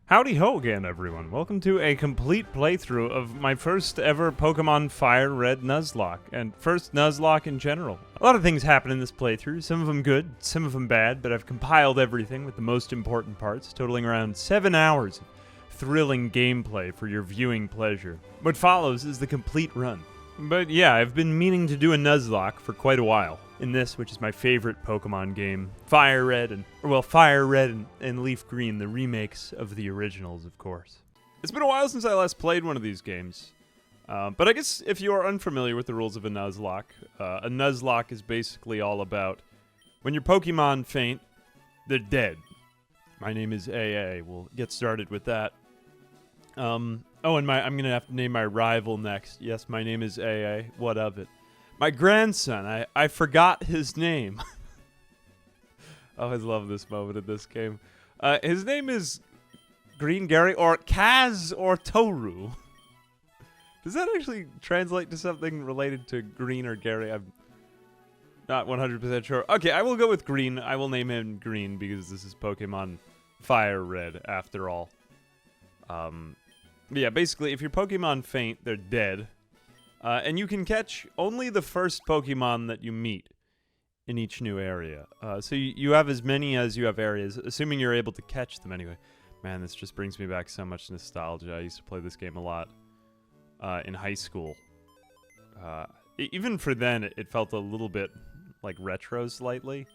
Howdy ho again, everyone. Welcome to a complete playthrough of my first ever Pokemon FireRed Nuzlocke, and first Nuzlocke in general. A lot of things happen in this playthrough, some of them good, some of them bad, but I've compiled everything with the most important parts, totaling around 7 hours of thrilling gameplay for your viewing pleasure. What follows is the complete run. But yeah, I've been meaning to do a Nuzlocke for quite a while. In this, which is my favorite Pokemon game, FireRed and Leaf Green, the remakes of the originals, of course. It's been a while since I last played one of these games, but I guess if you are unfamiliar with the rules of a Nuzlocke is basically all about when your Pokemon faint, they're dead. My name is AA. We'll get started with that. I'm gonna have to name my rival next. Yes, my name is AA. What of it? My grandson, I forgot his name. I always love this moment in this game. His name is Green Gary or Kaz or Toru. Does that actually translate to something related to Green or Gary? I'm not 100% sure. Okay, I will go with Green. I will name him Green because this is Pokemon FireRed after all. Yeah, basically, if your Pokemon faint, they're dead. And you can catch only the first Pokemon that you meet in each new area. So you have as many as you have areas, assuming you're able to catch them anyway. Man, this just brings me back so much nostalgia. I used to play this game a lot in high school. Even for then, it felt a little bit like retro slightly,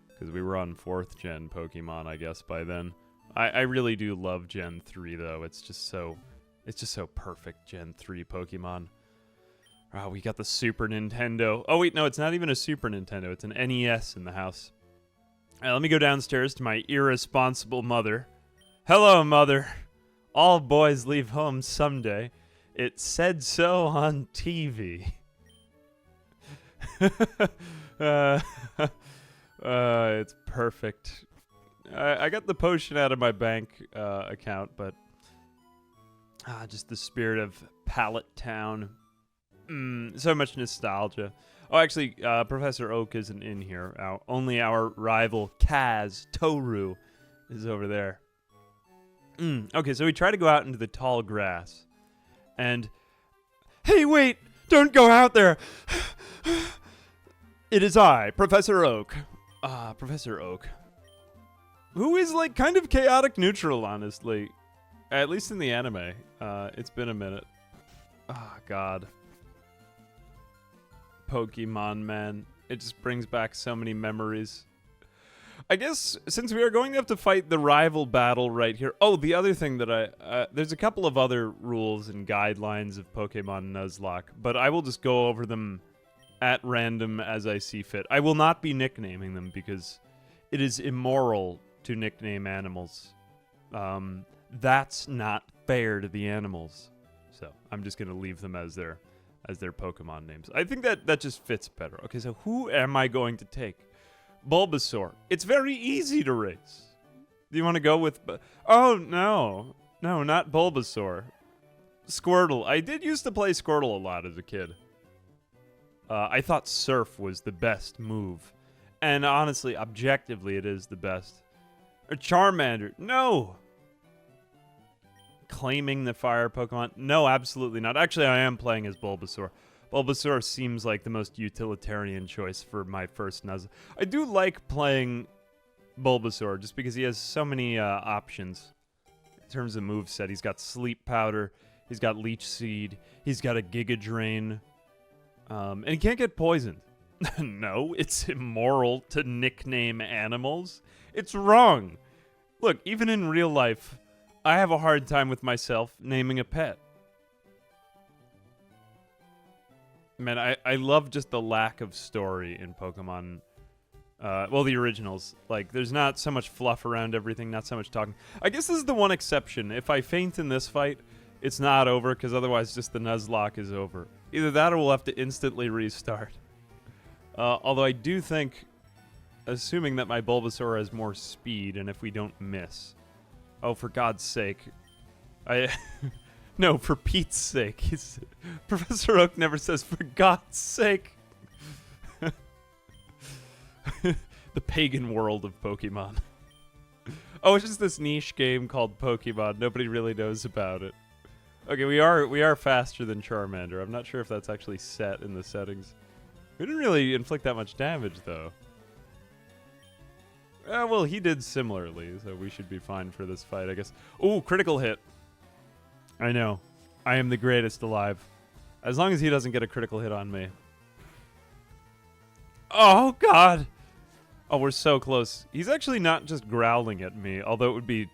because we were on 4th gen Pokemon, I guess, by then. I really do love Gen 3, though. It's just so perfect, Gen 3 Pokemon. Oh, we got the Super Nintendo. Oh, wait, no, it's not even a Super Nintendo. It's an NES in the house. Let me go downstairs to my irresponsible mother. Hello, Mother. All boys leave home someday. It said so on TV. It's perfect. I got the potion out of my bank account, but just the spirit of Pallet Town. So much nostalgia. Oh, actually, Professor Oak isn't in here. Only our rival Kaz, Toru, is over there. Okay, so we try to go out into the tall grass. And... Hey, wait! Don't go out there! It is I, Professor Oak. Professor Oak. Who is, like, kind of chaotic neutral, honestly. At least in the anime. It's been a minute. Oh, God. Pokemon, man. It just brings back so many memories. I guess, since we are going to have to fight the rival battle right here... Oh, the other thing that there's a couple of other rules and guidelines of Pokemon Nuzlocke, but I will just go over them at random as I see fit. I will not be nicknaming them because it is immoral to nickname animals. That's not fair to the animals. So, I'm just going to leave them as their Pokemon names. I think that just fits better. Okay, so who am I going to take? Bulbasaur. It's very easy to race. Do you want to go with... Oh, no. No, not Bulbasaur. Squirtle. I did used to play Squirtle a lot as a kid. I thought Surf was the best move. And honestly, objectively, it is the best. Or Charmander. No! Claiming the fire Pokemon? No, absolutely not. Actually, I am playing as Bulbasaur. Bulbasaur seems like the most utilitarian choice for my first Nuzlocke. I do like playing Bulbasaur just because he has so many options in terms of moveset. He's got Sleep Powder, he's got Leech Seed, he's got a Giga Drain, and he can't get poisoned. No, it's immoral to nickname animals. It's wrong. Look, even in real life, I have a hard time with myself naming a pet. Man, I love just the lack of story in Pokemon. The originals. Like, there's not so much fluff around everything, not so much talking. I guess this is the one exception. If I faint in this fight, it's not over, because otherwise just the Nuzlocke is over. Either that or we'll have to instantly restart. Although I do think, assuming that my Bulbasaur has more speed, and if we don't miss... Oh, for God's sake. No, for Pete's sake. Professor Oak never says, for God's sake. The pagan world of Pokemon. Oh, it's just this niche game called Pokemon. Nobody really knows about it. Okay, we are faster than Charmander. I'm not sure if that's actually set in the settings. We didn't really inflict that much damage, though. Well, he did similarly, so we should be fine for this fight, I guess. Ooh, critical hit. I know. I am the greatest alive. As long as he doesn't get a critical hit on me. Oh, God. Oh, we're so close. He's actually not just growling at me, although it would be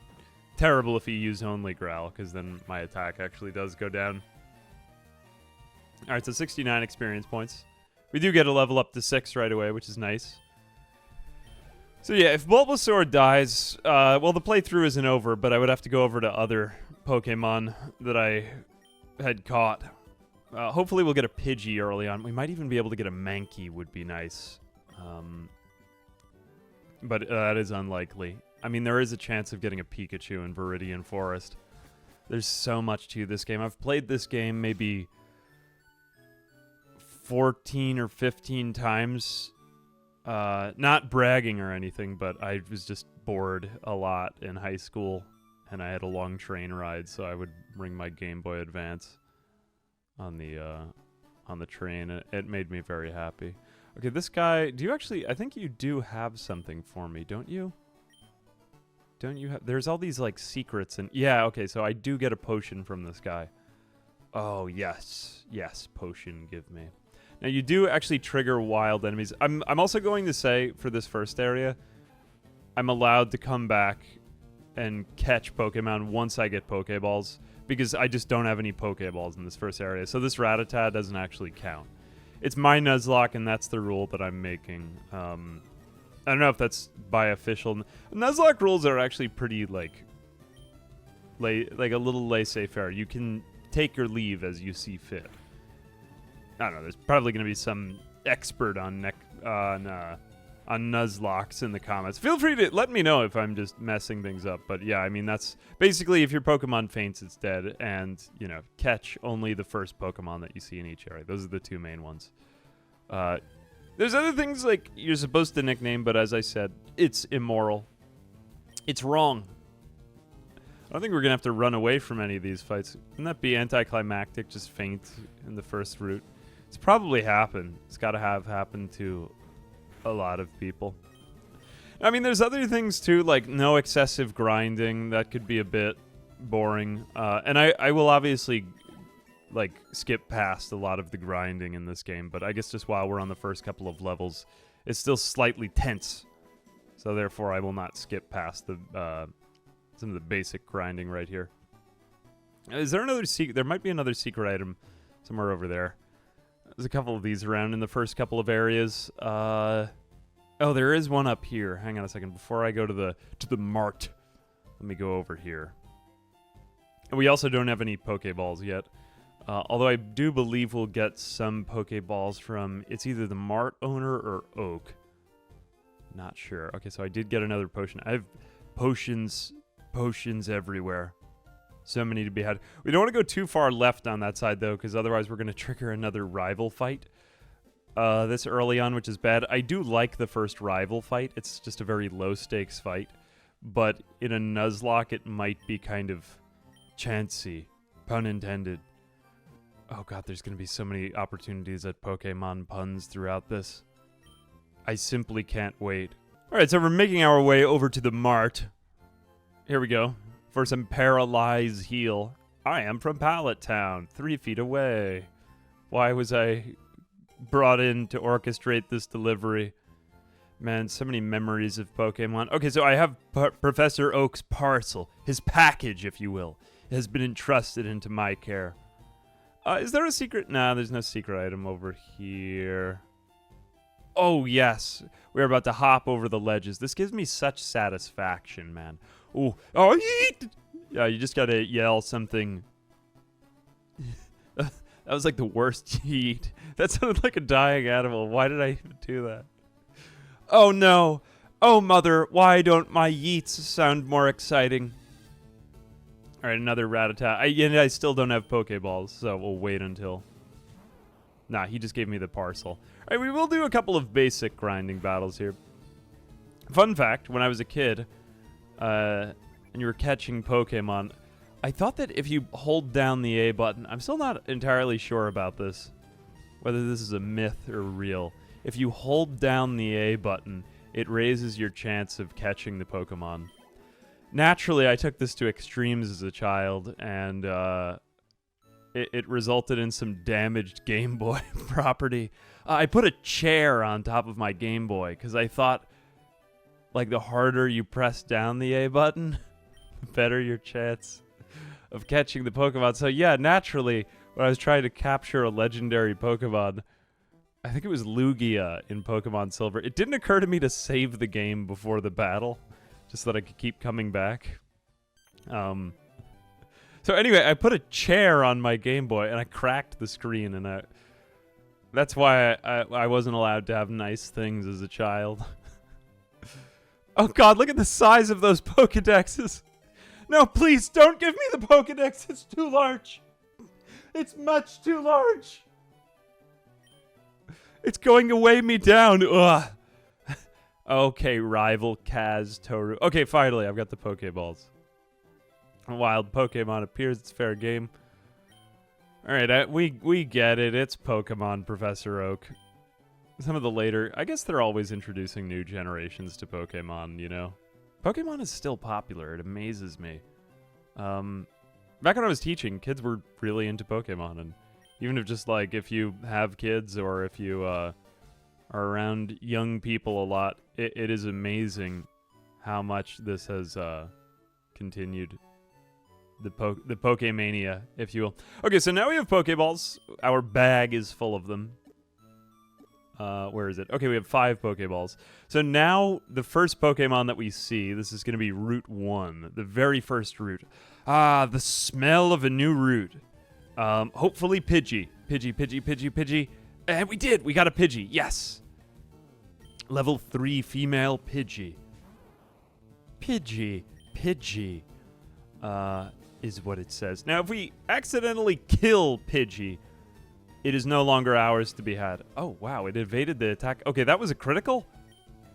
terrible if he used only growl, because then my attack actually does go down. Alright, so 69 experience points. We do get a level up to 6 right away, which is nice. So yeah, if Bulbasaur dies, well, the playthrough isn't over, but I would have to go over to other Pokemon that I had caught. Hopefully we'll get a Pidgey early on. We might even be able to get a Mankey, would be nice. But that is unlikely. I mean, there is a chance of getting a Pikachu in Viridian Forest. There's so much to this game. I've played this game maybe 14 or 15 times. Not bragging or anything, but I was just bored a lot in high school, and I had a long train ride, so I would bring my Game Boy Advance on the train. It made me very happy. Okay, this guy, do you actually, I think you do have something for me, don't you? Don't you have, there's all these, like, secrets, and, yeah, okay, so I do get a potion from this guy. Oh, yes, potion, give me. Now, you do actually trigger wild enemies. I'm also going to say, for this first area, I'm allowed to come back and catch Pokemon once I get Pokeballs, because I just don't have any Pokeballs in this first area, so this Rattata doesn't actually count. It's my Nuzlocke, and that's the rule that I'm making. I don't know if that's by official. Nuzlocke rules are actually pretty, like a little laissez-faire. You can take your leave as you see fit. I don't know. There's probably going to be some expert on Nuzlocks in the comments. Feel free to let me know if I'm just messing things up. But yeah, I mean, that's basically if your Pokemon faints, it's dead. And, you know, catch only the first Pokemon that you see in each area. Those are the two main ones. There's other things like you're supposed to nickname, but as I said, it's immoral. It's wrong. I don't think we're going to have to run away from any of these fights. Wouldn't that be anticlimactic, just faint in the first route? It's probably happened. It's got to have happened to a lot of people. I mean, there's other things too, like no excessive grinding. That could be a bit boring. And I will obviously like skip past a lot of the grinding in this game, but I guess just while we're on the first couple of levels, it's still slightly tense. So therefore, I will not skip past the some of the basic grinding right here. Is there another secret? There might be another secret item somewhere over there. There's a couple of these around in the first couple of areas. Oh, there is one up here. Hang on a second. Before I go to the mart, let me go over here. And we also don't have any Pokeballs yet. Although I do believe we'll get some Pokeballs from, it's either the mart owner or Oak. Not sure. Okay, so I did get another potion. I have potions everywhere. So many to be had. We don't want to go too far left on that side, though, because otherwise we're going to trigger another rival fight this early on, which is bad. I do like the first rival fight. It's just a very low-stakes fight. But in a Nuzlocke, it might be kind of chancy. Pun intended. Oh, God, there's going to be so many opportunities at Pokemon puns throughout this. I simply can't wait. All right, so we're making our way over to the mart. Here we go. For some paralyze heal. I am from Pallet Town, 3 feet away. Why was I brought in to orchestrate this delivery? Man, so many memories of Pokemon. Okay, so I have Professor Oak's parcel. His package, if you will. It has been entrusted into my care. Is there a secret? Nah, there's no secret item over here. Oh, yes. We're about to hop over the ledges. This gives me such satisfaction, man. Ooh. Oh, yeet! Yeah, you just gotta yell something. That was like the worst yeet. That sounded like a dying animal. Why did I even do that? Oh, no. Oh, mother, why don't my yeets sound more exciting? All right, another Rattata. I still don't have Pokeballs, so we'll wait until... Nah, he just gave me the parcel. All right, we will do a couple of basic grinding battles here. Fun fact, when I was a kid, and you were catching Pokemon. I thought that if you hold down the A button, I'm still not entirely sure about this, whether this is a myth or real. If you hold down the A button, it raises your chance of catching the Pokemon. Naturally, I took this to extremes as a child, and it resulted in some damaged Game Boy property. I put a chair on top of my Game Boy, because I thought, like, the harder you press down the A button, the better your chance of catching the Pokemon. So yeah, naturally, when I was trying to capture a legendary Pokemon, I think it was Lugia in Pokemon Silver, it didn't occur to me to save the game before the battle, just so that I could keep coming back. So anyway, I put a chair on my Game Boy, and I cracked the screen, and that's why I wasn't allowed to have nice things as a child. Oh god, look at the size of those Pokedexes! No, please, don't give me the Pokedex. It's too large. It's much too large. It's going to weigh me down. Ugh. Okay, rival Kaz Toru. Okay, finally, I've got the Pokeballs. A wild Pokemon appears. It's fair game. All right, we get it. It's Pokemon, Professor Oak. Some of the later... I guess they're always introducing new generations to Pokemon, you know? Pokemon is still popular. It amazes me. Back when I was teaching, kids were really into Pokemon, and even if just like if you have kids or if you are around young people a lot, it is amazing how much this has continued. The Pokemania, if you will. Okay, so now we have Pokeballs. Our bag is full of them. Where is it? Okay, we have 5 Pokeballs. So now, the first Pokemon that we see, this is going to be Route 1, the very first route. Ah, the smell of a new route. Hopefully Pidgey. Pidgey. And we did! We got a Pidgey, yes! Level 3 female Pidgey. Pidgey. Is what it says. Now, if we accidentally kill Pidgey, it is no longer ours to be had. Oh, wow, it evaded the attack. Okay, that was a critical?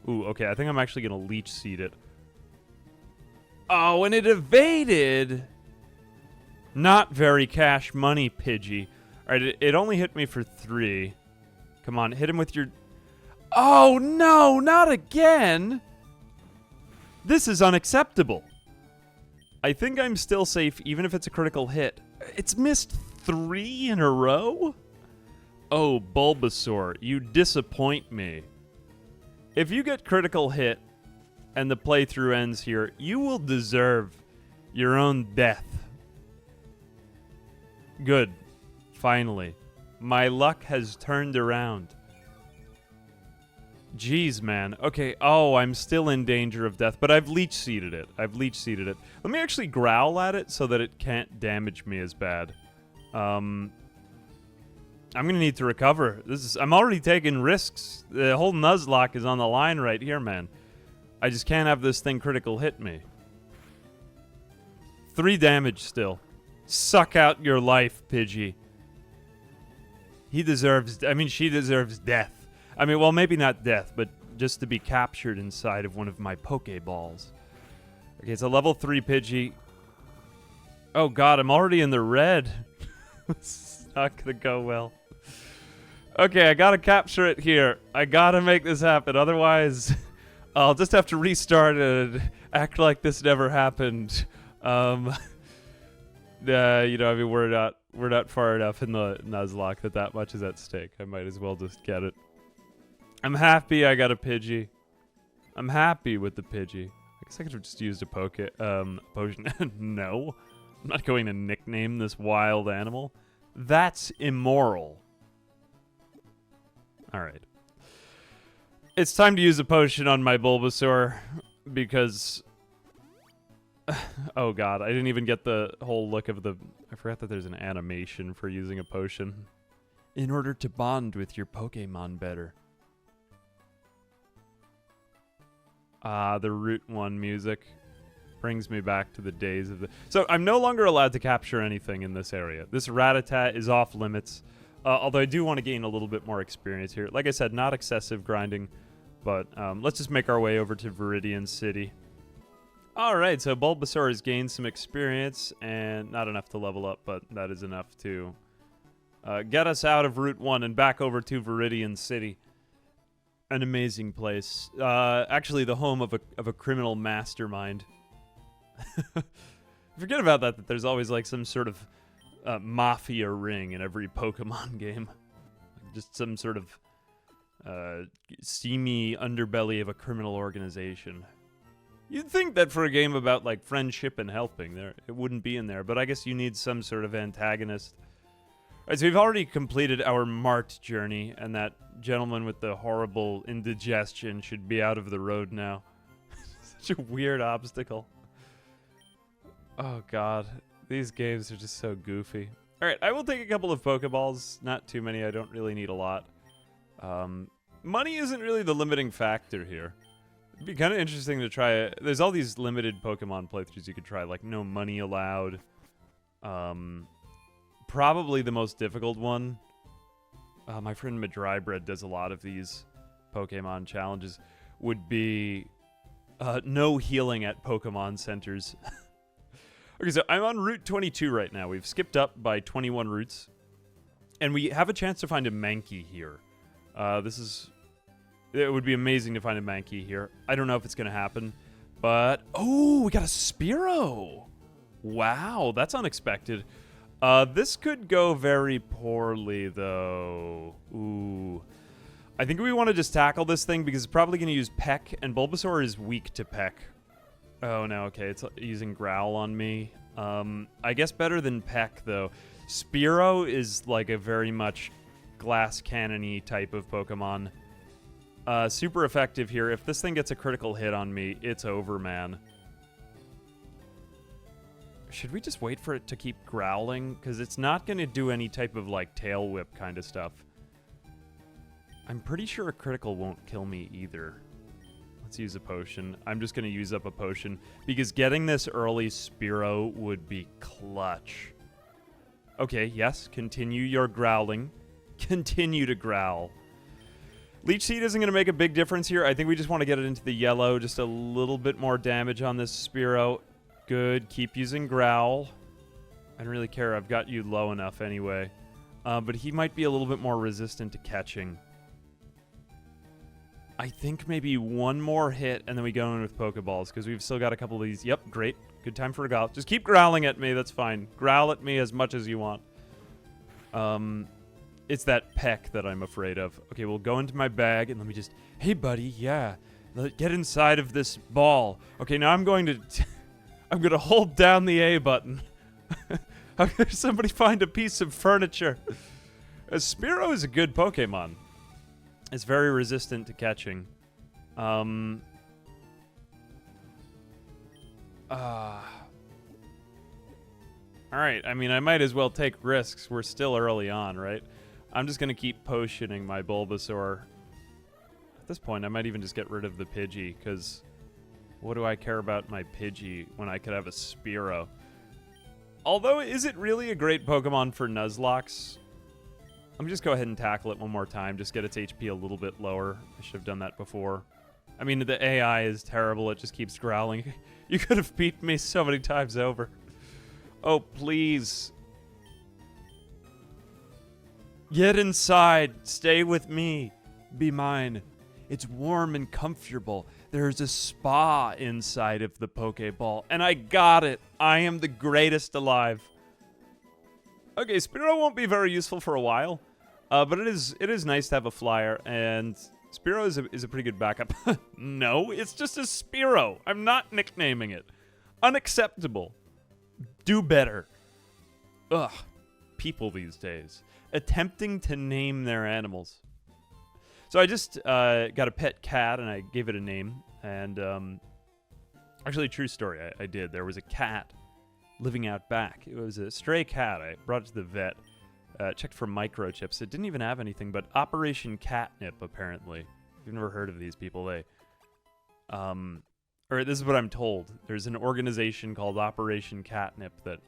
Ooh, okay, I think I'm actually going to leech seed it. Oh, and it evaded! Not very cash money, Pidgey. All right, it only hit me for 3. Come on, hit him with your... Oh, no, not again! This is unacceptable. I think I'm still safe, even if it's a critical hit. It's missed 3 in a row? Oh, Bulbasaur, you disappoint me. If you get critical hit and the playthrough ends here, you will deserve your own death. Good. Finally. My luck has turned around. Jeez, man. Okay, oh, I'm still in danger of death, but I've leech seeded it. Let me actually growl at it so that it can't damage me as bad. I'm gonna need to recover. I'm already taking risks. The whole Nuzlocke is on the line right here, man. I just can't have this thing critical hit me. 3 damage still. Suck out your life, Pidgey. She deserves death. I mean, well, maybe not death, but just to be captured inside of one of my Pokeballs. Okay, it's a level 3 Pidgey. Oh god, I'm already in the red. It's not gonna go well. Okay, I gotta capture it here. I gotta make this happen, otherwise I'll just have to restart and act like this never happened. You know, I mean, we're not far enough in the Nuzlocke that much is at stake. I might as well just get it. I'm happy I got a Pidgey. I'm happy with the Pidgey. I guess I could have just used a potion. No. I'm not going to nickname this wild animal. That's immoral. Alright. It's time to use a potion on my Bulbasaur, because... oh god, I didn't even get the whole look of the... I forgot that there's an animation for using a potion. In order to bond with your Pokemon better. Ah, the Route 1 music brings me back to the days of the... So, I'm no longer allowed to capture anything in this area. This Rattata is off limits, although I do want to gain a little bit more experience here. Like I said, not excessive grinding, but let's just make our way over to Viridian City. Alright, so Bulbasaur has gained some experience, and not enough to level up, but that is enough to get us out of Route 1 and back over to Viridian City. An amazing place. Actually, the home of a criminal mastermind. Forget about that there's always like some sort of mafia ring in every Pokemon game. Just some sort of steamy underbelly of a criminal organization. You'd think that for a game about, like, friendship and helping, it wouldn't be in there, but I guess you need some sort of antagonist. Alright, so we've already completed our Mart journey, and that gentleman with the horrible indigestion should be out of the road now. Such a weird obstacle. Oh, God. These games are just so goofy. Alright, I will take a couple of Pokeballs. Not too many, I don't really need a lot. Money isn't really the limiting factor here. It'd be kind of interesting to try it. There's all these limited Pokemon playthroughs you could try, like no money allowed. Probably the most difficult one. My friend Madrybread does a lot of these Pokemon challenges. Would be no healing at Pokemon centers. Okay, so I'm on Route 22 right now. We've skipped up by 21 routes. And we have a chance to find a Mankey here. It would be amazing to find a Mankey here. I don't know if it's going to happen, but... Oh, we got a Spearow! Wow, that's unexpected. This could go very poorly, though. Ooh. I think we want to just tackle this thing because it's probably going to use Peck, and Bulbasaur is weak to Peck. Oh, no, okay, it's using Growl on me. I guess better than Peck, though. Spearow is like a very much glass cannon-y type of Pokemon. Super effective here. If this thing gets a critical hit on me, it's over, man. Should we just wait for it to keep growling? Because it's not going to do any type of, like, tail whip kind of stuff. I'm pretty sure a critical won't kill me either. Let's use a potion. I'm just going to use up a potion. Because getting this early Spearow would be clutch. Okay, yes. Continue your growling. Continue to growl. Leech Seed isn't going to make a big difference here. I think we just want to get it into the yellow. Just a little bit more damage on this Spearow. Good. Keep using Growl. I don't really care. I've got you low enough anyway. But he might be a little bit more resistant to catching. I think maybe one more hit, and then we go in with Pokeballs, because we've still got a couple of these. Yep, great. Good time for a growl. Just keep growling at me. That's fine. Growl at me as much as you want. It's that Peck that I'm afraid of. Okay, we'll go into my bag, and let me just... Hey, buddy, yeah. Get inside of this ball. Okay, now I'm going to... I'm going to hold down the A button. Somebody find a piece of furniture. Spearow is a good Pokemon. It's very resistant to catching. Alright, I mean, I might as well take risks. We're still early on, right? I'm just going to keep potioning my Bulbasaur. At this point, I might even just get rid of the Pidgey, because what do I care about my Pidgey when I could have a Spearow? Although, is it really a great Pokemon for Nuzlocks? Let me just go ahead and tackle it one more time. Just get its HP a little bit lower. I should have done that before. I mean, the AI is terrible. It just keeps growling. You could have beat me so many times over. Oh, please. Get inside. Stay with me. Be mine. It's warm and comfortable. There's a spa inside of the Pokeball. And I got it. I am the greatest alive. Okay, Spearow won't be very useful for a while. But it is nice to have a flyer. And Spearow is a pretty good backup. No, it's just a Spearow. I'm not nicknaming it. Unacceptable. Do better. Ugh. People these days. Attempting to name their animals. So I just got a pet cat, and I gave it a name. And actually, true story, I did. There was a cat living out back. It was a stray cat. I brought it to the vet. Checked for microchips. It didn't even have anything but Operation Catnip, apparently. You've never heard of these people, eh? Or this is what I'm told. There's an organization called Operation Catnip that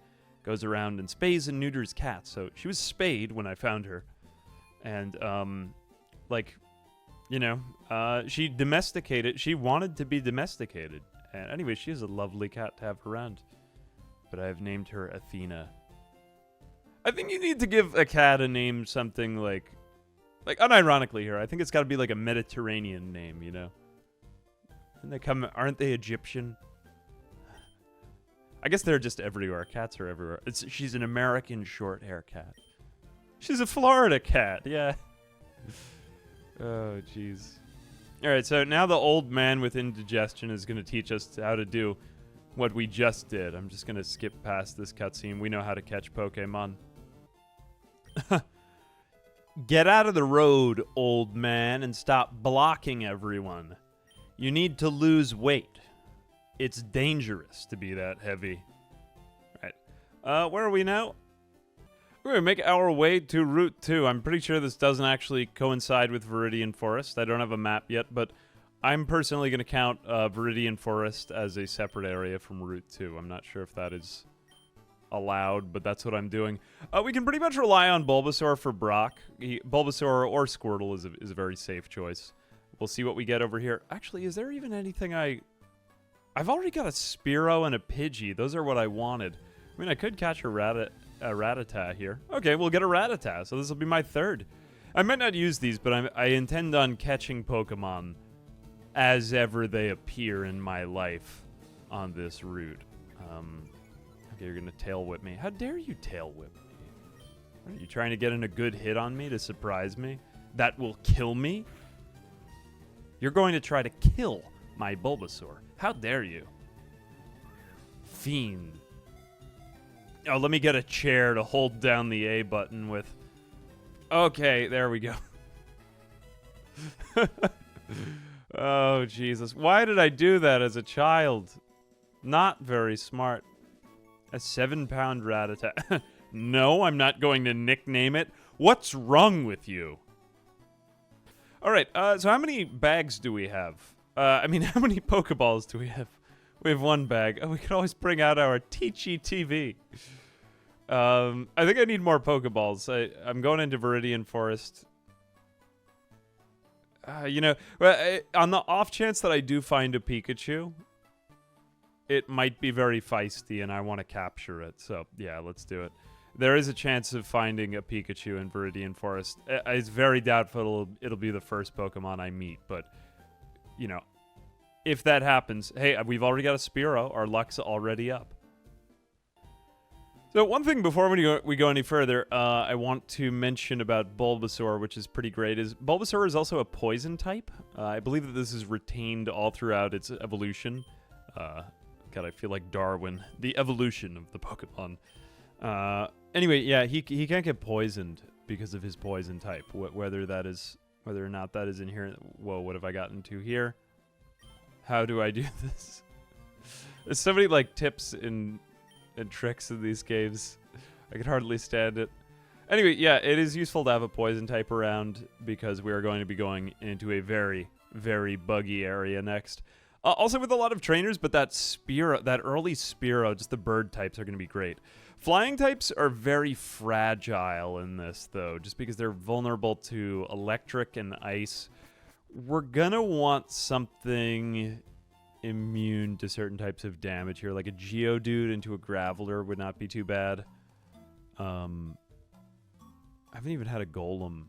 goes around and spays and neuters cats. So she was spayed when I found her. And, like, you know, she domesticated. She wanted to be domesticated. And anyway, she is a lovely cat to have around. But I have named her Athena. I think you need to give a cat a name something like unironically here, I think it's got to be like a Mediterranean name, you know? And aren't they Egyptian? I guess they're just everywhere. Cats are everywhere. She's an American short hair cat. She's a Florida cat, yeah. Oh, jeez. All right, so now the old man with indigestion is going to teach us how to do what we just did. I'm just going to skip past this cutscene. We know how to catch Pokemon. Get out of the road, old man, and stop blocking everyone. You need to lose weight. It's dangerous to be that heavy. All right. Where are we now? We're going to make our way to Route 2. I'm pretty sure this doesn't actually coincide with Viridian Forest. I don't have a map yet, but I'm personally going to count Viridian Forest as a separate area from Route 2. I'm not sure if that is allowed, but that's what I'm doing. We can pretty much rely on Bulbasaur for Brock. Bulbasaur or Squirtle is a very safe choice. We'll see what we get over here. Actually, is there even anything I've already got a Spearow and a Pidgey. Those are what I wanted. I mean, I could catch a Rattata here. Okay, we'll get a Rattata, so this will be my third. I might not use these, but I intend on catching Pokemon as ever they appear in my life on this route. Okay, you're going to tail whip me. How dare you tail whip me? Are you trying to get in a good hit on me to surprise me? That will kill me? You're going to try to kill my Bulbasaur. How dare you? Fiend. Oh, let me get a chair to hold down the A button with. Okay, there we go. Oh, Jesus. Why did I do that as a child? Not very smart. A 7-pound Rattata. No, I'm not going to nickname it. What's wrong with you? All right, so how many bags do we have? I mean, how many Pokeballs do we have? We have one bag. Oh, we could always bring out our Teachy TV. I think I need more Pokeballs. I'm going into Viridian Forest. You know, on the off chance that I do find a Pikachu, it might be very feisty and I want to capture it. So, yeah, let's do it. There is a chance of finding a Pikachu in Viridian Forest. It's very doubtful it'll be the first Pokemon I meet, but, you know, if that happens, hey, we've already got a Spearow. Our luck's already up. So one thing before we go any further, I want to mention about Bulbasaur, which is pretty great, is Bulbasaur is also a poison type. I believe that this is retained all throughout its evolution. God, I feel like Darwin. The evolution of the Pokemon. Anyway, yeah, he can't get poisoned because of his poison type. Whether or not that is inherent. Whoa, what have I gotten to here? How do I do this? There's so many like tips and tricks in these games. I could hardly stand it. Anyway, yeah, it is useful to have a poison type around because we are going to be going into a very, very buggy area next. Also with a lot of trainers, but that early Spearow, just the bird types are going to be great. Flying types are very fragile in this, though, just because they're vulnerable to electric and ice. We're going to want something immune to certain types of damage here, like a Geodude into a Graveler would not be too bad. I haven't even had a Golem.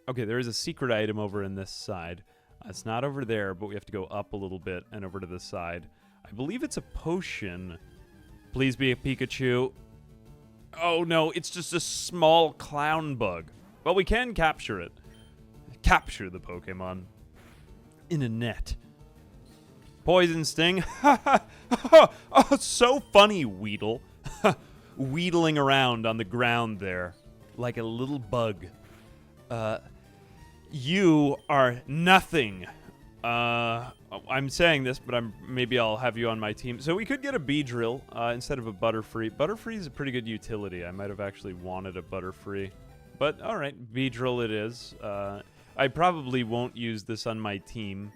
Okay, there is a secret item over in this side. It's not over there, but we have to go up a little bit and over to the side. I believe it's a potion. Please be a Pikachu. Oh no, it's just a small clown bug. Well, we can capture it. Capture the Pokemon in a net. Poison Sting. Oh, so funny, Weedle. Wheedling around on the ground there like a little bug. You are nothing. I'm saying this, but maybe I'll have you on my team. So we could get a Beedrill instead of a Butterfree. Butterfree is a pretty good utility. I might have actually wanted a Butterfree. But, all right, Beedrill it is. I probably won't use this on my team.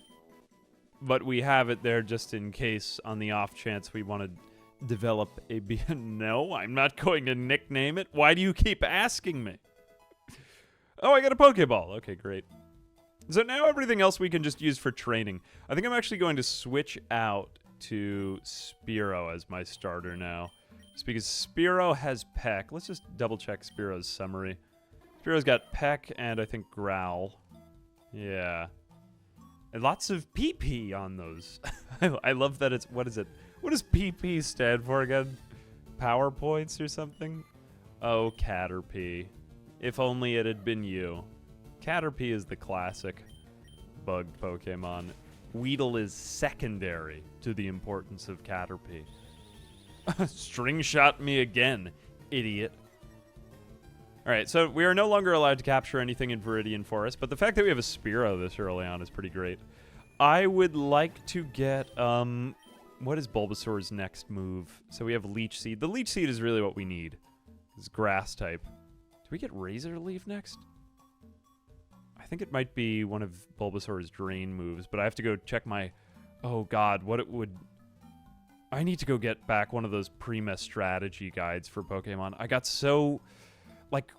But we have it there just in case on the off chance we want to develop a... No, I'm not going to nickname it. Why do you keep asking me? Oh, I got a Pokeball. Okay, great. So now everything else we can just use for training. I think I'm actually going to switch out to Spearow as my starter now. Just because Spearow has Peck. Let's just double check Spearow's summary. Spearow's got Peck and I think Growl. Yeah. And lots of PP on those. I love that it's, what is it? What does PP stand for again? Power points or something? Oh, Caterpie. If only it had been you. Caterpie is the classic bug Pokemon. Weedle is secondary to the importance of Caterpie. String shot me again, idiot. Alright, so we are no longer allowed to capture anything in Viridian Forest, but the fact that we have a Spearow this early on is pretty great. I would like to get, what is Bulbasaur's next move? So we have Leech Seed. The Leech Seed is really what we need. It's grass type. Do we get Razor Leaf next? I think it might be one of Bulbasaur's Drain moves, but I have to go check my... Oh god, what it would... I need to go get back one of those Prima strategy guides for Pokemon. I got so... Like,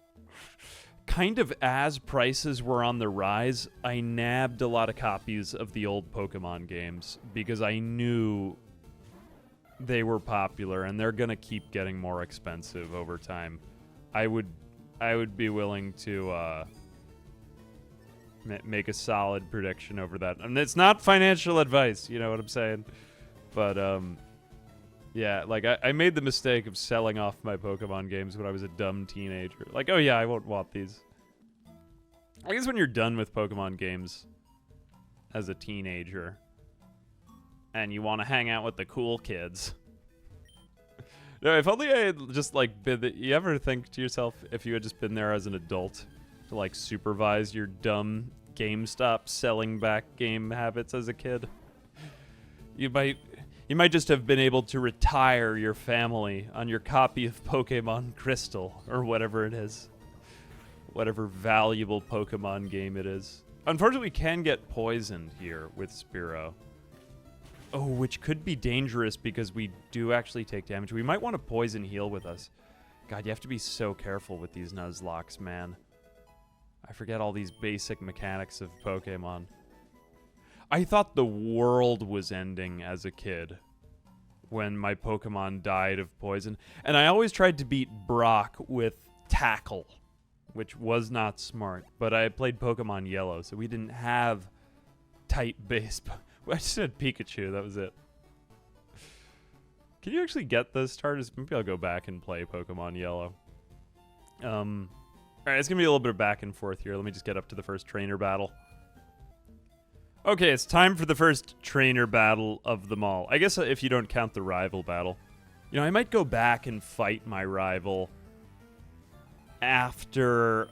kind of as prices were on the rise, I nabbed a lot of copies of the old Pokemon games because I knew they were popular and they're gonna keep getting more expensive over time. I would be willing to make a solid prediction over that. And it's not financial advice, you know what I'm saying? But yeah, like I made the mistake of selling off my Pokemon games when I was a dumb teenager. Like, oh yeah, I won't want these. I guess when you're done with Pokemon games as a teenager and you want to hang out with the cool kids. No, if only I had just like been you ever think to yourself if you had just been there as an adult to like supervise your dumb GameStop selling back game habits as a kid? You might just have been able to retire your family on your copy of Pokemon Crystal, or whatever it is. Whatever valuable Pokemon game it is. Unfortunately, we can get poisoned here with Spearow. Oh, which could be dangerous because we do actually take damage. We might want to poison heal with us. God, you have to be so careful with these Nuzlocks, man. I forget all these basic mechanics of Pokemon. I thought the world was ending as a kid when my Pokemon died of poison. And I always tried to beat Brock with Tackle, which was not smart. But I played Pokemon Yellow, so we didn't have type-based... I just had Pikachu, that was it. Can you actually get those starters? Maybe I'll go back and play Pokemon Yellow. Alright, it's going to be a little bit of back and forth here. Let me just get up to the first trainer battle. Okay, it's time for the first trainer battle of them all. I guess if you don't count the rival battle. You know, I might go back and fight my rival after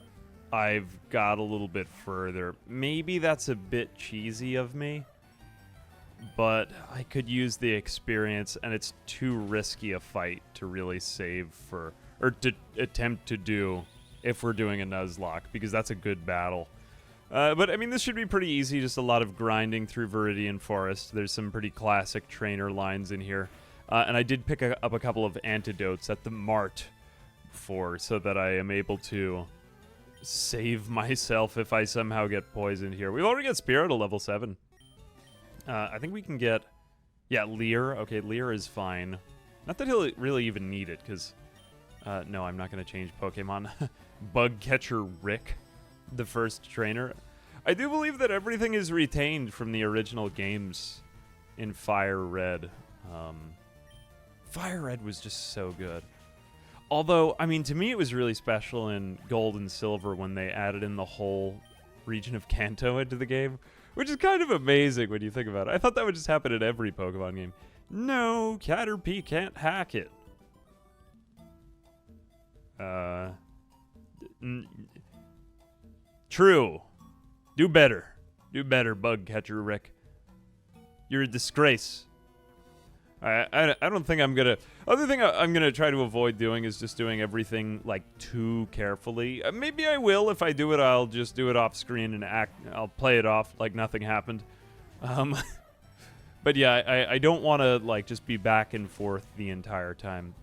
I've got a little bit further. Maybe that's a bit cheesy of me, but I could use the experience, and it's too risky a fight to really save for, or to attempt to do if we're doing a Nuzlocke, because that's a good battle. But, I mean, this should be pretty easy, just a lot of grinding through Viridian Forest. There's some pretty classic trainer lines in here. And I did pick up a couple of antidotes at the mart before, so that I am able to save myself if I somehow get poisoned here. We've already got Spearow to level 7. I think we can get... Yeah, Leer. Okay, Leer is fine. Not that he'll really even need it, because... no, I'm not going to change Pokemon. Bug Catcher Rick, the first trainer. I do believe that everything is retained from the original games in FireRed. FireRed was just so good. Although, I mean, to me it was really special in Gold and Silver when they added in the whole region of Kanto into the game, which is kind of amazing when you think about it. I thought that would just happen in every Pokemon game. No, Caterpie can't hack it. True. Do better. Do better, Bug Catcher Rick. You're a disgrace. I don't think I'm gonna... Other thing I'm gonna try to avoid doing is just doing everything, like, too carefully. Maybe I will. If I do it, I'll just do it off screen and I'll play it off like nothing happened. But yeah, I don't want to, like, just be back and forth the entire time.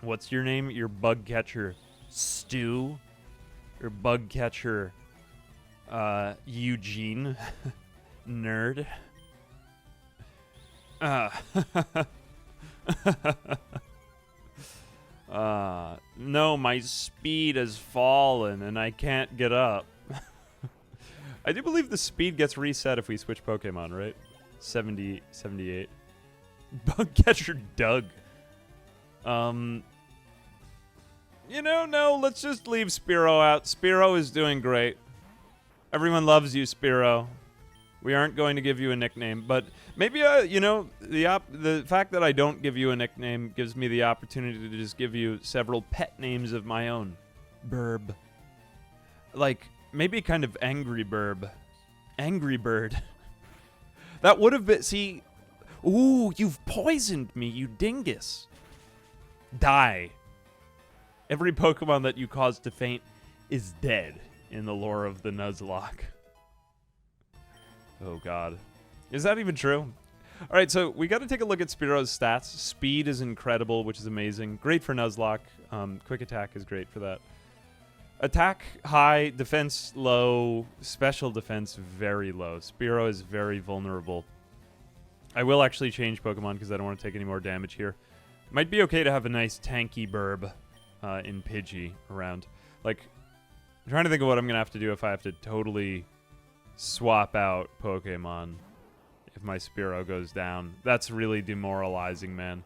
What's your name? Your Bug Catcher Stu? Your Bug Catcher Eugene? Nerd? Uh, no, my speed has fallen and I can't get up. I do believe the speed gets reset if we switch Pokemon, right? 70, 78. Bugcatcher Doug. You know, no, let's just leave Spearow out. Spearow is doing great. Everyone loves you, Spearow. We aren't going to give you a nickname, but maybe, you know, the fact that I don't give you a nickname gives me the opportunity to just give you several pet names of my own. Burb. Like, maybe kind of Angry Burb. Angry Bird. That would have been, see, ooh, you've poisoned me, you dingus. Die. Every Pokemon that you cause to faint is dead in the lore of the Nuzlocke. Oh, God. Is that even true? All right, so we got to take a look at Spearow's stats. Speed is incredible, which is amazing. Great for Nuzlocke. Quick attack is great for that. Attack high, defense low, special defense very low. Spearow is very vulnerable. I will actually change Pokemon because I don't want to take any more damage here. Might be okay to have a nice tanky burb in Pidgey around. Like, I'm trying to think of what I'm going to have to do if I have to totally swap out Pokemon if my Spearow goes down. That's really demoralizing, man.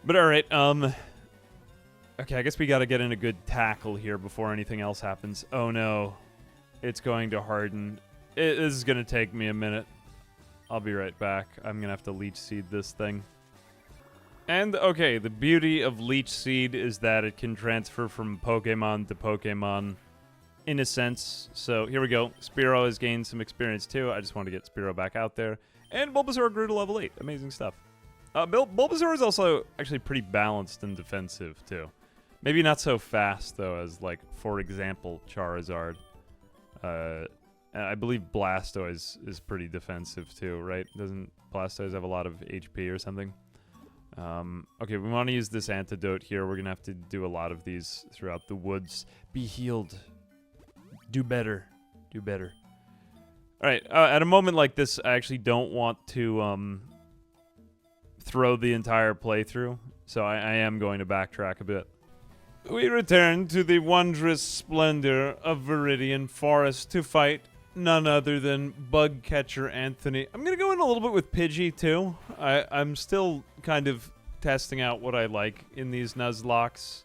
But alright, okay, I guess we gotta get in a good tackle here before anything else happens. Oh no. It's going to harden. This is gonna take me a minute. I'll be right back. I'm gonna have to Leech Seed this thing. And, okay, the beauty of Leech Seed is that it can transfer from Pokemon to Pokemon in a sense. So, here we go. Spearow has gained some experience, too. I just want to get Spearow back out there. And Bulbasaur grew to level 8. Amazing stuff. Bulbasaur is also actually pretty balanced and defensive, too. Maybe not so fast, though, as, like, for example, Charizard. I believe Blastoise is pretty defensive, too, right? Doesn't Blastoise have a lot of HP or something? Okay, we want to use this antidote here. We're going to have to do a lot of these throughout the woods. Be healed. Do better. Do better. Alright, at a moment like this, I actually don't want to throw the entire playthrough, so I am going to backtrack a bit. We return to the wondrous splendor of Viridian Forest to fight none other than Bugcatcher Anthony. I'm going to go in a little bit with Pidgey, too. I'm still kind of testing out what I like in these Nuzlockes.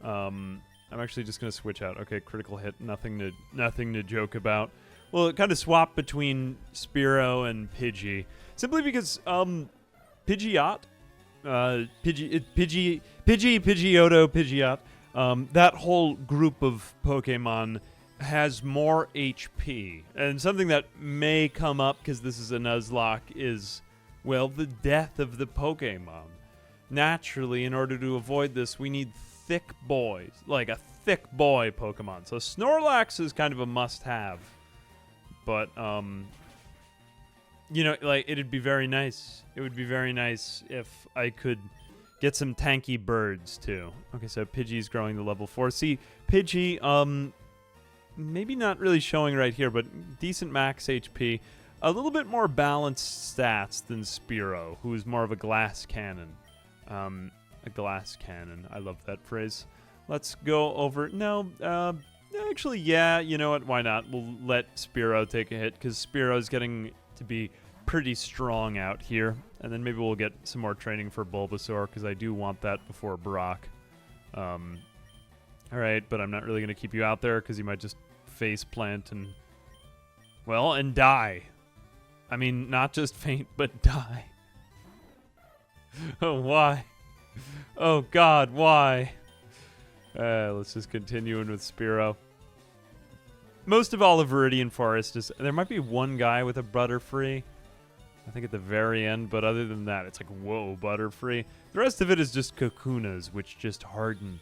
I'm actually just going to switch out. Okay, critical hit, nothing to joke about. Well, it kind of swapped between Spearow and Pidgey. Simply because, Pidgeot, Pidgeotto, Pidgeot, that whole group of Pokemon has more HP. And something that may come up, because this is a Nuzlocke, is, well, the death of the Pokemon. Naturally, in order to avoid this, we need thick boys. Like a thick boy Pokemon. So Snorlax is kind of a must-have. But, you know, like, it'd be very nice. It would be very nice if I could get some tanky birds, too. Okay, so Pidgey's growing to level 4. See, Pidgey, maybe not really showing right here, but decent max HP. A little bit more balanced stats than Spearow, who is more of a glass cannon. A glass cannon. I love that phrase. Let's go over... No, actually, yeah, you know what? Why not? We'll let Spearow take a hit, because Spearow's getting to be pretty strong out here. And then maybe we'll get some more training for Bulbasaur, because I do want that before Brock. Alright, but I'm not really going to keep you out there, because you might just face plant and... well, and die. I mean, not just faint, but die. Oh, why? Oh, God, why? Let's just continue in with Spearow. Most of all of Viridian Forest is... there might be one guy with a Butterfree. I think at the very end, but other than that, it's like, whoa, Butterfree. The rest of it is just Kakunas, which just harden.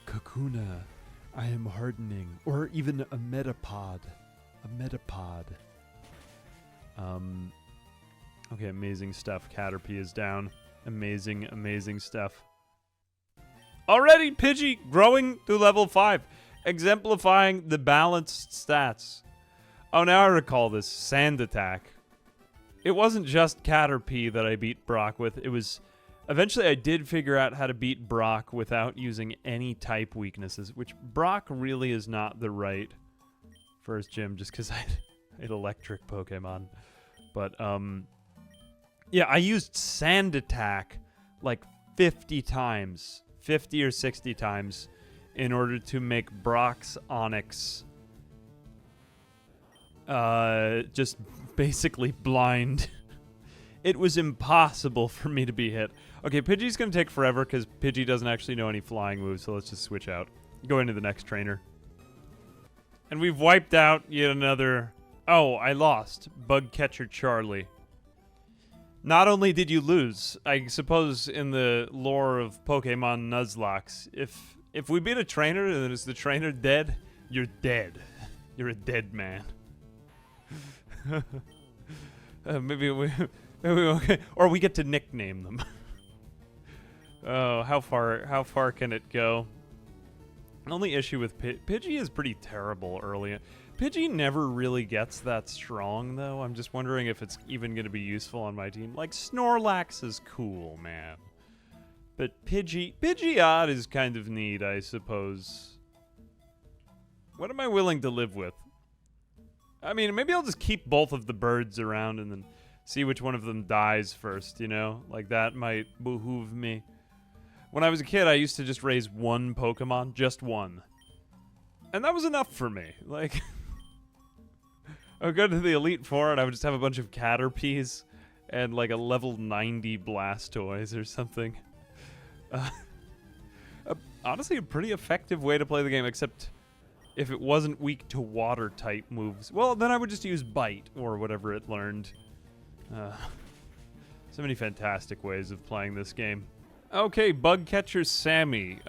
Kakuna, I am hardening. Or even a Metapod. A Metapod. Okay, amazing stuff. Caterpie is down. Amazing, amazing stuff. Already, Pidgey growing to level 5. Exemplifying the balanced stats. Oh, now I recall this. Sand Attack. it wasn't just Caterpie that I beat Brock with. It was... Eventually, I did figure out how to beat Brock without using any type weaknesses, which Brock really is not the right first gym, just because I had electric Pokemon. But, yeah, I used Sand Attack like 50 times, 50 or 60 times, in order to make Brock's Onix just basically blind. It was impossible for me to be hit. Okay, Pidgey's going to take forever because Pidgey doesn't actually know any flying moves, so let's just switch out. Go into the next trainer. And we've wiped out yet another... Oh, I lost. Bug Catcher Charlie. Not only did you lose, I suppose in the lore of Pokemon Nuzlocke, if we beat a trainer and is the trainer dead, you're dead. You're a dead man. Maybe okay. Or we get to nickname them. Oh, how far can it go? Only issue with Pidgey is pretty terrible early. Pidgey never really gets that strong, though. I'm just wondering if it's even going to be useful on my team. Like, Snorlax is cool, man. But Pidgeot is kind of neat, I suppose. What am I willing to live with? I mean, maybe I'll just keep both of the birds around and then see which one of them dies first, you know? Like, that might behoove me. When I was a kid, I used to just raise one Pokemon, just one. And that was enough for me. Like, I would go to the Elite Four and I would just have a bunch of Caterpies and like a level 90 Blastoise or something. Honestly, a pretty effective way to play the game, except if it wasn't weak to water-type moves. Well, then I would just use Bite or whatever it learned. So many fantastic ways of playing this game. Okay, Bug Catcher Sammy.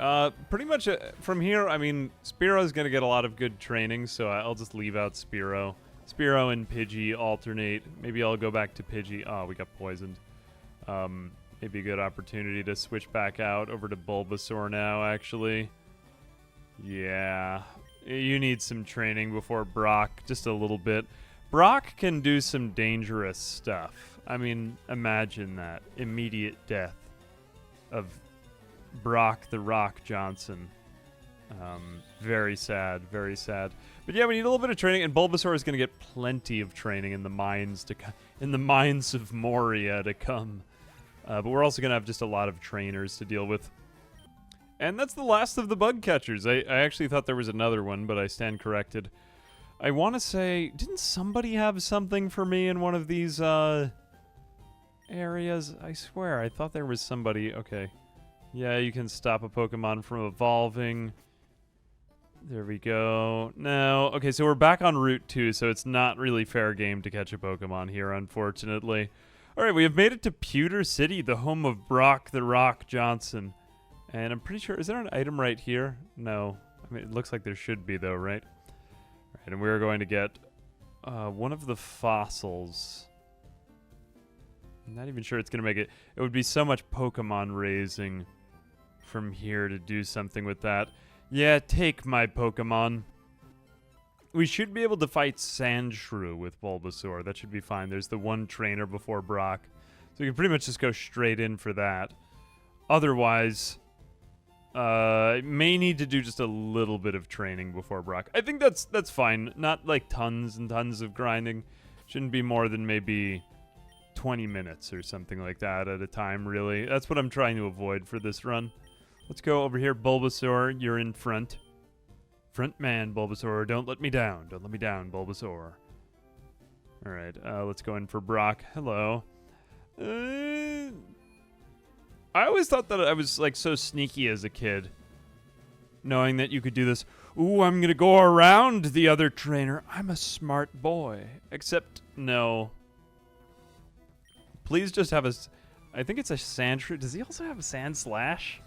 Pretty much from here, I mean, Spearo's going to get a lot of good training, so I'll just leave out Spearow. Spearow and Pidgey alternate. Maybe I'll go back to Pidgey. Oh, we got poisoned. Maybe a good opportunity to switch back out over to Bulbasaur now, actually. Yeah. You need some training before Brock, just a little bit. Brock can do some dangerous stuff. I mean, imagine that. Immediate death of Brock the Rock Johnson. Very sad, very sad. But yeah, we need a little bit of training, and Bulbasaur is going to get plenty of training in the mines of Moria to come. But we're also going to have just a lot of trainers to deal with. And that's the last of the bug catchers. I actually thought there was another one, but I stand corrected. I want to say, didn't somebody have something for me in one of these areas? I swear, I thought there was somebody. Okay. Yeah, you can stop a Pokemon from evolving. There we go. No. Okay, so we're back on Route 2, so it's not really fair game to catch a Pokemon here, unfortunately. All right, we have made it to Pewter City, the home of Brock the Rock Johnson. And I'm pretty sure, is there an item right here? No. I mean, it looks like there should be, though, right? All right, and we're going to get one of the fossils. I'm not even sure it's going to make it. It would be so much Pokemon raising from here to do something with that. Yeah, take my Pokemon. We should be able to fight Sandshrew with Bulbasaur. That should be fine. There's the one trainer before Brock. So we can pretty much just go straight in for that. Otherwise, may need to do just a little bit of training before Brock. I think that's fine. Not like tons and tons of grinding. Shouldn't be more than maybe 20 minutes or something like that at a time, really. That's what I'm trying to avoid for this run. Let's go over here. Bulbasaur, you're in front. Front man, Bulbasaur. Don't let me down. Don't let me down, Bulbasaur. All right, let's go in for Brock. Hello. I always thought that I was like so sneaky as a kid, knowing that you could do this. Ooh, I'm going to go around the other trainer. I'm a smart boy. Except, no. Please just have a... I think it's a Sandshrew. Does he also have a Sandslash?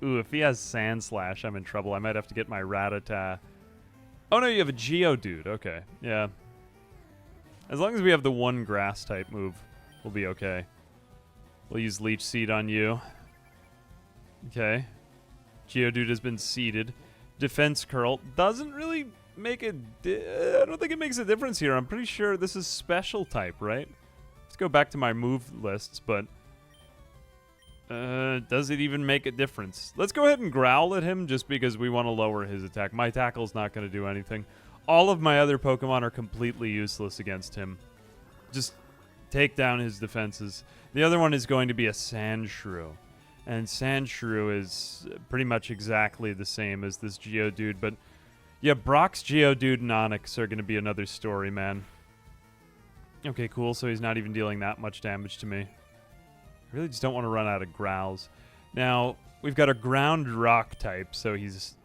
Ooh, if he has Sandslash, I'm in trouble. I might have to get my Rattata. Oh, no, you have a Geodude. Okay, yeah. As long as we have the one Grass-type move, we'll be okay. We'll use Leech Seed on you. Okay. Geodude has been seeded. Defense Curl doesn't really make a... I don't think it makes a difference here. I'm pretty sure this is Special type, right? Let's go back to my move lists, but does it even make a difference? Let's go ahead and growl at him just because we want to lower his attack. My tackle's not going to do anything. All of my other Pokemon are completely useless against him. Just take down his defenses. The other one is going to be a Sandshrew. And Sandshrew is pretty much exactly the same as this Geodude, but yeah, Brock's Geodude and Onix are going to be another story, man. Okay, cool, so he's not even dealing that much damage to me. I really just don't want to run out of growls. Now, we've got a ground rock type, so he's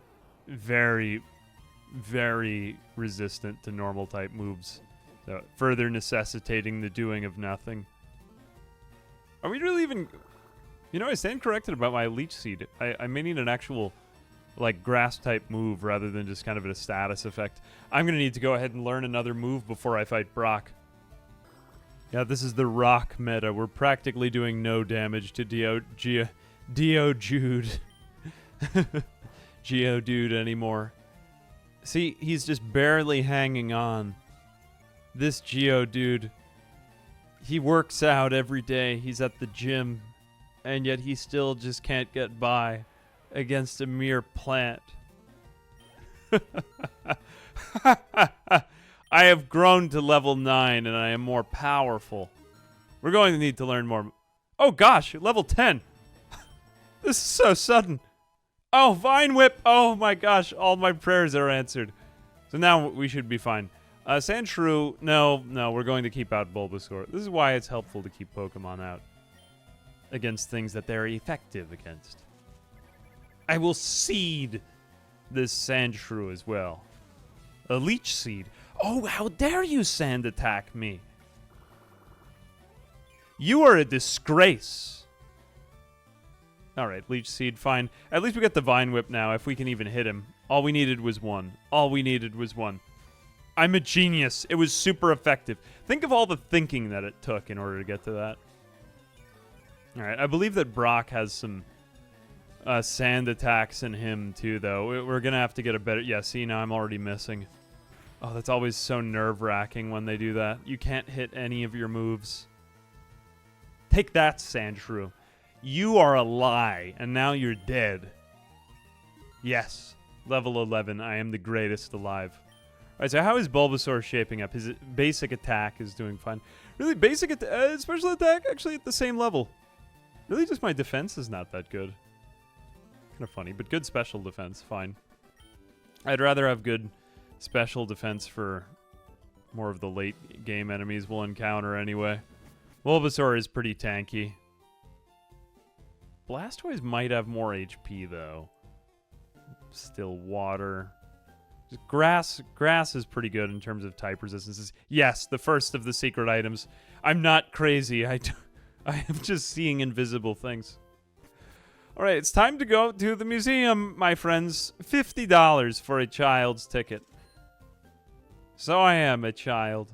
very, very resistant to normal type moves. So further necessitating the doing of nothing. Are we really even... You know, I stand corrected about my Leech Seed. I may need an actual, like, grass-type move rather than just kind of a status effect. I'm going to need to go ahead and learn another move before I fight Brock. Yeah, this is the rock meta. We're practically doing no damage to Geodude. Geodude anymore. See, he's just barely hanging on. This Geodude, he works out every day. He's at the gym. And yet he still just can't get by against a mere plant. I have grown to level 9 and I am more powerful. We're going to need to learn more. Oh gosh, level 10. This is so sudden. Oh, Vine Whip. Oh my gosh, all my prayers are answered. So now we should be fine. Sandshrew, no, we're going to keep out Bulbasaur. This is why it's helpful to keep Pokemon out against things that they're effective against. I will seed this Sandshrew as well. A Leech Seed. Oh, how dare you sand attack me? You are a disgrace. Alright, Leech Seed, fine. At least we got the Vine Whip now, if we can even hit him. All we needed was one. All we needed was one. I'm a genius. It was super effective. Think of all the thinking that it took in order to get to that. Alright, I believe that Brock has some sand attacks in him too, though. We're going to have to get a better... Yeah, see, now I'm already missing. Oh, that's always so nerve-wracking when they do that. You can't hit any of your moves. Take that, Sandshrew. You are a lie, and now you're dead. Yes, level 11. I am the greatest alive. Alright, so how is Bulbasaur shaping up? His basic attack is doing fine. Really, basic special attack actually at the same level. Really, just my defense is not that good. Kind of funny, but good special defense, fine. I'd rather have good special defense for more of the late game enemies we'll encounter anyway. Bulbasaur is pretty tanky. Blastoise might have more HP, though. Still water. Just grass is pretty good in terms of type resistances. Yes, the first of the secret items. I'm not crazy. I am just seeing invisible things. All right, it's time to go to the museum, my friends. $50 for a child's ticket. So I am a child.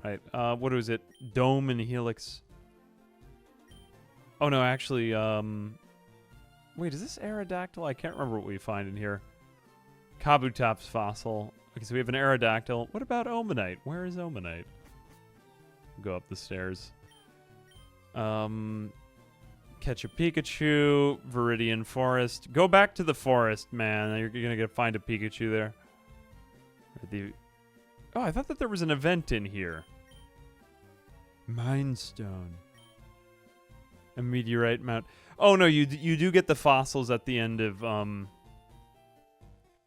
Right, what was it? Dome and Helix. Oh, no, actually, wait, is this Aerodactyl? I can't remember what we find in here. Kabutop's fossil. Okay, so we have an Aerodactyl. What about Omanite? Where is Omanite? Go up the stairs. Catch a Pikachu. Viridian Forest. Go back to the forest, man. You're gonna find a Pikachu there. Oh, I thought that there was an event in here. Mind Stone. A meteorite mount. Oh no, you do get the fossils at the end of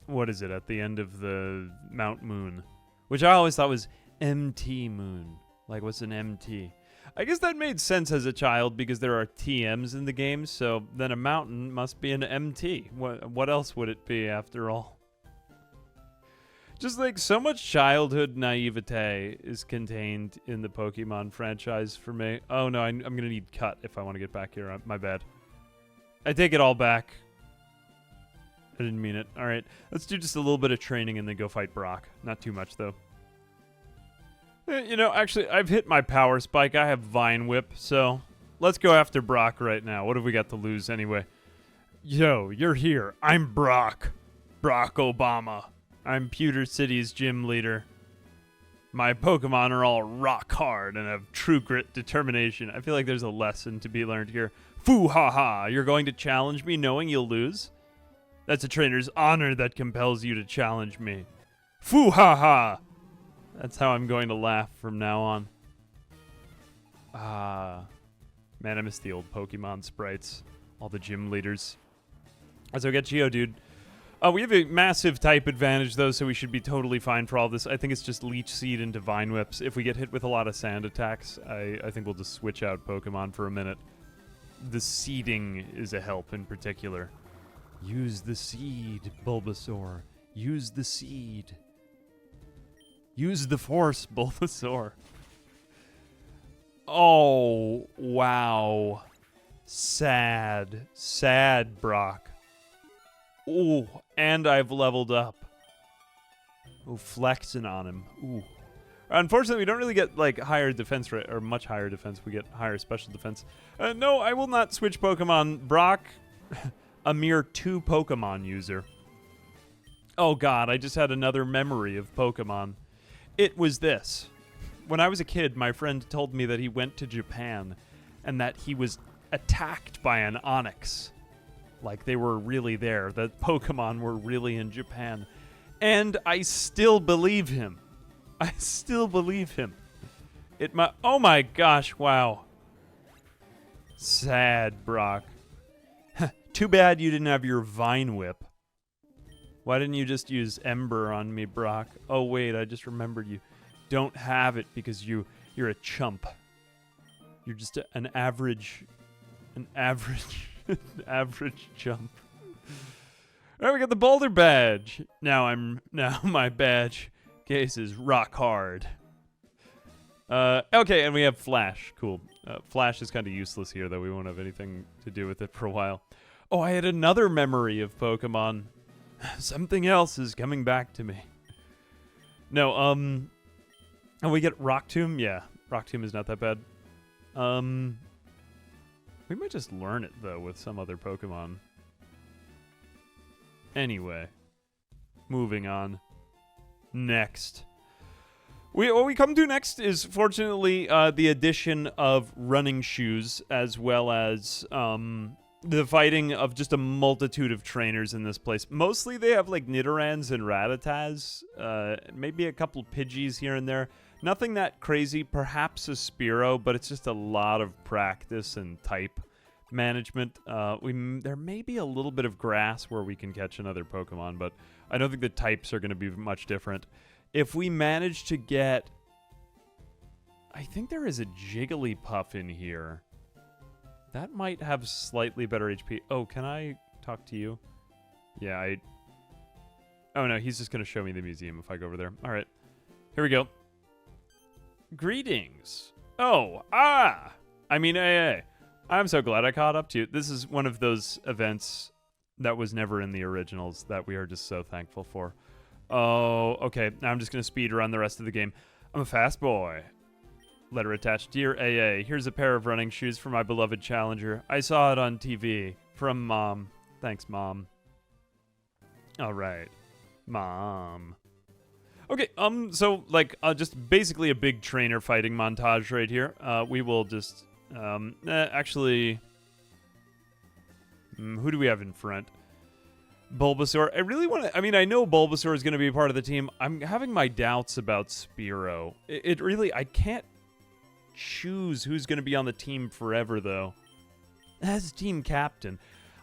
what is it? At the end of the Mount Moon, which I always thought was MT Moon. Like, what's an MT? I guess that made sense as a child because there are TMs in the game. So then a mountain must be an MT. What else would it be after all? Just like so much childhood naivete is contained in the Pokemon franchise for me. Oh no, I'm going to need cut if I want to get back here. My bad. I take it all back. I didn't mean it. All right, let's do just a little bit of training and then go fight Brock. Not too much, though. You know, actually, I've hit my power spike. I have Vine Whip, so let's go after Brock right now. What have we got to lose anyway? Yo, you're here. I'm Brock. Brock Obama. I'm Pewter City's gym leader. My Pokemon are all rock hard and have true grit determination. I feel like there's a lesson to be learned here. Foo ha ha, you're going to challenge me knowing you'll lose? That's a trainer's honor that compels you to challenge me. Foo ha ha! That's how I'm going to laugh from now on. Man, I miss the old Pokemon sprites. All the gym leaders. So get Geodude. We have a massive type advantage, though, so we should be totally fine for all this. I think it's just Leech Seed and Divine Whips. If we get hit with a lot of sand attacks, I think we'll just switch out Pokemon for a minute. The seeding is a help in particular. Use the seed, Bulbasaur. Use the seed. Use the force, Bulbasaur. Oh, wow. Sad. Sad, Brock. Ooh, and I've leveled up. Ooh, flexing on him. Ooh. Unfortunately, we don't really get, like, higher defense rate, or much higher defense. We get higher special defense. No, I will not switch Pokemon. Brock, a mere 2 Pokemon user. Oh, God, I just had another memory of Pokemon. It was this. When I was a kid, my friend told me that he went to Japan and that he was attacked by an Onix. Like they were really there. That Pokemon were really in Japan. And I still believe him. I still believe him. Oh my gosh, wow. Sad, Brock. Too bad you didn't have your Vine Whip. Why didn't you just use Ember on me, Brock? Oh wait, I just remembered you don't have it because you're a chump. You're just an average average chump. All right, we got the Boulder badge. Now my badge case is rock hard. Okay, and we have Flash. Cool. Flash is kind of useless here, though. We won't have anything to do with it for a while. Oh, I had another memory of Pokemon. Something else is coming back to me. No, and we get Rock Tomb. Yeah, Rock Tomb is not that bad. We might just learn it, though, with some other Pokemon. Anyway, moving on. Next. What we come to next is, fortunately, the addition of running shoes, as well as the fighting of just a multitude of trainers in this place. Mostly they have, like, Nidorans and Rattatas, maybe a couple Pidgeys here and there. Nothing that crazy, perhaps a Spearow, but it's just a lot of practice and type management. There may be a little bit of grass where we can catch another Pokemon, but I don't think the types are going to be much different. If we manage to get... I think there is a Jigglypuff in here. That might have slightly better HP. Oh, can I talk to you? Yeah, Oh, no, he's just going to show me the museum if I go over there. All right. Here we go. Greetings. Oh, I mean, hey. I'm so glad I caught up to you. This is one of those events that was never in the originals that we are just so thankful for. Oh, okay. Now I'm just going to speed run the rest of the game. I'm a fast boy. Letter attached. Dear AA, here's a pair of running shoes for my beloved challenger. I saw it on TV. From Mom. Thanks, Mom. All right. Mom. Okay, so, like, just basically a big trainer fighting montage right here. We will just... actually, who do we have in front? Bulbasaur. I really want to... I mean, I know Bulbasaur is going to be a part of the team. I'm having my doubts about Spearow. It really... I can't choose who's going to be on the team forever, though. As team captain,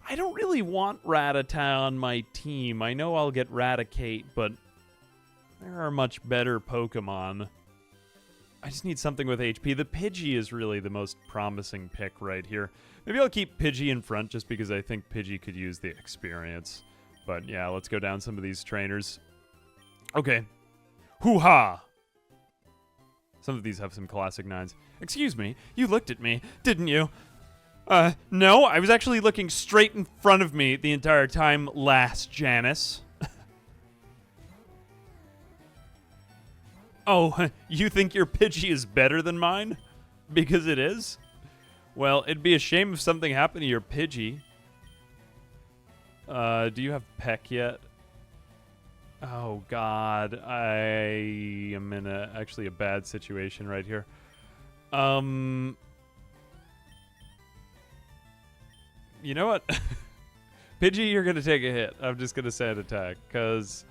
I don't really want Rattata on my team. I know I'll get Raticate, but there are much better Pokemon. I just need something with HP. The Pidgey is really the most promising pick right here. Maybe I'll keep Pidgey in front just because I think Pidgey could use the experience. But yeah, let's go down some of these trainers. Okay. Hoo-ha! Some of these have some classic 9s. Excuse me, you looked at me, didn't you? No, I was actually looking straight in front of me the entire time, last Janice. Oh, you think your Pidgey is better than mine? Because it is? Well, it'd be a shame if something happened to your Pidgey. Do you have Peck yet? Oh, God. I am in actually a bad situation right here. You know what? Pidgey, you're going to take a hit. I'm just going to sand attack, because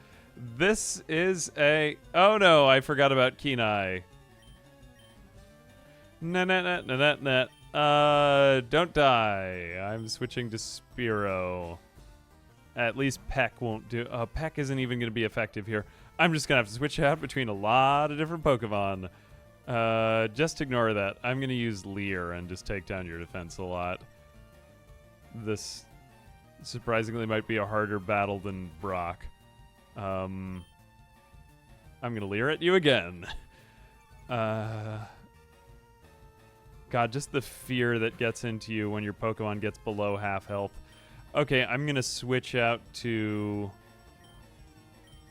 this is a... Oh, no, I forgot about Kenai. Don't die. I'm switching to Spearow. At least Peck won't do... Peck isn't even going to be effective here. I'm just going to have to switch out between a lot of different Pokemon. Just ignore that. I'm going to use Leer and just take down your defense a lot. This surprisingly might be a harder battle than Brock. I'm going to Leer at you again. God, just the fear that gets into you when your Pokemon gets below half health. Okay, I'm going to switch out to...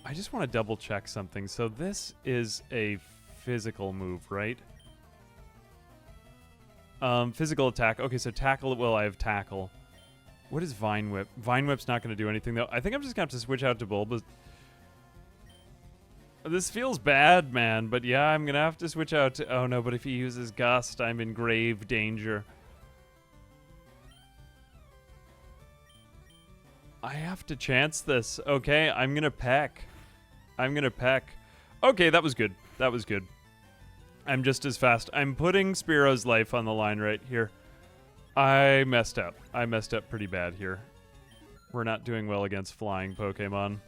I just want to double check something. So this is a physical move, right? Physical attack. Okay, so tackle. Well, I have tackle. What is Vine Whip? Vine Whip's not going to do anything, though. I think I'm just going to have to switch out to Bulbas. This feels bad, man, but yeah, I'm going to have to switch out to... Oh, no, but if he uses Gust, I'm in grave danger. I have to chance this. Okay, I'm going to Peck. I'm going to Peck. Okay, that was good. That was good. I'm just as fast. I'm putting Spearow's life on the line right here. I messed up. I messed up pretty bad here. We're not doing well against flying Pokemon.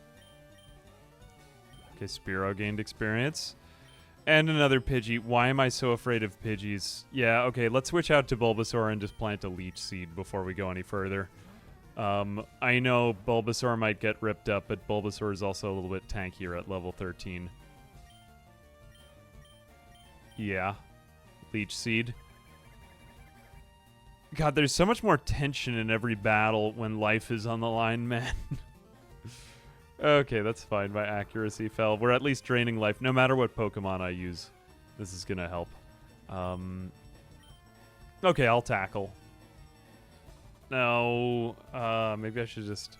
Okay, Spearow gained experience. And another Pidgey. Why am I so afraid of Pidgeys? Yeah, okay, let's switch out to Bulbasaur and just plant a Leech Seed before we go any further. I know Bulbasaur might get ripped up, but Bulbasaur is also a little bit tankier at level 13. Yeah. Leech Seed. God, there's so much more tension in every battle when life is on the line, man. Okay, that's fine. My accuracy fell. We're at least draining life. No matter what Pokemon I use, this is going to help. Okay, I'll tackle. No. Maybe I should just...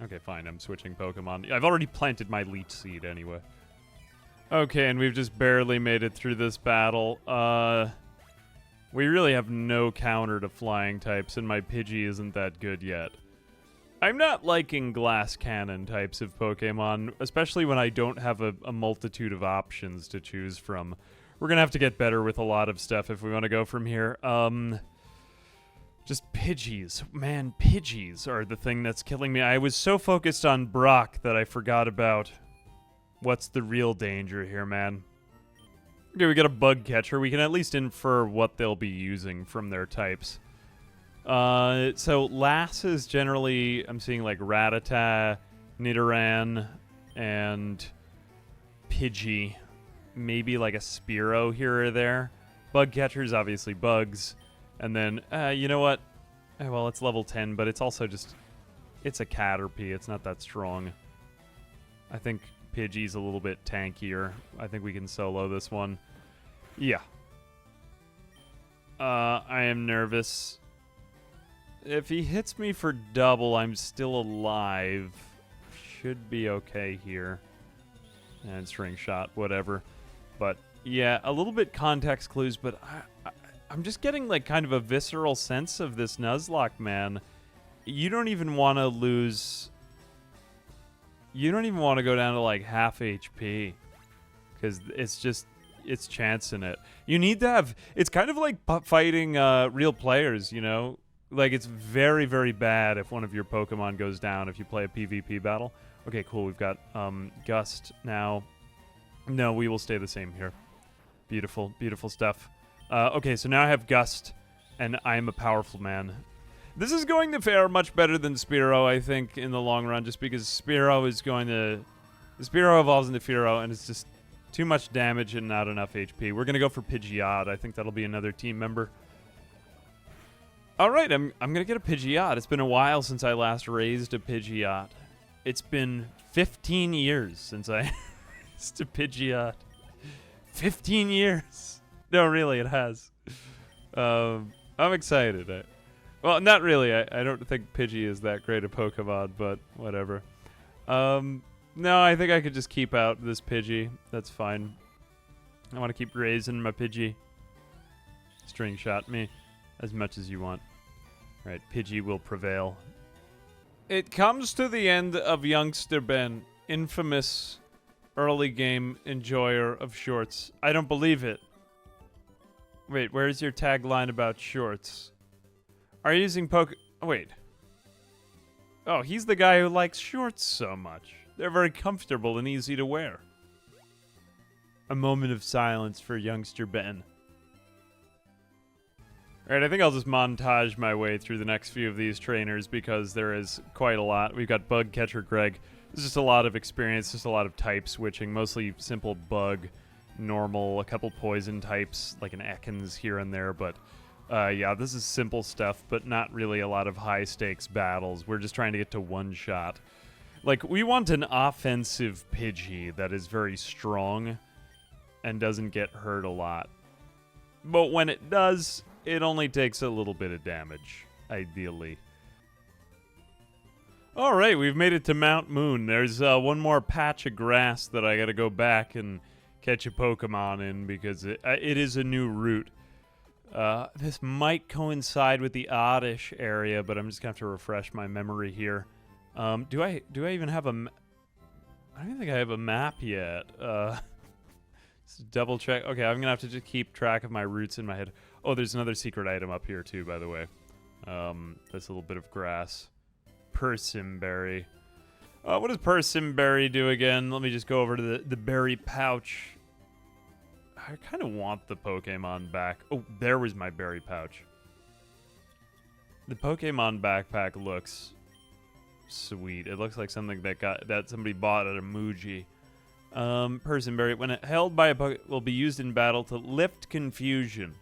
Okay, fine. I'm switching Pokemon. I've already planted my Leech Seed anyway. Okay, and we've just barely made it through this battle. We really have no counter to flying types, and my Pidgey isn't that good yet. I'm not liking glass cannon types of Pokemon, especially when I don't have a multitude of options to choose from. We're gonna have to get better with a lot of stuff if we want to go from here. Just Pidgeys. Man, Pidgeys are the thing that's killing me. I was so focused on Brock that I forgot about what's the real danger here, man. Okay, we got a bug catcher. We can at least infer what they'll be using from their types. So Lass is generally, I'm seeing like Rattata, Nidoran, and Pidgey. Maybe like a Spearow here or there. Bug catchers, obviously bugs. And then, you know what? Well, it's level 10, but it's also just, it's a Caterpie. It's not that strong. I think Pidgey's a little bit tankier. I think we can solo this one. Yeah. I am nervous. If he hits me for double, I'm still alive. Should be okay here. And string shot, whatever. But yeah, a little bit context clues, but I'm just getting like kind of a visceral sense of this Nuzlocke, man. You don't even want to lose... You don't even want to go down to like half HP. Because it's just... It's chancing it. You need to have... It's kind of like fighting real players, you know? Like, it's very, very bad if one of your Pokemon goes down if you play a PvP battle. Okay, cool. We've got Gust now. No, we will stay the same here. Beautiful, beautiful stuff. Okay, so now I have Gust, and I'm a powerful man. This is going to fare much better than Spearow, I think, in the long run, just because Spearow is going to... Spearow evolves into Fearow, and it's just too much damage and not enough HP. We're going to go for Pidgeot. I think that'll be another team member. All right, I'm going to get a Pidgeot. It's been a while since I last raised a Pidgeot. It's been 15 years since I raised a Pidgeot. 15 years. No, really, it has. I'm excited. Well, not really. I don't think Pidgey is that great a Pokemon, but whatever. No, I think I could just keep out this Pidgey. That's fine. I want to keep raising my Pidgey. String shot me as much as you want. Right, Pidgey will prevail. It comes to the end of Youngster Ben, infamous early game enjoyer of shorts. I don't believe it. Wait, where's your tagline about shorts? Are you using Oh, wait. Oh, he's the guy who likes shorts so much. They're very comfortable and easy to wear. A moment of silence for Youngster Ben. Alright, I think I'll just montage my way through the next few of these trainers because there is quite a lot. We've got Bug Catcher Greg. There's just a lot of experience, just a lot of type switching, mostly simple bug, normal, a couple poison types, like an Ekans here and there, but yeah, this is simple stuff, but not really a lot of high-stakes battles. We're just trying to get to one shot. Like, we want an offensive Pidgey that is very strong and doesn't get hurt a lot. But when it does, it only takes a little bit of damage, ideally. Alright, we've made it to Mount Moon. There's one more patch of grass that I gotta go back and catch a Pokemon in because it is a new route. This might coincide with the Oddish area, but I'm just gonna have to refresh my memory here. Do I even have a I don't think I have a map yet. Just double check. Okay, I'm gonna have to just keep track of my routes in my head. Oh, there's another secret item up here too, by the way. This little bit of grass. Persimberry. What does Persimberry do again? Let me just go over to the berry pouch. I kind of want the Pokemon back. Oh, there was my berry pouch. The Pokemon backpack looks sweet. It looks like something that somebody bought at a Muji. Persimberry, when held by a Pokemon, will be used in battle to lift confusion.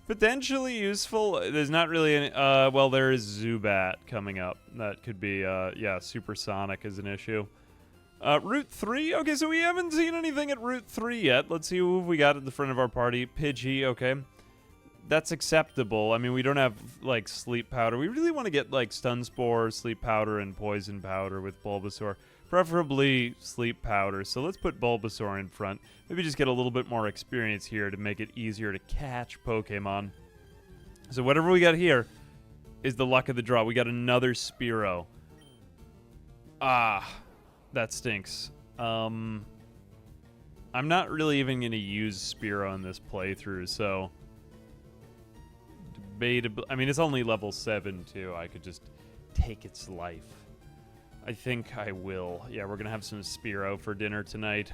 Potentially useful. There's not really any. Well, there is Zubat coming up. That could be. Yeah, Supersonic is an issue. Route 3? Okay, so we haven't seen anything at Route 3 yet. Let's see who we got at the front of our party. Pidgey, okay. That's acceptable. I mean, we don't have, like, Sleep Powder. We really want to get, like, Stun Spore, Sleep Powder, and Poison Powder with Bulbasaur. Preferably Sleep Powder. So let's put Bulbasaur in front. Maybe just get a little bit more experience here to make it easier to catch Pokemon. So whatever we got here is the luck of the draw. We got another Spearow. Ah, that stinks. I'm not really even going to use Spearow in this playthrough, so debatable. I mean, it's only level 7 too. I could just take its life. I think I will. Yeah, we're going to have some Spearow for dinner tonight.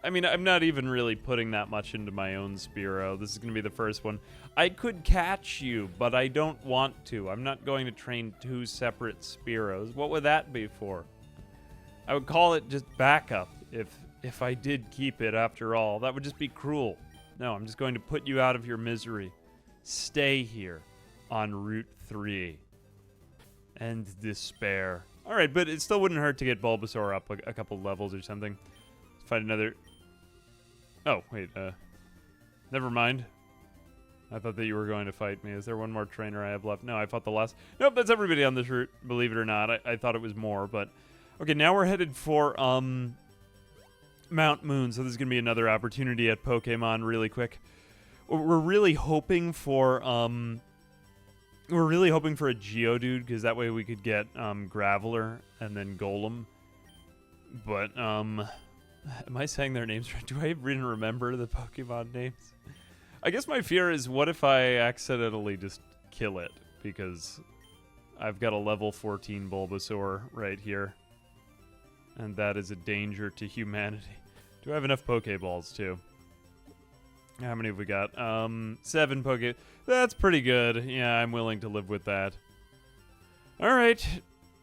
I mean, I'm not even really putting that much into my own Spearow. This is going to be the first one. I could catch you, but I don't want to. I'm not going to train 2 separate Spearows. What would that be for? I would call it just backup if I did keep it after all. That would just be cruel. No, I'm just going to put you out of your misery. Stay here on Route 3. And despair. Alright, but it still wouldn't hurt to get Bulbasaur up a couple levels or something. Let's find another... Oh, wait, never mind. I thought that you were going to fight me. Is there one more trainer I have left? No, I fought the last... Nope, that's everybody on this route, believe it or not. I thought it was more, but... Okay, now we're headed for, Mount Moon, so this is going to be another opportunity at Pokemon really quick. We're really hoping for, We're really hoping for a Geodude, because that way we could get, Graveler and then Golem. But, am I saying their names right? Do I even remember the Pokemon names? I guess my fear is, what if I accidentally just kill it? Because I've got a level 14 Bulbasaur right here. And that is a danger to humanity. Do I have enough Pokeballs, too? How many have we got? 7 Poke... That's pretty good. Yeah, I'm willing to live with that. Alright.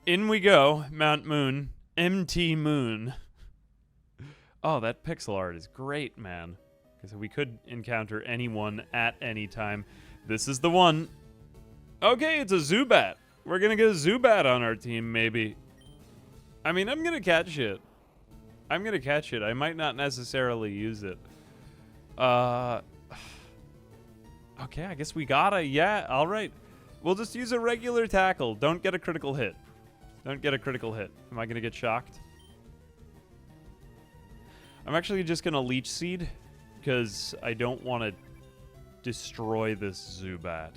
In we go. Mount Moon. MT Moon. Oh, that pixel art is great, man. Because we could encounter anyone at any time. This is the one. Okay, it's a Zubat. We're gonna get a Zubat on our team, maybe. I mean, I'm gonna catch it. I'm gonna catch it. I might not necessarily use it. Okay, I guess we gotta. Yeah, alright. We'll just use a regular tackle. Don't get a critical hit. Don't get a critical hit. Am I going to get shocked? I'm actually just going to Leech Seed because I don't want to destroy this Zubat.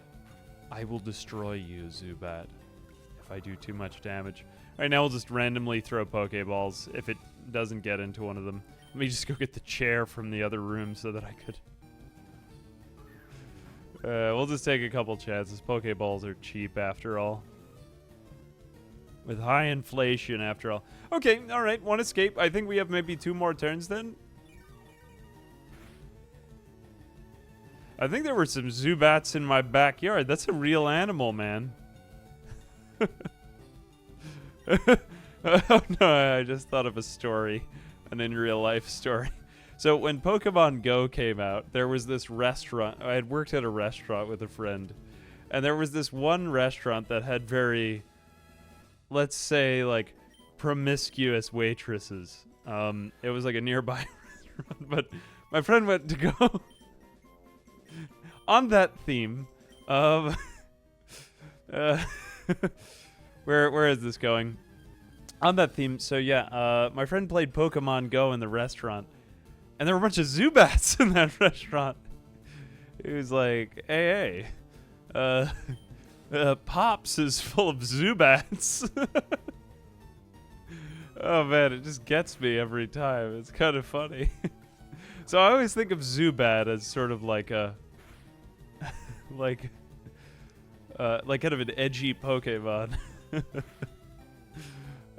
I will destroy you, Zubat, if I do too much damage. All right, now we'll just randomly throw Pokeballs if it doesn't get into one of them. Let me just go get the chair from the other room so that I could... we'll just take a couple chances. Pokeballs are cheap after all. With high inflation after all. Okay, alright, one escape. I think we have maybe 2 more turns then. I think there were some Zubats in my backyard. That's a real animal, man. Oh no, I just thought of a story. An in real life story. So when Pokemon Go came out, there was this restaurant. I had worked at a restaurant with a friend. And there was this one restaurant that had very... let's say, like, promiscuous waitresses. It was like a nearby restaurant, but my friend went to go on that theme of where is this going? On that theme, so yeah, my friend played Pokemon Go in the restaurant, and there were a bunch of Zubats in that restaurant. He was like, hey, Pops is full of Zubats. Oh man, it just gets me every time. It's kind of funny. So I always think of Zubat as sort of like a, like kind of an edgy Pokemon.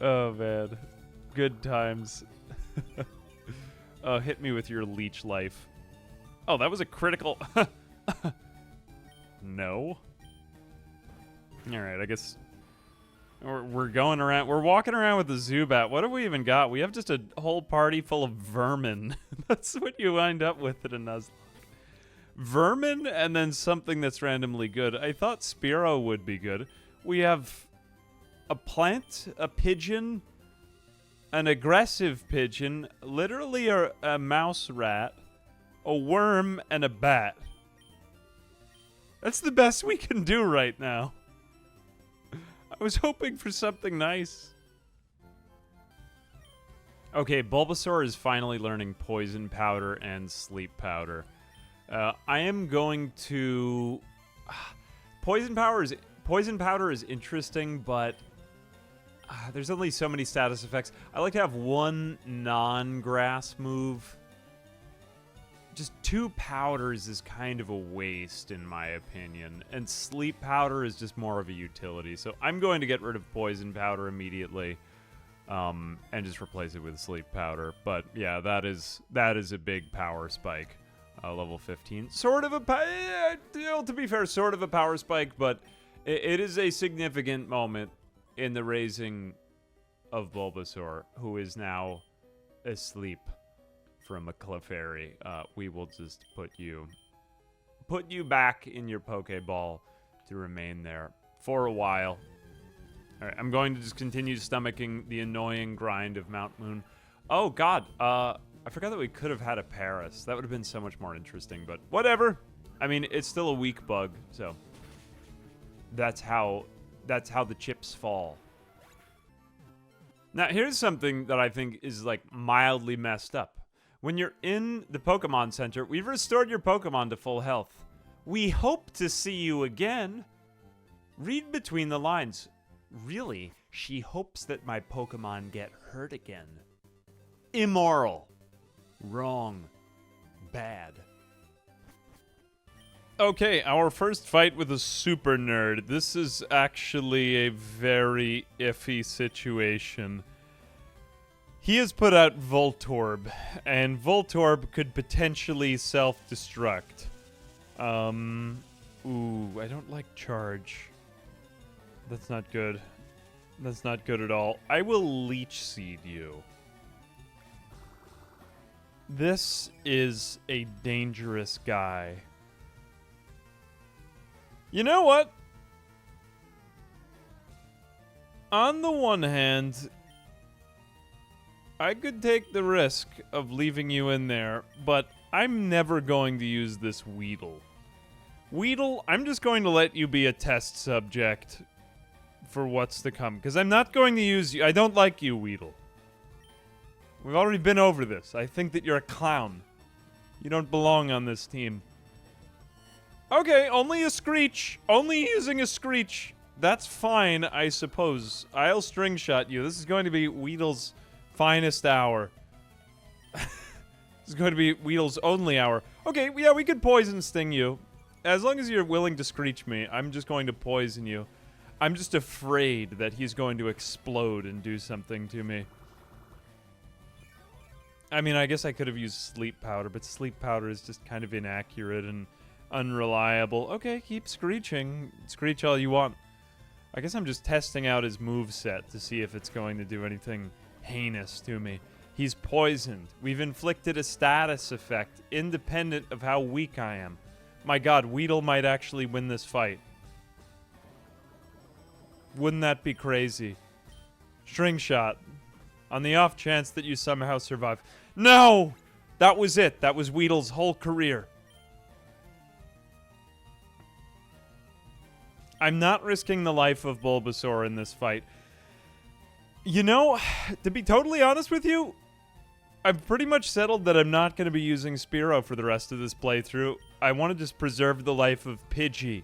Oh man, good times. Oh, hit me with your leech life. Oh, that was a critical. No. All right, I guess we're going around. We're walking around with the Zubat. What have we even got? We have just a whole party full of vermin. That's what you wind up with in a Nuzlocke. Vermin and then something that's randomly good. I thought Spearow would be good. We have a plant, a pigeon, an aggressive pigeon, literally a mouse rat, a worm, and a bat. That's the best we can do right now. I was hoping for something nice. Okay, Bulbasaur is finally learning Poison Powder and Sleep Powder. I am going to... Poison Powder is interesting, but there's only so many status effects. I like to have one non-grass move. Just 2 powders is kind of a waste, in my opinion. And Sleep Powder is just more of a utility. So I'm going to get rid of Poison Powder immediately. And just replace it with Sleep Powder. But yeah, that is a big power spike. Level 15. Sort of a... to be fair, sort of a power spike. But it is a significant moment in the raising of Bulbasaur, who is now asleep from a Clefairy. We will just put you back in your Pokeball to remain there for a while. All right, I'm going to just continue stomaching the annoying grind of Mount Moon. Oh God, I forgot that we could have had a Paris. That would have been so much more interesting, but whatever. I mean, it's still a weak bug, so that's how the chips fall. Now, here's something that I think is like mildly messed up. When you're in the Pokemon Center, we've restored your Pokemon to full health. We hope to see you again. Read between the lines. Really, she hopes that my Pokemon get hurt again. Immoral. Wrong. Bad. Okay, our first fight with a super nerd. This is actually a very iffy situation. He has put out Voltorb, and Voltorb could potentially self-destruct. Ooh, I don't like Charge. That's not good. That's not good at all. I will Leech Seed you. This is a dangerous guy. You know what? On the one hand, I could take the risk of leaving you in there, but I'm never going to use this Weedle. Weedle, I'm just going to let you be a test subject for what's to come. Because I'm not going to use you. I don't like you, Weedle. We've already been over this. I think that you're a clown. You don't belong on this team. Okay, only a Screech. Only using a Screech. That's fine, I suppose. I'll string shot you. This is going to be Weedle's finest hour. This is going to be Weedle's only hour. Okay, yeah, we could poison sting you. As long as you're willing to Screech me, I'm just going to poison you. I'm just afraid that he's going to explode and do something to me. I mean, I guess I could have used Sleep Powder, but Sleep Powder is just kind of inaccurate and unreliable. Okay, keep screeching. Screech all you want. I guess I'm just testing out his moveset to see if it's going to do anything heinous to me. He's poisoned. We've inflicted a status effect independent of how weak I am. My god, Weedle might actually win this fight. Wouldn't that be crazy? String shot. On the off chance that you somehow survive. No! That was it. That was Weedle's whole career. I'm not risking the life of Bulbasaur in this fight. You know, to be totally honest with you, I've pretty much settled that I'm not going to be using Spearow for the rest of this playthrough. I want to just preserve the life of Pidgey.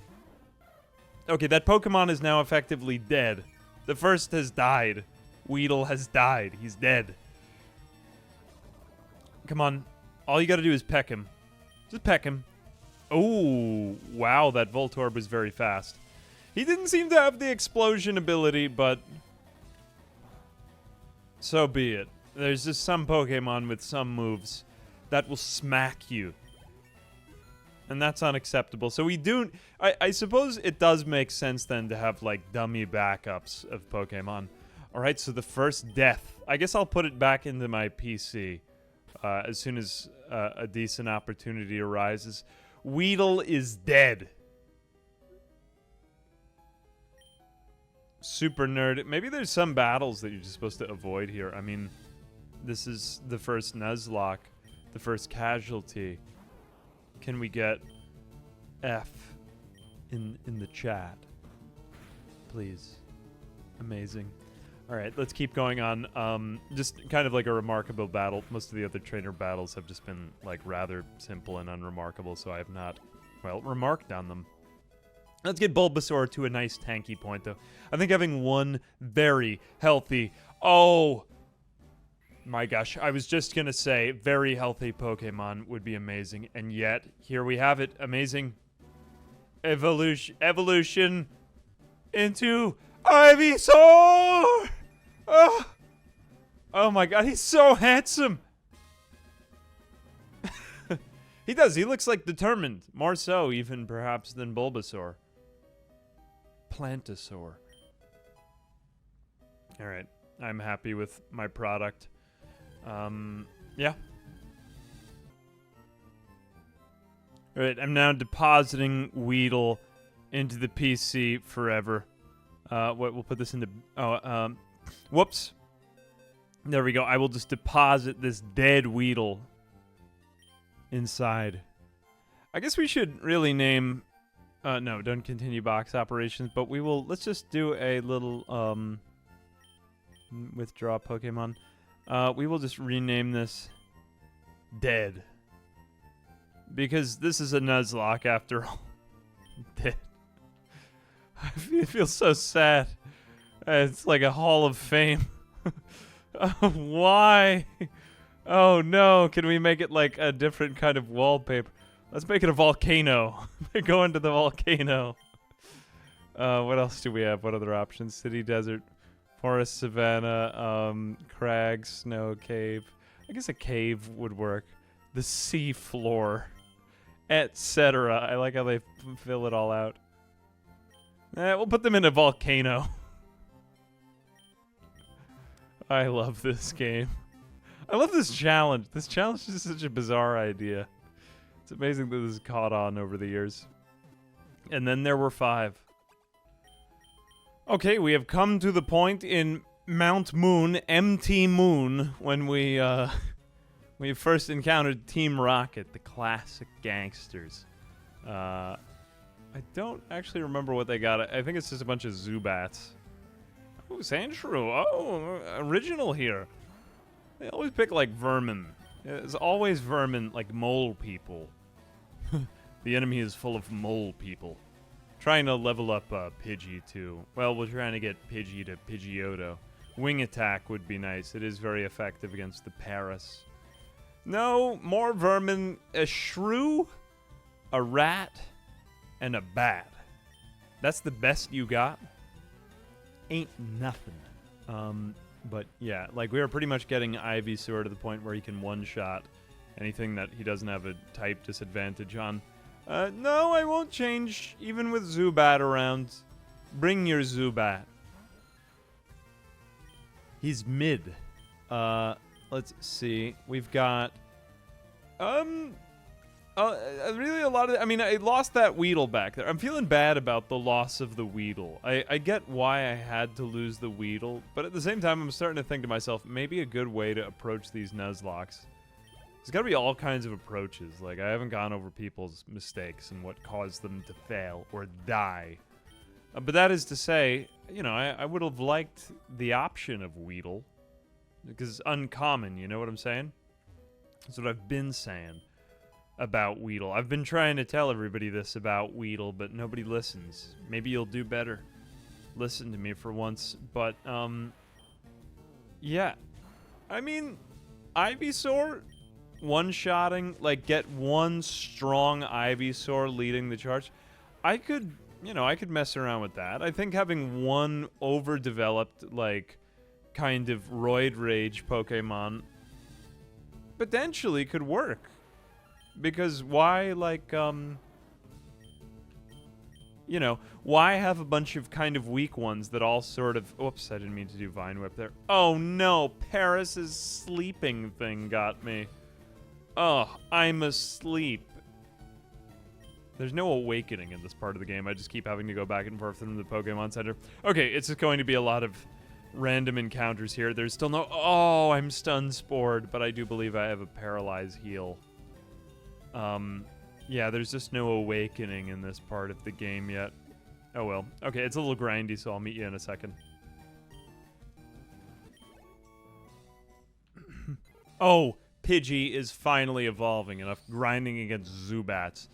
Okay, that Pokemon is now effectively dead. The first has died. Weedle has died. He's dead. Come on. All you gotta do is peck him. Just peck him. Oh, wow, that Voltorb was very fast. He didn't seem to have the explosion ability, but so be it. There's just some Pokemon with some moves that will smack you. And that's unacceptable. So we do... I suppose it does make sense then to have, like, dummy backups of Pokemon. Alright, so the first death. I guess I'll put it back into my PC as soon as a decent opportunity arises. Weedle is dead. Super nerd. Maybe there's some battles that you're just supposed to avoid here. I mean, this is the first Nuzlocke, the first casualty. Can we get F in the chat? Please. Amazing. Alright, let's keep going on. Just kind of like a remarkable battle. Most of the other trainer battles have just been, like, rather simple and unremarkable, so I have not, well, remarked on them. Let's get Bulbasaur to a nice tanky point, though. I think having one very healthy... Oh! My gosh, I was just gonna say, very healthy Pokemon would be amazing, and yet, here we have it. Amazing. Evolution into Ivysaur! Oh my god, he's so handsome! He does, he looks like determined. More so, even, perhaps, than Bulbasaur. Plantosaur. Alright, I'm happy with my product. Yeah. Alright, I'm now depositing Weedle into the PC forever. We'll put this into... Oh, whoops. There we go. I will just deposit this dead Weedle inside. I guess we should really name... no, don't continue box operations, but we will... Let's just do a little, withdraw Pokemon. We will just rename this Dead. Because this is a Nuzlocke after all. Dead. It feels so sad. It's like a Hall of Fame. Why? Oh no, can we make it like a different kind of wallpaper? Let's make it a volcano. Go into the volcano. What else do we have? What other options? City, desert, forest, savanna, crag, snow, cave. I guess a cave would work. The sea floor, etc. I like how they fill it all out. We'll put them in a volcano. I love this game. I love this challenge. This challenge is such a bizarre idea. It's amazing that this has caught on over the years. And then there were 5. Okay, we have come to the point in Mount Moon, MT Moon, when we first encountered Team Rocket, the classic gangsters. I don't actually remember what they got. I think it's just a bunch of Zubats. Ooh, Sandshrew. Oh, original here. They always pick, like, vermin. It's always vermin, like mole people. The enemy is full of mole people. Trying to level up Pidgey, too. Well, we're trying to get Pidgey to Pidgeotto. Wing attack would be nice. It is very effective against the Paris. No, more vermin. A shrew, a rat, and a bat. That's the best you got? Ain't nothing. But yeah, like we were pretty much getting Ivysaur to the point where he can one-shot anything that he doesn't have a type disadvantage on. No, I won't change, even with Zubat around. Bring your Zubat. He's mid. Let's see. We've got, really a lot of, I mean, I lost that Weedle back there. I'm feeling bad about the loss of the Weedle. I get why I had to lose the Weedle, but at the same time, I'm starting to think to myself, maybe a good way to approach these Nuzlockes. There's got to be all kinds of approaches. Like, I haven't gone over people's mistakes and what caused them to fail or die. But that is to say, you know, I would have liked the option of Weedle. Because it's uncommon, you know what I'm saying? That's what I've been saying about Weedle. I've been trying to tell everybody this about Weedle, but nobody listens. Maybe you'll do better. Listen to me for once. But, yeah. I mean, Ivysaur one-shotting, like, get one strong Ivysaur leading the charge. I could, you know, I could mess around with that. I think having one overdeveloped, like, kind of Roid Rage Pokemon potentially could work. Because why, like, you know, why have a bunch of kind of weak ones that all sort of... Oops, I didn't mean to do Vine Whip there. Oh, no, Paris's sleeping thing got me. Oh, I'm asleep. There's no awakening in this part of the game. I just keep having to go back and forth from the Pokemon Center. Okay, it's just going to be a lot of random encounters here. There's still no... Oh, I'm stun spored, but I do believe I have a Paralyze heal. Yeah, there's just no awakening in this part of the game yet. Oh well. Okay, it's a little grindy, so I'll meet you in a second. Oh, Pidgey is finally evolving enough, grinding against Zubats.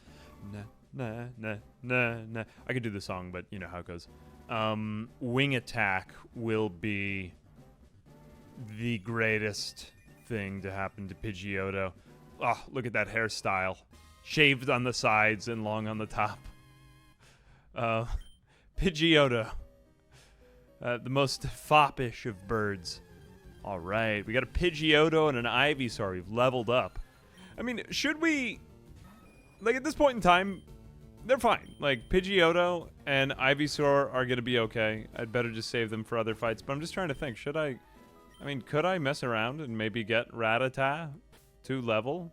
Nah, nah, nah, nah, nah. I could do the song, but you know how it goes. Wing attack will be the greatest thing to happen to Pidgeotto. Oh, look at that hairstyle. Shaved on the sides and long on the top. Pidgeotto. The most foppish of birds. All right, we got a Pidgeotto and an Ivysaur. We've leveled up. I mean, should we... Like, at this point in time, they're fine. Like, Pidgeotto and Ivysaur are going to be okay. I'd better just save them for other fights. But I'm just trying to think, should I... I mean, could I mess around and maybe get Rattata to level?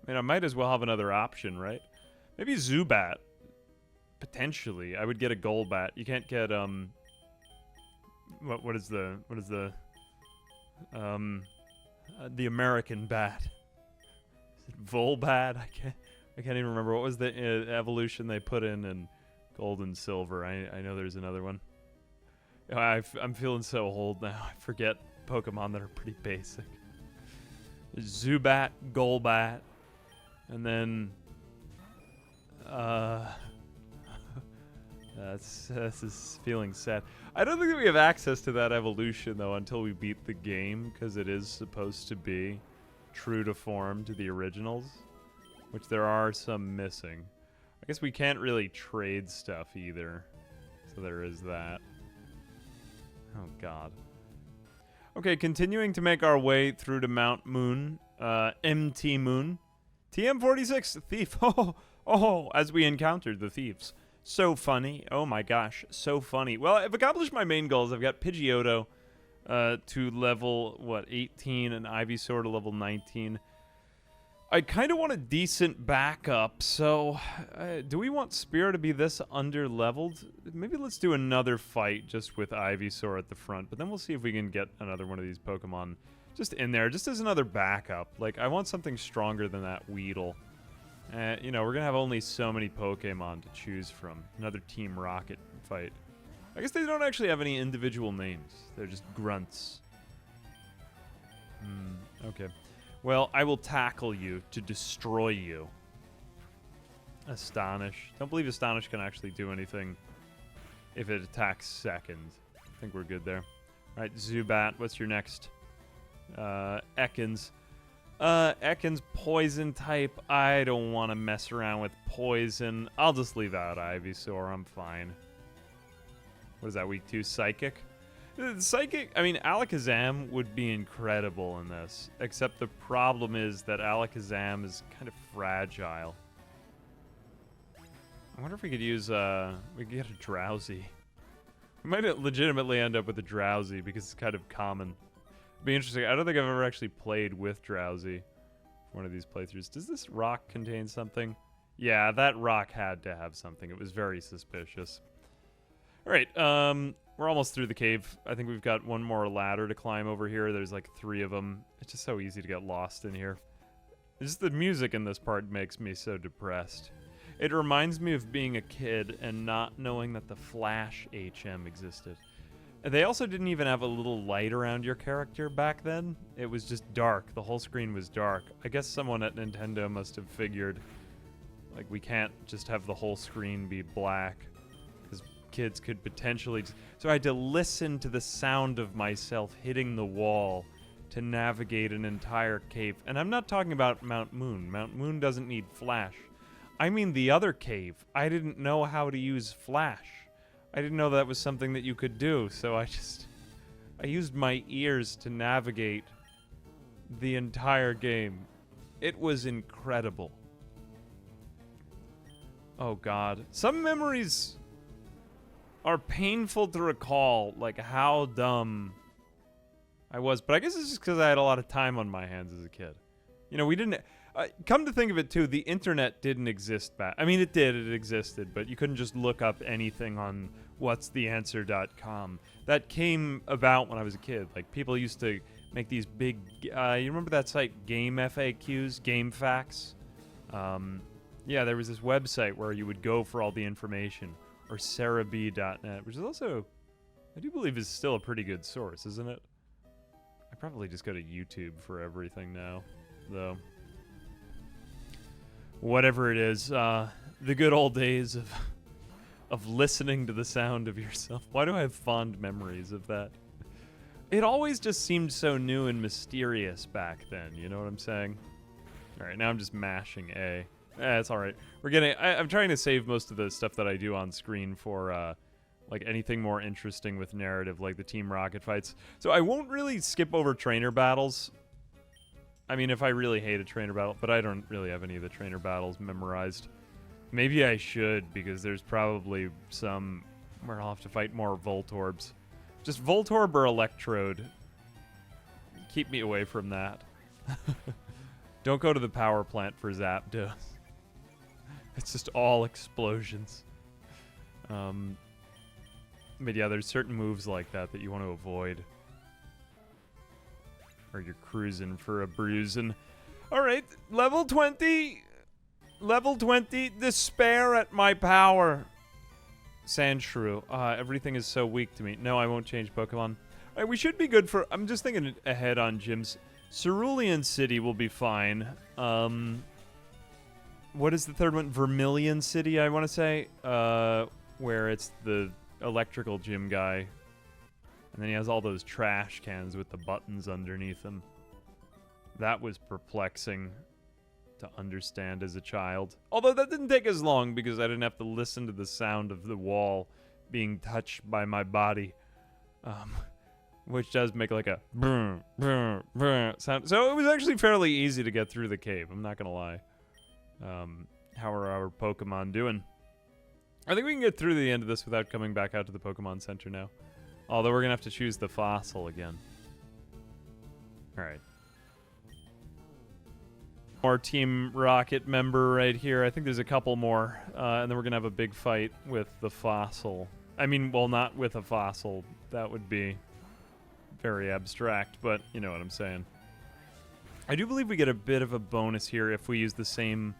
I mean, I might as well have another option, right? Maybe Zubat. Potentially. I would get a Golbat. You can't get, what is the American bat? Is it Volbat? I can't even remember. What was the evolution they put in Gold and Silver? I know there's another one. I'm feeling so old now. I forget Pokemon that are pretty basic. Zubat, Golbat, and then this is feeling sad. I don't think that we have access to that evolution though until we beat the game, because it is supposed to be true to form to the originals, which there are some missing. I guess we can't really trade stuff either, so there is that. Oh god. Okay, continuing to make our way through to Mount Moon, MT Moon. TM46, Thief. Oh, as we encountered the thieves. So funny. Oh my gosh, so funny. Well, I've accomplished my main goals. I've got Pidgeotto to level, what, 18, and Ivysaur to level 19. I kind of want a decent backup, so do we want Spear to be this under-leveled? Maybe let's do another fight just with Ivysaur at the front, but then we'll see if we can get another one of these Pokemon just in there, just as another backup. Like, I want something stronger than that Weedle. You know, we're going to have only so many Pokemon to choose from. Another Team Rocket fight. I guess they don't actually have any individual names. They're just grunts. Okay. Well, I will tackle you to destroy you. Astonish. Don't believe Astonish can actually do anything if it attacks second. I think we're good there. Alright, Zubat, what's your next? Ekans. Ekans, poison type. I don't want to mess around with poison. I'll just leave out Ivysaur. I'm fine. What is that, week 2? Psychic? Psychic, I mean, Alakazam would be incredible in this. Except the problem is that Alakazam is kind of fragile. I wonder if we could use, we could get a Drowsy. We might legitimately end up with a Drowsy because it's kind of common. It'd be interesting. I don't think I've ever actually played with Drowsy for one of these playthroughs. Does this rock contain something? Yeah, that rock had to have something. It was very suspicious. Alright, we're almost through the cave. I think we've got one more ladder to climb over here. There's like 3 of them. It's just so easy to get lost in here. It's just the music in this part makes me so depressed. It reminds me of being a kid and not knowing that the Flash HM existed. They also didn't even have a little light around your character back then. It was just dark. The whole screen was dark. I guess someone at Nintendo must have figured, like, we can't just have the whole screen be black. Because kids could potentially... So I had to listen to the sound of myself hitting the wall to navigate an entire cave. And I'm not talking about Mount Moon. Mount Moon doesn't need Flash. I mean the other cave. I didn't know how to use Flash. I didn't know that was something that you could do, so I used my ears to navigate the entire game. It was incredible. Oh god. Some memories are painful to recall, like how dumb I was. But I guess it's just because I had a lot of time on my hands as a kid. You know, we didn't... come to think of it, too, the internet didn't exist back... I mean, it did, it existed, but you couldn't just look up anything on whatstheanswer.com. That came about when I was a kid. Like, people used to make these big... you remember that site, Game FAQs? Game Facts? Yeah, there was this website where you would go for all the information. Or Cerebi.net, which is also... I do believe is still a pretty good source, isn't it? I probably just go to YouTube for everything now, though. Whatever it is, the good old days of listening to the sound of yourself. Why do I have fond memories of that? It always just seemed so new and mysterious back then, you know what I'm saying? Alright, now I'm just mashing A. It's alright. We're getting... I'm trying to save most of the stuff that I do on screen for, like, anything more interesting with narrative, like the Team Rocket fights. So I won't really skip over trainer battles. I mean, if I really hate a trainer battle, but I don't really have any of the trainer battles memorized. Maybe I should, because there's probably some where I'll have to fight more Voltorbs. Just Voltorb or Electrode. Keep me away from that. Don't go to the power plant for Zapdos. It's just all explosions. But yeah, there's certain moves like that that you want to avoid. Or you're cruising for a bruising. Alright, level 20. Level 20, despair at my power. Sandshrew. Everything is so weak to me. No, I won't change Pokemon. Alright, we should be good for... I'm just thinking ahead on gyms. Cerulean City will be fine. What is the third one? Vermilion City, I want to say. Where it's the electrical gym guy. And then he has all those trash cans with the buttons underneath them. That was perplexing to understand as a child. Although that didn't take as long because I didn't have to listen to the sound of the wall being touched by my body. Which does make like a brr, brr, brr sound. So it was actually fairly easy to get through the cave, I'm not gonna lie. How are our Pokemon doing? I think we can get through the end of this without coming back out to the Pokemon Center now. Although we're going to have to choose the fossil again. Alright. More Team Rocket member right here. I think there's a couple more. And then we're going to have a big fight with the fossil. I mean, well, not with a fossil. That would be very abstract, but you know what I'm saying. I do believe we get a bit of a bonus here if we use the same...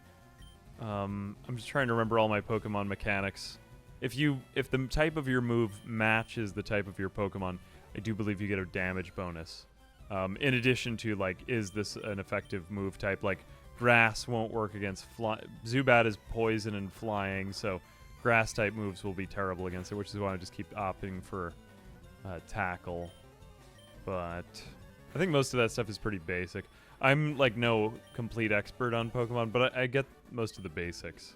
I'm just trying to remember all my Pokemon mechanics. If the type of your move matches the type of your Pokemon, I do believe you get a damage bonus. In addition to, like, is this an effective move type? Like, grass won't work against Zubat is poison and flying, so grass type moves will be terrible against it, which is why I just keep opting for tackle. But I think most of that stuff is pretty basic. I'm, like, no complete expert on Pokemon, but I get most of the basics.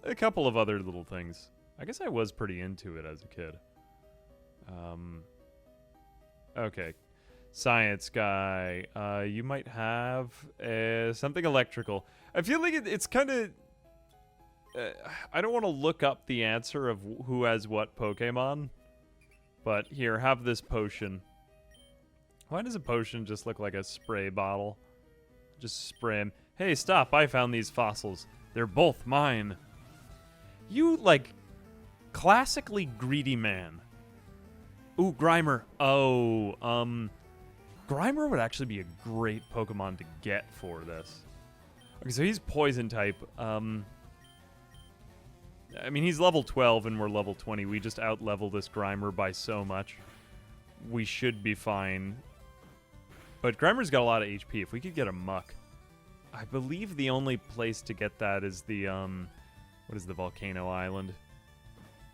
A couple of other little things. I guess I was pretty into it as a kid. Okay. Science guy. You might have something electrical. I feel like it's kind of... I don't want to look up the answer of who has what Pokemon. But here, have this potion. Why does a potion just look like a spray bottle? Just spray him. Hey, stop. I found these fossils. They're both mine. You, like, classically greedy man. Ooh, Grimer. Oh, Grimer would actually be a great Pokemon to get for this. Okay, so he's poison type. I mean, he's level 12 and we're level 20. We just out-level this Grimer by so much. We should be fine. But Grimer's got a lot of HP. If we could get a Muck. I believe the only place to get that is the, what is the Volcano Island?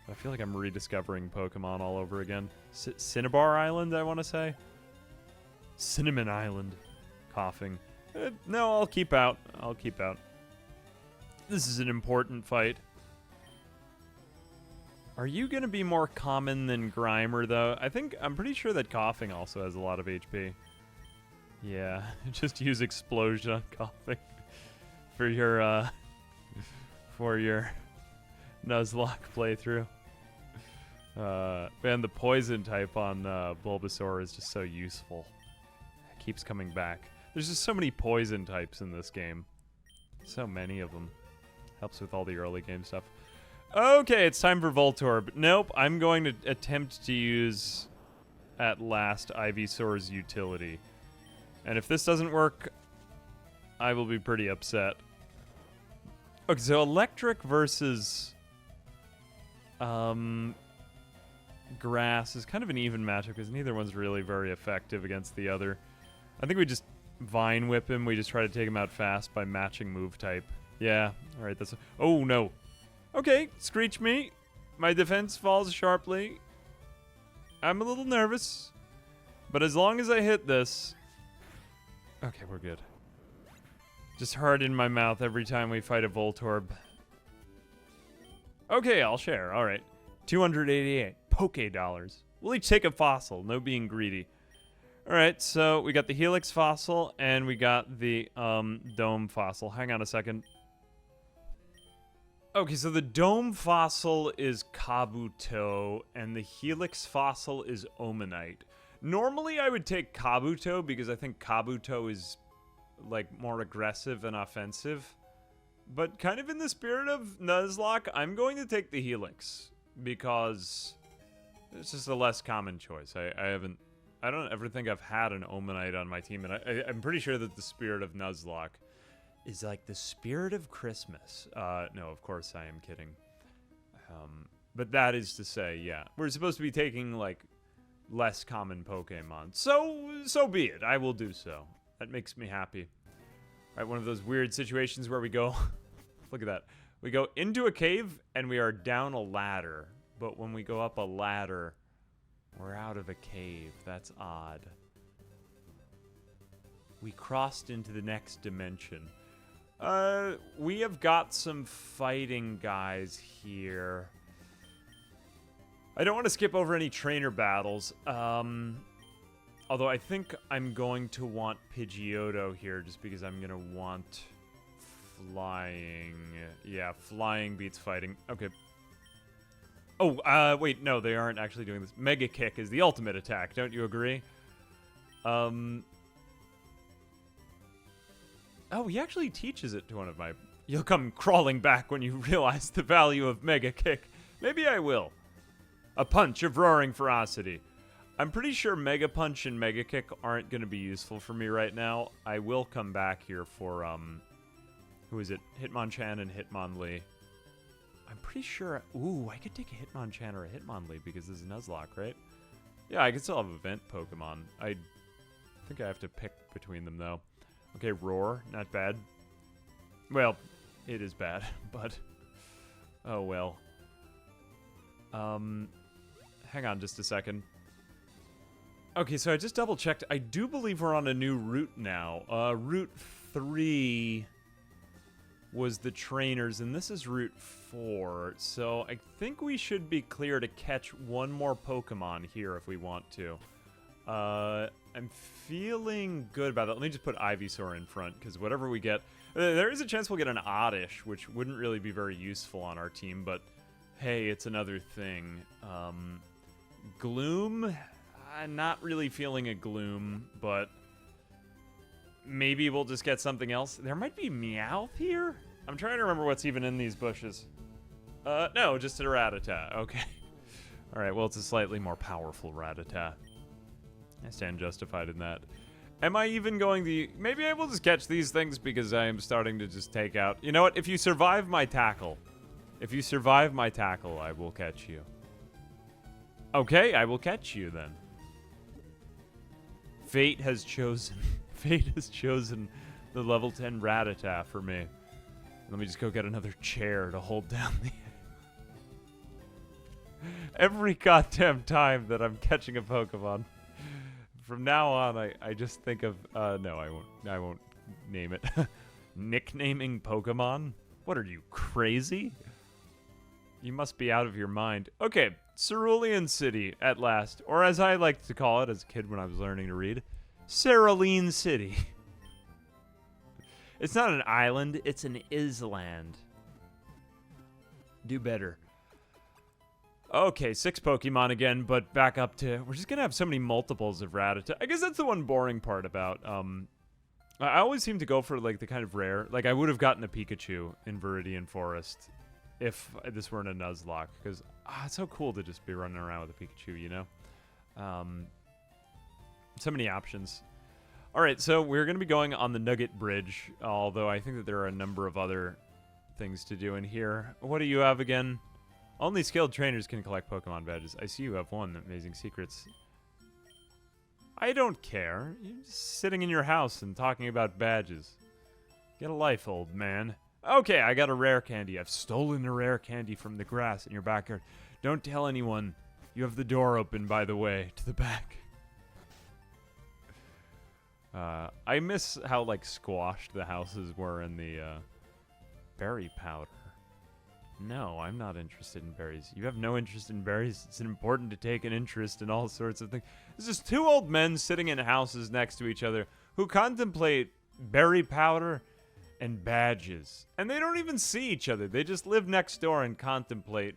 I feel like I'm rediscovering Pokemon all over again. Cinnabar Island, I want to say? Cinnamon Island. Coughing. No, I'll keep out. I'll keep out. This is an important fight. Are you going to be more common than Grimer, though? I'm pretty sure that Coughing also has a lot of HP. Yeah, just use Explosion on Coughing for your Nuzlocke playthrough. Man, the poison type on Bulbasaur is just so useful. It keeps coming back. There's just so many poison types in this game. So many of them. Helps with all the early game stuff. Okay, it's time for Voltorb. Nope, I'm going to attempt to use, at last, Ivysaur's utility. And if this doesn't work, I will be pretty upset. Okay, so electric versus grass is kind of an even matchup because neither one's really very effective against the other. I think we just Vine Whip him. We just try to take him out fast by matching move type. Yeah, all right, that's... Oh, no. Okay, Screech me. My defense falls sharply. I'm a little nervous. But as long as I hit this... Okay, we're good. Just hard in my mouth every time we fight a Voltorb. Okay, I'll share. All right. 288 Poke Dollars. We'll each take a fossil. No being greedy. All right, so we got the Helix fossil and we got the Dome fossil. Hang on a second. Okay, so the Dome fossil is Kabuto and the Helix fossil is Omanite. Normally, I would take Kabuto because I think Kabuto is, like, more aggressive and offensive. But kind of in the spirit of Nuzlocke, I'm going to take the Helix because it's just a less common choice. I don't ever think I've had an Omanite on my team, and I'm pretty sure that the spirit of Nuzlocke is like the spirit of Christmas. No, of course I am kidding. But that is to say, yeah, we're supposed to be taking, like, less common Pokemon. So be it. I will do so. That makes me happy. All right, one of those weird situations where we go... Look at that. We go into a cave and we are down a ladder. But when we go up a ladder, we're out of a cave. That's odd. We crossed into the next dimension. We have got some fighting guys here. I don't want to skip over any trainer battles. Although I think I'm going to want Pidgeotto here just because I'm going to want flying. Yeah, flying beats fighting. Okay. Oh, wait, no, they aren't actually doing this. Mega Kick is the ultimate attack. Don't you agree? Oh, he actually teaches it to one of my... You'll come crawling back when you realize the value of Mega Kick. Maybe I will. A punch of roaring ferocity. I'm pretty sure Mega Punch and Mega Kick aren't going to be useful for me right now. I will come back here for, who is it? Hitmonchan and Hitmonlee. I'm pretty sure... Ooh, I could take a Hitmonchan or a Hitmonlee because this is Nuzlocke, right? Yeah, I could still have event Pokemon. I think I have to pick between them, though. Okay, Roar. Not bad. Well, it is bad, but... Oh, well. Hang on just a second. Okay, so I just double-checked. I do believe we're on a new route now. Route 3 was the trainers, and this is Route 4. So I think we should be clear to catch one more Pokemon here if we want to. I'm feeling good about that. Let me just put Ivysaur in front, because whatever we get... there is a chance we'll get an Oddish, which wouldn't really be very useful on our team, but hey, it's another thing. Gloom... I'm not really feeling a Gloom, but maybe we'll just get something else. There might be Meowth here? I'm trying to remember what's even in these bushes. No, just a Rattata. Okay. All right, well, it's a slightly more powerful Rattata. I stand justified in that. Am I even going to... Maybe I will just catch these things because I am starting to just take out... You know what? If you survive my tackle, I will catch you. Okay, I will catch you then. Fate has chosen the level 10 Rattata for me. Let me just go get another chair to hold down the... Every goddamn time that I'm catching a Pokemon. From now on, I just think of... no, I won't name it. Nicknaming Pokemon? What are you, crazy? You must be out of your mind. Okay, Cerulean City, at last. Or as I like to call it as a kid when I was learning to read, Cerulean City. It's not an island, it's an island. Do better. Okay, 6 Pokemon again, but back up to... We're just gonna have so many multiples of Rattata. I guess that's the one boring part about... I always seem to go for, like, the kind of rare... Like, I would have gotten a Pikachu in Viridian Forest if this weren't a Nuzlocke, because it's so cool to just be running around with a Pikachu, you know? So many options. All right, so we're going to be going on the Nugget Bridge, although I think that there are a number of other things to do in here. What do you have again? Only skilled trainers can collect Pokemon badges. I see you have one, Amazing Secrets. I don't care. You're just sitting in your house and talking about badges. Get a life, old man. Okay, I got a rare candy. I've stolen a rare candy from the grass in your backyard. Don't tell anyone. You have the door open, by the way, to the back. I miss how, like, squashed the houses were in the, berry powder. No, I'm not interested in berries. You have no interest in berries. It's important to take an interest in all sorts of things. There's just 2 old men sitting in houses next to each other who contemplate berry powder and badges. And they don't even see each other. They just live next door and contemplate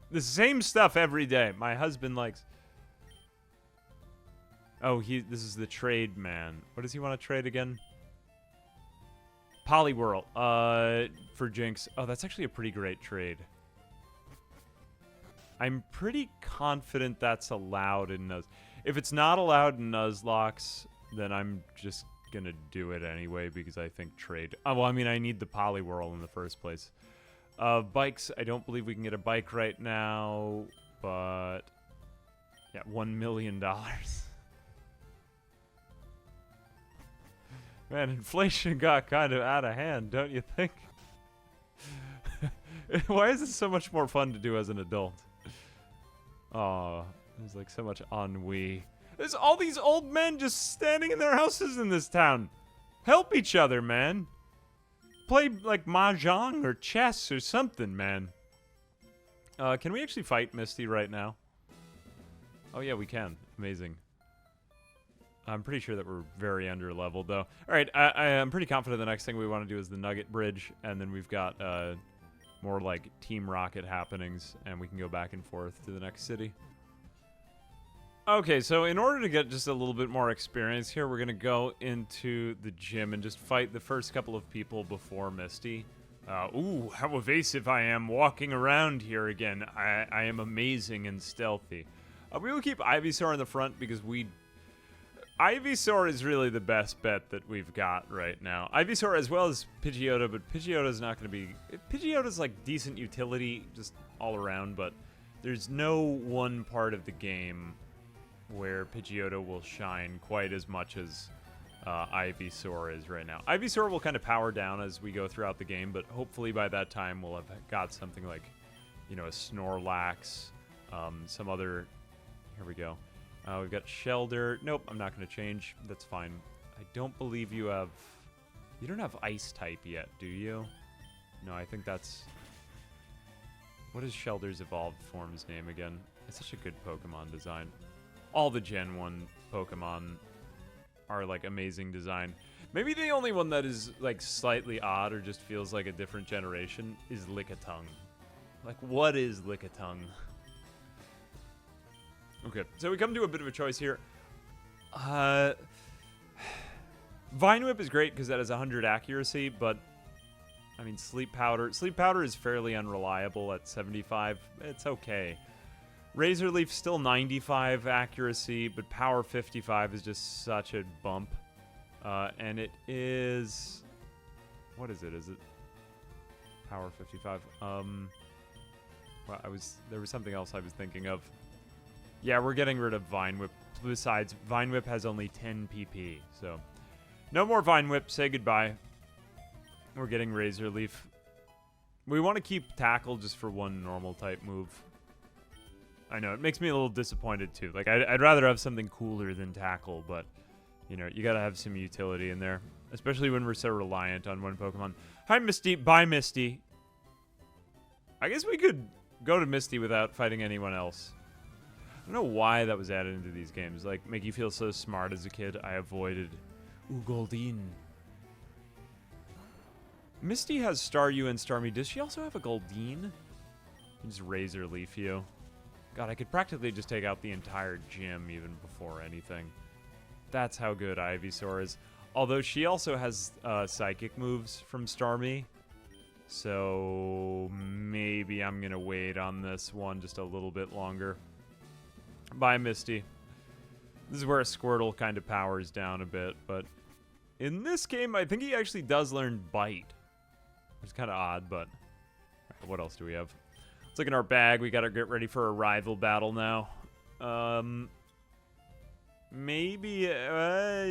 the same stuff every day. My husband likes... Oh, this is the trade man. What does he want to trade again? Poliwhirl. For Jinx. Oh, that's actually a pretty great trade. I'm pretty confident that's allowed in Nuz. If it's not allowed in Nuzlocks, then I'm just gonna do it anyway because I think trade... Oh, well, I mean, I need the Poliwhirl in the first place. Bikes. I don't believe we can get a bike right now, but... Yeah, $1 million. Man, inflation got kind of out of hand, don't you think? Why is this so much more fun to do as an adult? Oh, there's like so much ennui. There's all these old men just standing in their houses in this town. Help each other, man. Play like mahjong or chess or something, man. Can we actually fight Misty right now? Oh yeah, we can. Amazing. I'm pretty sure that we're very under-leveled, though. All right, I'm pretty confident the next thing we want to do is the Nugget Bridge, and then we've got more, like, Team Rocket happenings, and we can go back and forth to the next city. Okay, so in order to get just a little bit more experience here, we're going to go into the gym and just fight the first couple of people before Misty. Ooh, how evasive I am walking around here again. I am amazing and stealthy. We will keep Ivysaur in the front because we Ivysaur is really the best bet that we've got right now. Ivysaur as well as Pidgeotto, but Pidgeotto's not going to be... Pidgeotto's like decent utility just all around, but there's no one part of the game where Pidgeotto will shine quite as much as Ivysaur is right now. Ivysaur will kind of power down as we go throughout the game, but hopefully by that time we'll have got something like, you know, a Snorlax, some other... Here we go. We've got Shelder. Nope, I'm not going to change. That's fine. I don't believe you have... You don't have Ice type yet, do you? No, I think that's... What is Shelder's evolved form's name again? It's such a good Pokemon design. All the Gen 1 Pokemon are, like, amazing design. Maybe the only one that is, like, slightly odd or just feels like a different generation is Lickitung. Like, what is Lickitung? Okay, so we come to a bit of a choice here. Vine Whip is great because that has 100 accuracy, but I mean, Sleep Powder is fairly unreliable at 75. It's okay. Razor Leaf still 95 accuracy, but Power 55 is just such a bump. And it is... What is it? Is it Power 55? Well, there was something else I was thinking of. Yeah, we're getting rid of Vine Whip. Besides, Vine Whip has only 10 PP, so... No more Vine Whip. Say goodbye. We're getting Razor Leaf. We want to keep Tackle just for one normal type move. I know, it makes me a little disappointed, too. Like, I'd rather have something cooler than Tackle, but... You know, you gotta have some utility in there. Especially when we're so reliant on one Pokemon. Hi, Misty. Bye, Misty. I guess we could go to Misty without fighting anyone else. I don't know why that was added into these games. Like, make you feel so smart as a kid. I avoided. Ooh, Goldeen. Misty has Staryu and Starmie. Does she also have a Goldeen? Just Razor Leaf you. God, I could practically just take out the entire gym even before anything. That's how good Ivysaur is. Although she also has psychic moves from Starmie. So maybe I'm going to wait on this one just a little bit longer. Bye, Misty. This is where a Squirtle kind of powers down a bit, but in this game, I think he actually does learn Bite, which is kind of odd, but what else do we have? Let's look in our bag. We got to get ready for a rival battle now. Maybe, yeah,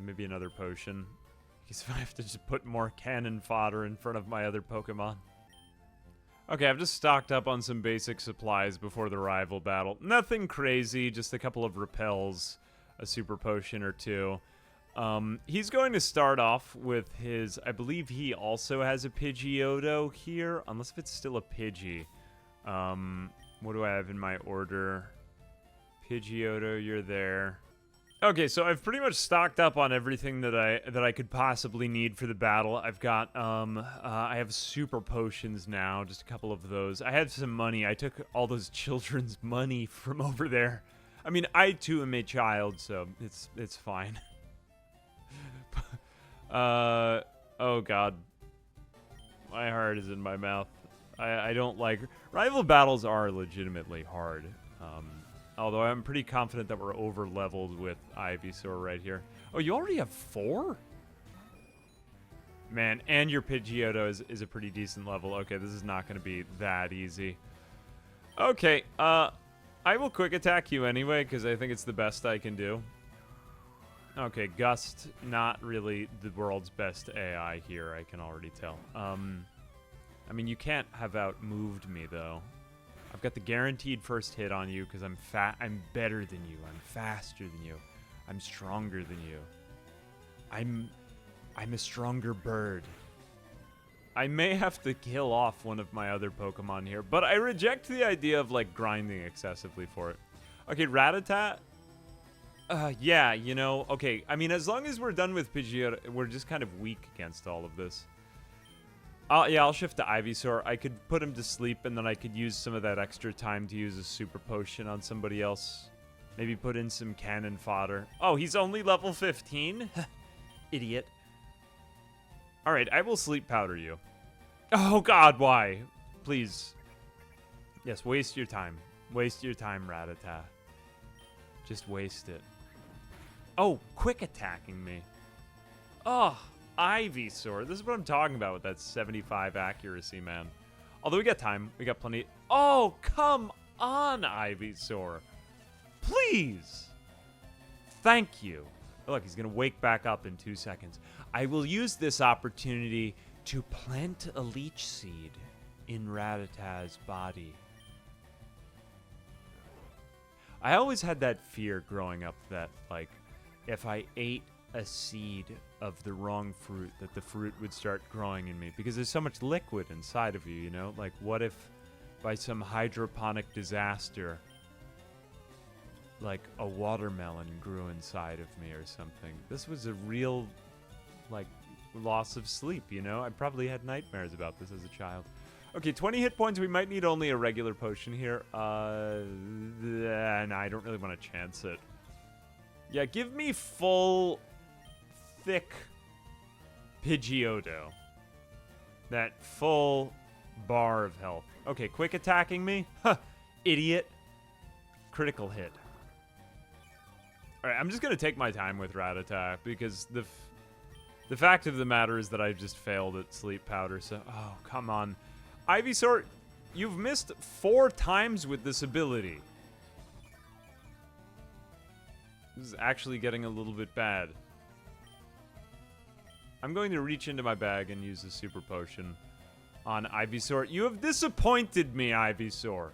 maybe another potion. Because if I have to just put more cannon fodder in front of my other Pokemon. Okay, I've just stocked up on some basic supplies before the rival battle. Nothing crazy, just a couple of repels, a super potion or two. He's going to start off with his... I believe he also has a Pidgeotto here, unless if it's still a Pidgey. What do I have in my order? Pidgeotto, you're there. Okay, so I've pretty much stocked up on everything that I could possibly need for the battle. I've got I have super potions now, just a couple of those. I had some money. I took all those children's money from over there. I mean, I too am a child, so it's fine. Oh god. My heart is in my mouth. I don't like... Rival battles are legitimately hard. Although I'm pretty confident that we're over-leveled with Ivysaur right here. Oh, you already have 4? Man, and your Pidgeotto is a pretty decent level. Okay, this is not going to be that easy. Okay, I will quick attack you anyway, because I think it's the best I can do. Okay, Gust, not really the world's best AI here, I can already tell. I mean, you can't have outmoved me, though. I've got the guaranteed first hit on you because I'm better than you. I'm faster than you. I'm stronger than you. I'm a stronger bird. I may have to kill off one of my other Pokemon here, but I reject the idea of, like, grinding excessively for it. Okay, Rattata. Yeah, you know, okay. I mean, as long as we're done with Pidgeotto, we're just kind of weak against all of this. Yeah, I'll shift to Ivysaur. I could put him to sleep, and then I could use some of that extra time to use a super potion on somebody else. Maybe put in some cannon fodder. Oh, he's only level 15? Idiot. Alright, I will sleep powder you. Oh god, why? Please. Yes, waste your time. Waste your time, Rattata. Just waste it. Oh, quick attacking me. Oh, Ivysaur. This is what I'm talking about with that 75 accuracy, man. Although we got time. We got plenty. Oh, come on, Ivysaur. Please. Thank you. Oh, look, he's going to wake back up in 2 seconds. I will use this opportunity to plant a leech seed in Rattata's body. I always had that fear growing up that, like, if I ate a seed of the wrong fruit, that the fruit would start growing in me. Because there's so much liquid inside of you, you know? Like, what if by some hydroponic disaster, like, a watermelon grew inside of me or something? This was a real, like, loss of sleep, you know? I probably had nightmares about this as a child. Okay, 20 hit points. We might need only a regular potion here. And I don't really want to chance it. Yeah, give me full, thick Pidgeotto. That full bar of health. Okay, quick attacking me? Huh, idiot. Critical hit. Alright, I'm just going to take my time with Rattata because the fact of the matter is that I just failed at Sleep Powder, so... Oh, come on. Ivysaur, you've missed 4 times with this ability. This is actually getting a little bit bad. I'm going to reach into my bag and use a super potion on Ivysaur. You have disappointed me, Ivysaur.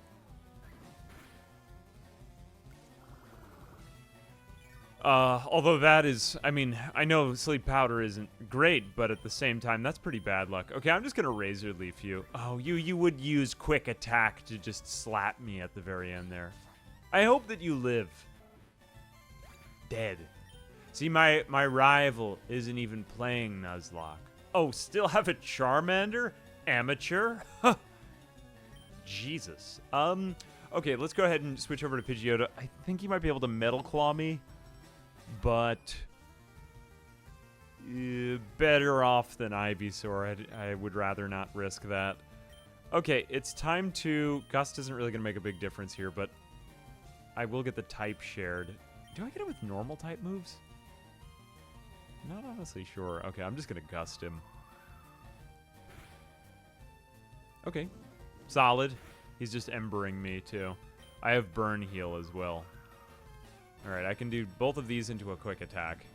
Although that is, I mean, I know Sleep Powder isn't great, but at the same time, that's pretty bad luck. Okay, I'm just gonna Razor Leaf you. Oh, you would use Quick Attack to just slap me at the very end there. I hope that you live. Dead. See, my rival isn't even playing Nuzlocke. Oh, still have a Charmander? Amateur? Jesus. Okay, let's go ahead and switch over to Pidgeotto. I think he might be able to Metal Claw me. But better off than Ivysaur. I would rather not risk that. Okay, it's time to... Gust isn't really going to make a big difference here, but I will get the type shared. Do I get it with normal type moves? Not honestly sure. Okay, I'm just going to Gust him. Okay, solid. He's just embering me, too. I have Burn Heal as well. Alright, I can do both of these into a quick attack.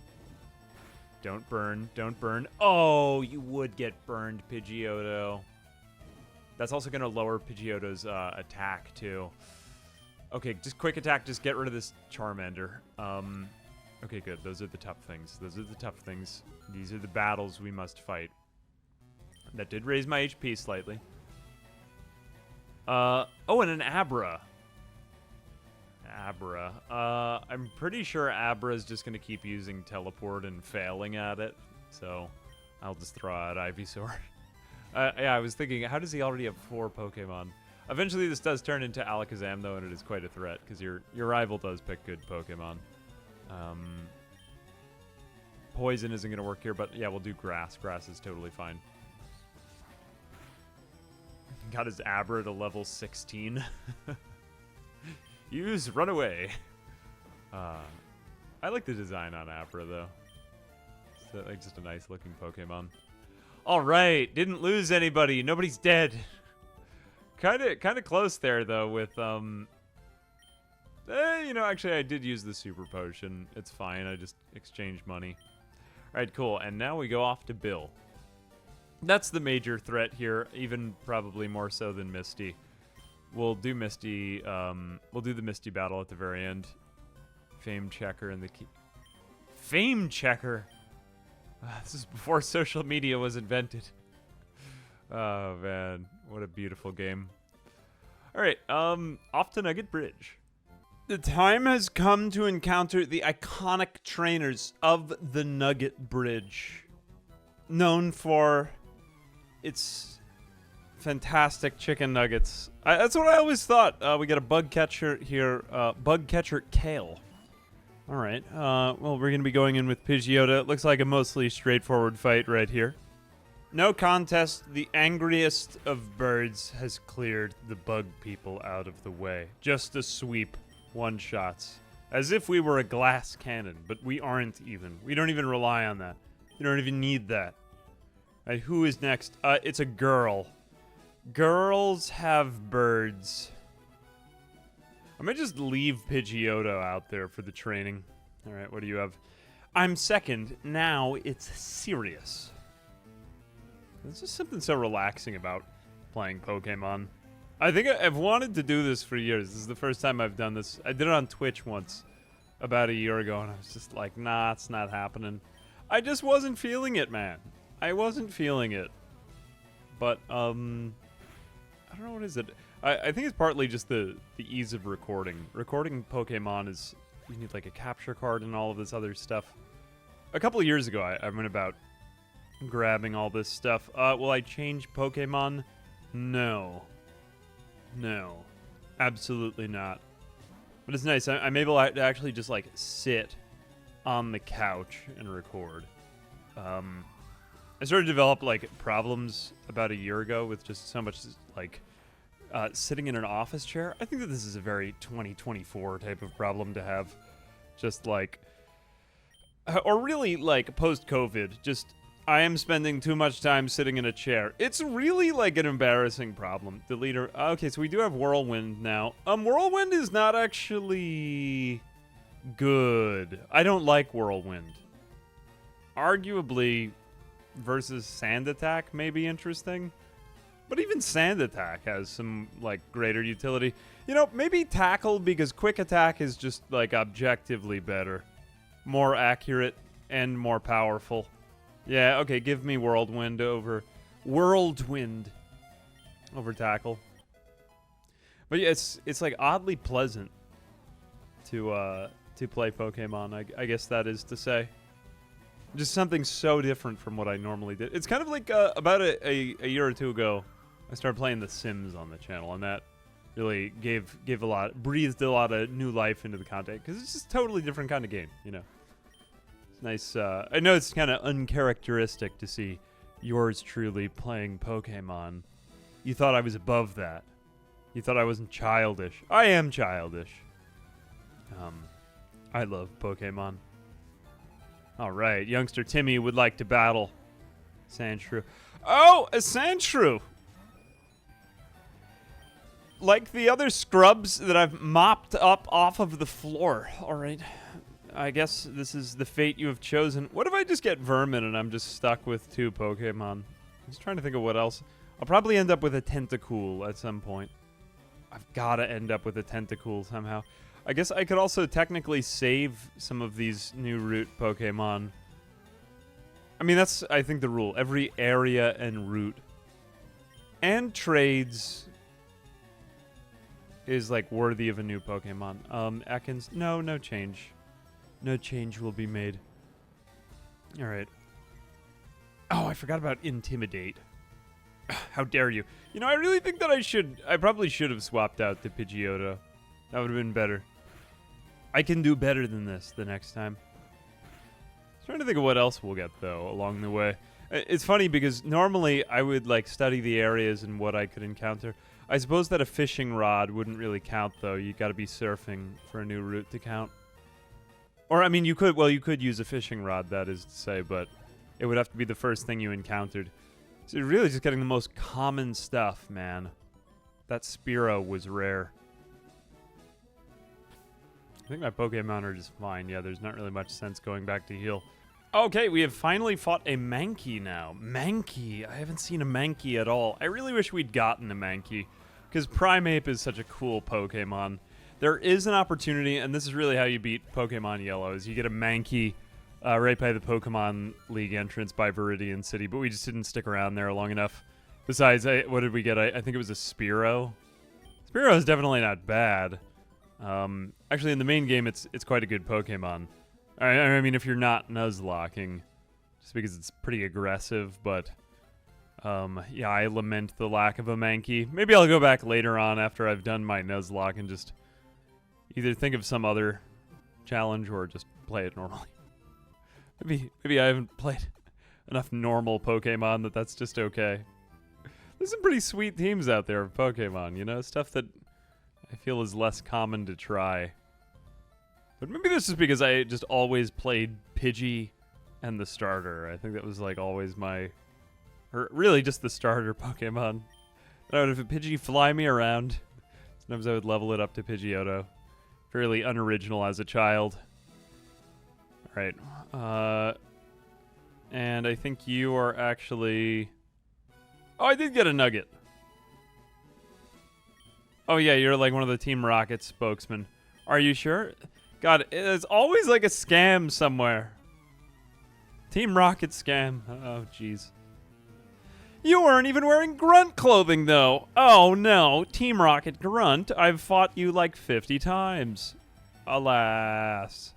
Don't burn, don't burn. Oh, you would get burned, Pidgeotto. That's also going to lower Pidgeotto's attack, too. Okay, just quick attack, just get rid of this Charmander. Okay, good. Those are the tough things. Those are the tough things. These are the battles we must fight. That did raise my HP slightly. Oh, and an Abra. Abra. I'm pretty sure Abra is just going to keep using Teleport and failing at it. So, I'll just throw out Ivysaur. Yeah, I was thinking, how does he already have 4 Pokemon? Eventually, this does turn into Alakazam, though, and it is quite a threat, because your rival does pick good Pokemon. Poison isn't going to work here, but yeah, we'll do Grass. Grass is totally fine. Got his Abra to level 16. Use Runaway. I like the design on Abra, though. It's like just a nice looking Pokemon. All right, didn't lose anybody. Nobody's dead. Kind of close there though. With you know, actually, I did use the super potion. It's fine. I just exchanged money. All right, cool. And now we go off to Bill. That's the major threat here, even probably more so than Misty. We'll do Misty. We'll do the Misty battle at the very end. Fame checker and the key. Fame checker. This is before social media was invented. Oh man, what a beautiful game. All right, off to Nugget Bridge. The time has come to encounter the iconic trainers of the Nugget Bridge, known for its fantastic chicken nuggets. That's what I always thought. We got a bug catcher here, bug catcher Kale. All right. Well, we're going to be going in with Pidgeotto. It looks like a mostly straightforward fight right here. No contest. The angriest of birds has cleared the bug people out of the way. Just a sweep. One-shots. As if we were a glass cannon, but we aren't even. We don't even rely on that. You don't even need that. Alright, who is next? It's a girl. Girls have birds. I might just leave Pidgeotto out there for the training. Alright, what do you have? I'm second. Now it's serious. There's just something so relaxing about playing Pokemon. I think I've wanted to do this for years. This is the first time I've done this. I did it on Twitch once, about a year ago, and I was just like, nah, it's not happening. I just wasn't feeling it, man. I wasn't feeling it. But, I don't know, what is it? I think it's partly just the ease of recording. Recording Pokemon is, you need like a capture card and all of this other stuff. A couple of years ago, I went about grabbing all this stuff. Will I change Pokemon? No. No. Absolutely not. But it's nice. I'm able to actually just, like, sit on the couch and record. I started to develop, like, problems about a year ago with just so much, like, sitting in an office chair. I think that this is a very 2024 type of problem to have. Just, like... or really, like, post-COVID, just... I am spending too much time sitting in a chair. It's really like an embarrassing problem. Deleter. Okay, so we do have Whirlwind now. Whirlwind is not actually good. I don't like Whirlwind. Arguably, versus Sand Attack may be interesting. But even Sand Attack has some, like, greater utility. You know, maybe Tackle, because Quick Attack is just, like, objectively better. More accurate and more powerful. Yeah, okay, give me Whirlwind over Tackle. But yeah, it's like oddly pleasant to play Pokemon, I guess that is to say. Just something so different from what I normally did. It's kind of like about a year or two ago, I started playing The Sims on the channel, and that really breathed a lot of new life into the content, because it's just a totally different kind of game, you know. Nice. I know it's kind of uncharacteristic to see yours truly playing Pokemon. You thought I was above that. You thought I wasn't childish. I am childish. I love Pokemon. Alright, youngster Timmy would like to battle Sandshrew. Oh, a Sandshrew! Like the other scrubs that I've mopped up off of the floor. Alright. I guess this is the fate you have chosen. What if I just get Vermin and I'm just stuck with 2 Pokemon? I'm just trying to think of what else. I'll probably end up with a Tentacool at some point. I've got to end up with a Tentacool somehow. I guess I could also technically save some of these new route Pokemon. I mean, that's, I think, the rule. Every area and route. And trades is, like, worthy of a new Pokemon. Ekans, no change. No change will be made. Alright. Oh, I forgot about Intimidate. How dare you. You know, I really think that I probably should have swapped out the Pidgeotto. That would have been better. I can do better than this the next time. I was trying to think of what else we'll get, though, along the way. It's funny, because normally I would, like, study the areas and what I could encounter. I suppose that a fishing rod wouldn't really count, though. You gotta be surfing for a new route to count. Or, I mean, you could use a fishing rod, that is to say, but it would have to be the first thing you encountered. So you're really just getting the most common stuff, man. That Spearow was rare. I think my Pokemon are just fine. Yeah, there's not really much sense going back to heal. Okay, we have finally fought a Mankey now. Mankey. I haven't seen a Mankey at all. I really wish we'd gotten a Mankey, because Primeape is such a cool Pokemon. There is an opportunity, and this is really how you beat Pokemon Yellow, is you get a Mankey right by the Pokemon League entrance by Viridian City, but we just didn't stick around there long enough. Besides, what did we get? I think it was a Spearow. Spearow is definitely not bad. Actually, in the main game, it's quite a good Pokemon. I mean, if you're not Nuzlocking, just because it's pretty aggressive, but... yeah, I lament the lack of a Mankey. Maybe I'll go back later on after I've done my Nuzlocke and just... either think of some other challenge or just play it normally. Maybe I haven't played enough normal Pokemon that's just okay. There's some pretty sweet teams out there of Pokemon, you know? Stuff that I feel is less common to try. But maybe this is because I just always played Pidgey and the starter. I think that was like always my... Or really just the starter Pokemon. I would have Pidgey fly me around. Sometimes I would level it up to Pidgeotto. Fairly unoriginal as a child. Alright. And I think you are actually... Oh, I did get a Nugget. Oh yeah, you're like one of the Team Rocket spokesmen. Are you sure? God, it's always like a scam somewhere. Team Rocket scam. Oh, jeez. You weren't even wearing grunt clothing, though. Oh, no. Team Rocket Grunt, I've fought you like 50 times. Alas.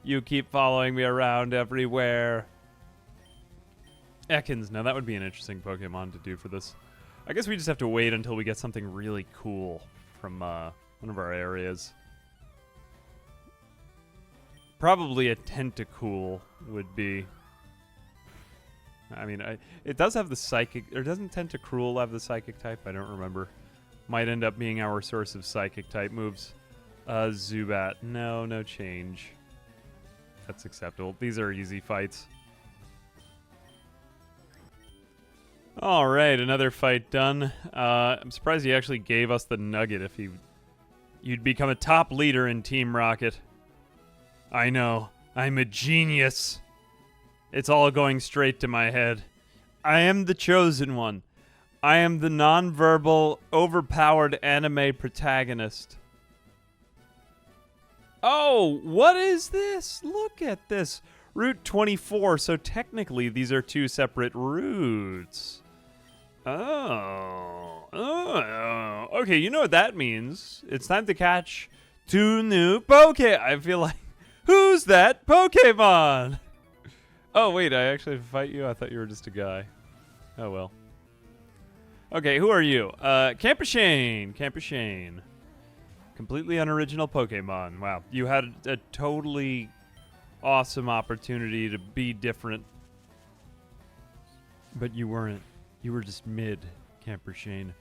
You keep following me around everywhere. Ekans. Now, that would be an interesting Pokemon to do for this. I guess we just have to wait until we get something really cool from one of our areas. Probably a Tentacool would be... I mean, it does have the psychic... Or doesn't Tentacruel have the psychic type? I don't remember. Might end up being our source of psychic type moves. Zubat. No change. That's acceptable. These are easy fights. Alright, another fight done. I'm surprised he actually gave us the Nugget if you'd become a top leader in Team Rocket. I know. I'm a genius. It's all going straight to my head. I am the chosen one. I am the non-verbal, overpowered anime protagonist. Oh, what is this? Look at this. Route 24, so technically these are two separate routes. Oh. Okay, you know what that means. It's time to catch 2 new I feel like... Who's that Pokemon? Oh, wait, I actually have to fight you? I thought you were just a guy. Oh, well. Okay, who are you? Campuchane. Completely unoriginal Pokemon. Wow, you had a totally awesome opportunity to be different. But you weren't. You were just mid, Campuchane.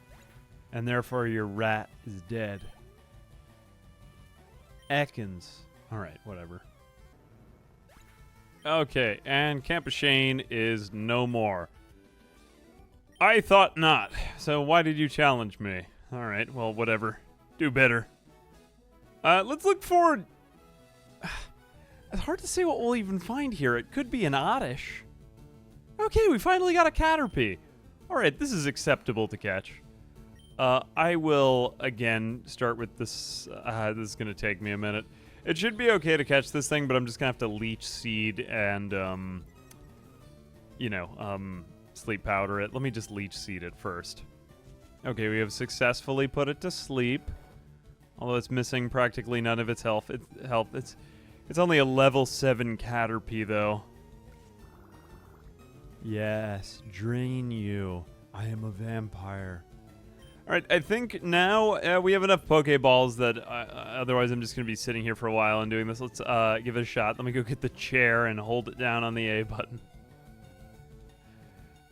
And therefore your rat is dead. Ekans. Alright, whatever. Okay, and Campuchane is no more. I thought not. So why did you challenge me? Alright, well, whatever. Do better. Let's look forward. It's hard to say what we'll even find here. It could be an Oddish. Okay, we finally got a Caterpie. Alright, this is acceptable to catch. I will, again, start with this. This is going to take me a minute. It should be okay to catch this thing, but I'm just going to have to leech seed and, sleep powder it. Let me just leech seed it first. Okay, we have successfully put it to sleep. Although it's missing practically none of its health. It's only a level 7 Caterpie, though. Yes, drain you. I am a vampire. Alright, I think now we have enough Pokeballs that otherwise I'm just going to be sitting here for a while and doing this. Let's give it a shot. Let me go get the chair and hold it down on the A button.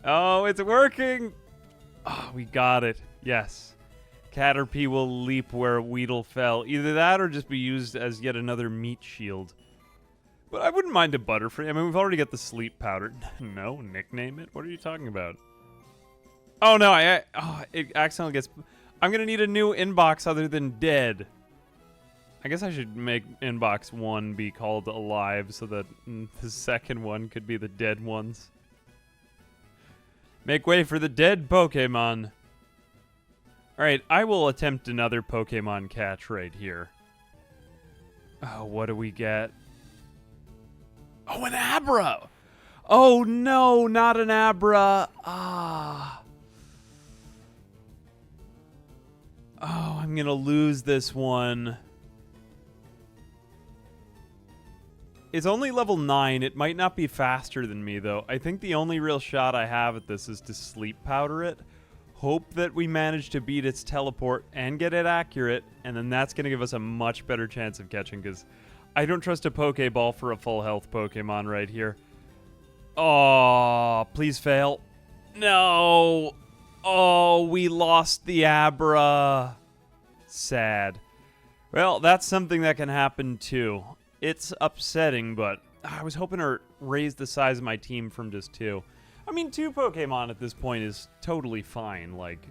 Oh, it's working! Oh, we got it. Yes. Caterpie will leap where Weedle fell. Either that or just be used as yet another meat shield. But I wouldn't mind a Butterfree. I mean, we've already got the sleep powder. No, nickname it? What are you talking about? Oh, no, it accidentally gets... I'm going to need a new inbox other than dead. I guess I should make inbox 1 be called alive so that the second one could be the dead ones. Make way for the dead Pokemon. Alright, I will attempt another Pokemon catch right here. Oh, what do we get? Oh, an Abra! Oh, no, not an Abra. Ah. Oh, I'm going to lose this one. It's only level 9. It might not be faster than me, though. I think the only real shot I have at this is to sleep powder it. Hope that we manage to beat its teleport and get it accurate, and then that's going to give us a much better chance of catching, because I don't trust a Pokeball for a full health Pokemon right here. Oh, please fail. No. Oh, we lost the Abra. Sad. Well, that's something that can happen too. It's upsetting, but I was hoping to raise the size of my team from just 2. I mean, 2 Pokemon at this point is totally fine. Like,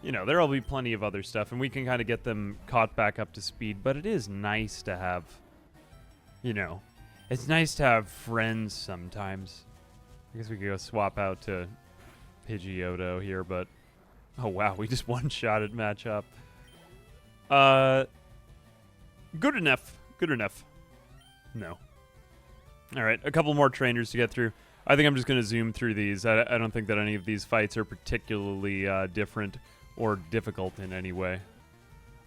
you know, there'll be plenty of other stuff, and we can kind of get them caught back up to speed, but it is nice to have, you know, it's nice to have friends sometimes. I guess we could go swap out to Pidgeotto here, but oh wow, we just one-shotted matchup. Good enough. Good enough. No. All right, a couple more trainers to get through. I think I'm just going to zoom through these. I don't think that any of these fights are particularly different or difficult in any way.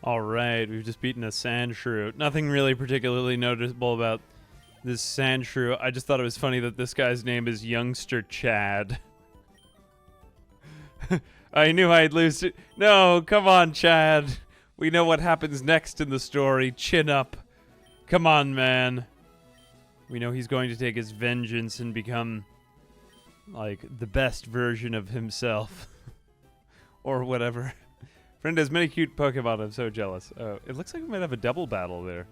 All right, we've just beaten a Sandshrew. Nothing really particularly noticeable about this Sandshrew. I just thought it was funny that this guy's name is Youngster Chad. I knew I'd lose it. No, come on, Chad. We know what happens next in the story. Chin up. Come on, man. We know he's going to take his vengeance and become, like, the best version of himself. Or whatever. Friend has many cute Pokemon. I'm so jealous. It looks like we might have a double battle there.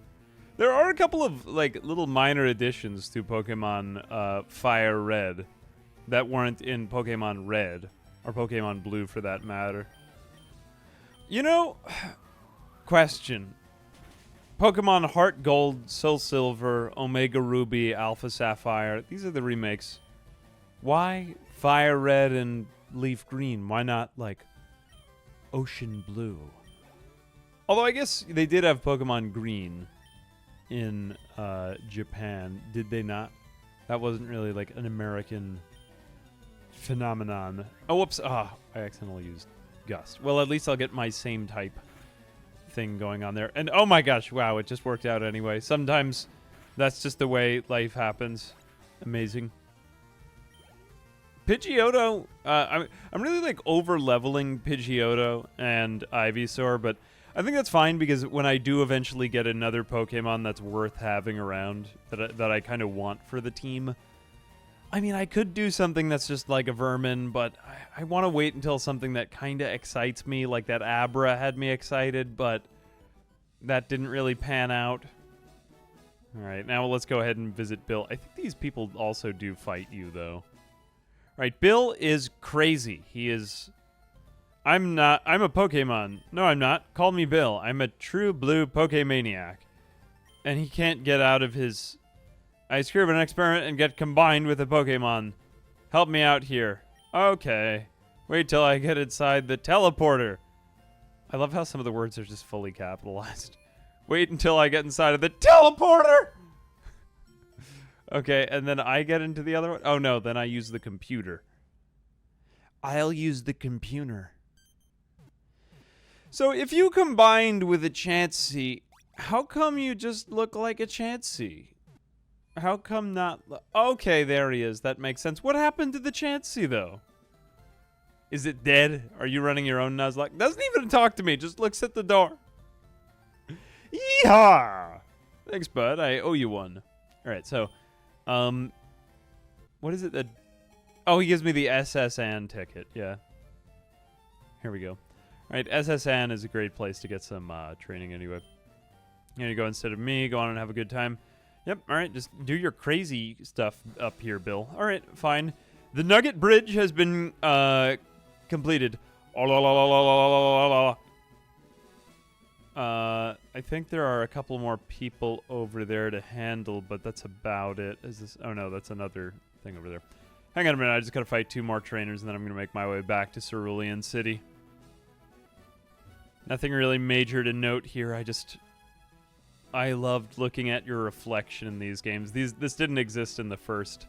There are a couple of, like, little minor additions to Pokemon FireRed that weren't in Pokemon Red. Or Pokemon Blue, for that matter. You know, question. Pokemon Heart Gold, Soul Silver, Omega Ruby, Alpha Sapphire. These are the remakes. Why Fire Red and Leaf Green? Why not, like, Ocean Blue? Although I guess they did have Pokemon Green in Japan. Did they not? That wasn't really, like, an American phenomenon. Oh, whoops. I accidentally used Gust. Well, at least I'll get my same type thing going on there. And oh my gosh, wow, it just worked out anyway. Sometimes that's just the way life happens. Amazing. Pidgeotto, I'm really like over leveling Pidgeotto and Ivysaur, but I think that's fine because when I do eventually get another Pokemon that's worth having around, that I kind of want for the team, I mean, I could do something that's just like a Vermin, but I want to wait until something that kind of excites me, like that Abra had me excited, but that didn't really pan out. All right, now let's go ahead and visit Bill. I think these people also do fight you, though. All right, Bill is crazy. He is... I'm a Pokemon. No, I'm not. Call me Bill. I'm a true blue Pokemaniac. And he can't get out of his... I screw up an experiment and get combined with a Pokemon. Help me out here. Okay. Wait till I get inside the teleporter. I love how some of the words are just fully capitalized. Wait until I get inside of the teleporter! Okay, and then I get into the other one? Oh no, then I use the computer. I'll use the computer. So if you combined with a Chansey, how come you just look like a Chansey? How come not... Okay, there he is. That makes sense. What happened to the Chansey, though? Is it dead? Are you running your own Nuzlocke? Doesn't even talk to me. Just looks at the door. Yeehaw! Thanks, bud. I owe you one. All right, so... what is it that... Oh, he gives me the SSN ticket. Yeah. Here we go. All right, SSN is a great place to get some training anyway. Here you go. Instead of me, go on and have a good time. Yep, all right, just do your crazy stuff up here, Bill. All right, fine. The Nugget Bridge has been completed. I think there are a couple more people over there to handle, but that's about it. Is this... Oh, no, that's another thing over there. Hang on a minute, I just gotta fight 2 more trainers, and then I'm gonna make my way back to Cerulean City. Nothing really major to note here, I loved looking at your reflection in these games. This didn't exist in the first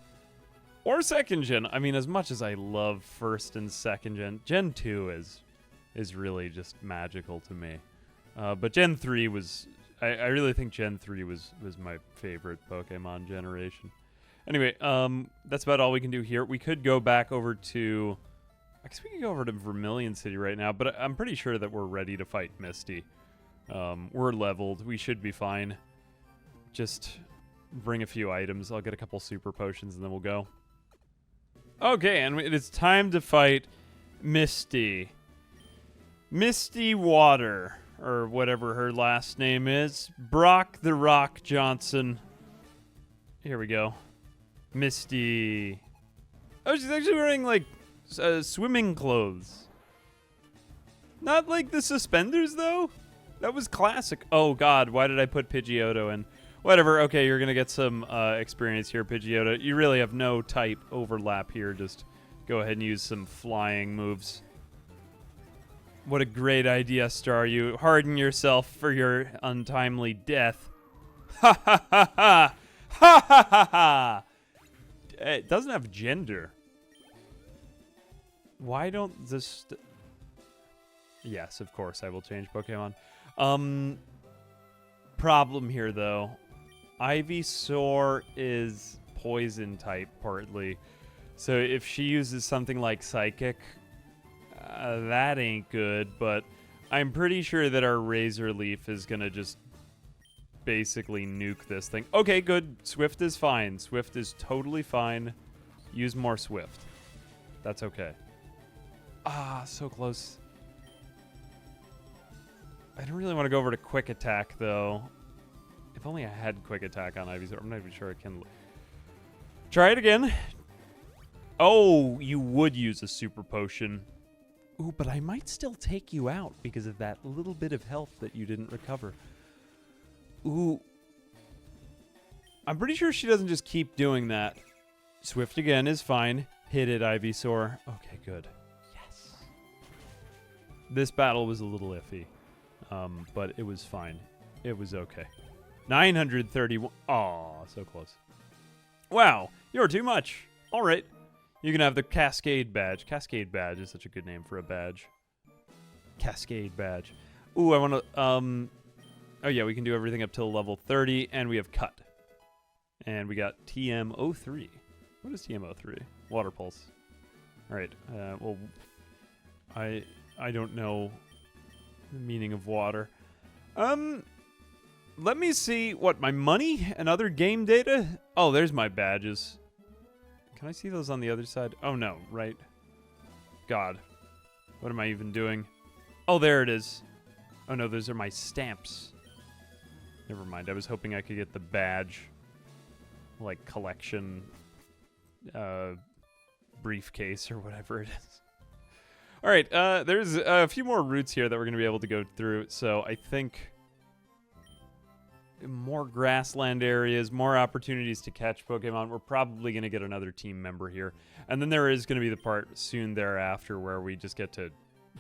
or second gen. I mean, as much as I love first and second gen, Gen 2 is really just magical to me. But Gen 3 was... I really think Gen 3 was my favorite Pokemon generation. Anyway, that's about all we can do here. We could go back over to... I guess we could go over to Vermilion City right now, but I'm pretty sure that we're ready to fight Misty. We're leveled. We should be fine. Just bring a few items. I'll get a couple super potions and then we'll go. Okay, and it's time to fight Misty. Misty Water. or whatever her last name is. Brock the Rock Johnson. Here we go. Misty. Oh, she's actually wearing, like, swimming clothes. Not like the suspenders, though. That was classic. Oh, God, why did I put Pidgeotto in? Whatever, okay, you're going to get some experience here, Pidgeotto. You really have no type overlap here. Just go ahead and use some flying moves. What a great idea, Star. You harden yourself for your untimely death. Ha ha ha ha! Ha ha ha ha! It doesn't have gender. Why don't this... Yes, of course, I will change Pokemon. Problem here, though. Ivysaur is poison type, partly. So if she uses something like Psychic, that ain't good, but I'm pretty sure that our Razor Leaf is going to just basically nuke this thing. Okay, good. Swift is fine. Swift is totally fine. Use more Swift. That's okay. Ah, so close. I don't really want to go over to Quick Attack, though. If only I had Quick Attack on Ivysaur. I'm not even sure I can. Try it again. Oh, you would use a Super Potion. Ooh, but I might still take you out because of that little bit of health that you didn't recover. Ooh. I'm pretty sure she doesn't just keep doing that. Swift again is fine. Hit it, Ivysaur. Okay, good. Yes. This battle was a little iffy, but it was fine. It was okay. 931. Aw, so close. Wow, you're too much. All right. You can have the Cascade Badge. Cascade Badge is such a good name for a badge. Cascade Badge. Ooh, I want to... Oh, yeah, we can do everything up till level 30, and we have Cut. And we got TM03. What is TM03? Water Pulse. All right. Well, I don't know the meaning of water. Let me see what my money and other game data. Oh, there's my badges. Can I see those on the other side? Oh, no, right. God. What am I even doing? Oh, there it is. Oh, no, those are my stamps. Never mind. I was hoping I could get the badge, like, collection briefcase or whatever it is. All right, there's a few more routes here that we're going to be able to go through. So I think more grassland areas, more opportunities to catch Pokemon. We're probably going to get another team member here. And then there is going to be the part soon thereafter where we just get to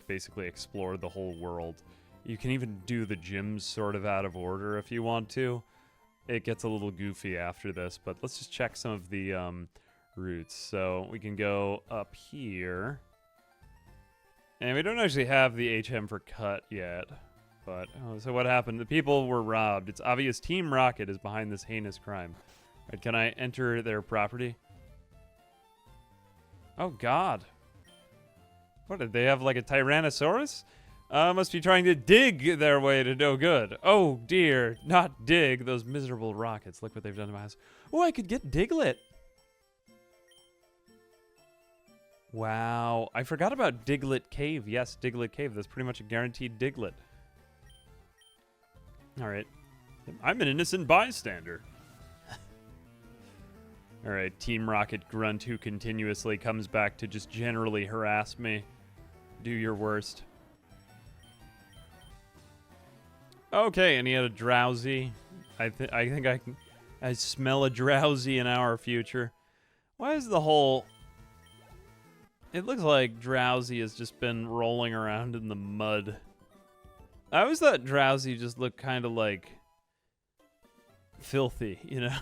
basically explore the whole world. You can even do the gyms sort of out of order if you want to. It gets a little goofy after this, but let's just check some of the routes. So we can go up here. And we don't actually have the HM for Cut yet. But, oh, so what happened? The people were robbed. It's obvious Team Rocket is behind this heinous crime. Right, can I enter their property? Oh, God. What, did they have like a Tyrannosaurus? Must be trying to dig their way to no good. Oh, dear. Not dig. Those miserable rockets. Look what they've done to my house. Oh, I could get Diglett. Wow. I forgot about Diglett Cave. Yes, Diglett Cave. That's pretty much a guaranteed Diglett. All right. I'm an innocent bystander. All right. Team Rocket Grunt, who continuously comes back to just generally harass me. Do your worst. Okay, and he had a Drowsy. I think I smell a Drowsy in our future. Why is the whole... It looks like Drowsy has just been rolling around in the mud. I always thought Drowsy just looked kind of like filthy, you know?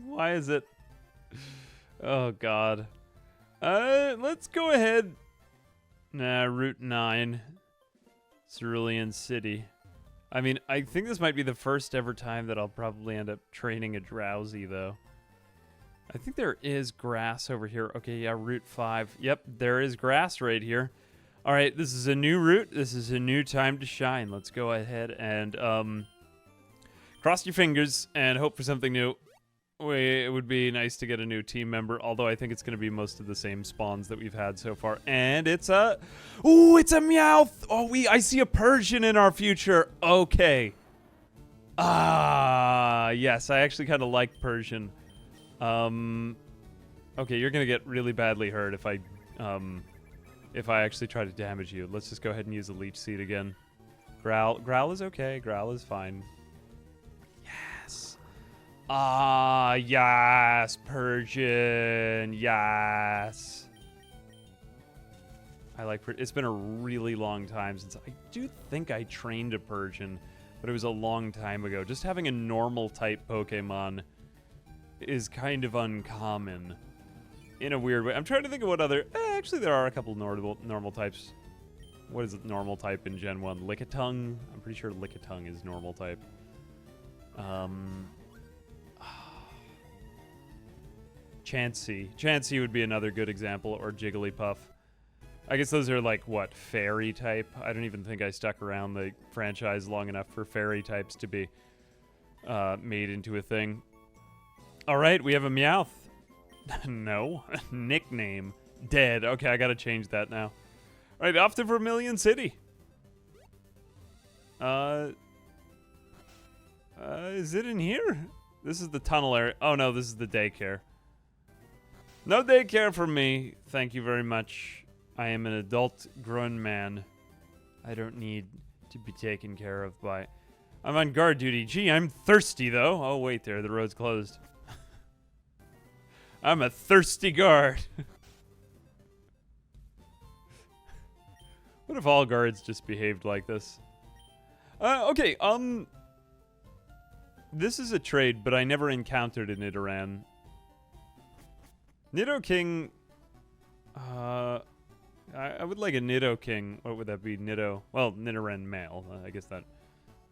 Why is it? Oh, God. Let's go ahead. Nah, Route 9. Cerulean City. I mean, I think this might be the first ever time that I'll probably end up training a Drowsy, though. I think there is grass over here. Okay, yeah, Route 5. Yep, there is grass right here. All right, this is a new route. This is a new time to shine. Let's go ahead and cross your fingers and hope for something new. It would be nice to get a new team member, although I think it's going to be most of the same spawns that we've had so far. And it's a... Ooh, it's a Meowth! Oh, I see a Persian in our future. Okay. Yes, I actually kind of like Persian. Okay, you're going to get really badly hurt if I actually try to damage you. Let's just go ahead and use the Leech Seed again. Growl is okay. Growl is fine. Yes. Yes, Persian. Yes. I like It's been a really long time since I do think I trained a Persian, but it was a long time ago. Just having a normal type Pokemon is kind of uncommon in a weird way. I'm trying to think of what other... actually, there are a couple normal types. What is it, normal type in Gen 1? Lickitung? I'm pretty sure Lickitung is normal type. Chansey. Chansey would be another good example, or Jigglypuff. I guess those are like, what, fairy type? I don't even think I stuck around the franchise long enough for fairy types to be made into a thing. Alright, we have a Meowth. No. Nickname. Dead. Okay, I gotta change that now. Alright, off to Vermilion City. Is it in here? This is the tunnel area. Oh no, this is the daycare. No daycare for me. Thank you very much. I am an adult grown man. I don't need to be taken care of by... I'm on guard duty. Gee, I'm thirsty though. Oh wait there, the road's closed. I'm a thirsty guard. What if all guards just behaved like this? Okay, this is a trade, but I never encountered a Nidoran. Nidoking... I would like a Nidoking. What would that be? Well, Nidoran male. I guess that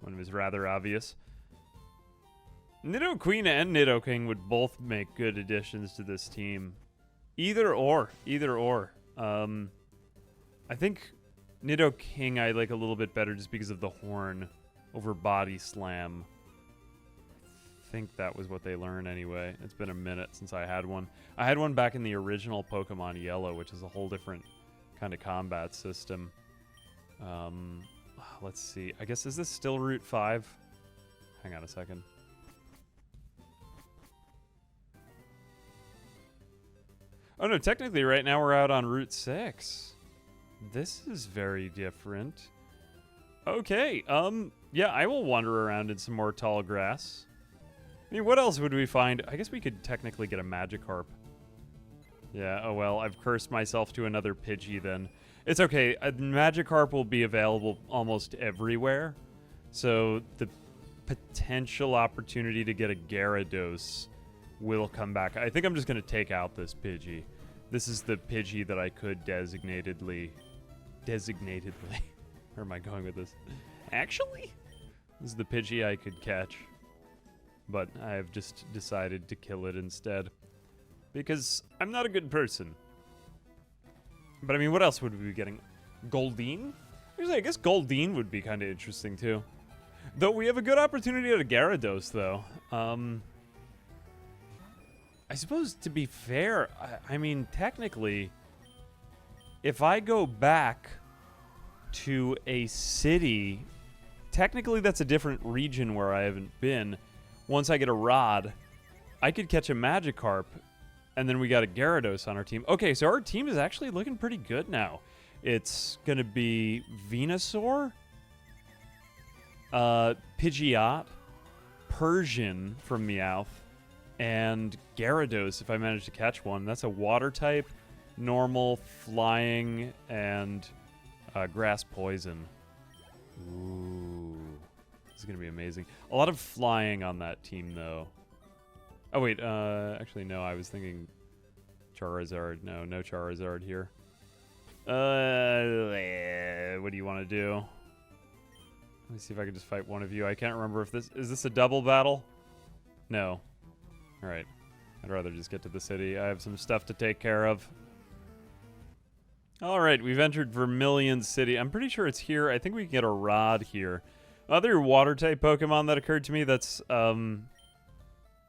one was rather obvious. Nidoqueen and Nidoking would both make good additions to this team. Either or. I think Nidoking I like a little bit better just because of the horn over Body Slam. I think that was what they learned anyway. It's been a minute since I had one. I had one back in the original Pokemon Yellow, which is a whole different kind of combat system. Let's see. I guess, is this still Route 5? Hang on a second. Oh no, technically right now we're out on Route 6. This is very different. Okay, yeah, I will wander around in some more tall grass. I mean, what else would we find? I guess we could technically get a Magikarp. Yeah, oh well, I've cursed myself to another Pidgey then. It's okay, a Magikarp will be available almost everywhere. So the potential opportunity to get a Gyarados will come back. I think I'm just going to take out this Pidgey. This is the Pidgey that I could designatedly... Where am I going with this? Actually, this is the Pidgey I could catch. But I have just decided to kill it instead. Because I'm not a good person. But I mean, what else would we be getting? Goldeen? Actually, I guess Goldeen would be kind of interesting too. Though we have a good opportunity at a Gyarados, though. I suppose, to be fair, I mean, technically, if I go back to a city, technically that's a different region where I haven't been. Once I get a Rod, I could catch a Magikarp, and then we got a Gyarados on our team. Okay, so our team is actually looking pretty good now. It's going to be Venusaur, Pidgeot, Persian from Meowth, and Gyarados if I manage to catch one. That's a water type, normal, flying, and grass poison. Ooh. This is going to be amazing. A lot of flying on that team, though. Oh, wait. Actually, no. I was thinking Charizard. No Charizard here. What do you want to do? Let me see if I can just fight one of you. I can't remember if this... Is this a double battle? No. All right. I'd rather just get to the city. I have some stuff to take care of. All right. We've entered Vermilion City. I'm pretty sure it's here. I think we can get a Rod here. Other water-type Pokemon that occurred to me that's...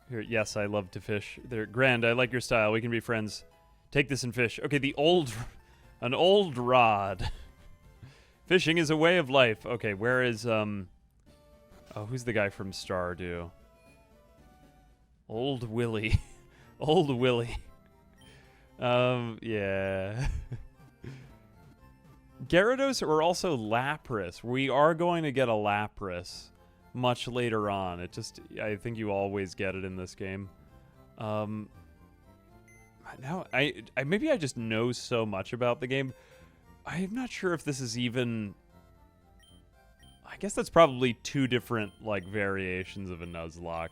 Here, yes, I love to fish. They're grand. I like your style. We can be friends. Take this and fish. Okay, an old rod. Fishing is a way of life. Okay, where is, oh, who's the guy from Stardew? Old Willie. Old Willie. Yeah. Gyarados or also Lapras. We are going to get a Lapras much later on. I think you always get it in this game. Now maybe I just know so much about the game. I'm not sure if this is even... I guess that's probably two different, like, variations of a Nuzlocke.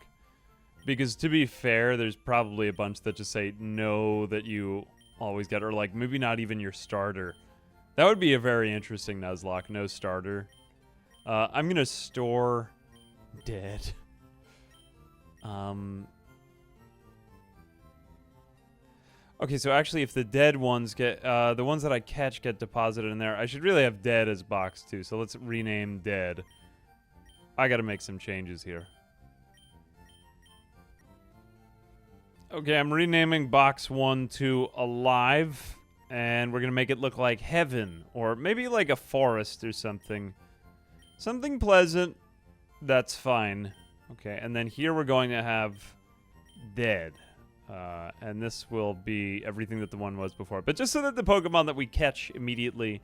Because to be fair, there's probably a bunch that just say no that you always get, or like maybe not even your starter. That would be a very interesting Nuzlocke, no starter. I'm gonna store dead. Okay, so actually if the dead ones get, the ones that I catch get deposited in there, I should really have dead as box 2, so let's rename dead. I gotta make some changes here. Okay, I'm renaming box 1 to alive, and we're gonna make it look like heaven, or maybe like a forest or something. Something pleasant, that's fine. Okay, and then here we're going to have dead. And this will be everything that the one was before. But just so that the Pokemon that we catch immediately,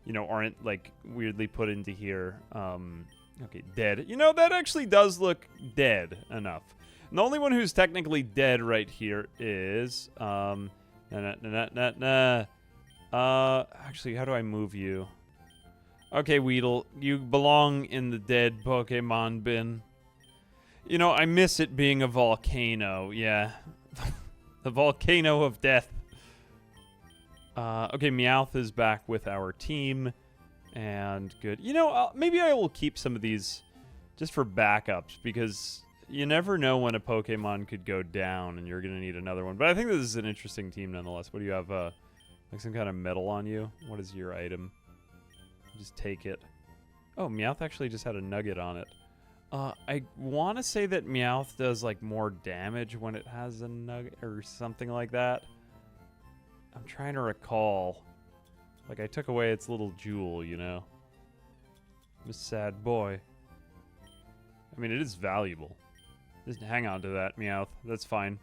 you know, aren't, like, weirdly put into here. Okay, dead. You know, that actually does look dead enough. And the only one who's technically dead right here is, actually, how do I move you? Okay, Weedle, you belong in the dead Pokemon bin. You know, I miss it being a volcano, yeah. The volcano of death. Okay, Meowth is back with our team. And good. You know, maybe I will keep some of these just for backups, because you never know when a Pokemon could go down and you're going to need another one. But I think this is an interesting team nonetheless. What do you have? Like some kind of metal on you? What is your item? Just take it. Oh, Meowth actually just had a Nugget on it. I want to say that Meowth does, like, more damage when it has a Nugget or something like that. I'm trying to recall. Like, I took away its little jewel, you know? I'm a sad boy. I mean, it is valuable. Just hang on to that, Meowth. That's fine.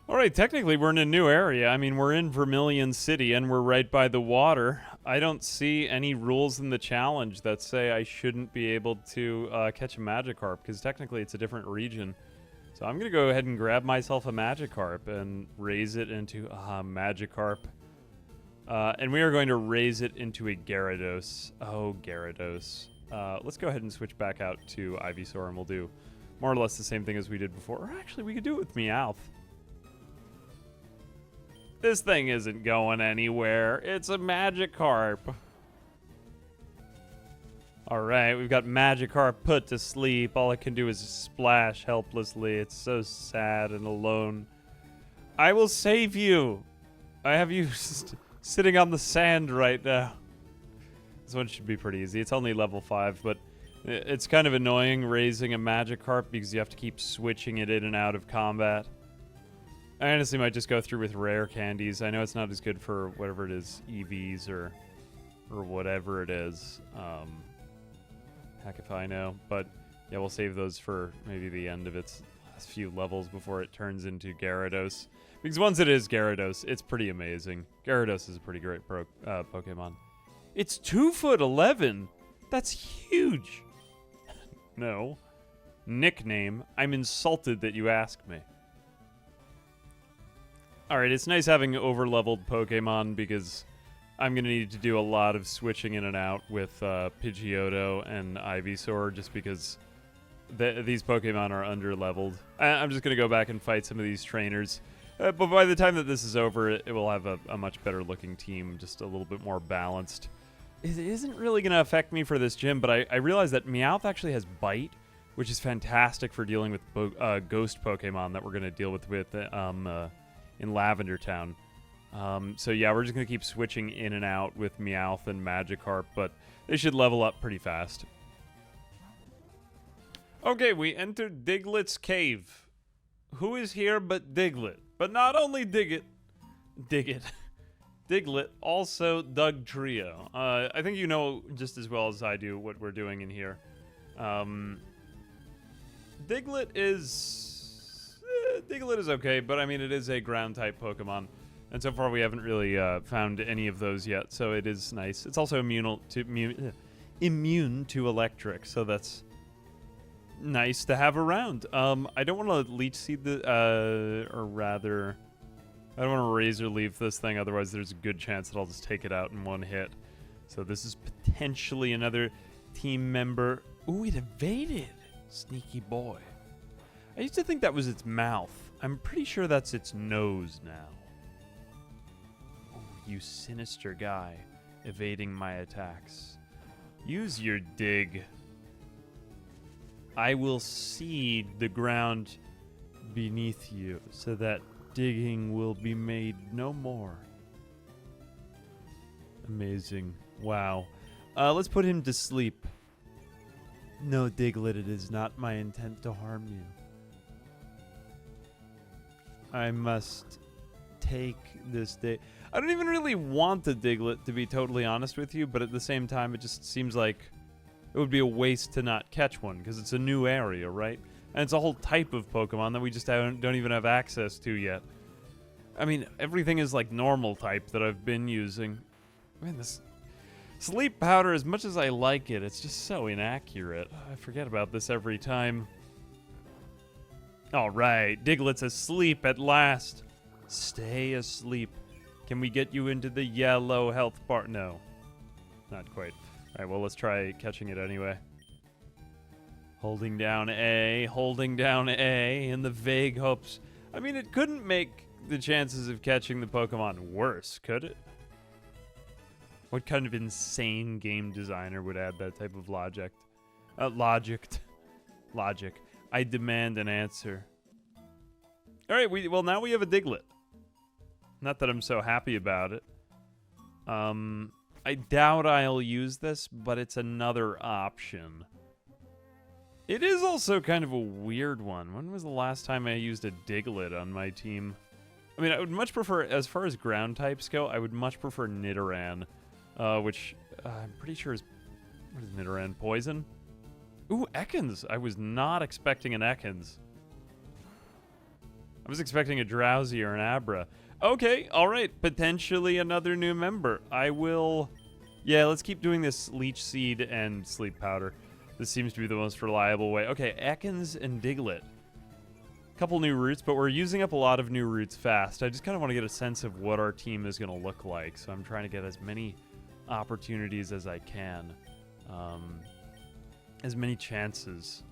Alright, technically we're in a new area. I mean, we're in Vermilion City and we're right by the water. I don't see any rules in the challenge that say I shouldn't be able to catch a Magikarp, because technically it's a different region. So I'm going to go ahead and grab myself a Magikarp and raise it into a Magikarp. And we are going to raise it into a Gyarados. Oh, Gyarados. Let's go ahead and switch back out to Ivysaur, and we'll do more or less the same thing as we did before. Or actually, we could do it with Meowth. This thing isn't going anywhere. It's a Magikarp. Alright, we've got Magikarp put to sleep. All it can do is splash helplessly. It's so sad and alone. I will save you. I have you sitting on the sand right now. This one should be pretty easy. It's only level 5, but it's kind of annoying raising a Magikarp because you have to keep switching it in and out of combat. I honestly might just go through with rare candies. I know it's not as good for whatever it is, EVs or whatever it is. Heck if I know. But yeah, we'll save those for maybe the end of its last few levels before it turns into Gyarados. Because once it is Gyarados, it's pretty amazing. Gyarados is a pretty great Pokemon. It's 2'11". That's huge. No. Nickname. I'm insulted that you asked me. Alright, it's nice having over-leveled Pokemon because I'm going to need to do a lot of switching in and out with Pidgeotto and Ivysaur just because these Pokemon are under-leveled. I'm just going to go back and fight some of these trainers. But by the time that this is over, it will have a much better-looking team, just a little bit more balanced. It isn't really going to affect me for this gym, but I realize that Meowth actually has Bite, which is fantastic for dealing with ghost Pokemon that we're going to deal with in Lavender Town. So yeah, we're just going to keep switching in and out with Meowth and Magikarp, but they should level up pretty fast. Okay, we entered Diglett's cave. Who is here but Diglett? But not only Diglett, also Doug Trio. I think you know just as well as I do what we're doing in here. Diglett is okay, but I mean it is a ground type Pokemon, and so far we haven't really found any of those yet. So it is nice. It's also immune to electric, so that's nice to have around. I don't want to leech seed the, or rather, I don't want to razor leaf this thing. Otherwise, there's a good chance that I'll just take it out in one hit. So this is potentially another team member. Ooh, it evaded. Sneaky boy. I used to think that was its mouth. I'm pretty sure that's its nose now. Oh, you sinister guy, evading my attacks. Use your dig. I will seed the ground beneath you so that digging will be made no more. Amazing. Wow. Let's put him to sleep. No, Diglett, it is not my intent to harm you. I must take this day. I don't even really want the Diglett, to be totally honest with you, but at the same time, it just seems like it would be a waste to not catch one, because it's a new area, right? And it's a whole type of Pokemon that we just don't even have access to yet. I mean, everything is like normal type that I've been using. Man, this sleep powder, as much as I like it, it's just so inaccurate. I forget about this every time. All right, Diglett's asleep at last. Stay asleep. Can we get you into the yellow health bar? No, not quite. All right, well, let's try catching it anyway. Holding down A, in the vague hopes. I mean, it couldn't make the chances of catching the Pokemon worse, could it? What kind of insane game designer would add that type of logic? Logic. I demand an answer. All right, well, now we have a Diglett. Not that I'm so happy about it. I doubt I'll use this, but it's another option. It is also kind of a weird one. When was the last time I used a Diglett on my team? I mean, I would much prefer, as far as ground types go, I would much prefer Nidoran, which I'm pretty sure is, what is Nidoran? Poison? Ooh, Ekans. I was not expecting an Ekans. I was expecting a Drowsy or an Abra. Okay, all right. Potentially another new member. I will... Yeah, let's keep doing this Leech Seed and Sleep Powder. This seems to be the most reliable way. Okay, Ekans and Diglett. Couple new routes, but we're using up a lot of new routes fast. I just kind of want to get a sense of what our team is going to look like, so I'm trying to get as many opportunities as I can. As many chances.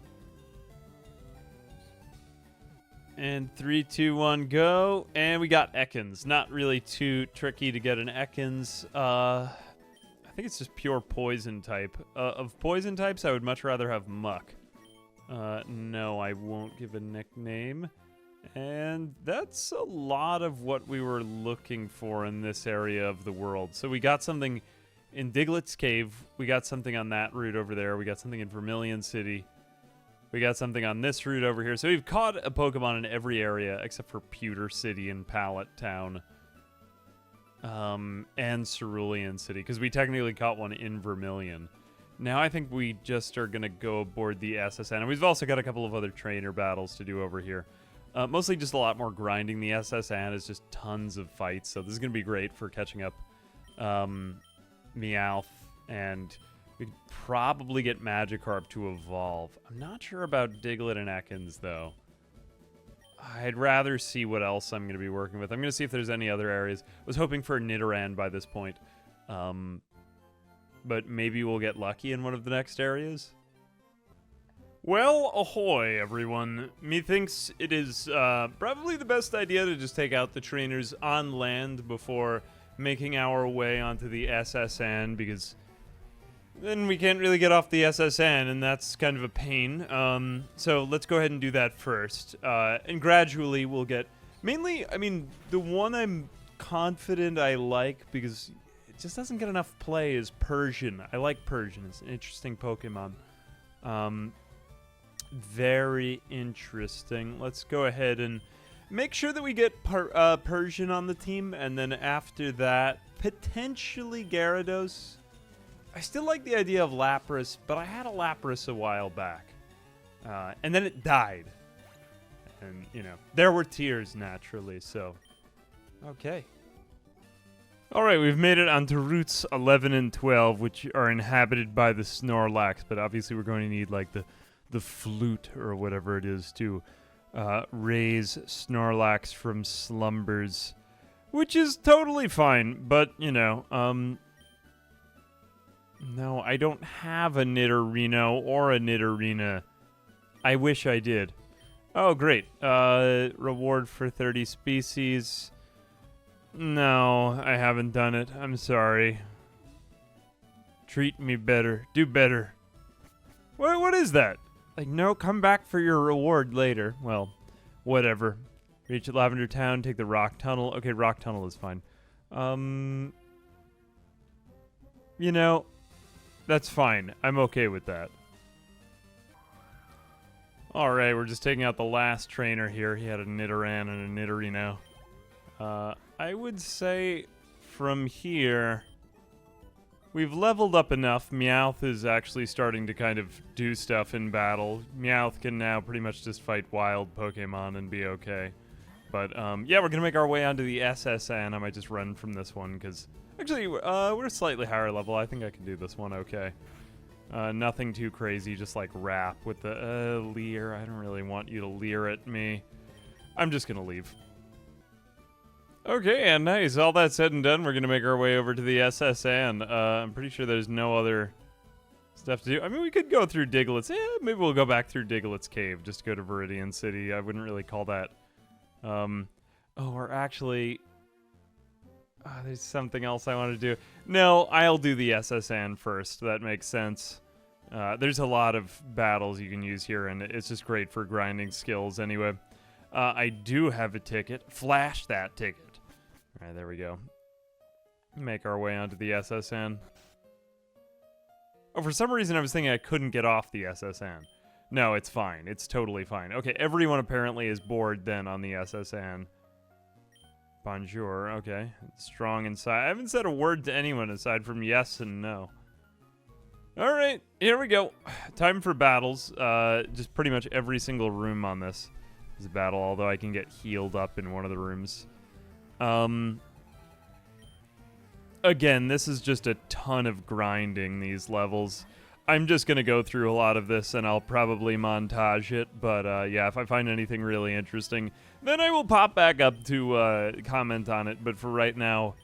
And 3, 2, 1, go. And we got Ekans. Not really too tricky to get an Ekans. I think it's just pure poison type. Of poison types, I would much rather have Muck. No, I won't give a nickname. And that's a lot of what we were looking for in this area of the world. So we got something in Diglett's Cave. We got something on that route over there. We got something in Vermilion City. We got something on this route over here. So we've caught a Pokemon in every area except for Pewter City and Pallet Town. And Cerulean City, because we technically caught one in Vermilion. Now I think we just are going to go aboard the SSN. And we've also got a couple of other trainer battles to do over here. Mostly just a lot more grinding. The SSN is just tons of fights, so this is going to be great for catching up Meowth, and we could probably get Magikarp to evolve. I'm not sure about Diglett and Ekans, though. I'd rather see what else I'm going to be working with. I'm going to see if there's any other areas. I was hoping for a Nidoran by this point. But maybe we'll get lucky in one of the next areas. Well, ahoy, everyone. Methinks it is probably the best idea to just take out the trainers on land before making our way onto the SSN, because then we can't really get off the SSN, and that's kind of a pain. So let's go ahead and do that first. And gradually we'll get... Mainly, I mean, the one I'm confident I like, because it just doesn't get enough play, is Persian. I like Persian. It's an interesting Pokemon. Very interesting. Let's go ahead and make sure that we get Persian on the team, and then after that, potentially Gyarados. I still like the idea of Lapras, but I had a Lapras a while back. And then it died. And, you know, there were tears, naturally, so. Okay. Alright, we've made it onto routes 11 and 12, which are inhabited by the Snorlax, but obviously we're going to need, like, the flute or whatever it is to raise Snorlax from slumbers, which is totally fine, but, you know, no, I don't have a Nidorino or a Nidorina. I wish I did. Oh, great. Reward for 30 species. No, I haven't done it. I'm sorry. Treat me better. Do better. What is that? Like, no, come back for your reward later. Well, whatever. Reach Lavender Town, take the rock tunnel. Okay, rock tunnel is fine. You know, that's fine. I'm okay with that. Alright, we're just taking out the last trainer here. He had a Nidoran and a Nidorino. I would say from here, we've leveled up enough. Meowth is actually starting to kind of do stuff in battle. Meowth can now pretty much just fight wild Pokemon and be okay. But, yeah, we're going to make our way onto the SSN. I might just run from this one because, actually, we're slightly higher level. I think I can do this one okay. Nothing too crazy, just like rap with the leer. I don't really want you to leer at me. I'm just going to leave. Okay, and nice. All that said and done, we're going to make our way over to the SSN. I'm pretty sure there's no other stuff to do. I mean, we could go through Diglett's. Yeah, maybe we'll go back through Diglett's Cave just to go to Viridian City. I wouldn't really call that. Oh, or actually, there's something else I want to do. No, I'll do the SSN first. That makes sense. There's a lot of battles you can use here, and it's just great for grinding skills anyway. I do have a ticket. Flash that ticket. All right, there we go. Make our way onto the SSN. Oh, for some reason I was thinking I couldn't get off the SSN. No, it's fine. It's totally fine. Okay, everyone apparently is bored then on the SSN. Bonjour, okay. Strong inside. I haven't said a word to anyone aside from yes and no. Alright, here we go. Time for battles. Just pretty much every single room on this is a battle, although I can get healed up in one of the rooms. Again, this is just a ton of grinding, these levels. I'm just going to go through a lot of this, and I'll probably montage it, but yeah, if I find anything really interesting, then I will pop back up to comment on it, but for right now,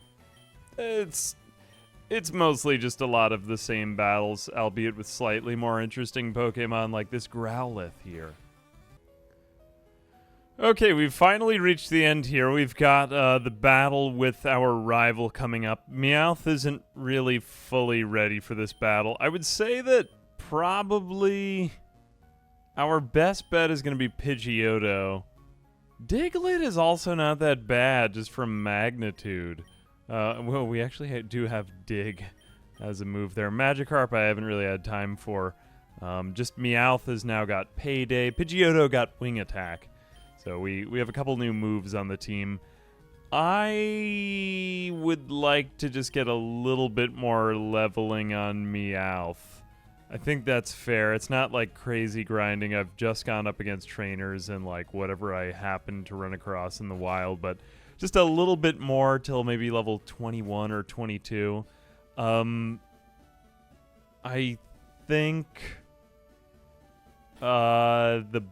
it's mostly just a lot of the same battles, albeit with slightly more interesting Pokemon like this Growlithe here. Okay, we've finally reached the end here. We've got the battle with our rival coming up. Meowth isn't really fully ready for this battle. I would say that probably our best bet is going to be Pidgeotto. Diglett is also not that bad, just from magnitude. Well, we actually do have Dig as a move there. Magikarp I haven't really had time for. Just Meowth has now got Payday. Pidgeotto got Wing Attack. So we have a couple new moves on the team. I would like to just get a little bit more leveling on Meowth. I think that's fair. It's not like crazy grinding. I've just gone up against trainers and like whatever I happen to run across in the wild, but just a little bit more till maybe level 21 or 22. I think the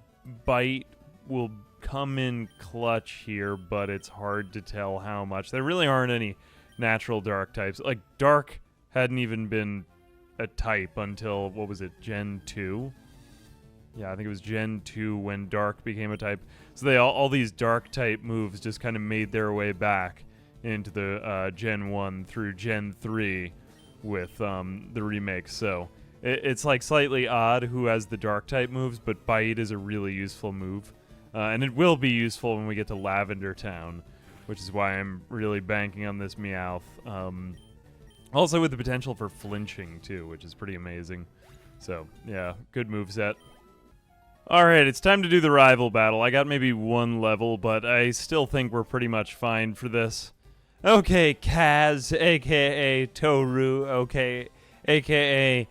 bite will come in clutch here, but it's hard to tell how much. There really aren't any natural dark types. Like, dark hadn't even been a type until, what was it, Gen 2? Yeah, I think it was Gen 2 when dark became a type. So they all these dark type moves just kind of made their way back into the Gen 1 through Gen 3 with the remakes. So it's like slightly odd who has the dark type moves, but bite is a really useful move. And it will be useful when we get to Lavender Town, which is why I'm really banking on this Meowth. Also with the potential for flinching, too, which is pretty amazing. So, yeah, good moveset. Alright, it's time to do the rival battle. I got maybe one level, but I still think we're pretty much fine for this. Okay, Kaz, aka Toru, aka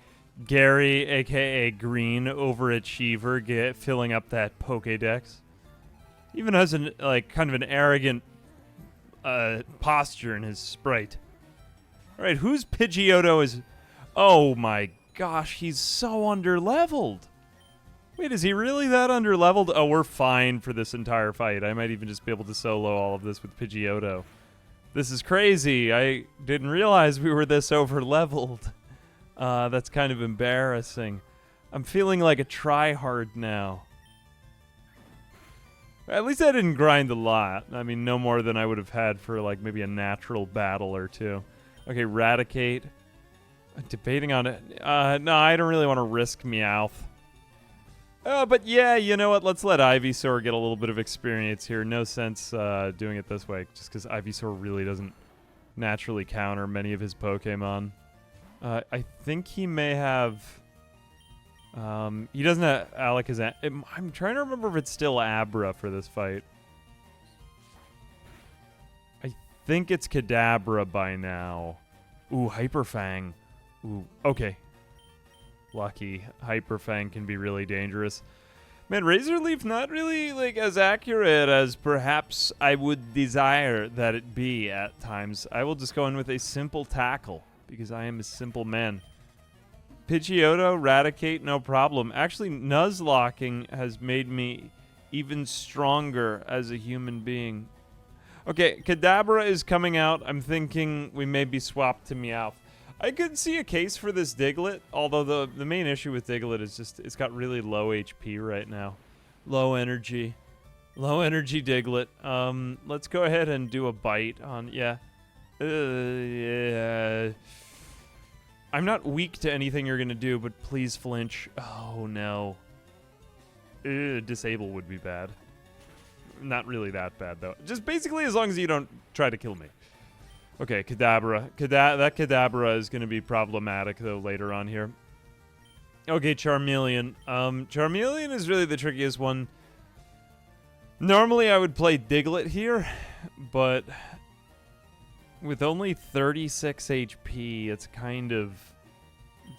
Gary, aka Green Overachiever, filling up that Pokédex. Even has an kind of an arrogant posture in his sprite. Alright, whose Pidgeotto is... Oh my gosh, he's so underleveled. Wait, is he really that underleveled? Oh, we're fine for this entire fight. I might even just be able to solo all of this with Pidgeotto. This is crazy. I didn't realize we were this overleveled. That's kind of embarrassing. I'm feeling like a tryhard now. At least I didn't grind a lot. I mean, no more than I would have had for like maybe a natural battle or two. Okay, Raticate. Debating on it. No, I don't really want to risk Meowth. But yeah, you know what? Let's let Ivysaur get a little bit of experience here. No sense doing it this way, just because Ivysaur really doesn't naturally counter many of his Pokemon. I think he may have... he doesn't have Alakazam. I'm trying to remember if it's still Abra for this fight. I think it's Kadabra by now. Ooh, Hyperfang. Ooh, okay. Lucky. Hyperfang can be really dangerous. Man, Razor Leaf not really as accurate as perhaps I would desire that it be at times. I will just go in with a simple tackle because I am a simple man. Pidgeotto, Raticate, no problem. Actually, Nuzlocking has made me even stronger as a human being. Okay, Kadabra is coming out. I'm thinking we may be swapped to Meowth. I could see a case for this Diglett, although the main issue with Diglett is just it's got really low HP right now. Low energy. Low energy Diglett. Let's go ahead and do a bite on, yeah. Yeah. I'm not weak to anything you're going to do, but please flinch. Oh, no. Disable would be bad. Not really that bad, though. Just basically as long as you don't try to kill me. Okay, Kadabra. That Kadabra is going to be problematic, though, later on here. Okay, Charmeleon. Charmeleon is really the trickiest one. Normally, I would play Diglett here, but with only 36 HP, it's kind of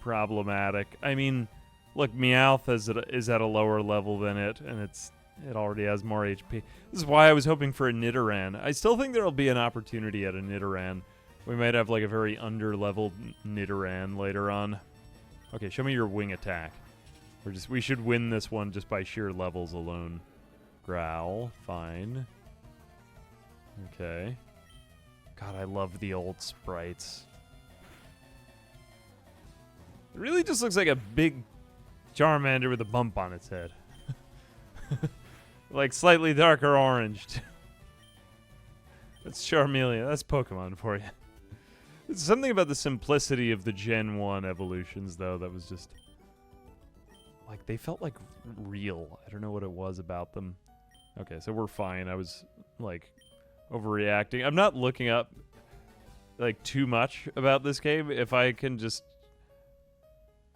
problematic. I mean, look, Meowth is at a lower level than it, and it already has more HP. This is why I was hoping for a Nidoran. I still think there'll be an opportunity at a Nidoran. We might have like a very under-leveled Nidoran later on. Okay, show me your wing attack. We should win this one just by sheer levels alone. Growl, fine. Okay. God, I love the old sprites. It really just looks like a big Charmander with a bump on its head. Like slightly darker orange. That's Charmeleon. That's Pokemon for you. It's something about the simplicity of the Gen 1 evolutions, though, that was just... like, they felt like real. I don't know what it was about them. Okay, so we're fine. I was, like, overreacting. I'm not looking up, like, too much about this game. If I can just...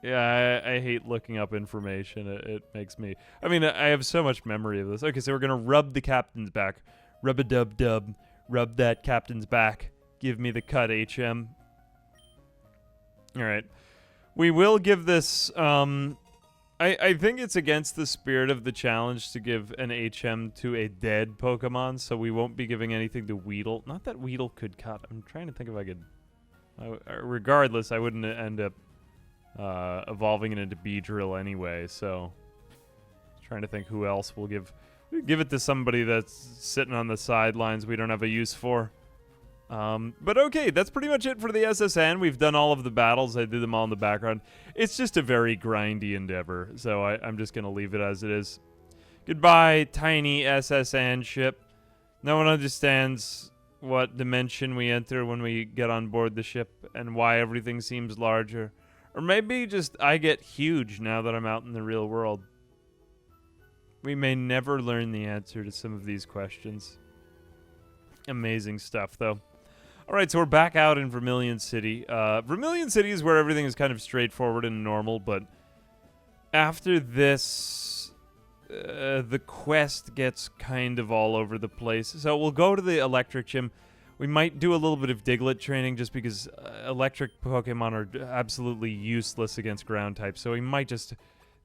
yeah, I hate looking up information. It makes me... I mean, I have so much memory of this. Okay, so we're going to rub the captain's back. Rub-a-dub-dub. Rub that captain's back. Give me the cut, HM. All right. We will give this... I think it's against the spirit of the challenge to give an HM to a dead Pokemon, so we won't be giving anything to Weedle. Not that Weedle could cut. I'm trying to think if I could... regardless, I wouldn't end up evolving it into Beedrill anyway, so... trying to think who else we'll give... give it to somebody that's sitting on the sidelines we don't have a use for. But okay, that's pretty much it for the SSN. We've done all of the battles. I did them all in the background. It's just a very grindy endeavor, so I'm just going to leave it as it is. Goodbye, tiny SSN ship. No one understands what dimension we enter when we get on board the ship and why everything seems larger. Or maybe just I get huge now that I'm out in the real world. We may never learn the answer to some of these questions. Amazing stuff, though. All right, so we're back out in Vermilion City. Vermilion City is where everything is kind of straightforward and normal, but after this, the quest gets kind of all over the place. So we'll go to the electric gym. We might do a little bit of Diglett training just because electric Pokemon are absolutely useless against ground types. So we might just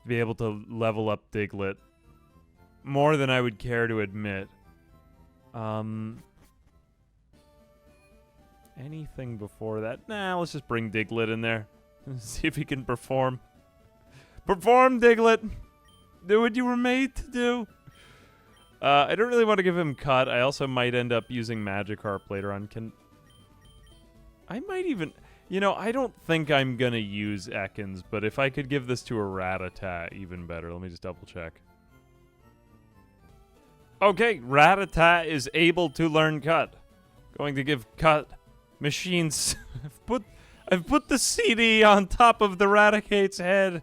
be able to level up Diglett more than I would care to admit. Anything before that? Nah, let's just bring Diglett in there. See if he can perform. Perform, Diglett! Do what you were made to do! I don't really want to give him Cut. I also might end up using Magikarp later on. I might even... You know, I don't think I'm gonna use Ekans, but if I could give this to a Rattata, even better. Let me just double check. Okay, Rattata is able to learn Cut. Going to give Cut machines. I've put the CD on top of the Raticate's head.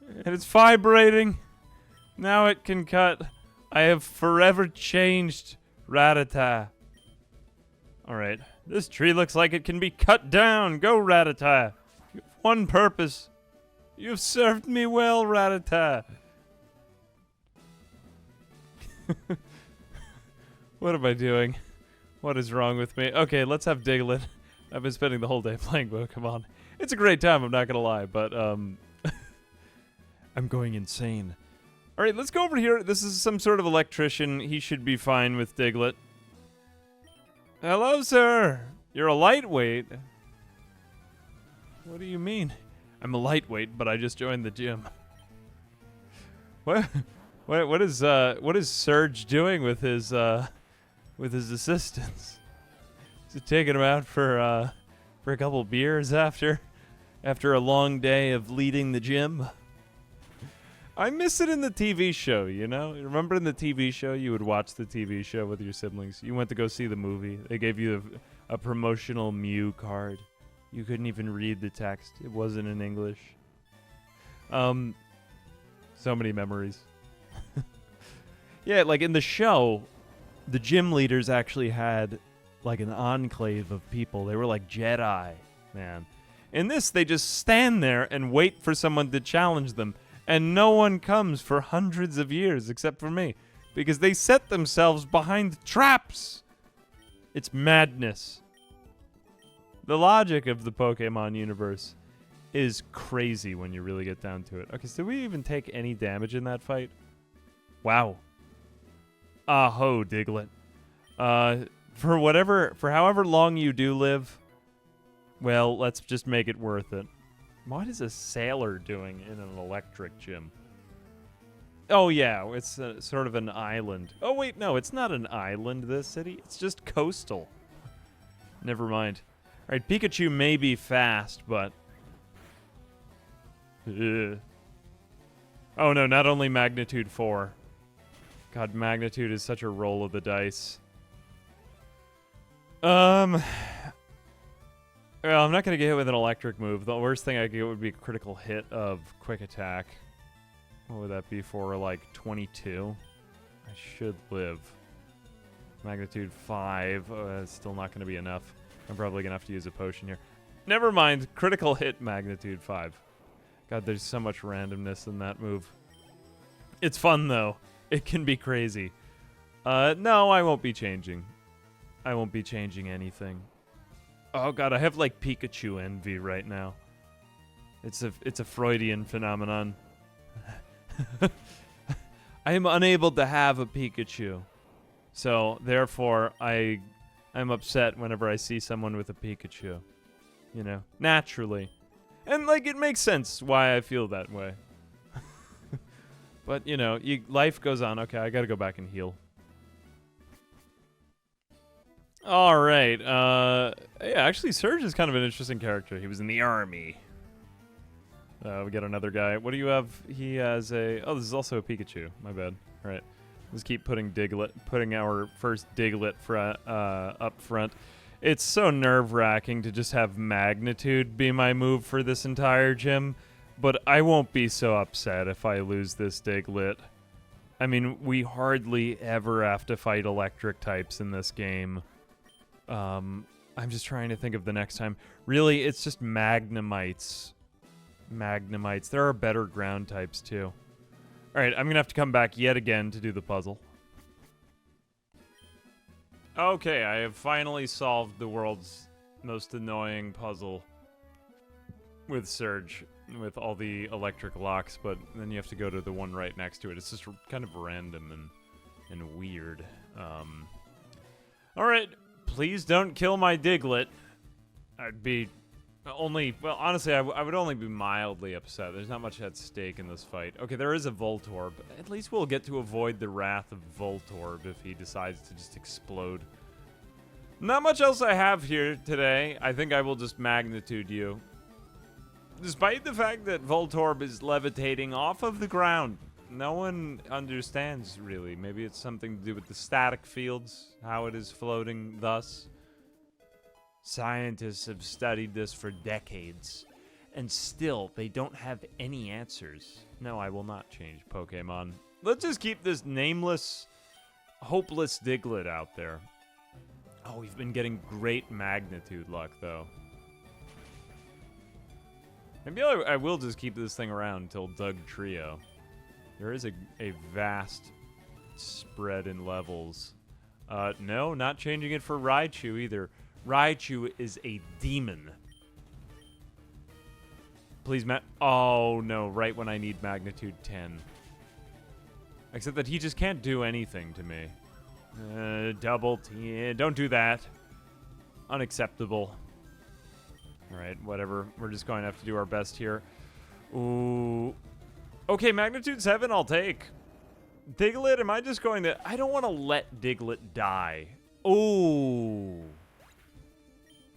And it's vibrating. Now it can cut. I have forever changed Rattata. Alright. This tree looks like it can be cut down. Go, Rattata. You have one purpose. You've served me well, Rattata. What am I doing? What is wrong with me? Okay, let's have Diglett. I've been spending the whole day playing Pokemon. It's a great time, I'm not gonna lie, but, I'm going insane. Alright, let's go over here. This is some sort of electrician. He should be fine with Diglett. Hello, sir. You're a lightweight. What do you mean? I'm a lightweight, but I just joined the gym. What is Surge doing with his assistants? Is he taking him out for a couple beers after a long day of leading the gym? I miss it in the TV show, you know? Remember in the TV show, you would watch the TV show with your siblings. You went to go see the movie. They gave you a promotional Mew card. You couldn't even read the text. It wasn't in English. So many memories. Yeah, like in the show, the gym leaders actually had like an enclave of people. They were like Jedi, man. In this, they just stand there and wait for someone to challenge them. And no one comes for hundreds of years except for me. Because they set themselves behind traps. It's madness. The logic of the Pokemon universe is crazy when you really get down to it. Okay, so did we even take any damage in that fight? Wow. Aho, Diglett. For however long you do live, well, let's just make it worth it. What is a sailor doing in an electric gym? Oh, yeah, it's sort of an island. Oh, wait, no, it's not an island, this city. It's just coastal. Never mind. All right, Pikachu may be fast, but... Ugh. Oh, no, not only Magnitude 4. God, Magnitude is such a roll of the dice. Well, I'm not going to get hit with an electric move. The worst thing I could get would be a critical hit of Quick Attack. What would that be for, like, 22? I should live. Magnitude 5. It's still not going to be enough. I'm probably going to have to use a potion here. Never mind. Critical hit Magnitude 5. God, there's so much randomness in that move. It's fun, though. It can be crazy. No, I won't be changing. I won't be changing anything. Oh god, I have like Pikachu envy right now. It's a Freudian phenomenon. I am unable to have a Pikachu. So, therefore, I'm upset whenever I see someone with a Pikachu. You know, naturally. And like it makes sense why I feel that way. But, you know, life goes on. Okay, I got to go back and heal. All right. Yeah, actually, Surge is kind of an interesting character. He was in the army. We get another guy. What do you have? He has a... Oh, this is also a Pikachu. My bad. All right. Let's keep putting our first Diglett up front. It's so nerve-wracking to just have Magnitude be my move for this entire gym, but I won't be so upset if I lose this Diglett. I mean, we hardly ever have to fight electric types in this game. I'm just trying to think of the next time. Really, it's just Magnemites. There are better ground types, too. Alright, I'm gonna have to come back yet again to do the puzzle. Okay, I have finally solved the world's most annoying puzzle with Surge, with all the electric locks, but then you have to go to the one right next to it. It's just kind of random and weird. Alright, please don't kill my Diglett. I'd be only, well, honestly, I would only be mildly upset. There's not much at stake in this fight. Okay, there is a Voltorb. At least we'll get to avoid the wrath of Voltorb if he decides to just explode. Not much else I have here today. I think I will just magnitude you. Despite the fact that Voltorb is levitating off of the ground, no one understands, really. Maybe it's something to do with the static fields, how it is floating thus. Scientists have studied this for decades, and still, they don't have any answers. No, I will not change Pokemon. Let's just keep this nameless, hopeless Diglett out there. Oh, we've been getting great magnitude luck, though. Maybe I will just keep this thing around until Doug Trio. There is a vast spread in levels. No, not changing it for Raichu either. Raichu is a demon. Please, oh, no, right when I need magnitude 10. Except that he just can't do anything to me. Double T. Don't do that. Unacceptable. Alright, whatever. We're just going to have to do our best here. Ooh. Okay, magnitude 7 I'll take. Diglett, am I just going to... I don't want to let Diglett die. Ooh.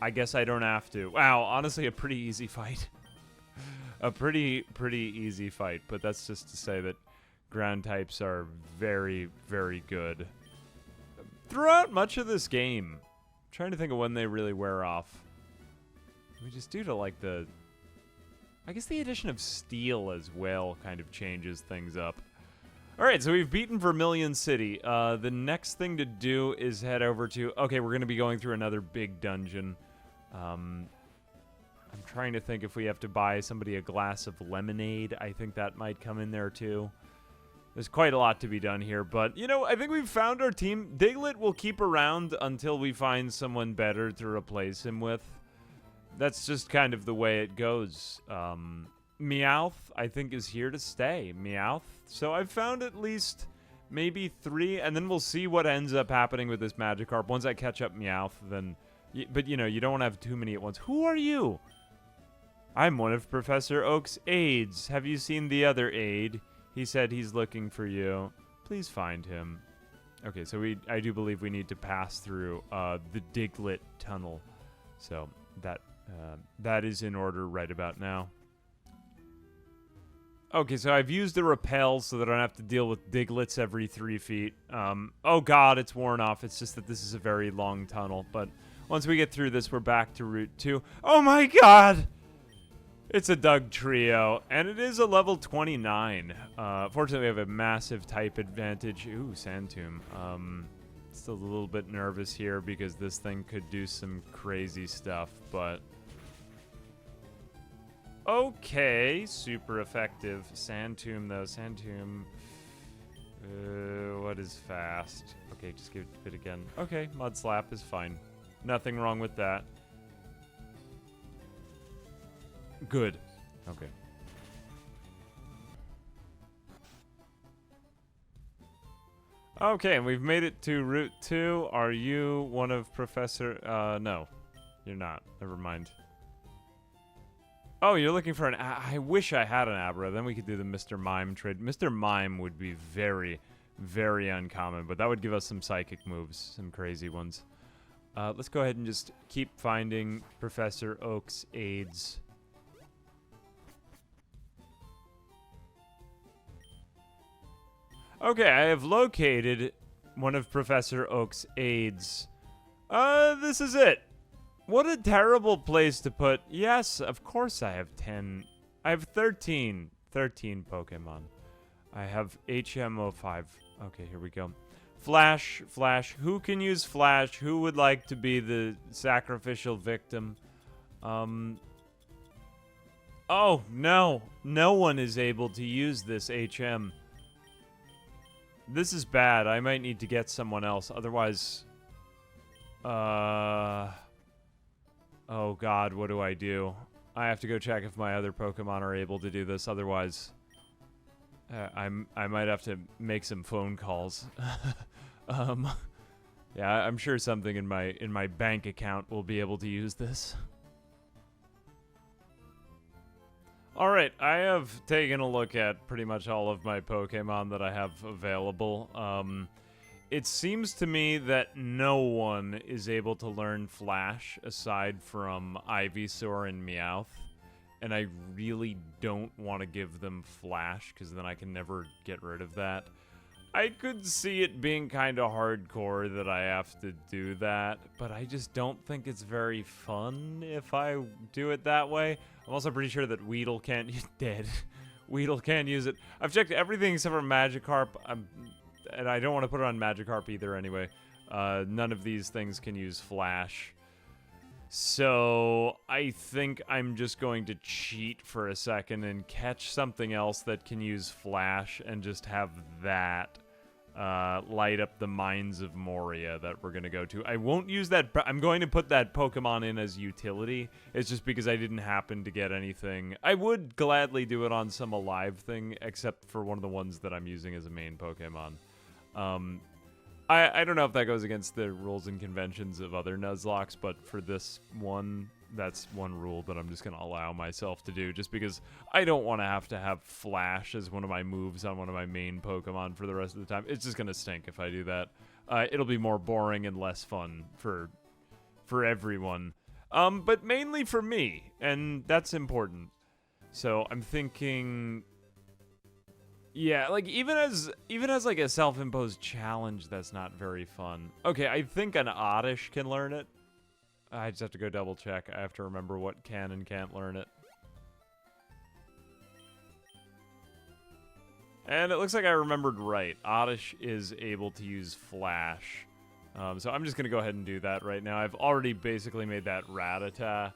I guess I don't have to. Wow, honestly, a pretty easy fight. A pretty easy fight, but that's just to say that ground types are very, very good. Throughout much of this game, I'm trying to think of when they really wear off. We just due to, like, the... I guess the addition of steel as well kind of changes things up. Alright, so we've beaten Vermilion City. The next thing to do is head over to... Okay, we're going to be going through another big dungeon. I'm trying to think if we have to buy somebody a glass of lemonade. I think that might come in there, too. There's quite a lot to be done here, but, you know, I think we've found our team. Diglett will keep around until we find someone better to replace him with. That's just kind of the way it goes. Meowth, I think, is here to stay. Meowth. So I've found at least maybe 3, and then we'll see what ends up happening with this Magikarp. Once I catch up Meowth, then... But, you know, you don't want to have too many at once. Who are you? I'm one of Professor Oak's aides. Have you seen the other aide? He said he's looking for you. Please find him. Okay, so I do believe we need to pass through the Diglett Tunnel. So that is in order right about now. Okay, so I've used the repel so that I don't have to deal with Digletts every 3 feet. Oh god, it's worn off. It's just that this is a very long tunnel. But once we get through this, we're back to Route 2. Oh my god! It's a Doug Trio, and it is a level 29. Fortunately, we have a massive type advantage. Ooh, Sand Tomb. Still a little bit nervous here because this thing could do some crazy stuff, but... Okay, super effective. Sand Tomb, though. Sand Tomb... what is fast? Okay, just give it again. Okay, Mud Slap is fine. Nothing wrong with that. Good. Okay. Okay, and we've made it to Route 2. Are you one of Professor... no. You're not. Never mind. Oh, you're looking for an... I wish I had an Abra. Then we could do the Mr. Mime trade. Mr. Mime would be very, very uncommon, but that would give us some psychic moves. Some crazy ones. Let's go ahead and just keep finding Professor Oak's aides. Okay, I have located one of Professor Oak's aides. This is it. What a terrible place to put... Yes, of course I have 10... I have 13 Pokemon. I have HM05. Okay, here we go. Flash. Who can use Flash? Who would like to be the sacrificial victim? Oh, no. No one is able to use this HM. This is bad. I might need to get someone else. Otherwise... Oh god, what do I do? I have to go check if my other Pokemon are able to do this. Otherwise... I might have to make some phone calls. Yeah, I'm sure something in my bank account will be able to use this. Alright, I have taken a look at pretty much all of my Pokemon that I have available. It seems to me that no one is able to learn Flash aside from Ivysaur and Meowth. And I really don't want to give them Flash, because then I can never get rid of that. I could see it being kind of hardcore that I have to do that, but I just don't think it's very fun if I do it that way. I'm also pretty sure that Weedle can't dead. Weedle can't use it. I've checked everything except for Magikarp, and I don't want to put it on Magikarp either anyway. None of these things can use Flash. So I think I'm just going to cheat for a second and catch something else that can use Flash and just have that light up the Mines of Moria that we're going to go to. I won't use that. I'm going to put that Pokemon in as utility. It's just because I didn't happen to get anything. I would gladly do it on some alive thing, except for one of the ones that I'm using as a main Pokemon. I don't know if that goes against the rules and conventions of other Nuzlocks, but for this one, that's one rule that I'm just going to allow myself to do, just because I don't want to have Flash as one of my moves on one of my main Pokemon for the rest of the time. It's just going to stink if I do that. It'll be more boring and less fun for everyone, but mainly for me, and that's important. So I'm thinking... Yeah, like, even as like a self-imposed challenge, that's not very fun. Okay, I think an Oddish can learn it. I just have to go double check. I have to remember what can and can't learn it. And it looks like I remembered right. Oddish is able to use Flash. So I'm just going to go ahead and do that right now. I've already basically made that Rattata.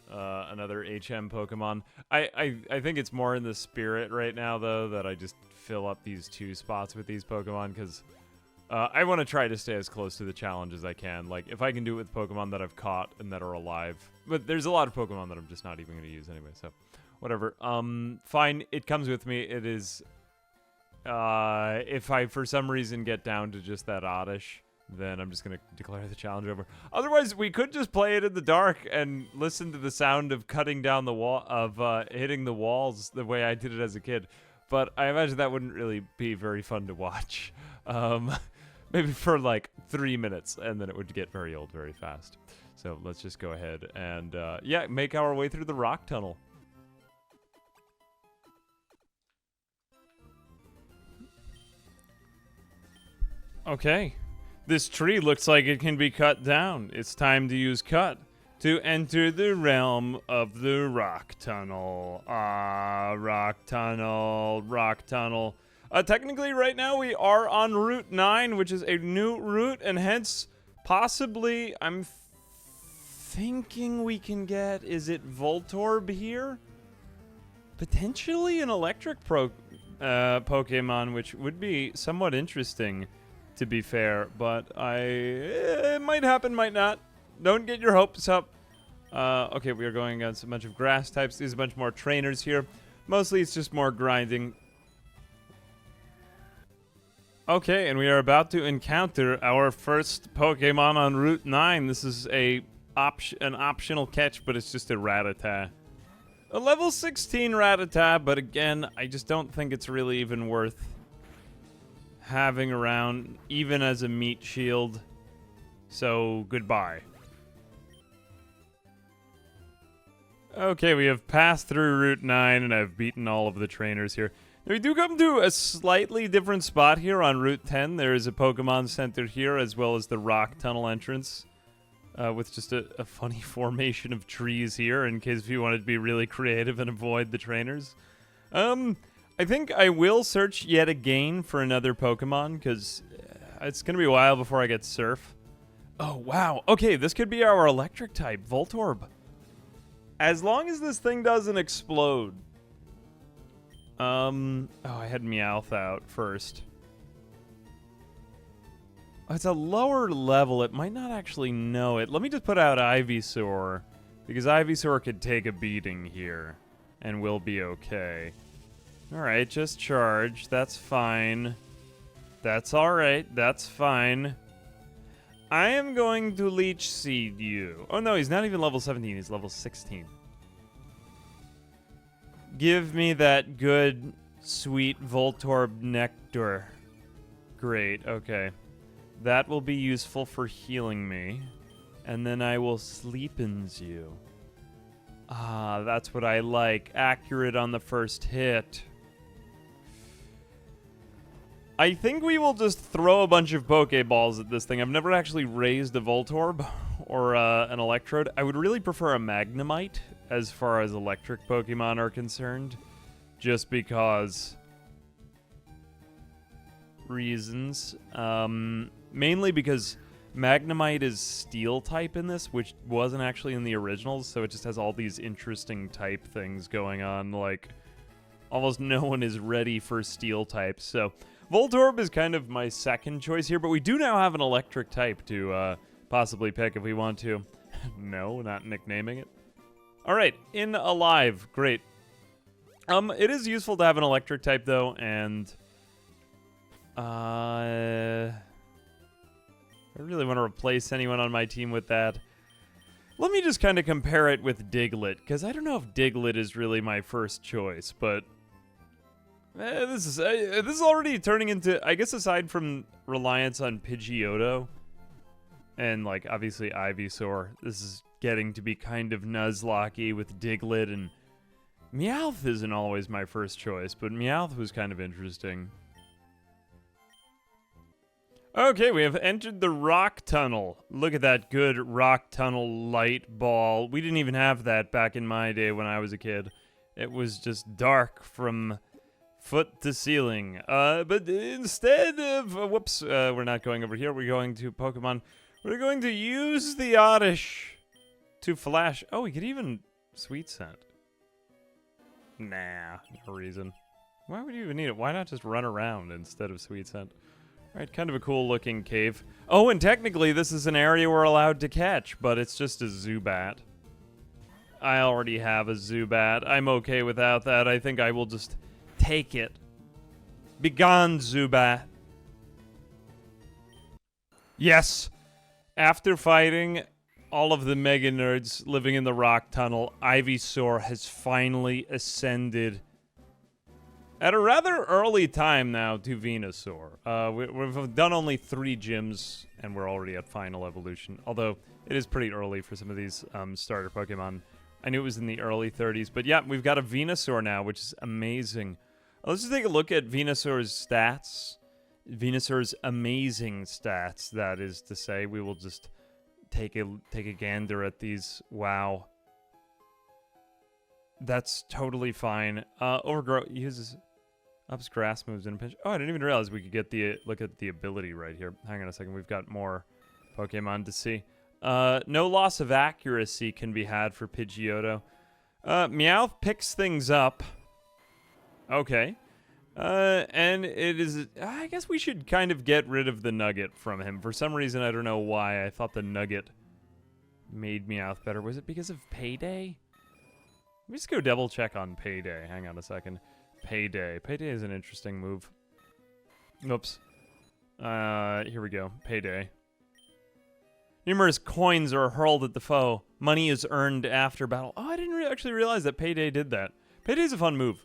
Another HM Pokemon. I think it's more in the spirit right now, though, that I just fill up these 2 spots with these Pokemon, because I want to try to stay as close to the challenge as I can. Like, if I can do it with Pokemon that I've caught and that are alive. But there's a lot of Pokemon that I'm just not even going to use anyway, so whatever. Fine, it comes with me. It is... if I, for some reason, get down to just that Oddish, then I'm just going to declare the challenge over. Otherwise, we could just play it in the dark and listen to the sound of cutting down the wall, of hitting the walls the way I did it as a kid. But I imagine that wouldn't really be very fun to watch. Maybe for like 3 minutes, and then it would get very old very fast. So let's just go ahead and, yeah, make our way through the rock tunnel. Okay. This tree looks like it can be cut down. It's time to use cut to enter the realm of the rock tunnel. Rock tunnel, rock tunnel. Technically, right now we are on Route 9, which is a new route, and hence, possibly, I'm thinking we can get, is it Voltorb here? Potentially an electric Pokemon, which would be somewhat interesting, to be fair, but it might happen, might not. Don't get your hopes up. Okay, we are going against a bunch of grass types. There's a bunch more trainers here. Mostly it's just more grinding. Okay, and we are about to encounter our first Pokemon on Route 9. This is an optional catch, but it's just a Rattata. A level 16 Rattata, but again, I just don't think it's really even worth having around, even as a meat shield. So, goodbye. Okay, we have passed through Route 9, and I've beaten all of the trainers here. We do come to a slightly different spot here on Route 10. There is a Pokemon Center here, as well as the rock tunnel entrance, with just a funny formation of trees here, in case if you wanted to be really creative and avoid the trainers. I think I will search yet again for another Pokemon, because it's going to be a while before I get Surf. Oh, wow. Okay, this could be our electric type, Voltorb. As long as this thing doesn't explode. Oh, I had Meowth out first. Oh, it's a lower level. It might not actually know it. Let me just put out Ivysaur, because Ivysaur could take a beating here, and we'll be okay. Alright, just charge. That's fine. That's alright. That's fine. I am going to Leech Seed you. Oh no, he's not even level 17. He's level 16. Give me that good, sweet Voltorb Nectar. Great, okay. That will be useful for healing me. And then I will Sleepins you. Ah, that's what I like. Accurate on the first hit. I think we will just throw a bunch of Pokeballs at this thing. I've never actually raised a Voltorb or an Electrode. I would really prefer a Magnemite as far as electric Pokemon are concerned. Just because reasons. Mainly because Magnemite is Steel type in this, which wasn't actually in the originals, so it just has all these interesting type things going on. Like, almost no one is ready for Steel types, so Voltorb is kind of my second choice here, but we do now have an electric type to possibly pick if we want to. No, not nicknaming it. Alright, in Alive. Great. It is useful to have an electric type, though, and I really want to replace anyone on my team with that. Let me just kind of compare it with Diglett, because I don't know if Diglett is really my first choice, but this is already turning into, I guess, aside from reliance on Pidgeotto and, like, obviously Ivysaur, this is getting to be kind of Nuzlocke with Diglett, and Meowth isn't always my first choice, but Meowth was kind of interesting. Okay, we have entered the rock tunnel. Look at that good rock tunnel light ball. We didn't even have that back in my day when I was a kid. It was just dark from foot to ceiling. But instead of... whoops, we're not going over here. We're going to Pokemon. We're going to use the Oddish to flash... Oh, we could even Sweet Scent. Nah, no reason. Why would you even need it? Why not just run around instead of Sweet Scent? Alright, kind of a cool looking cave. Oh, and technically this is an area we're allowed to catch, but it's just a Zubat. I already have a Zubat. I'm okay without that. I think I will just take it. Begone, Zubat. Yes! After fighting all of the Mega Nerds living in the rock tunnel, Ivysaur has finally ascended at a rather early time now to Venusaur. We've done only 3 gyms, and we're already at final evolution. Although, it is pretty early for some of these starter Pokemon. I knew it was in the early 30s. But yeah, we've got a Venusaur now, which is amazing. Let's just take a look at Venusaur's stats. Venusaur's amazing stats, that is to say. We will just take a gander at these. Wow. That's totally fine. Overgrow uses... Ups grass moves in a pinch. Oh, I didn't even realize we could get the look at the ability right here. Hang on a second. We've got more Pokemon to see. No loss of accuracy can be had for Pidgeotto. Meowth picks things up. Okay. And it is... I guess we should kind of get rid of the Nugget from him. For some reason, I don't know why. I thought the Nugget made Meowth better. Was it because of Payday? Let me just go double check on Payday. Hang on a second. Payday. Payday is an interesting move. Oops. Here we go. Payday. Numerous coins are hurled at the foe. Money is earned after battle. Oh, I didn't actually realize that Payday did that. Payday's a fun move.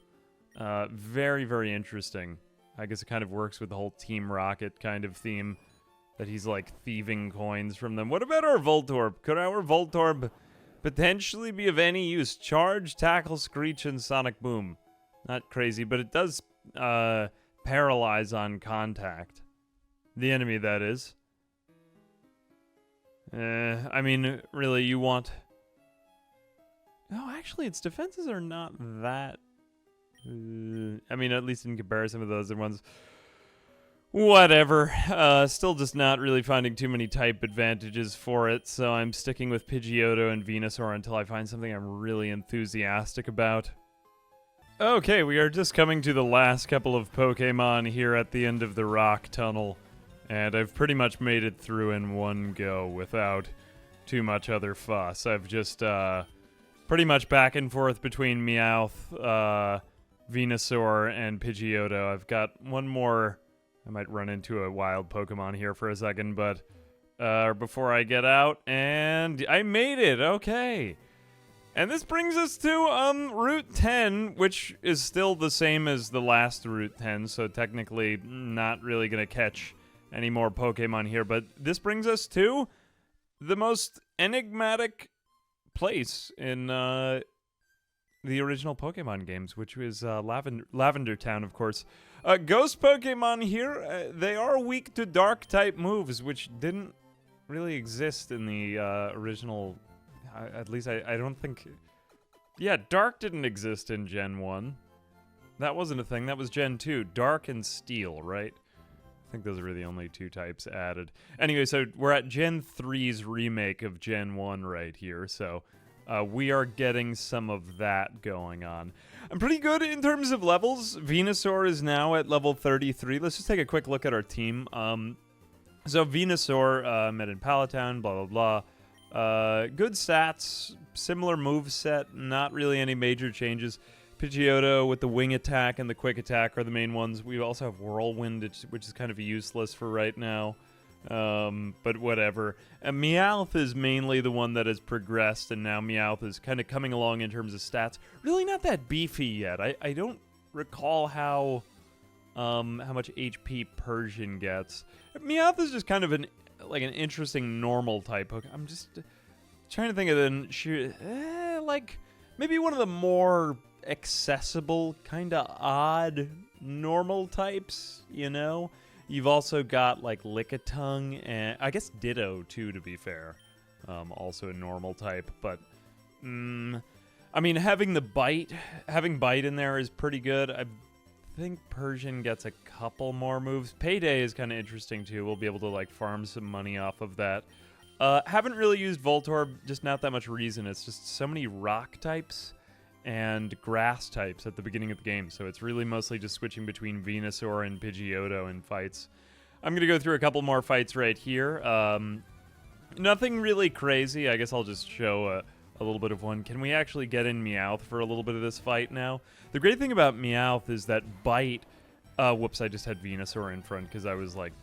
Very, very interesting. I guess it kind of works with the whole Team Rocket kind of theme. That he's, like, thieving coins from them. What about our Voltorb? Could our Voltorb potentially be of any use? Charge, Tackle, Screech, and Sonic Boom. Not crazy, but it does paralyze on contact. The enemy, that is. I mean, really, you want... No, actually, its defenses are not that... I mean, at least in comparison with those other ones. Whatever. Still just not really finding too many type advantages for it, so I'm sticking with Pidgeotto and Venusaur until I find something I'm really enthusiastic about. Okay, we are just coming to the last couple of Pokemon here at the end of the rock tunnel. And I've pretty much made it through in one go without too much other fuss. I've just pretty much back and forth between Meowth, Venusaur, and Pidgeotto. I've got one more. I might run into a wild Pokemon here for a second, but before I get out, and I made it. Okay. And this brings us to Route 10, which is still the same as the last Route 10, so technically not really going to catch any more Pokemon here. But this brings us to the most enigmatic place in the original Pokemon games, which was Lavender Town, of course. Ghost Pokemon here, they are weak to Dark-type moves, which didn't really exist in the original. At least I don't think. Yeah, Dark didn't exist in Gen 1. That wasn't a thing. That was Gen 2. Dark and Steel, right? I think those were the only two types added. Anyway, so we're at Gen 3's remake of Gen 1 right here. So we are getting some of that going on. I'm pretty good in terms of levels. Venusaur is now at level 33. Let's just take a quick look at our team. So Venusaur met in Palatown, blah, blah, blah. Good stats, similar move set, not really any major changes. Pidgeotto with the wing attack and the quick attack are the main ones. We also have Whirlwind, which is kind of useless for right now, but whatever. And Meowth is mainly the one that has progressed, and now Meowth is kind of coming along in terms of stats. Really not that beefy yet. I don't recall how much HP Persian gets. Meowth is just kind of an interesting normal type hook. I'm just trying to think of like maybe one of the more accessible, kind of odd normal types, you know? You've also got like Lickitung and I guess Ditto too, to be fair. Also a normal type, but I mean, having Bite in there is pretty good. I think Persian gets a couple more moves. Payday is kind of interesting too. We'll be able to like farm some money off of that. Haven't really used Voltorb, just not that much reason. It's just so many rock types and grass types at the beginning of the game, so it's really mostly just switching between Venusaur and Pidgeotto in fights. I'm going to go through a couple more fights right here. Nothing really crazy. I guess I'll just show a little bit of one. Can we actually get in Meowth for a little bit of this fight now? The great thing about Meowth is that Bite... whoops, I just had Venusaur in front because I was, like,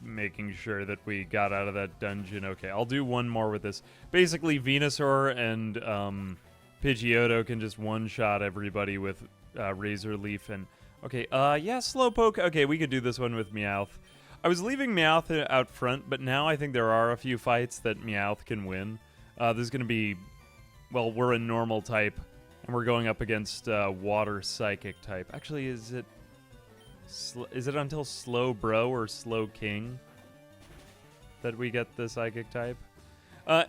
making sure that we got out of that dungeon. Okay, I'll do one more with this. Basically, Venusaur and Pidgeotto can just one-shot everybody with Razor Leaf and... Okay, yeah, Slowpoke. Okay, we could do this one with Meowth. I was leaving Meowth out front, but now I think there are a few fights that Meowth can win. There's going to be... Well, we're a normal type, and we're going up against Water Psychic type. Actually, is it until Slow Bro or Slow King that we get the Psychic type?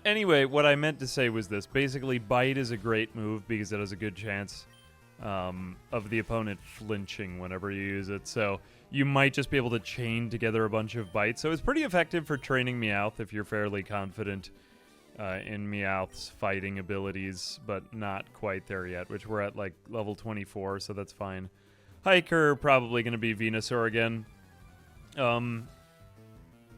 Anyway, what I meant to say was this. Basically, Bite is a great move because it has a good chance of the opponent flinching whenever you use it. So you might just be able to chain together a bunch of bites. So it's pretty effective for training Meowth if you're fairly confident in Meowth's fighting abilities, but not quite there yet, which we're at like level 24, so that's fine. Hiker, probably going to be Venusaur again.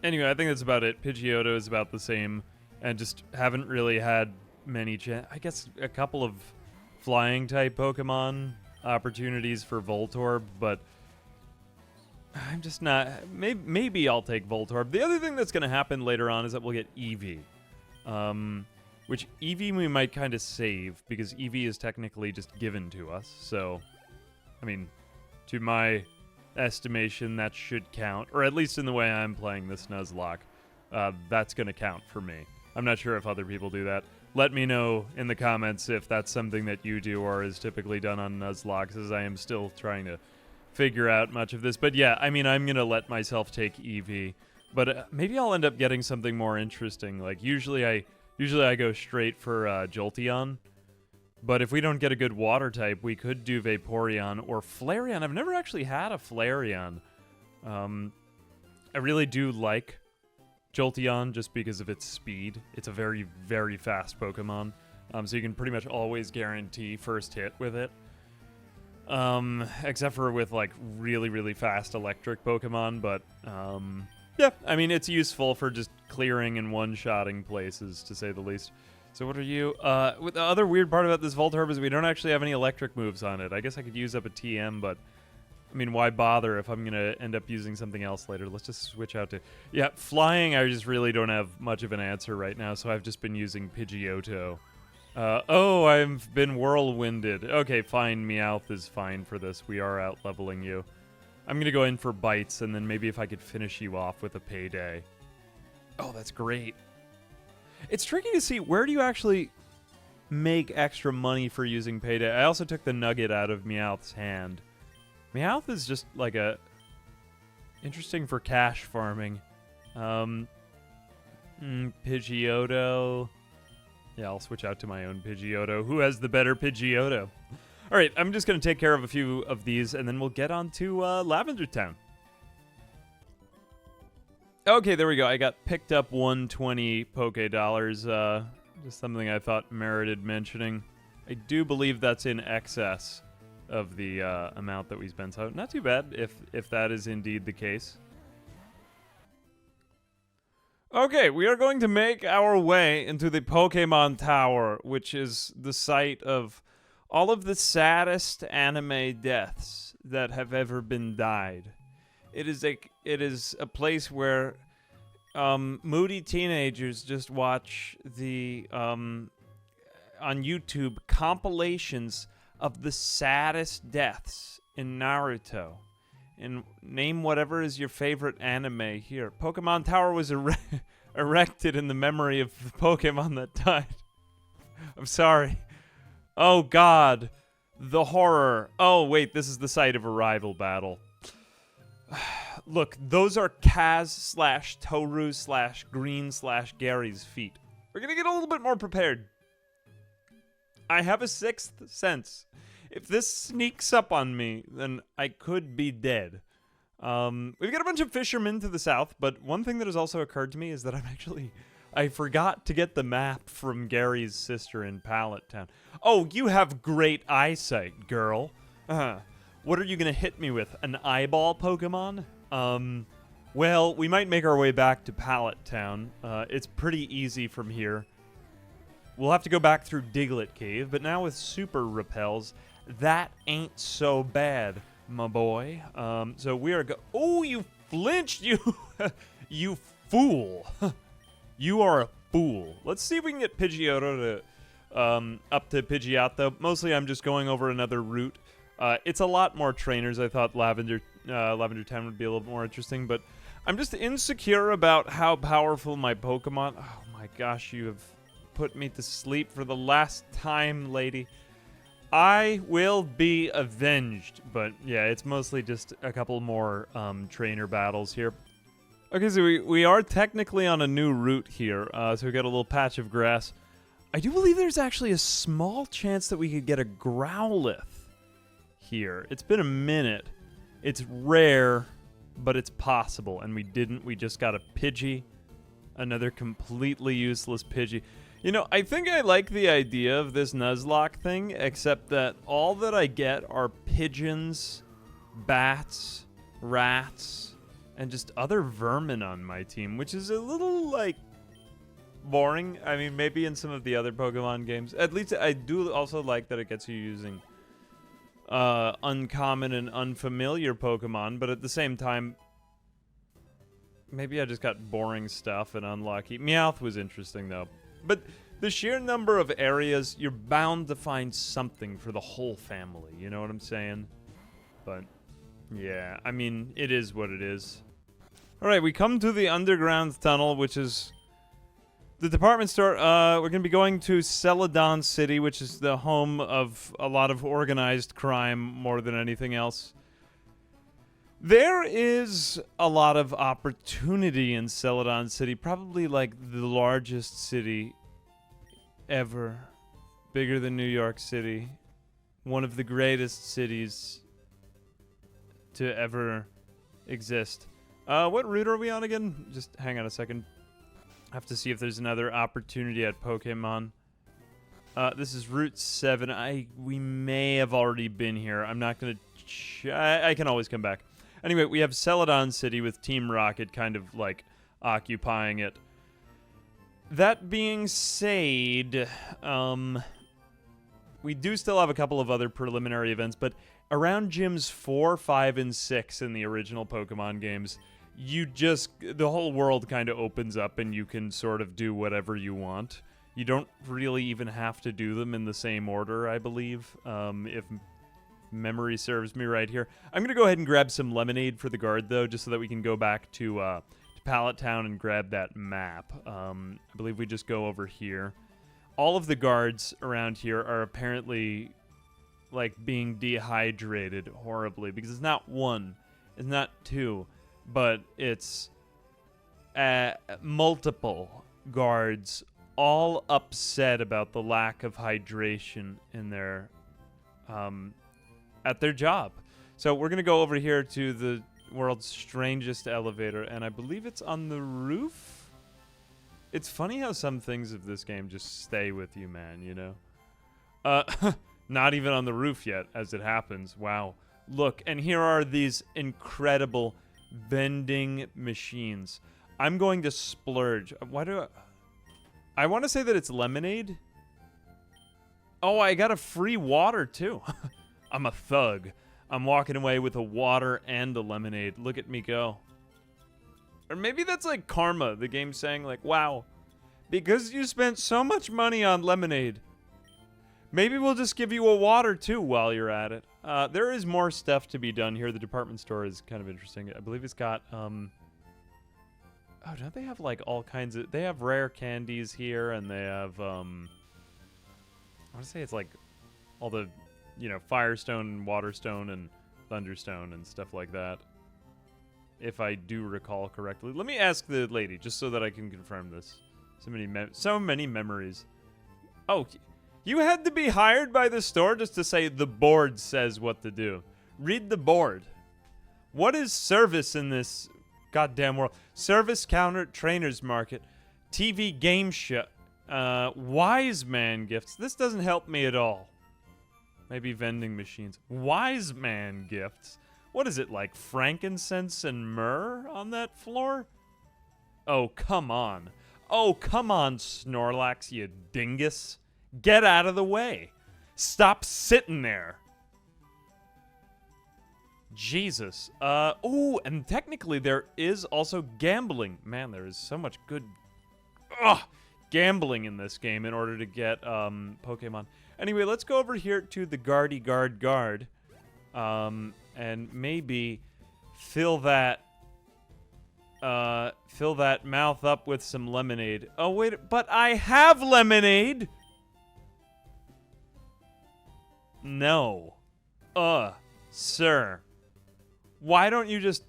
Anyway, I think that's about it. Pidgeotto is about the same, and just haven't really had many I guess a couple of flying-type Pokemon opportunities for Voltorb, but I'm just not... Maybe I'll take Voltorb. The other thing that's going to happen later on is that we'll get Eevee. Which Eevee we might kind of save, because Eevee is technically just given to us, so... I mean, to my estimation, that should count, or at least in the way I'm playing this Nuzlocke, that's going to count for me. I'm not sure if other people do that. Let me know in the comments if that's something that you do or is typically done on Nuzlocke, as I am still trying to figure out much of this. But yeah, I mean, I'm going to let myself take Eevee, but maybe I'll end up getting something more interesting. Like, usually I go straight for Jolteon. But if we don't get a good water type, we could do Vaporeon or Flareon. I've never actually had a Flareon. I really do like Jolteon just because of its speed. It's a very, very fast Pokemon. So you can pretty much always guarantee first hit with it. Except for with like really, really fast electric Pokemon. But Yeah, I mean, it's useful for just clearing and one-shotting places, to say the least. So what are you? The other weird part about this Voltorb is we don't actually have any electric moves on it. I guess I could use up a TM, but I mean, why bother if I'm going to end up using something else later? Let's just switch out to... Yeah, flying, I just really don't have much of an answer right now, so I've just been using Pidgeotto. Oh, I've been whirlwinded. Okay, fine, Meowth is fine for this. We are out-leveling you. I'm going to go in for bites, and then maybe if I could finish you off with a payday. Oh, that's great. It's tricky to see, where do you actually make extra money for using payday? I also took the Nugget out of Meowth's hand. Meowth is just like a... interesting for cash farming. Pidgeotto. Yeah, I'll switch out to my own Pidgeotto. Who has the better Pidgeotto? All right, I'm just going to take care of a few of these, and then we'll get on to Lavender Town. Okay, there we go. I got picked up 120 Poke Dollars. Just something I thought merited mentioning. I do believe that's in excess of the amount that we spent, so not too bad if that is indeed the case. Okay, we are going to make our way into the Pokemon Tower, which is the site of all of the saddest anime deaths that have ever been died. It is a place where moody teenagers just watch the on YouTube compilations of the saddest deaths in Naruto. And name whatever is your favorite anime here. Pokemon Tower was erected in the memory of the Pokemon that died. I'm sorry. Oh, God. The horror. Oh, wait, this is the site of a rival battle. Look, those are Kaz/Toru/Green/Gary's feet. We're going to get a little bit more prepared. I have a sixth sense. If this sneaks up on me, then I could be dead. We've got a bunch of fishermen to the south, but one thing that has also occurred to me is that I forgot to get the map from Gary's sister in Pallet Town. Oh, you have great eyesight, girl. What are you going to hit me with? An eyeball Pokemon? Well, we might make our way back to Pallet Town. It's pretty easy from here. We'll have to go back through Diglett Cave, but now with super repels, that ain't so bad, my boy. So we are oh, you flinched, you you fool. You are a fool. Let's see if we can get Pidgeotto to up to Pidgeotto. Mostly I'm just going over another route. It's a lot more trainers. I thought Lavender Town would be a little more interesting, but I'm just insecure about how powerful my Pokemon... Oh my gosh, you have put me to sleep for the last time, lady. I will be avenged, but yeah, it's mostly just a couple more trainer battles here. Okay, so we are technically on a new route here, so we got a little patch of grass. I do believe there's actually a small chance that we could get a Growlithe here. It's been a minute. It's rare, but it's possible, and we didn't. We just got a Pidgey, another completely useless Pidgey. You know, I think I like the idea of this Nuzlocke thing, except that all that I get are pigeons, bats, rats, and just other vermin on my team, which is a little, like, boring. I mean, maybe in some of the other Pokemon games. At least I do also like that it gets you using uncommon and unfamiliar Pokemon, but at the same time, maybe I just got boring stuff and unlucky. Meowth was interesting, though. But the sheer number of areas, you're bound to find something for the whole family. You know what I'm saying? But, yeah, I mean, it is what it is. All right, we come to the underground tunnel, which is the department store. We're going to be going to Celadon City, which is the home of a lot of organized crime more than anything else. There is a lot of opportunity in Celadon City, probably like the largest city ever, bigger than New York City, one of the greatest cities to ever exist. What route are we on again? Just hang on a second. I have to see if there's another opportunity at Pokemon. This is Route 7. We may have already been here. I'm not going to... I can always come back. Anyway, we have Celadon City with Team Rocket kind of like occupying it. That being said, we do still have a couple of other preliminary events, but around gyms 4, 5, and 6 in the original Pokemon games, the whole world kind of opens up and you can sort of do whatever you want. You don't really even have to do them in the same order, I believe, if memory serves me right here. I'm going to go ahead and grab some lemonade for the guard, though, just so that we can go back to Pallet Town and grab that map. I believe we just go over here. All of the guards around here are apparently, like, being dehydrated horribly, because it's not one, it's not two, but it's multiple guards all upset about the lack of hydration in their at their job. So we're gonna go over here to the world's strangest elevator, and I believe it's on the roof. It's funny how some things of this game just stay with you, man, you know? Not even on the roof yet, as it happens. Wow. Look, and here are these incredible vending machines. I'm going to splurge. Why do I want to say that it's lemonade. Oh, I got a free water, too. I'm a thug. I'm walking away with a water and a lemonade. Look at me go. Or maybe that's like karma. The game's saying, like, wow, because you spent so much money on lemonade, maybe we'll just give you a water, too, while you're at it. There is more stuff to be done here. The department store is kind of interesting. I believe it's got, oh, don't they have, like, all kinds of... They have rare candies here, and they have, I want to say it's, like, all the, you know, Firestone and Waterstone and Thunderstone and stuff like that, if I do recall correctly. Let me ask the lady, just so that I can confirm this. So many memories. Oh, you had to be hired by the store just to say the board says what to do. Read the board. What is service in this goddamn world? Service counter, trainers market, TV game show, wise man gifts. This doesn't help me at all. Maybe vending machines. Wise man gifts. What is it, like frankincense and myrrh on that floor? Oh, come on. Oh, come on, Snorlax, you dingus. Get out of the way. Stop sitting there. Jesus. Ooh, and technically there is also gambling. Man, there is so much good gambling in this game in order to get Pokemon. Anyway, let's go over here to the Guardy Guard. And maybe fill that mouth up with some lemonade. Oh, wait, but I have lemonade! No. Sir. Why don't you just...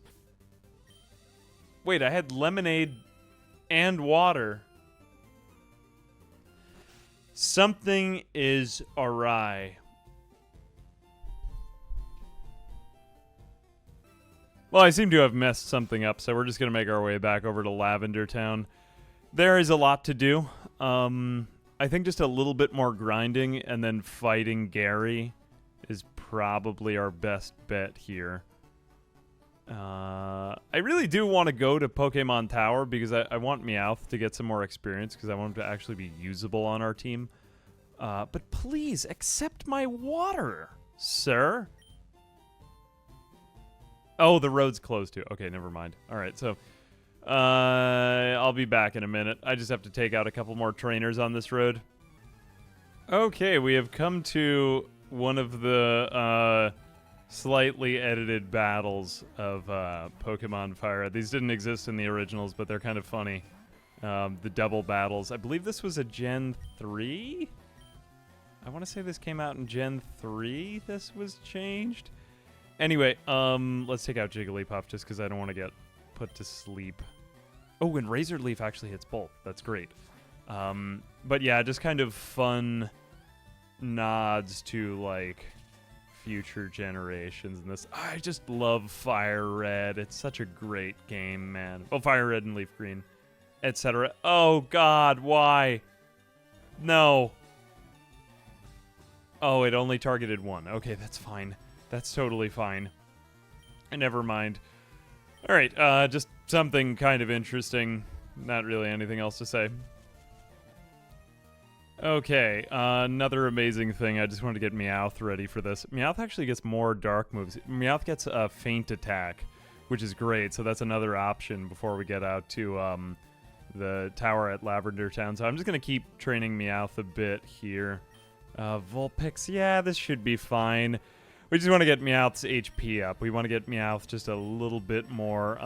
Wait, I had lemonade and water. Something is awry. Well, I seem to have messed something up, so we're just going to make our way back over to Lavender Town. There is a lot to do. I think just a little bit more grinding and then fighting Gary is probably our best bet here. I really do want to go to Pokemon Tower because I want Meowth to get some more experience because I want him to actually be usable on our team. But please, accept my water, sir. Oh, the road's closed too. Okay, never mind. All right, so I'll be back in a minute. I just have to take out a couple more trainers on this road. Okay, we have come to one of the slightly edited battles of Pokemon FireRed. These didn't exist in the originals, but they're kind of funny. The double battles. I believe this was a Gen 3? I want to say this came out in Gen 3. This was changed. Anyway, let's take out Jigglypuff just because I don't want to get put to sleep. Oh, and Razor Leaf actually hits both. That's great. But yeah, just kind of fun nods to, like, future generations and this. I just love FireRed. It's such a great game, man. Oh, FireRed and Leaf Green, etc. Oh, God, why? No. Oh, it only targeted one. Okay, that's fine. That's totally fine. Never mind. All right, just something kind of interesting. Not really anything else to say. Okay, another amazing thing. I just wanted to get Meowth ready for this. Meowth actually gets more dark moves. Meowth gets a feint attack, which is great. So that's another option before we get out to the tower at Lavender Town. So I'm just going to keep training Meowth a bit here. Vulpix, yeah, this should be fine. We just want to get Meowth's HP up. We want to get Meowth just a little bit more,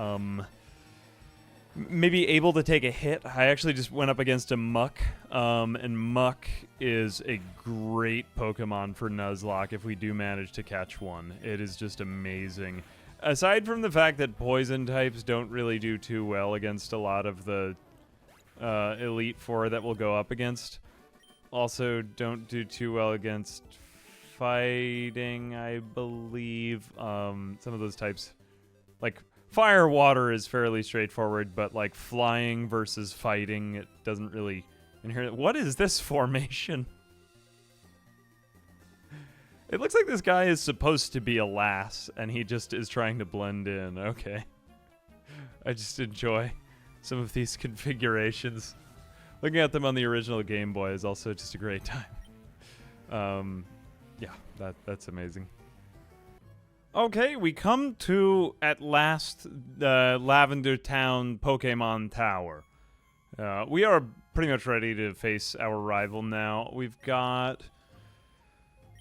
maybe able to take a hit. I actually just went up against a Muck, and Muck is a great Pokemon for Nuzlocke if we do manage to catch one. It is just amazing. Aside from the fact that poison types don't really do too well against a lot of the Elite Four that we'll go up against, also don't do too well against fighting, I believe. Some of those types, like fire, water is fairly straightforward, but like flying versus fighting, it doesn't really inherit. What is this formation? It looks like this guy is supposed to be a lass, and he just is trying to blend in. Okay. I just enjoy some of these configurations. Looking at them on the original Game Boy is also just a great time. Yeah, that's amazing. Okay, we come to, at last, the Lavender Town Pokemon Tower. We are pretty much ready to face our rival now. We've got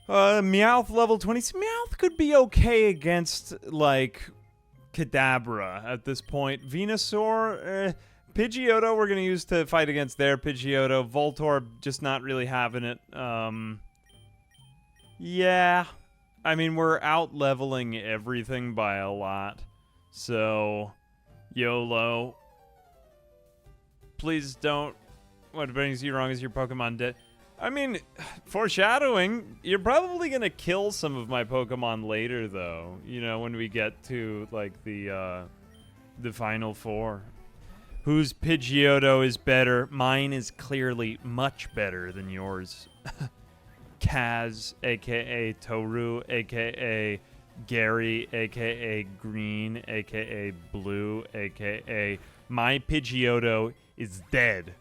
Meowth level 20. Meowth could be okay against, like, Kadabra at this point. Venusaur, Pidgeotto we're going to use to fight against their Pidgeotto. Voltorb just not really having it. Yeah, I mean, we're out-leveling everything by a lot, so YOLO. Please don't. What brings you wrong is your Pokemon dead. I mean, foreshadowing, you're probably going to kill some of my Pokemon later, though, you know, when we get to, like, the Final Four. Whose Pidgeotto is better? Mine is clearly much better than yours. Kaz, a.k.a. Toru, a.k.a. Gary, a.k.a. Green, a.k.a. Blue, a.k.a. my Pidgeotto is dead.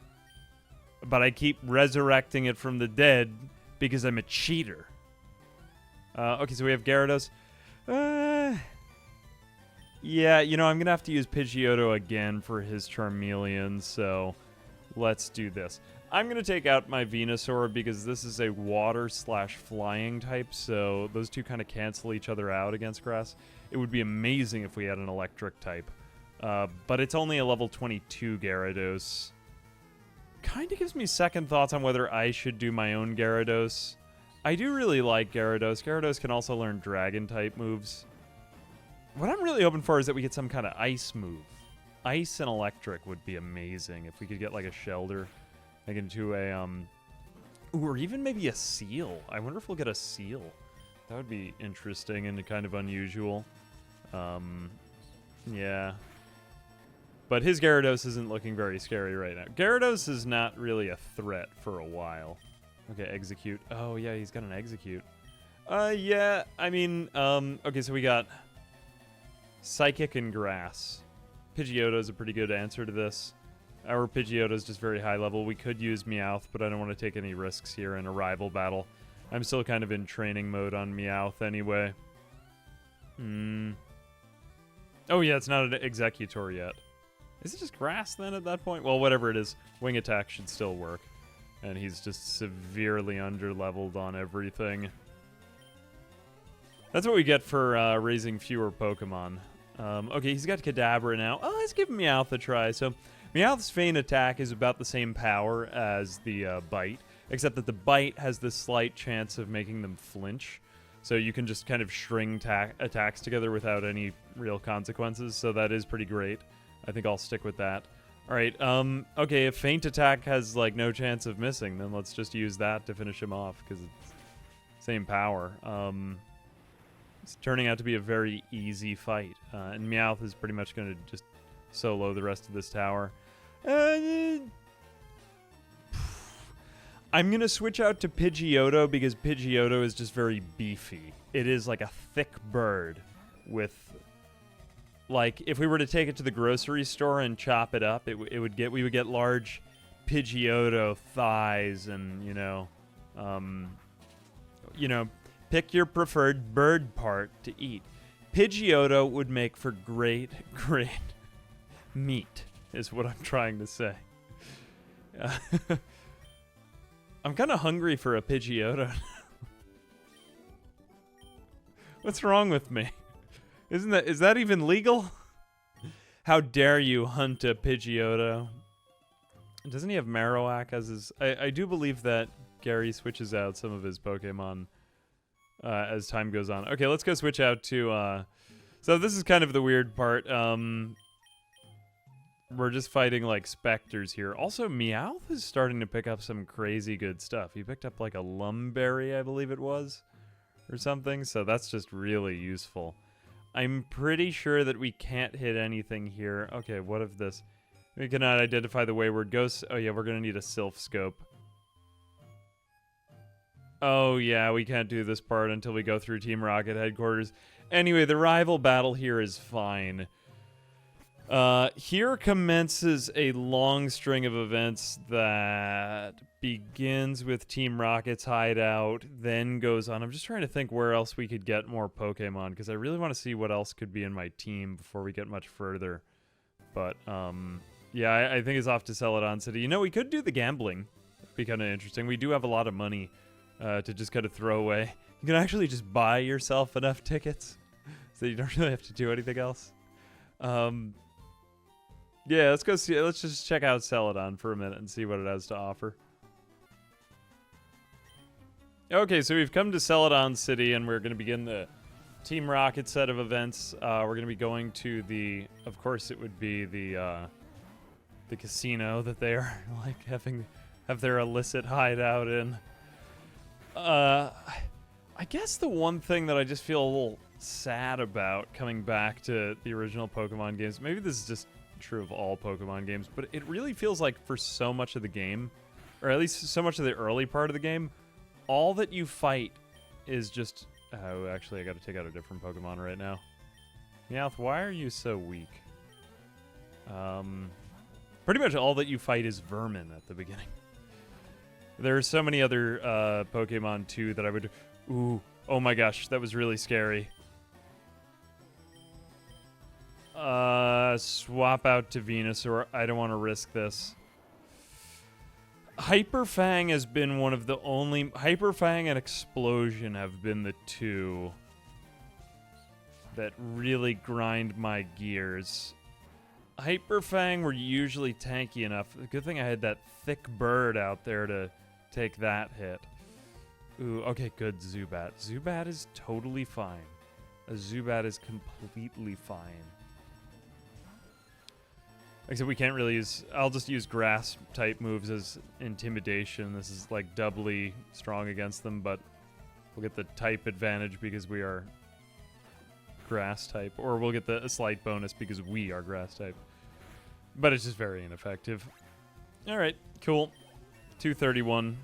But I keep resurrecting it from the dead because I'm a cheater. Okay, so we have Gyarados. Yeah, you know, I'm going to have to use Pidgeotto again for his Charmeleon, so let's do this. I'm going to take out my Venusaur because this is a water/flying type, so those two kind of cancel each other out against grass. It would be amazing if we had an electric type. But it's only a level 22 Gyarados. Kind of gives me second thoughts on whether I should do my own Gyarados. I do really like Gyarados. Gyarados can also learn Dragon-type moves. What I'm really hoping for is that we get some kind of ice move. Ice and electric would be amazing if we could get like a Shelter. Like into a, or even maybe a Seal. I wonder if we'll get a Seal. That would be interesting and kind of unusual. Yeah. But his Gyarados isn't looking very scary right now. Gyarados is not really a threat for a while. Okay, Execute. Oh, yeah, he's got an Execute. Yeah, I mean, okay, so we got Psychic and Grass. Pidgeotto is a pretty good answer to this. Our Pidgeotto is just very high level. We could use Meowth, but I don't want to take any risks here in a rival battle. I'm still kind of in training mode on Meowth anyway. Oh yeah, it's not an Executor yet. Is it just grass then at that point? Well, whatever it is, Wing Attack should still work. And he's just severely under-leveled on everything. That's what we get for raising fewer Pokemon. Okay, he's got Kadabra now. Oh, let's give Meowth a try. So Meowth's Feint Attack is about the same power as the Bite, except that the Bite has this slight chance of making them flinch. So you can just kind of string attacks together without any real consequences, so that is pretty great. I think I'll stick with that. All right, okay, if Feint Attack has, like, no chance of missing, then let's just use that to finish him off, because it's same power. It's turning out to be a very easy fight, and Meowth is pretty much going to just solo the rest of this tower. I'm going to switch out to Pidgeotto because Pidgeotto is just very beefy. It is like a thick bird with like, if we were to take it to the grocery store and chop it up, we would get large Pidgeotto thighs and, pick your preferred bird part to eat. Pidgeotto would make for great meat, is what I'm trying to say. I'm kind of hungry for a Pidgeotto. What's wrong with me? Is that even legal? How dare you hunt a Pidgeotto? Doesn't he have Marowak as his... I do believe that Gary switches out some of his Pokemon as time goes on. Okay, let's go switch out to... So this is kind of the weird part. We're just fighting like specters here. Also, Meowth is starting to pick up some crazy good stuff. He picked up like a Lumberry, I believe it was, or something. So that's just really useful. I'm pretty sure that we can't hit anything here. Okay, what if this? We cannot identify the wayward ghosts. Oh yeah, we're gonna need a Sylph Scope. Oh yeah, we can't do this part until we go through Team Rocket headquarters. Anyway, the rival battle here is fine. Here commences a long string of events that begins with Team Rocket's hideout, then goes on. I'm just trying to think where else we could get more Pokemon, because I really want to see what else could be in my team before we get much further. But, yeah, I think it's off to Celadon City. You know, we could do the gambling. It'd be kind of interesting. We do have a lot of money to just kind of throw away. You can actually just buy yourself enough tickets so you don't really have to do anything else. Yeah, let's go see. Let's just check out Celadon for a minute and see what it has to offer. Okay, so we've come to Celadon City, and we're going to begin the Team Rocket set of events. We're going to be going to the, of course, it would be the casino that they are like have their illicit hideout in. I guess the one thing that I just feel a little sad about coming back to the original Pokemon games, maybe this is just true of all Pokemon games, but it really feels like for so much of the game, or at least so much of the early part of the game, all that you fight is just... Oh, actually, I gotta take out a different Pokemon right now. Meowth, why are you so weak? Pretty much all that you fight is vermin at the beginning. There are so many other Pokemon, too, that I would... Ooh, oh my gosh, that was really scary. Swap out to Venusaur. I don't want to risk this. Hyperfang has been one of the only... Hyperfang and Explosion have been the two that really grind my gears. Hyperfang were usually tanky enough. Good thing I had that thick bird out there to take that hit. Ooh, okay, good, Zubat. Zubat is totally fine. A Zubat is completely fine. Except we can't really use... I'll just use grass-type moves as intimidation. This is, like, doubly strong against them, but we'll get the type advantage because we are grass-type. Or we'll get a slight bonus because we are grass-type. But it's just very ineffective. Alright, cool. 231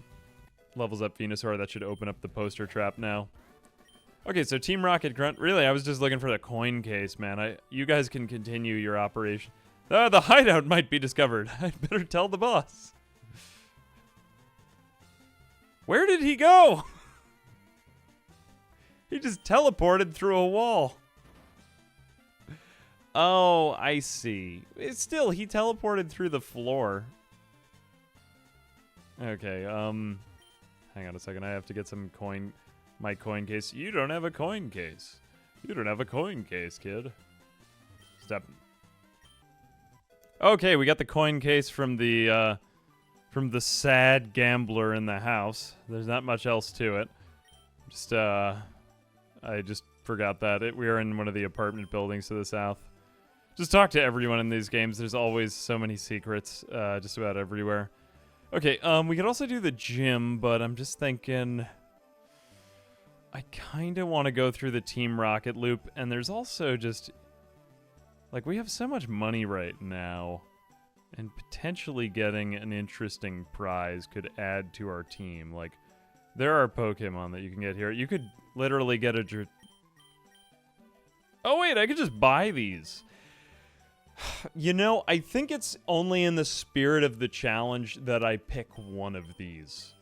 levels up Venusaur. That should open up the poster trap now. Okay, so Team Rocket Grunt... Really, I was just looking for the coin case, man. You guys can continue your operation... the hideout might be discovered. I'd better tell the boss. Where did he go? He just teleported through a wall. Oh, I see. Still, he teleported through the floor. Okay, hang on a second. I have to get some my coin case. You don't have a coin case. You don't have a coin case, kid. Stop. Okay, we got the coin case from the sad gambler in the house. There's not much else to it. I just forgot that. We are in one of the apartment buildings to the south. Just talk to everyone in these games. There's always so many secrets, just about everywhere. Okay, we could also do the gym, but I'm just thinking... I kind of want to go through the Team Rocket loop, and there's also just... Like, we have so much money right now, and potentially getting an interesting prize could add to our team. Like, there are Pokemon that you can get here. You could literally get a... Oh, wait, I could just buy these. You know, I think it's only in the spirit of the challenge that I pick one of these.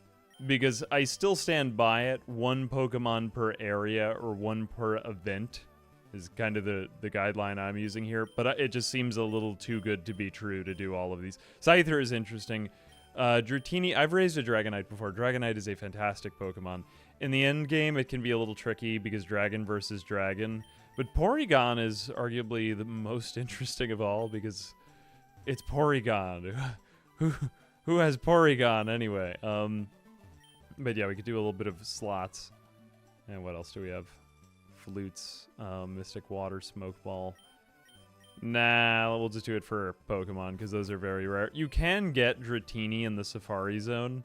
Because I still stand by it, one Pokemon per area or one per event is kind of the guideline I'm using here. But it just seems a little too good to be true to do all of these. Scyther is interesting. Dratini, I've raised a Dragonite before. Dragonite is a fantastic Pokemon. In the end game, it can be a little tricky because Dragon versus Dragon. But Porygon is arguably the most interesting of all because it's Porygon. Who has Porygon anyway? But yeah, we could do a little bit of slots. And what else do we have? Flutes, Mystic Water, Smoke Ball. Nah, we'll just do it for Pokemon because those are very rare. You can get Dratini in the Safari Zone.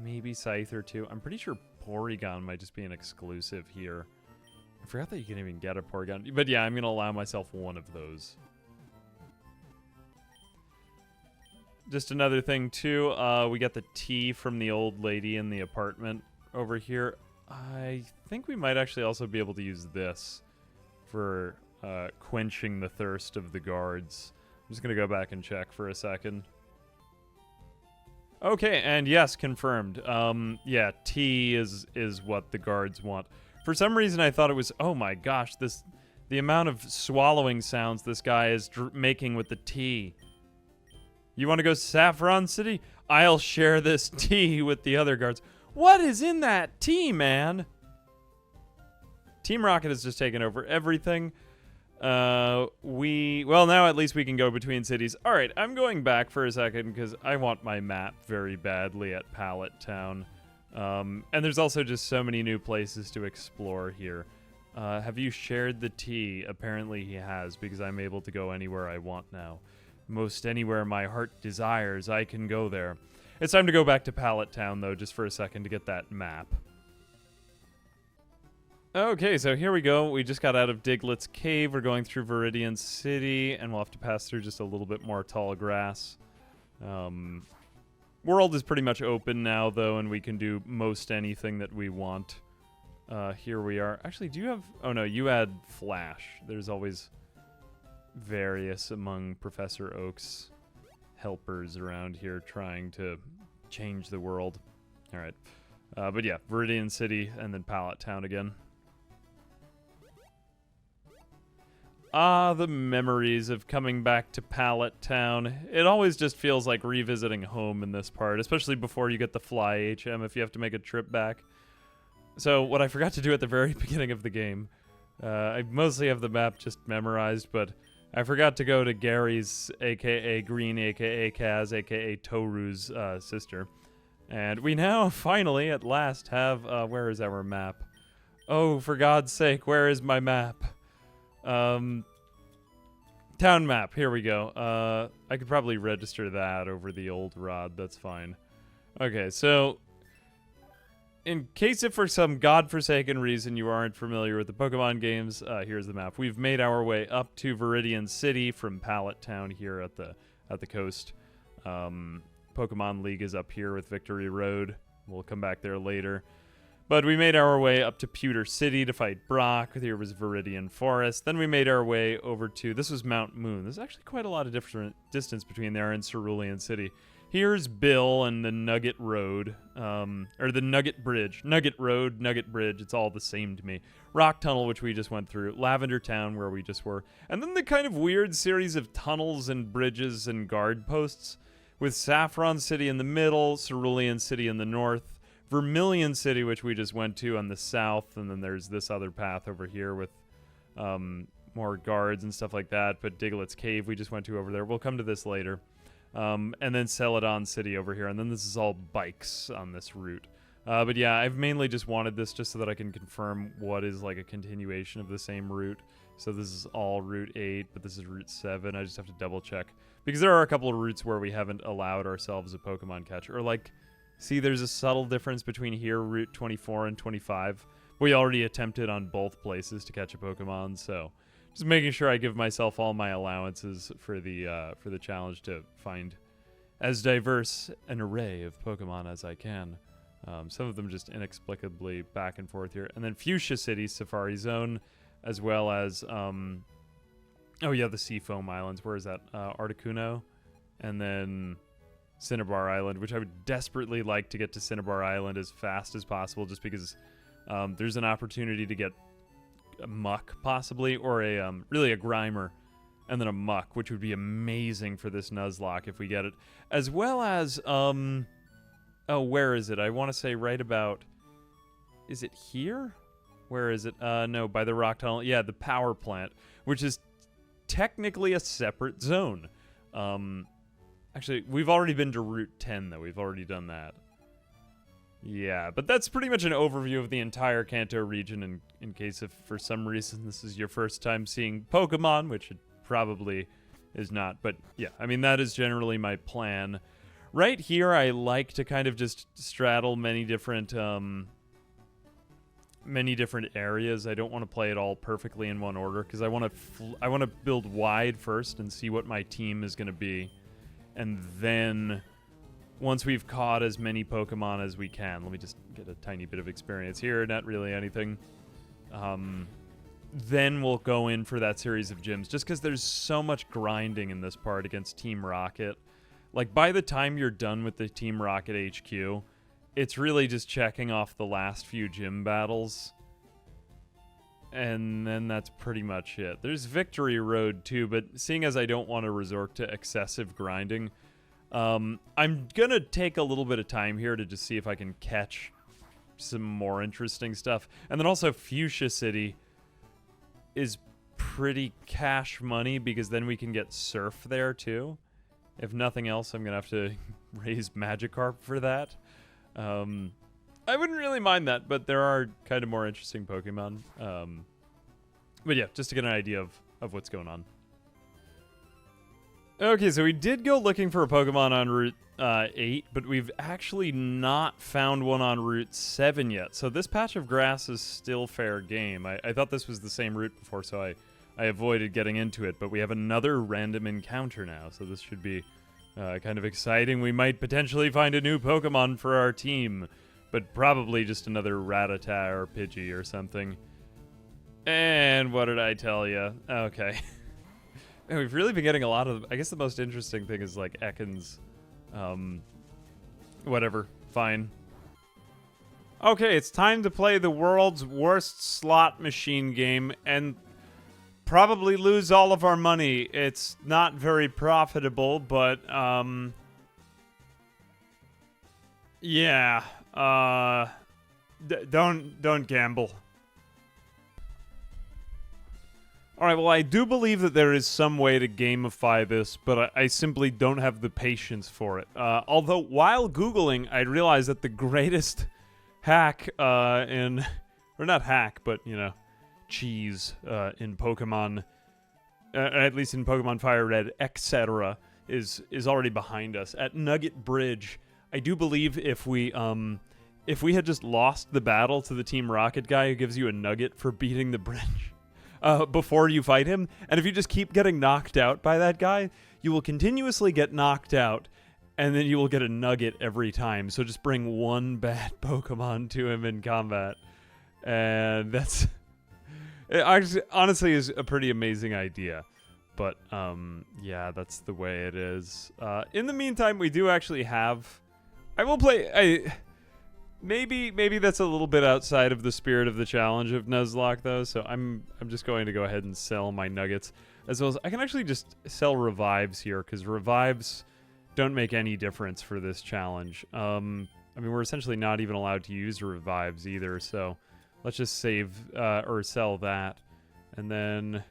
Maybe Scyther too. I'm pretty sure Porygon might just be an exclusive here. I forgot that you can even get a Porygon. But yeah, I'm going to allow myself one of those. Just another thing too, we got the tea from the old lady in the apartment over here. I think we might actually also be able to use this for quenching the thirst of the guards. I'm just going to go back and check for a second. Okay, and yes, confirmed. Yeah, tea is what the guards want. For some reason, I thought it was, oh my gosh, the amount of swallowing sounds this guy is making with the tea. You want to go Saffron City? I'll share this tea with the other guards. What is in that tea, man? Team Rocket has just taken over everything. Well, now at least we can go between cities. All right, I'm going back for a second because I want my map very badly at Pallet Town. And there's also just so many new places to explore here. Have you shared the tea? Apparently he has, because I'm able to go anywhere I want now. Most anywhere my heart desires, I can go there. It's time to go back to Pallet Town, though, just for a second to get that map. Okay, so here we go. We just got out of Diglett's Cave. We're going through Viridian City, and we'll have to pass through just a little bit more tall grass. World is pretty much open now, though, and we can do most anything that we want. Here we are. Actually, do you have... Oh, no, you had Flash. There's always various among Professor Oak's helpers around here trying to change the world. All right. But yeah, Viridian City and then Pallet Town again. Ah, the memories of coming back to Pallet Town. It always just feels like revisiting home in this part, especially before you get the Fly HM if you have to make a trip back. So what I forgot to do at the very beginning of the game, I mostly have the map just memorized, but I forgot to go to Gary's, aka Green, aka Kaz, aka Toru's sister. And we now finally, at last, have, where is our map? Oh, for God's sake, where is my map? Town map, here we go. I could probably register that over the old rod, that's fine. Okay, so in case if for some godforsaken reason you aren't familiar with the Pokemon games, here's the map. We've made our way up to Viridian City from Pallet Town here at the coast. Pokemon League is up here with Victory Road. We'll come back there later. But we made our way up to Pewter City to fight Brock. Here was Viridian Forest. Then we made our way over to... This was Mount Moon. There's actually quite a lot of different distance between there and Cerulean City. Here's Bill and the Nugget Road. Or the Nugget Bridge. Nugget Road, Nugget Bridge. It's all the same to me. Rock Tunnel, which we just went through. Lavender Town, where we just were. And then the kind of weird series of tunnels and bridges and guard posts. With Saffron City in the middle, Cerulean City in the north, Vermilion City, which we just went to on the south, and then there's this other path over here with more guards and stuff like that, but Diglett's Cave we just went to over there. We'll come to this later. And then Celadon City over here, and then this is all bikes on this route. But yeah, I've mainly just wanted this just so that I can confirm what is like a continuation of the same route. So this is all Route 8, but this is Route 7. I just have to double check. Because there are a couple of routes where we haven't allowed ourselves a Pokemon catch. Or like, see, there's a subtle difference between here, Route 24 and 25. We already attempted on both places to catch a Pokemon, so just making sure I give myself all my allowances for the challenge to find as diverse an array of Pokemon as I can. Some of them just inexplicably back and forth here. And then Fuchsia City, Safari Zone, as well as Oh, yeah, the Seafoam Islands. Where is that? Articuno. And then Cinnabar Island, which I would desperately like to get to Cinnabar Island as fast as possible, just because there's an opportunity to get a muck, possibly, or a really a grimer, and then a muck, which would be amazing for this Nuzlocke if we get it. As well as, oh, where is it? I want to say right about, is it here? Where is it? No, by the rock tunnel. Yeah, the power plant, which is technically a separate zone. Actually, we've already been to Route 10, though. We've already done that. Yeah, but that's pretty much an overview of the entire Kanto region, in case if for some reason this is your first time seeing Pokemon, which it probably is not. But yeah, I mean, that is generally my plan. Right here, I like to kind of just straddle many different areas. I don't want to play it all perfectly in one order, because I want to build wide first and see what my team is going to be. And then, once we've caught as many Pokemon as we can, let me just get a tiny bit of experience here, not really anything. Then we'll go in for that series of gyms, just because there's so much grinding in this part against Team Rocket. Like, by the time you're done with the Team Rocket HQ, it's really just checking off the last few gym battles. And then that's pretty much it. There's Victory Road too, but seeing as I don't want to resort to excessive grinding, I'm gonna take a little bit of time here to just see if I can catch some more interesting stuff. And then also Fuchsia City is pretty cash money, because then we can get Surf there too. If nothing else, I'm gonna have to raise Magikarp for that. I wouldn't really mind that, but there are kind of more interesting Pokemon. But yeah, just to get an idea of what's going on. Okay, so we did go looking for a Pokemon on Route 8, but we've actually not found one on Route 7 yet. So this patch of grass is still fair game. I thought this was the same route before, so I avoided getting into it. But we have another random encounter now, so this should be kind of exciting. We might potentially find a new Pokemon for our team, but probably just another Rattata or Pidgey or something. And what did I tell you? Okay. Man, we've really been getting a lot of... I guess the most interesting thing is, like, Ekans. Whatever. Fine. Okay, it's time to play the world's worst slot machine game and probably lose all of our money. It's not very profitable, but, yeah. Don't gamble. Alright, well, I do believe that there is some way to gamify this, but I simply don't have the patience for it. Although, while Googling, I realized that the greatest hack or not hack, but, you know, cheese in Pokemon, at least in Pokemon FireRed, etc., is already behind us. At Nugget Bridge, I do believe if we had just lost the battle to the Team Rocket guy who gives you a nugget for beating the bridge before you fight him, and if you just keep getting knocked out by that guy, you will continuously get knocked out, and then you will get a nugget every time. So just bring one bad Pokemon to him in combat. And that's... it honestly is a pretty amazing idea. But, yeah, that's the way it is. In the meantime, we do actually have... I will play... Maybe that's a little bit outside of the spirit of the challenge of Nuzlocke, though, so I'm just going to go ahead and sell my nuggets. As well as I can actually just sell revives here, because revives don't make any difference for this challenge. I mean, we're essentially not even allowed to use revives either, so let's just save or sell that. And then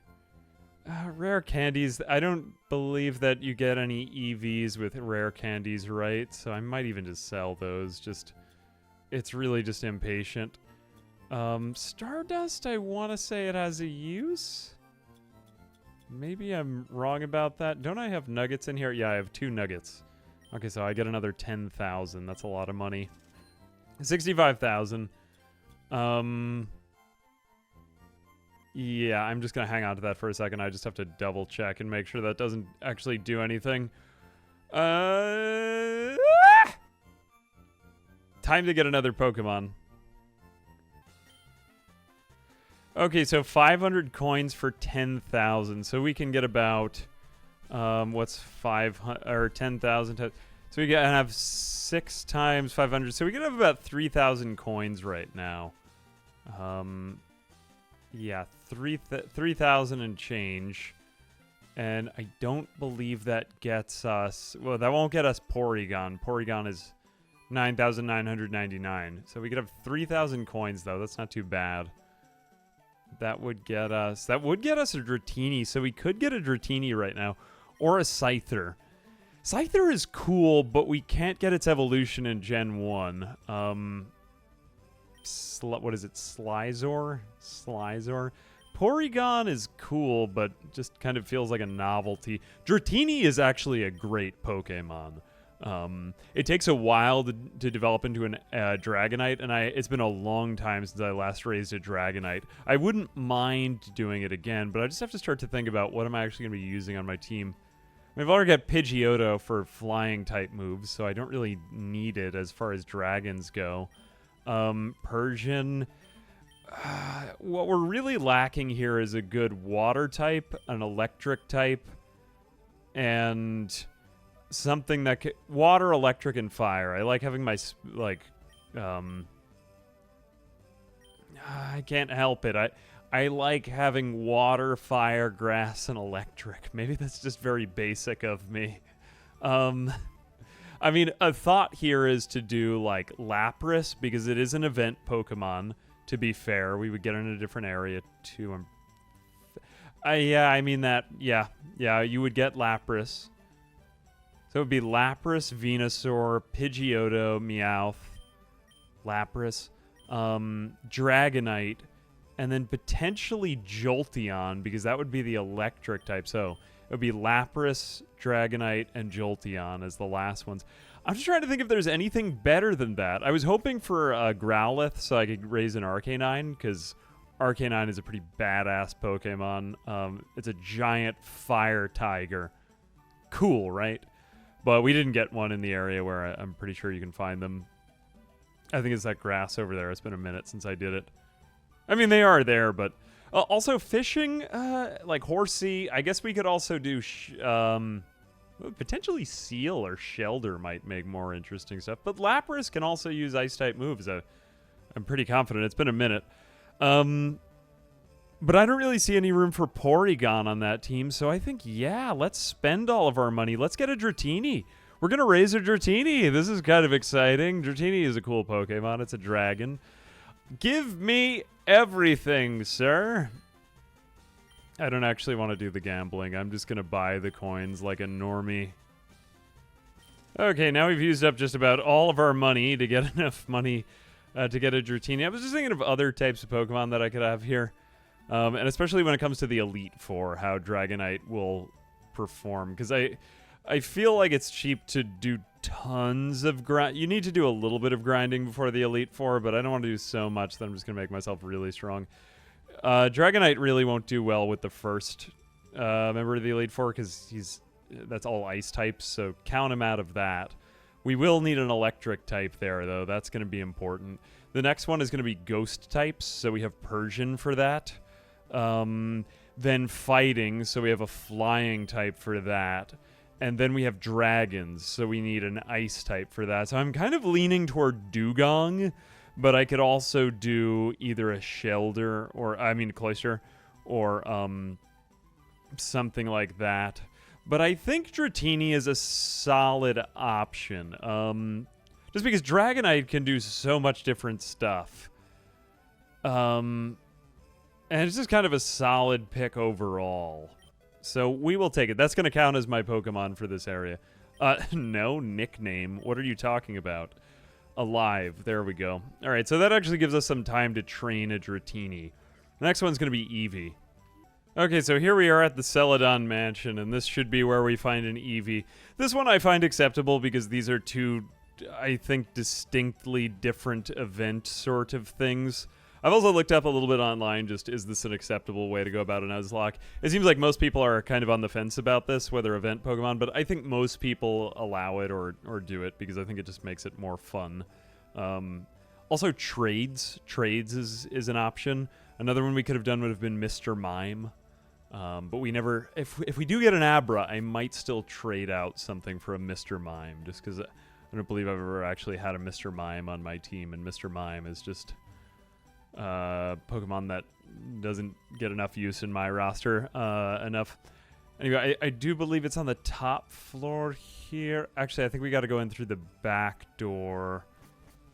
rare candies. I don't believe that you get any EVs with rare candies, right? So I might even just sell those. It's really just impatient. Stardust, I want to say it has a use. Maybe I'm wrong about that. Don't I have nuggets in here? Yeah, I have 2 nuggets. Okay, so I get another 10,000. That's a lot of money. 65,000. Yeah, I'm just going to hang on to that for a second. I just have to double check and make sure that doesn't actually do anything. Time to get another Pokemon. Okay, so 500 coins for 10,000. So we can get about, what's 500 or 10,000? So we can have 6 times 500. So we can have about 3,000 coins right now. Yeah, 3,000 and change. And I don't believe that gets us... Well, that won't get us Porygon. Porygon is 9,999. So we could have 3,000 coins, though. That's not too bad. That would get us... That would get us a Dratini. So we could get a Dratini right now. Or a Scyther. Scyther is cool, but we can't get its evolution in Gen 1. What is it? Slyzor? Slyzor? Porygon is cool, but just kind of feels like a novelty. Dratini is actually a great Pokemon. It takes a while to develop into an Dragonite, and it's been a long time since I last raised a Dragonite. I wouldn't mind doing it again, but I just have to start to think about what am I actually going to be using on my team. I've already got Pidgeotto for flying-type moves, so I don't really need it as far as dragons go. Persian... what we're really lacking here is a good water type, an electric type, and something that water, electric, and fire. I like having my I can't help it. I like having water, fire, grass, and electric. Maybe that's just very basic of me. I mean, a thought here is to do like Lapras because it is an event Pokemon. To be fair, we would get in a different area too. Yeah, I mean that. Yeah, you would get Lapras. So it would be Lapras, Venusaur, Pidgeotto, Meowth, Lapras, Dragonite, and then potentially Jolteon, because that would be the electric type. So it would be Lapras, Dragonite, and Jolteon as the last ones. I'm just trying to think if there's anything better than that. I was hoping for Growlithe so I could raise an Arcanine, because Arcanine is a pretty badass Pokemon. It's a giant fire tiger. Cool, right? But we didn't get one in the area where I'm pretty sure you can find them. I think it's that grass over there. It's been a minute since I did it. I mean, they are there, but... also, fishing, like Horsey. I guess we could also do... potentially Seal or Shelder might make more interesting stuff. But Lapras can also use Ice-type moves. I'm pretty confident. It's been a minute. But I don't really see any room for Porygon on that team. So I think, yeah, let's spend all of our money. Let's get a Dratini. We're going to raise a Dratini. This is kind of exciting. Dratini is a cool Pokemon. It's a dragon. Give me everything, sir. I don't actually want to do the gambling. I'm just going to buy the coins like a normie. Okay, now we've used up just about all of our money to get enough money to get a Dratini. I was just thinking of other types of Pokemon that I could have here. And especially when it comes to the Elite Four, how Dragonite will perform. Because I feel like it's cheap to do tons of grind. You need to do a little bit of grinding before the Elite Four, but I don't want to do so much that I'm just going to make myself really strong. Dragonite really won't do well with the first member of the Elite Four because that's all ice types, so count him out of that. We will need an electric type there, though. That's going to be important. The next one is going to be ghost types, so we have Persian for that. Then fighting, so we have a flying type for that. And then we have dragons, so we need an ice type for that. So I'm kind of leaning toward Dugong, but I could also do either a Shelder, Cloyster, or something like that. But I think Dratini is a solid option. Just because Dragonite can do so much different stuff. And it's just kind of a solid pick overall. So we will take it. That's going to count as my Pokemon for this area. No nickname. What are you talking about? Alive. There we go. All right, so that actually gives us some time to train a Dratini. The next one's going to be Eevee. Okay, so here we are at the Celadon Mansion, and this should be where we find an Eevee. This one I find acceptable because these are two, I think, distinctly different event sort of things. I've also looked up a little bit online, just is this an acceptable way to go about a Nuzlocke? It seems like most people are kind of on the fence about this, whether event Pokemon, but I think most people allow it or do it because I think it just makes it more fun. Also, trades. Trades is an option. Another one we could have done would have been Mr. Mime. But we never... If we do get an Abra, I might still trade out something for a Mr. Mime, just because I don't believe I've ever actually had a Mr. Mime on my team, and Mr. Mime is just Pokemon that doesn't get enough use in my roster enough. Anyway, I do believe it's on the top floor here. Actually, I think we got to go in through the back door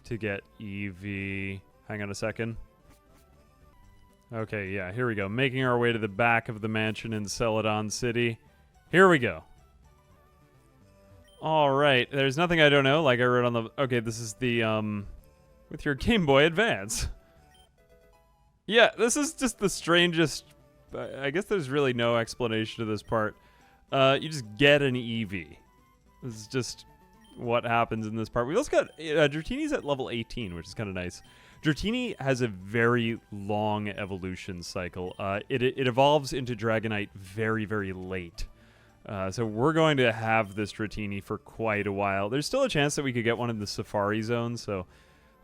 to get Eevee. Hang on a second. Okay, yeah, here we go. Making our way to the back of the mansion in Celadon City. Here we go. All right, there's nothing I don't know, like I wrote on the... Okay, this is the, with your Game Boy Advance. Yeah, this is just the strangest... I guess there's really no explanation to this part. You just get an Eevee. This is just what happens in this part. We also got... Dratini's at level 18, which is kind of nice. Dratini has a very long evolution cycle. It evolves into Dragonite very, very late. So we're going to have this Dratini for quite a while. There's still a chance that we could get one in the Safari Zone, so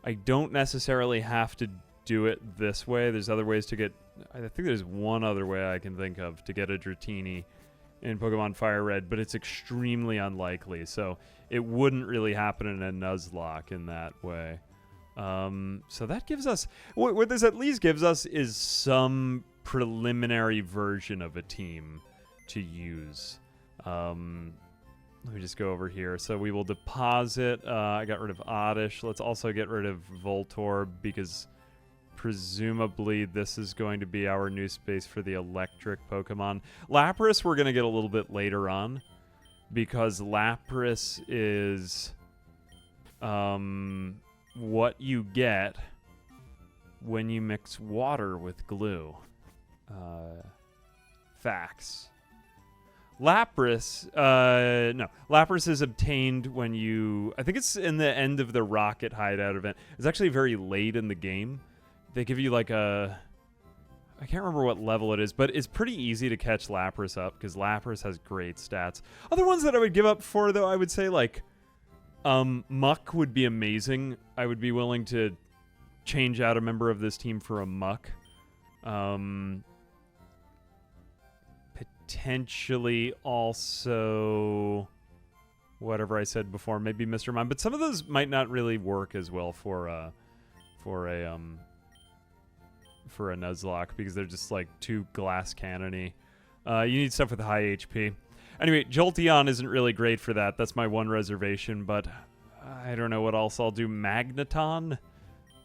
I don't necessarily have to do it this way. There's other ways to get... I think there's one other way I can think of to get a Dratini in Pokemon FireRed, but it's extremely unlikely, so it wouldn't really happen in a Nuzlocke in that way. So that gives us... What this at least gives us is some preliminary version of a team to use. Let me just go over here. So we will deposit... I got rid of Oddish. Let's also get rid of Voltorb, because presumably this is going to be our new space for the electric Pokemon. Lapras we're going to get a little bit later on, because Lapras is... what you get when you mix water with glue. Facts. Lapras, no. Lapras is obtained when you... I think it's in the end of the Rocket Hideout event. It's actually very late in the game. They give you like a... I can't remember what level it is, but it's pretty easy to catch Lapras up, because Lapras has great stats. Other ones that I would give up for, though, I would say, like... Muck would be amazing. I would be willing to change out a member of this team for a Muck. Potentially also whatever I said before, maybe Mr. Mime, but some of those might not really work as well for a Nuzlocke, because they're just like too glass cannon-y. You need stuff with high HP. Anyway, Jolteon isn't really great for that. That's my one reservation, but I don't know what else I'll do. Magneton?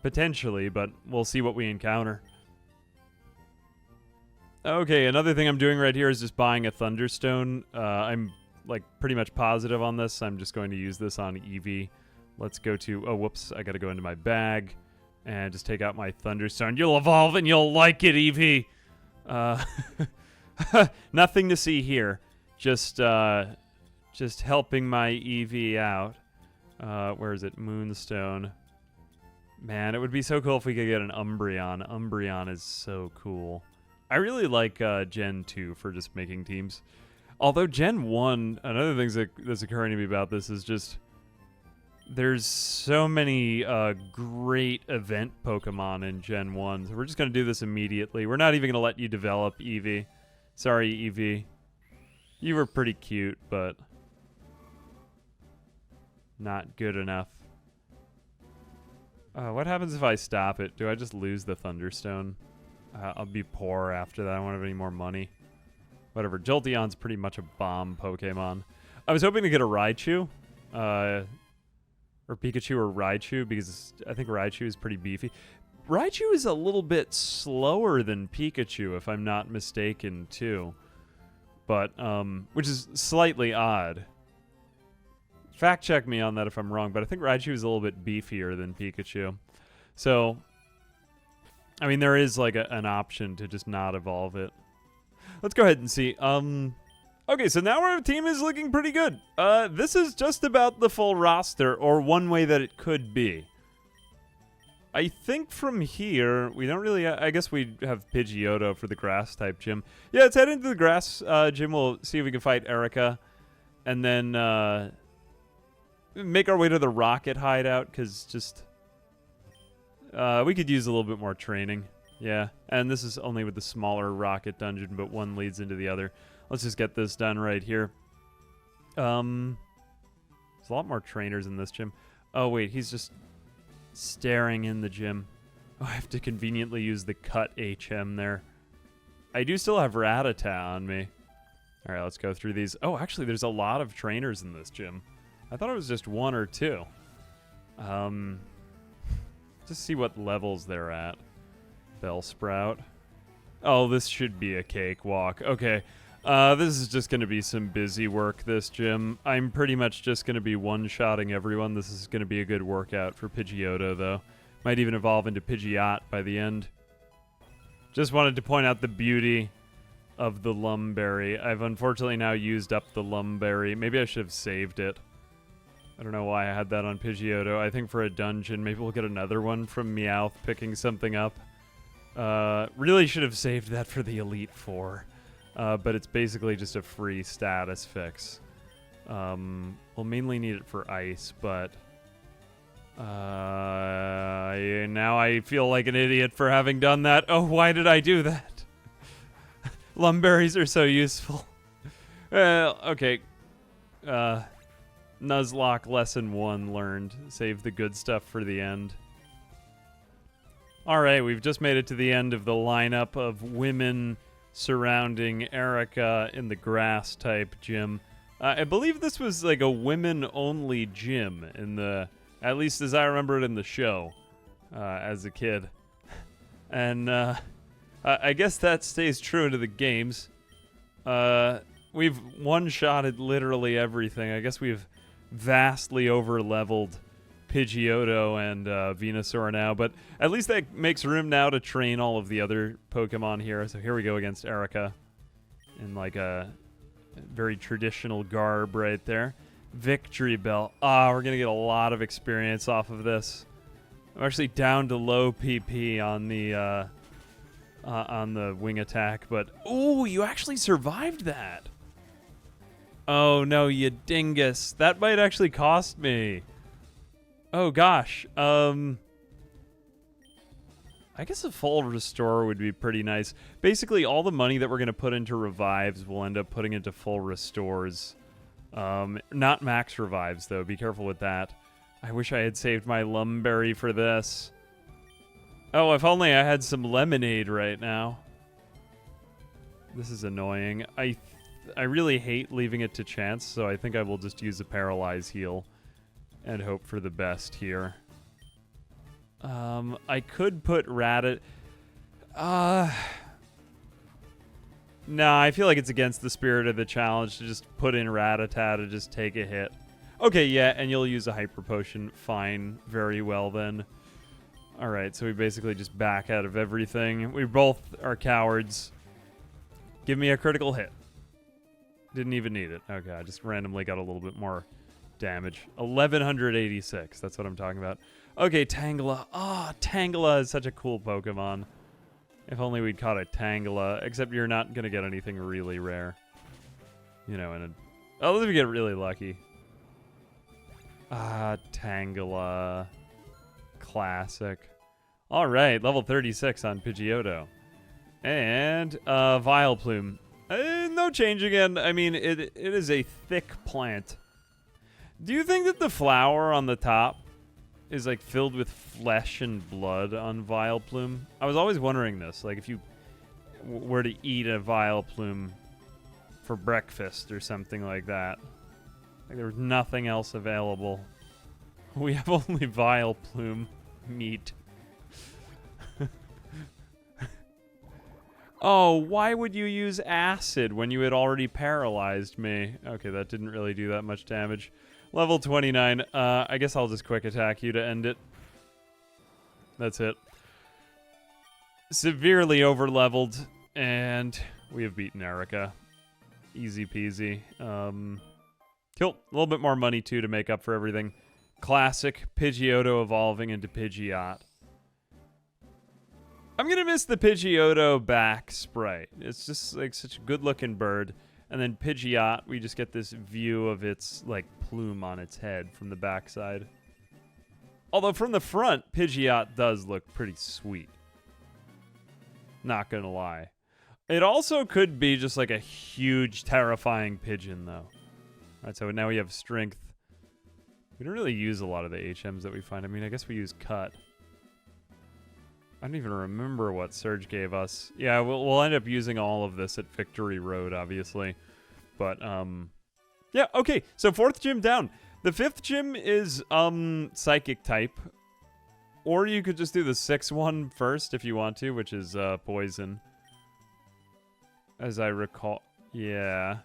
Potentially, but we'll see what we encounter. Okay, another thing I'm doing right here is just buying a Thunderstone. I'm like pretty much positive on this. I'm just going to use this on Eevee. Let's go to... Oh, whoops. I got to go into my bag and just take out my Thunderstone. You'll evolve and you'll like it, Eevee. Nothing to see here. Just helping my Eevee out. Where is it? Moonstone. Man, it would be so cool if we could get an Umbreon. Umbreon is so cool. I really like Gen 2 for just making teams. Although Gen 1, another thing that's occurring to me about this is just... There's so many great event Pokemon in Gen 1. So we're just going to do this immediately. We're not even going to let you develop Eevee. Sorry, Eevee. You were pretty cute, but not good enough. What happens if I stop it? Do I just lose the Thunderstone? I'll be poor after that. I won't have any more money. Whatever. Jolteon's pretty much a bomb Pokemon. I was hoping to get a Raichu. Or Pikachu or Raichu, because I think Raichu is pretty beefy. Raichu is a little bit slower than Pikachu, if I'm not mistaken, too. But, which is slightly odd. Fact check me on that if I'm wrong, but I think Raichu is a little bit beefier than Pikachu. So, I mean, there is like an option to just not evolve it. Let's go ahead and see. Okay, so now our team is looking pretty good. This is just about the full roster, or one way that it could be. I think from here, we don't really... I guess we have Pidgeotto for the grass-type gym. Yeah, let's head into the grass gym. We'll see if we can fight Erica. And then make our way to the Rocket Hideout, because just... we could use a little bit more training. Yeah, and this is only with the smaller rocket dungeon, but one leads into the other. Let's just get this done right here. There's a lot more trainers in this gym. Oh, wait, he's just staring in the gym. Oh, I have to conveniently use the cut HM there. I do still have Ratata on me. All right, let's go through these. Oh, actually, there's a lot of trainers in this gym. I thought it was just one or two. Just see what levels they're at. Bellsprout. Oh, this should be a cakewalk. Okay. This is just going to be some busy work, this gym. I'm pretty much just going to be one-shotting everyone. This is going to be a good workout for Pidgeotto, though. Might even evolve into Pidgeot by the end. Just wanted to point out the beauty of the Lumberry. I've unfortunately now used up the Lumberry. Maybe I should have saved it. I don't know why I had that on Pidgeotto. I think for a dungeon, maybe we'll get another one from Meowth picking something up. Really should have saved that for the Elite Four. But it's basically just a free status fix. We'll mainly need it for ice, but now I feel like an idiot for having done that. Oh, why did I do that? Lumberries are so useful. Well, okay. Nuzlocke lesson 1 learned. Save the good stuff for the end. All right, we've just made it to the end of the lineup of women surrounding Erica in the grass type gym. I believe this was like a women-only gym in the, at least as I remember it in the show as a kid. And I guess that stays true into the games. We've one-shotted literally everything. I guess we've vastly over-leveled Pidgeotto and Venusaur now, but at least that makes room now to train all of the other Pokemon here. So here we go against Erica in like a very traditional garb right there. Victory Bell. We're going to get a lot of experience off of this. I'm actually down to low PP on the wing attack, but ooh, you actually survived that. Oh no, you dingus. That might actually cost me. Oh gosh. I guess a full restore would be pretty nice. Basically, all the money that we're going to put into revives we'll end up putting into full restores. Not max revives, though. Be careful with that. I wish I had saved my Lumberry for this. Oh, if only I had some lemonade right now. This is annoying. I really hate leaving it to chance, so I think I will just use a Paralyze heal and hope for the best here. I could put Rattata. Nah, I feel like it's against the spirit of the challenge to just put in Rattata to just take a hit. Okay, yeah, and you'll use a Hyper Potion. Fine. Very well, then. Alright, so we basically just back out of everything. We both are cowards. Give me a critical hit. Didn't even need it. Okay, I just randomly got a little bit more damage. 1186. That's what I'm talking about. Okay, Tangela. Tangela is such a cool Pokemon. If only we'd caught a Tangela. Except you're not going to get anything really rare. You know, unless we get really lucky. Tangela. Classic. Alright, level 36 on Pidgeotto. And, Vileplume. No change again. I mean, it is a thick plant. Do you think that the flower on the top is like filled with flesh and blood on Vileplume? I was always wondering this. Like if you were to eat a Vileplume for breakfast or something like that. Like there was nothing else available. We have only Vileplume meat. Oh, why would you use acid when you had already paralyzed me? Okay, that didn't really do that much damage. Level 29. I guess I'll just quick attack you to end it. That's it. Severely over-leveled, and we have beaten Erica. Easy peasy. Cool. A little bit more money, too, to make up for everything. Classic Pidgeotto evolving into Pidgeot. I'm going to miss the Pidgeotto back sprite. It's just like such a good-looking bird. And then Pidgeot, we just get this view of its like plume on its head from the backside. Although from the front, Pidgeot does look pretty sweet. Not gonna lie. It also could be just like a huge, terrifying pigeon, though. Alright, so now we have strength. We don't really use a lot of the HMs that we find. I mean, I guess we use cut. I don't even remember what Surge gave us. Yeah, we'll end up using all of this at Victory Road, obviously. But, yeah, okay. So 4th gym down. The 5th gym is, Psychic type. Or you could just do the 6th one first if you want to, which is, Poison. As I recall. Yeah.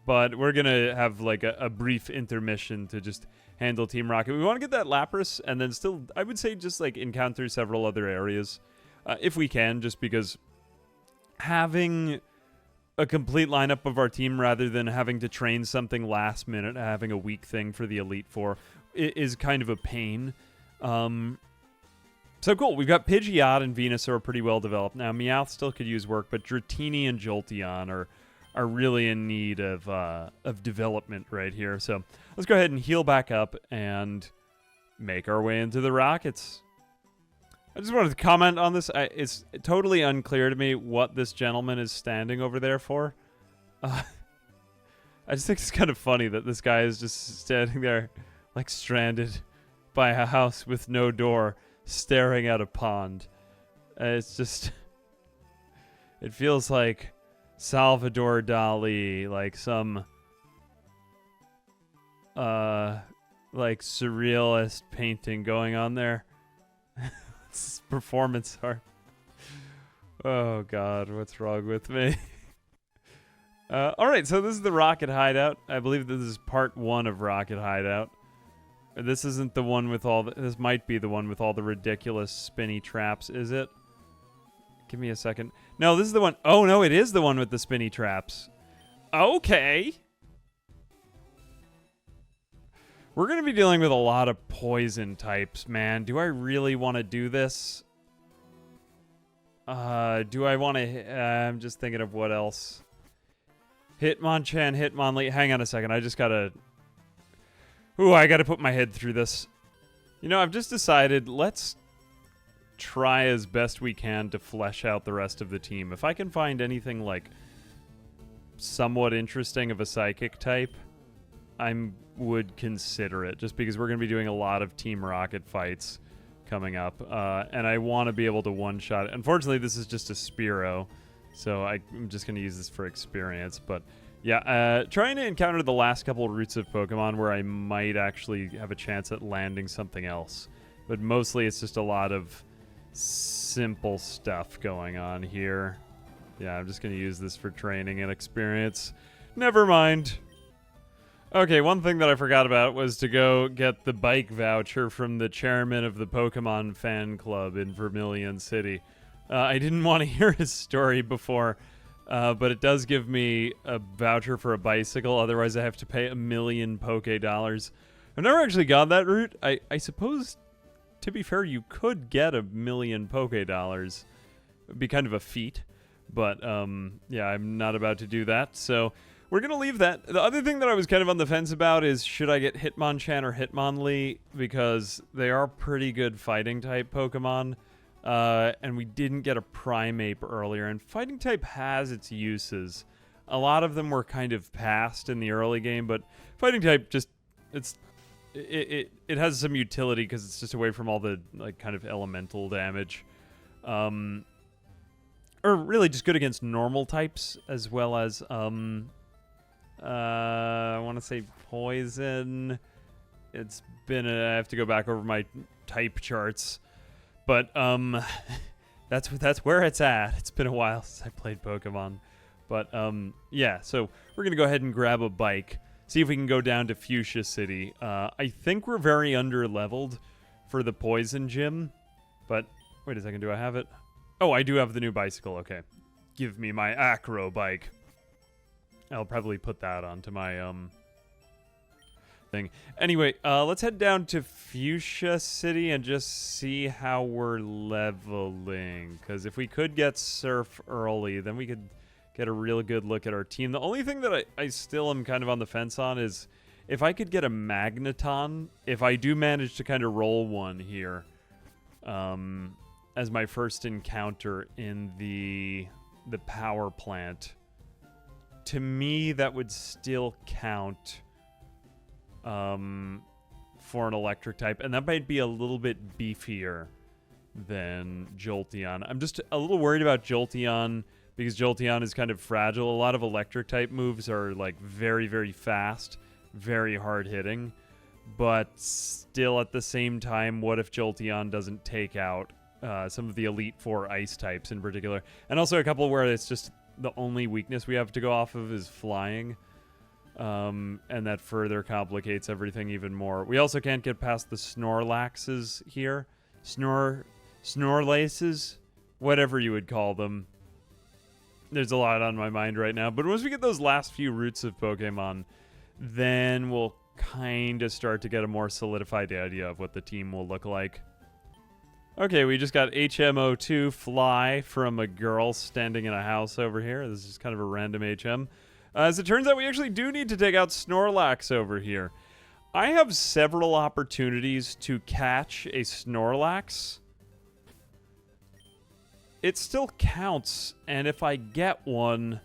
But we're gonna have, like, a brief intermission to just handle Team Rocket. We want to get that Lapras, and then still, I would say, just, like, encounter several other areas. If we can, just because having a complete lineup of our team rather than having to train something last minute, having a weak thing for the Elite Four, is kind of a pain. So cool. We've got Pidgeot and Venusaur pretty well developed. Now, Meowth still could use work, but Dratini and Jolteon are really in need of development right here. So let's go ahead and heal back up and make our way into the Rockets. I just wanted to comment on this. It's totally unclear to me what this gentleman is standing over there for. I just think it's kind of funny that this guy is just standing there like stranded by a house with no door, staring at a pond. It's just... It feels like Salvador Dali, like some like surrealist painting going on there. It's performance art. Oh god, what's wrong with me? Alright, so this is the Rocket Hideout. I believe this is part 1 of Rocket Hideout. This isn't the one with all the... This might be the one with all the ridiculous spinny traps, is it? Give me a second. No, this is the one... Oh, no, it is the one with the spinny traps. Okay. We're going to be dealing with a lot of poison types, man. Do I really want to do this? Do I want to... I'm just thinking of what else. Hitmonchan, Hitmonlee... Hang on a second, I just got to... Ooh, I got to put my head through this. You know, I've just decided, let's try as best we can to flesh out the rest of the team. If I can find anything, like, somewhat interesting of a Psychic type, I would consider it, just because we're going to be doing a lot of Team Rocket fights coming up, and I want to be able to one-shot it. Unfortunately, this is just a Spearow, so I'm just going to use this for experience, but... Yeah, trying to encounter the last couple routes of Pokemon where I might actually have a chance at landing something else. But mostly it's just a lot of simple stuff going on here. Yeah, I'm just going to use this for training and experience. Never mind. Okay, one thing that I forgot about was to go get the bike voucher from the chairman of the Pokemon fan club in Vermilion City. I didn't want to hear his story before... but it does give me a voucher for a bicycle. Otherwise, I have to pay $1 million Poke Dollars. I've never actually got that route. I suppose, to be fair, you could get $1 million Poke Dollars. It'd be kind of a feat. But, yeah, I'm not about to do that. So, we're going to leave that. The other thing that I was kind of on the fence about is, should I get Hitmonchan or Hitmonlee? Because they are pretty good fighting-type Pokemon. And we didn't get a Primeape earlier, and Fighting type has its uses. A lot of them were kind of passed in the early game, but Fighting type just it has some utility because it's just away from all the like kind of elemental damage, or really just good against normal types as well as I want to say poison. It's been I have to go back over my type charts. But, that's where it's at. It's been a while since I played Pokemon. But, yeah, so we're going to go ahead and grab a bike, see if we can go down to Fuchsia City. I think we're very under-leveled for the Poison Gym. But, wait a second, do I have it? Oh, I do have the new bicycle, okay. Give me my Acro bike. I'll probably put that onto my, thing. Anyway, let's head down to Fuchsia City and just see how we're leveling. Because if we could get Surf early, then we could get a real good look at our team. The only thing that I still am kind of on the fence on is if I could get a Magneton, if I do manage to kind of roll one here, as my first encounter in the power plant. To me, that would still count for an electric type, and that might be a little bit beefier than Jolteon. I'm just a little worried about Jolteon because Jolteon is kind of fragile. A lot of electric type moves are like very, very fast, very hard hitting, but still at the same time, what if Jolteon doesn't take out some of the Elite Four ice types in particular? And also a couple where it's just the only weakness we have to go off of is flying. And that further complicates everything even more. We also can't get past the Snorlaxes here. Snorlaces? Whatever you would call them. There's a lot on my mind right now. But once we get those last few roots of Pokemon, then we'll kind of start to get a more solidified idea of what the team will look like. Okay, we just got HMO2 Fly from a girl standing in a house over here. This is kind of a random HM. As it turns out, we actually do need to take out Snorlax over here. I have several opportunities to catch a Snorlax. It still counts, and if I get one,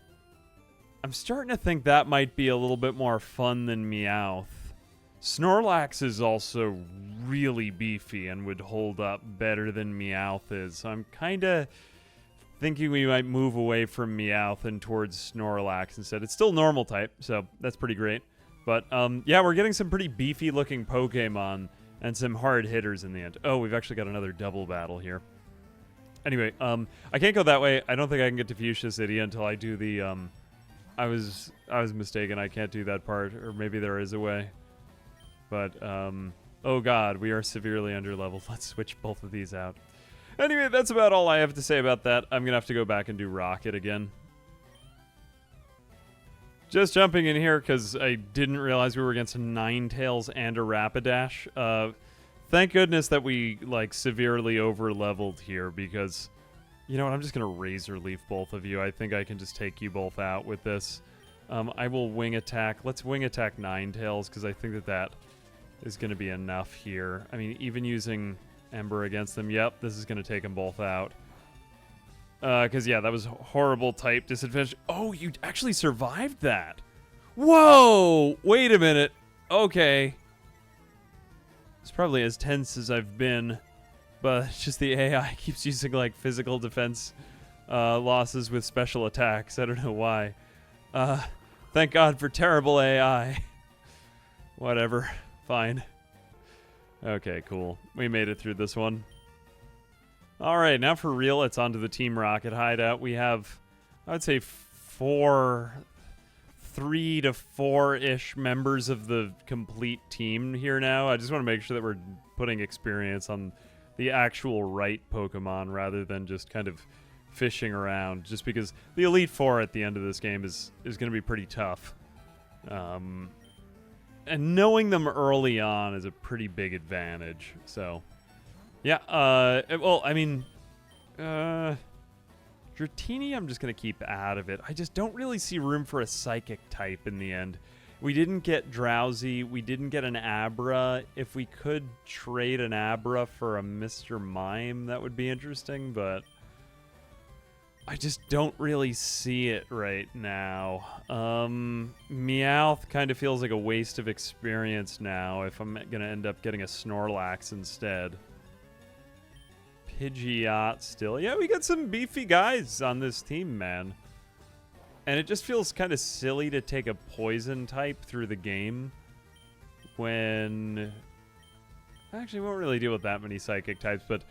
I'm starting to think that might be a little bit more fun than Meowth. Snorlax is also really beefy and would hold up better than Meowth is, so I'm kind of thinking we might move away from Meowth and towards Snorlax instead. It's still normal type, so that's pretty great. But, yeah, we're getting some pretty beefy-looking Pokemon and some hard hitters in the end. Oh, we've actually got another double battle here. Anyway, I can't go that way. I don't think I can get to Fuchsia City until I do the, I was mistaken. I can't do that part, or maybe there is a way. But, oh god, we are severely underleveled. Let's switch both of these out. Anyway, that's about all I have to say about that. I'm going to have to go back and do Rocket again. Just jumping in here because I didn't realize we were against a Ninetales and a Rapidash. Thank goodness that we, like, severely over-leveled here because, you know what, I'm just going to Razor Leaf both of you. I think I can just take you both out with this. I will Wing Attack. Let's Wing Attack Ninetales because I think that that is going to be enough here. I mean, even using Ember against them, yep, this is going to take them both out. Because, yeah, that was horrible type disadvantage. Oh, you actually survived that. Whoa! Wait a minute. Okay. It's probably as tense as I've been, but it's just the AI keeps using, like, physical defense losses with special attacks. I don't know why. Thank God for terrible AI. Whatever. Fine. Okay, cool. We made it through this one. Alright, now for real, it's on to the Team Rocket hideout. We have, I would say, 3 to 4-ish members of the complete team here now. I just want to make sure that we're putting experience on the actual right Pokemon rather than just kind of fishing around, just because the Elite Four at the end of this game is going to be pretty tough. And knowing them early on is a pretty big advantage, so... Yeah, well, I mean, Dratini I'm just going to keep out of it. I just don't really see room for a Psychic type in the end. We didn't get Drowsy. We didn't get an Abra. If we could trade an Abra for a Mr. Mime, that would be interesting, but I just don't really see it right now. Meowth kind of feels like a waste of experience now if I'm going to end up getting a Snorlax instead. Pidgeot still. Yeah, we got some beefy guys on this team, man. And it just feels kind of silly to take a poison type through the game when... Actually, we won't really deal with that many psychic types, but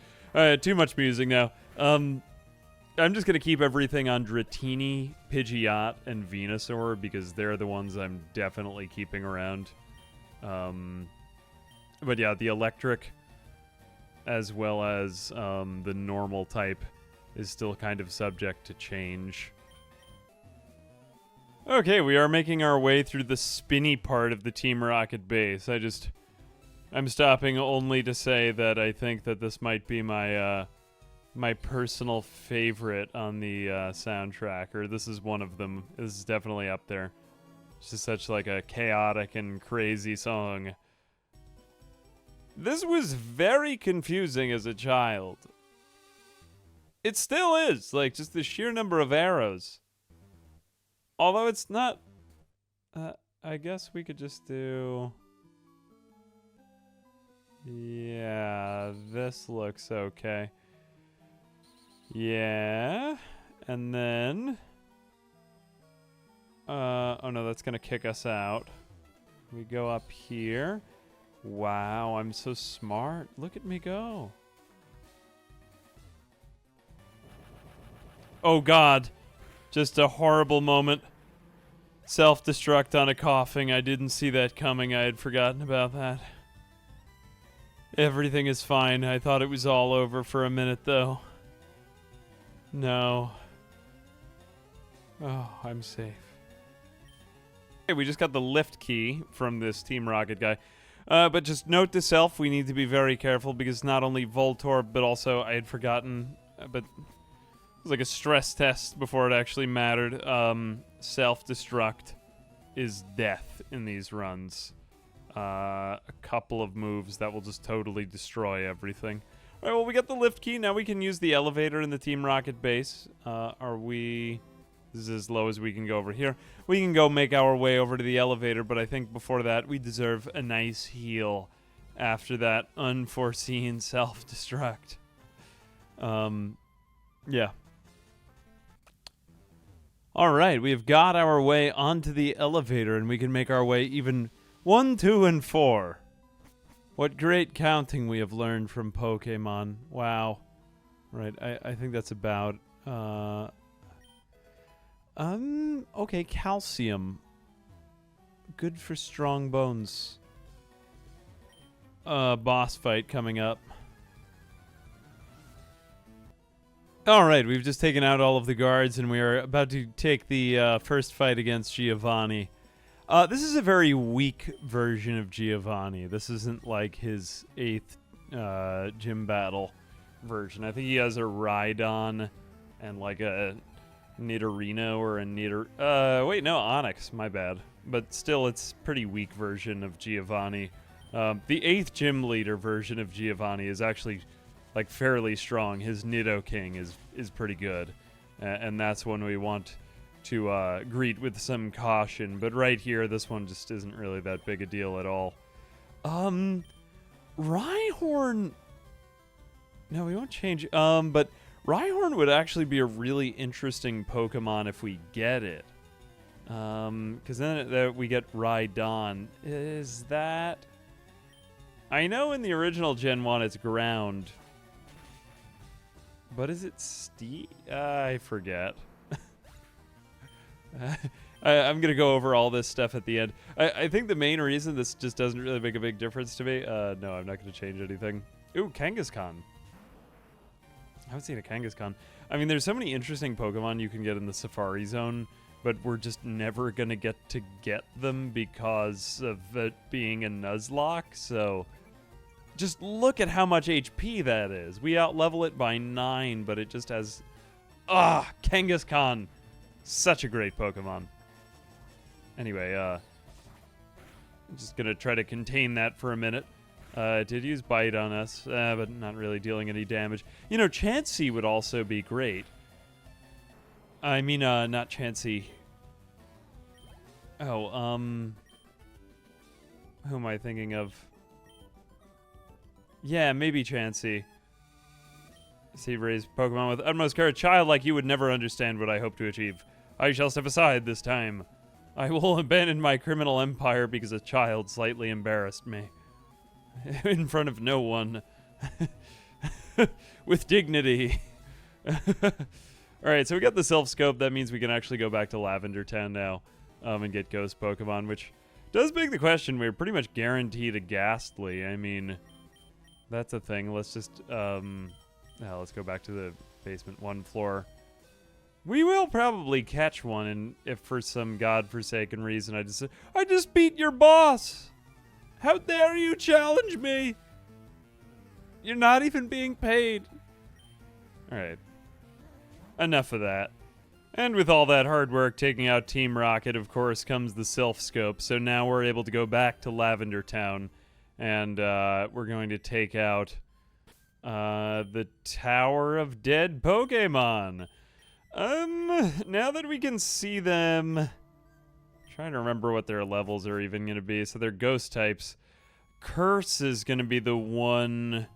too much musing now. I'm just going to keep everything on Dratini, Pidgeot, and Venusaur because they're the ones I'm definitely keeping around. But yeah, the electric... as well as the normal type is still kind of subject to change. Okay, we are making our way through the spinny part of the Team Rocket base. I'm stopping only to say that I think that this might be my my personal favorite on the soundtrack, or this is one of them. This is definitely up there. It's just such like a chaotic and crazy song. This was very confusing as a child. It still is, like, just the sheer number of arrows. Although it's not... I guess we could just do... Yeah, this looks okay. Yeah, and then... oh no, that's gonna kick us out. We go up here. Wow, I'm so smart. Look at me go. Oh god. Just a horrible moment. Self-destruct on a coughing. I didn't see that coming. I had forgotten about that. Everything is fine. I thought it was all over for a minute, though. No. Oh, I'm safe. Okay, we just got the lift key from this Team Rocket guy. But just note to self, we need to be very careful because not only Voltorb, but also I had forgotten, but it was like a stress test before it actually mattered. Self-destruct is death in these runs. A couple of moves that will just totally destroy everything. All right, well, we got the lift key. Now we can use the elevator in the Team Rocket base. Are we... This is as low as we can go over here. We can go make our way over to the elevator, but I think before that, we deserve a nice heal after that unforeseen self-destruct. Yeah. All right, we've got our way onto the elevator, and we can make our way even 1, 2, and 4. What great counting we have learned from Pokemon. Wow. Right, I think that's about... okay, calcium. Good for strong bones. Boss fight coming up. Alright, we've just taken out all of the guards, and we are about to take the first fight against Giovanni. This is a very weak version of Giovanni. This isn't like his 8th gym battle version. I think he has a Rhydon and like a Nidorino or a wait, no, Onyx, my bad. But still, it's pretty weak version of Giovanni. The 8th gym leader version of Giovanni is actually like fairly strong. His Nidoking is pretty good. And that's one we want to greet with some caution. But right here, this one just isn't really that big a deal at all. Rhyhorn... No, we won't change... but Rhyhorn would actually be a really interesting Pokemon if we get it. Because then we get Rhydon. Is that... I know in the original Gen 1 it's ground. But is it Steel? I forget. I'm going to go over all this stuff at the end. I think the main reason this just doesn't really make a big difference to me... no, I'm not going to change anything. Ooh, Kangaskhan. I haven't seen a Kangaskhan. I mean, there's so many interesting Pokemon you can get in the Safari Zone, but we're just never going to get them because of it being a Nuzlocke, so... Just look at how much HP that is. We out-level it by 9, but it just has... Kangaskhan! Such a great Pokemon. Anyway, I'm just going to try to contain that for a minute. It did use Bite on us, but not really dealing any damage. You know, Chansey would also be great. I mean, not Chansey. Oh, who am I thinking of? Yeah, maybe Chansey. See, raised Pokemon with utmost care. A child like you would never understand what I hope to achieve. I shall step aside this time. I will abandon my criminal empire because a child slightly embarrassed me. In front of no one. With dignity. Alright, so we got the self-scope. That means we can actually go back to Lavender Town now and get ghost Pokemon, which does beg the question. We're pretty much guaranteed a Ghastly. I mean, that's a thing. Let's just, let's go back to the basement 1 floor. We will probably catch one, and if for some godforsaken reason I just beat your boss! How dare you challenge me? You're not even being paid. Alright. Enough of that. And with all that hard work taking out Team Rocket, of course, comes the self-scope. So now we're able to go back to Lavender Town. And we're going to take out The Tower of Dead Pokemon. Now that we can see them, trying to remember what their levels are even going to be. So they're ghost types. Curse is going to be the one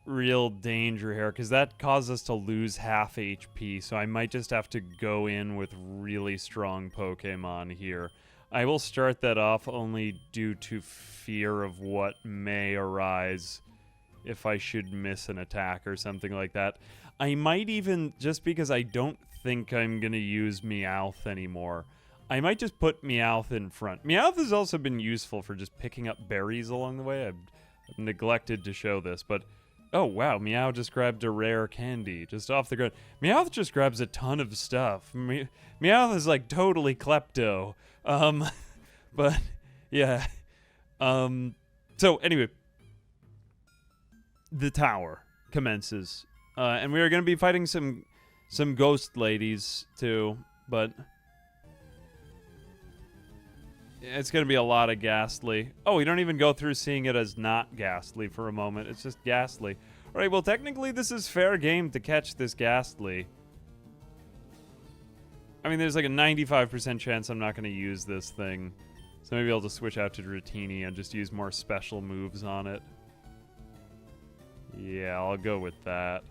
real danger here, because that causes us to lose half HP. So I might just have to go in with really strong Pokemon here. I will start that off only due to fear of what may arise if I should miss an attack or something like that. I might even, just because I don't think I'm going to use Meowth anymore, I might just put Meowth in front. Meowth has also been useful for just picking up berries along the way. I've neglected to show this, but oh wow, Meow just grabbed a rare candy just off the ground. Meowth just grabs a ton of stuff. Meowth is like totally klepto. But yeah. So anyway, the tower commences. And we are going to be fighting some ghost ladies too, but it's going to be a lot of Ghastly. Oh, we don't even go through seeing it as not Ghastly for a moment. It's just Ghastly. All right, well, technically this is fair game to catch this Ghastly. I mean, there's like a 95% chance I'm not going to use this thing. So maybe I'll just switch out to Dratini and just use more special moves on it. Yeah, I'll go with that.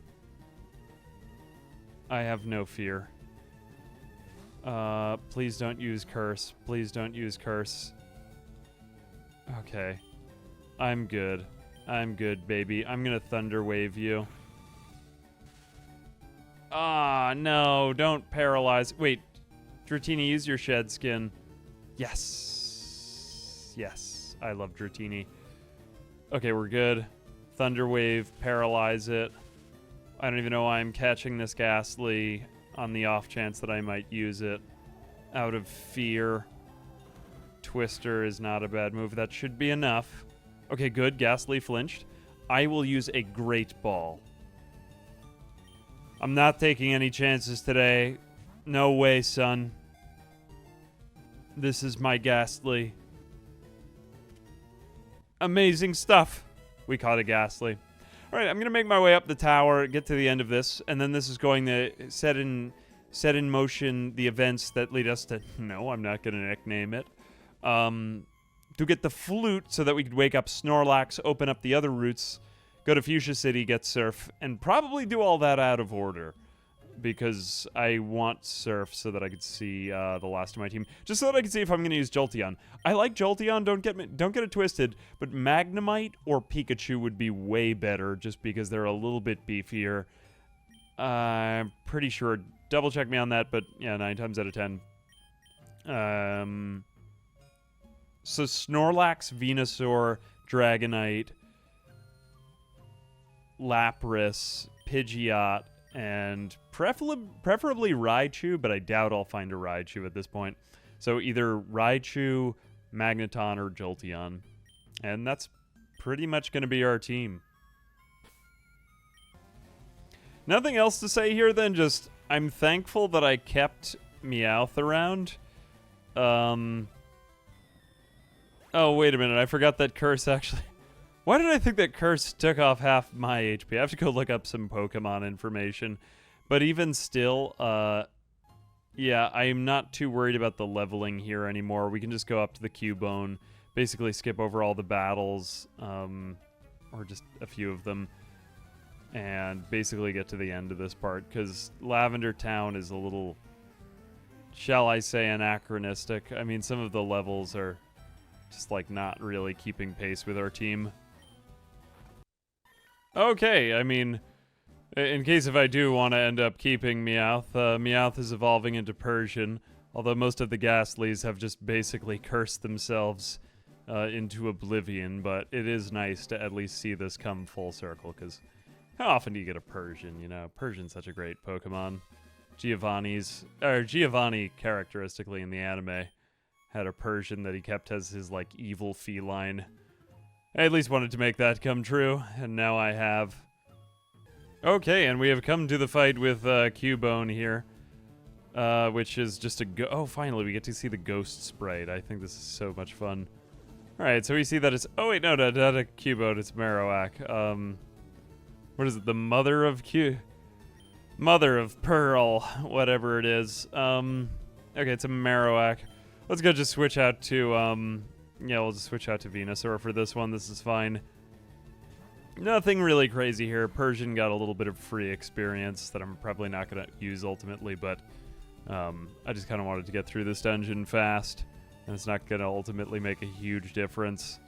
I have no fear. Please don't use Curse. Please don't use Curse. Okay. I'm good. I'm good, baby. I'm gonna Thunder Wave you. Ah, no. Don't paralyze. Wait. Dratini, use your Shed Skin. Yes. Yes. I love Dratini. Okay, we're good. Thunder Wave. Paralyze it. I don't even know why I'm catching this Ghastly on the off chance that I might use it out of fear. Twister is not a bad move. That should be enough. Okay, good. Ghastly flinched. I will use a Great Ball. I'm not taking any chances today. No way, son. This is my Ghastly. Amazing stuff. We caught a Ghastly. All right, I'm going to make my way up the tower, get to the end of this, and then this is going to set in motion the events that lead us to... No, I'm not going to nickname it. To get the flute so that we could wake up Snorlax, open up the other routes, go to Fuchsia City, get Surf, and probably do all that out of order. Because I want Surf so that I could see the last of my team. Just so that I can see if I'm going to use Jolteon. I like Jolteon, don't get it twisted, but Magnemite or Pikachu would be way better just because they're a little bit beefier. I'm pretty sure. Double check me on that, but yeah, 9 times out of 10. So Snorlax, Venusaur, Dragonite, Lapras, Pidgeot, and preferably Raichu, but I doubt I'll find a Raichu at this point. So either Raichu, Magneton, or Jolteon. And that's pretty much going to be our team. Nothing else to say here then, just I'm thankful that I kept Meowth around. Oh, wait a minute, I forgot that Curse actually... Why did I think that Curse took off half my HP? I have to go look up some Pokemon information. But even still, yeah, I am not too worried about the leveling here anymore. We can just go up to the Cubone, basically skip over all the battles, or just a few of them, and basically get to the end of this part, because Lavender Town is a little, shall I say, anachronistic. I mean, some of the levels are just, like, not really keeping pace with our team. Okay, I mean, in case if I do want to end up keeping Meowth, Meowth is evolving into Persian, although most of the Ghastlies have just basically cursed themselves into oblivion, but it is nice to at least see this come full circle, because how often do you get a Persian, you know? Persian's such a great Pokemon. Giovanni, characteristically in the anime, had a Persian that he kept as his, like, evil feline. I at least wanted to make that come true, and now I have. Okay, and we have come to the fight with Cubone here, which is just a oh, finally, we get to see the Ghost Sprite. I think this is so much fun. All right, so we see that it's... Oh, wait, no, not a Cubone, it's Marowak. What is it? The mother of Q? Mother of Pearl, whatever it is. Okay, it's a Marowak. Let's go just switch out to, yeah, we'll just switch out to Venusaur for this one. This is fine. Nothing really crazy here. Persian got a little bit of free experience that I'm probably not going to use ultimately, but I just kind of wanted to get through this dungeon fast, and it's not going to ultimately make a huge difference.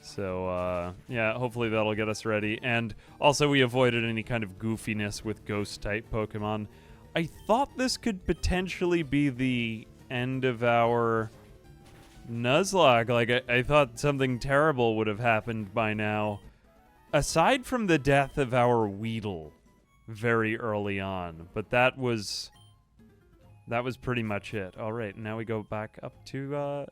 So, yeah, hopefully that'll get us ready. And also we avoided any kind of goofiness with Ghost-type Pokemon. I thought this could potentially be the end of our Nuzlocke. Like, I thought something terrible would have happened by now. Aside from the death of our Weedle very early on. But that was pretty much it. All right, now we go back up to,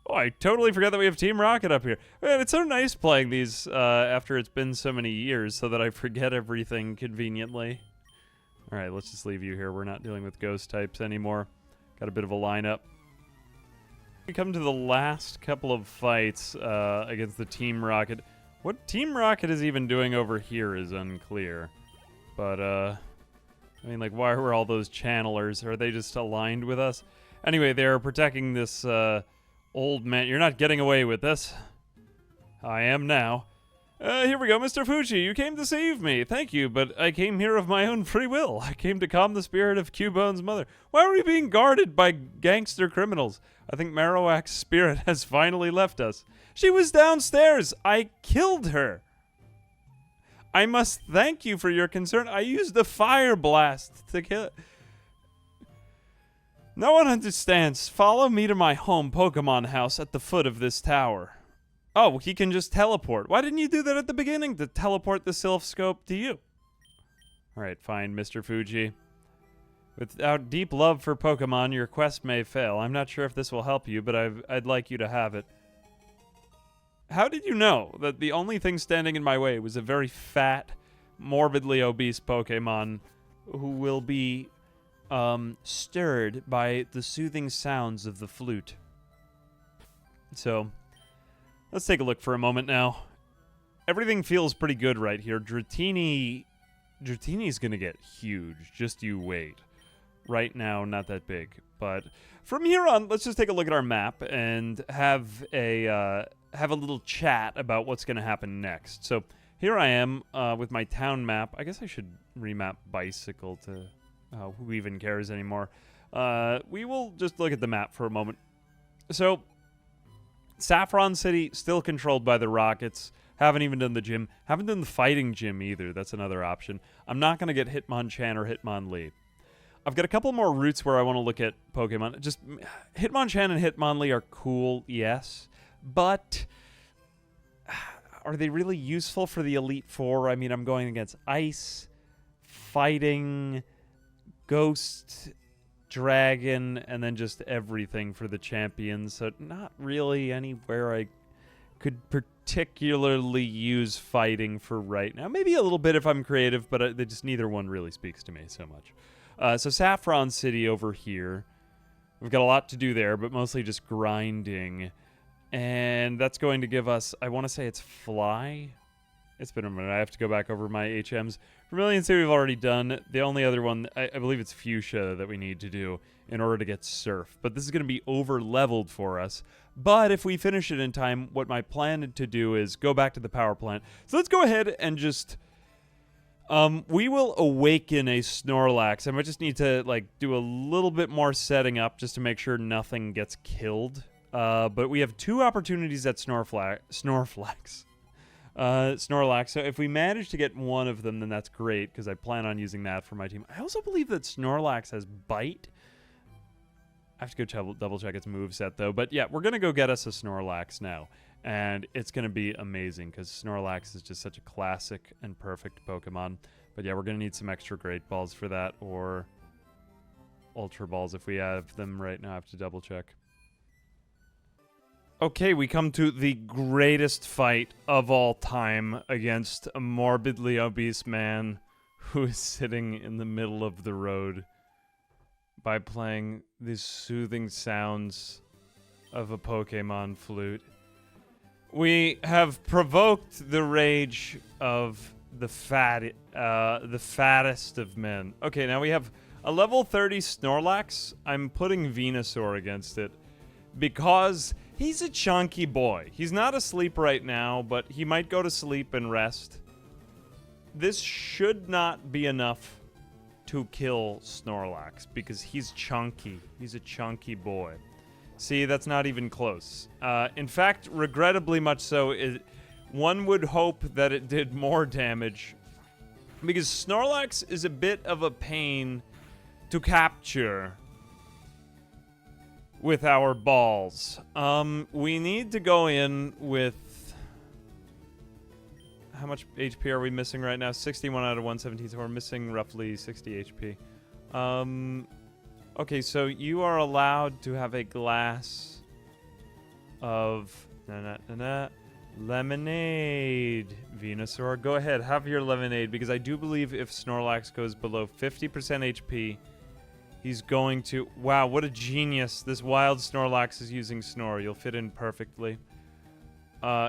Oh, I totally forgot that we have Team Rocket up here. Man, it's so nice playing these after it's been so many years so that I forget everything conveniently. All right, let's just leave you here. We're not dealing with ghost types anymore. Got a bit of a lineup. We come to the last couple of fights against the Team Rocket. What Team Rocket is even doing over here is unclear. But, I mean, like, why were all those channelers? Are they just aligned with us? Anyway, they're protecting this, old man. You're not getting away with this. I am now. Here we go, Mr. Fuji. You came to save me. Thank you, but I came here of my own free will. I came to calm the spirit of Cubone's mother. Why are we being guarded by gangster criminals? I think Marowak's spirit has finally left us. She was downstairs. I killed her. I must thank you for your concern. I used the fire blast to kill it. No one understands. Follow me to my home Pokemon house at the foot of this tower. Oh, he can just teleport. Why didn't you do that at the beginning to teleport the Sylph Scope to you? Alright, fine, Mr. Fuji. Without deep love for Pokemon, your quest may fail. I'm not sure if this will help you, but I'd like you to have it. How did you know that the only thing standing in my way was a very fat, morbidly obese Pokemon who will be stirred by the soothing sounds of the flute? So, let's take a look for a moment now. Everything feels pretty good right here. Dratini's gonna get huge. Just you wait. Right now, not that big. But from here on, let's just take a look at our map and have a little chat about what's gonna happen next. So, here I am with my town map. I guess I should remap Bicycle to... who even cares anymore? We will just look at the map for a moment. So, Saffron City, still controlled by the Rockets. Haven't even done the gym. Haven't done the fighting gym either. That's another option. I'm not going to get Hitmonchan or Hitmonlee. I've got a couple more routes where I want to look at Pokemon. Just, Hitmonchan and Hitmonlee are cool, yes. But, are they really useful for the Elite Four? I mean, I'm going against Ice, Fighting... Ghost, Dragon, and then just everything for the champions. So not really anywhere I could particularly use fighting for right now. Maybe a little bit if I'm creative, but they just neither one really speaks to me so much. So Saffron City over here. We've got a lot to do there, but mostly just grinding. And that's going to give us, I want to say it's Fly. It's been a minute. I have to go back over my HMs. Vermilion City we've already done. The only other one, I believe it's Fuchsia that we need to do in order to get Surf. But this is going to be over-leveled for us. But if we finish it in time, what my plan to do is go back to the power plant. So let's go ahead and just... we will awaken a Snorlax. I might just need to, like, do a little bit more setting up just to make sure nothing gets killed. But we have 2 opportunities at Snorlax. So if we manage to get one of them, then that's great, because I plan on using that for my team. I also believe that Snorlax has Bite. I have to go double check its moveset, though. But yeah, we're going to go get us a Snorlax now, and it's going to be amazing, because Snorlax is just such a classic and perfect Pokemon. But yeah, we're going to need some extra Great Balls for that, or Ultra Balls if we have them right now. I have to double check. Okay, we come to the greatest fight of all time against a morbidly obese man who is sitting in the middle of the road by playing these soothing sounds of a Pokemon flute. We have provoked the rage of the fattest of men. Okay, now we have a level 30 Snorlax. I'm putting Venusaur against it because he's a chunky boy. He's not asleep right now, but he might go to sleep and rest. This should not be enough to kill Snorlax because he's chunky. He's a chunky boy. See, that's not even close. In fact, regrettably much so, one would hope that it did more damage because Snorlax is a bit of a pain to capture with our balls. We need to go in with... How much HP are we missing right now? 61 out of 117, so we're missing roughly 60 HP. Okay, so you are allowed to have a glass of lemonade. Venusaur, go ahead, have your lemonade, because I do believe if Snorlax goes below 50% HP, he's going to... Wow, what a genius. This wild Snorlax is using Snore. You'll fit in perfectly.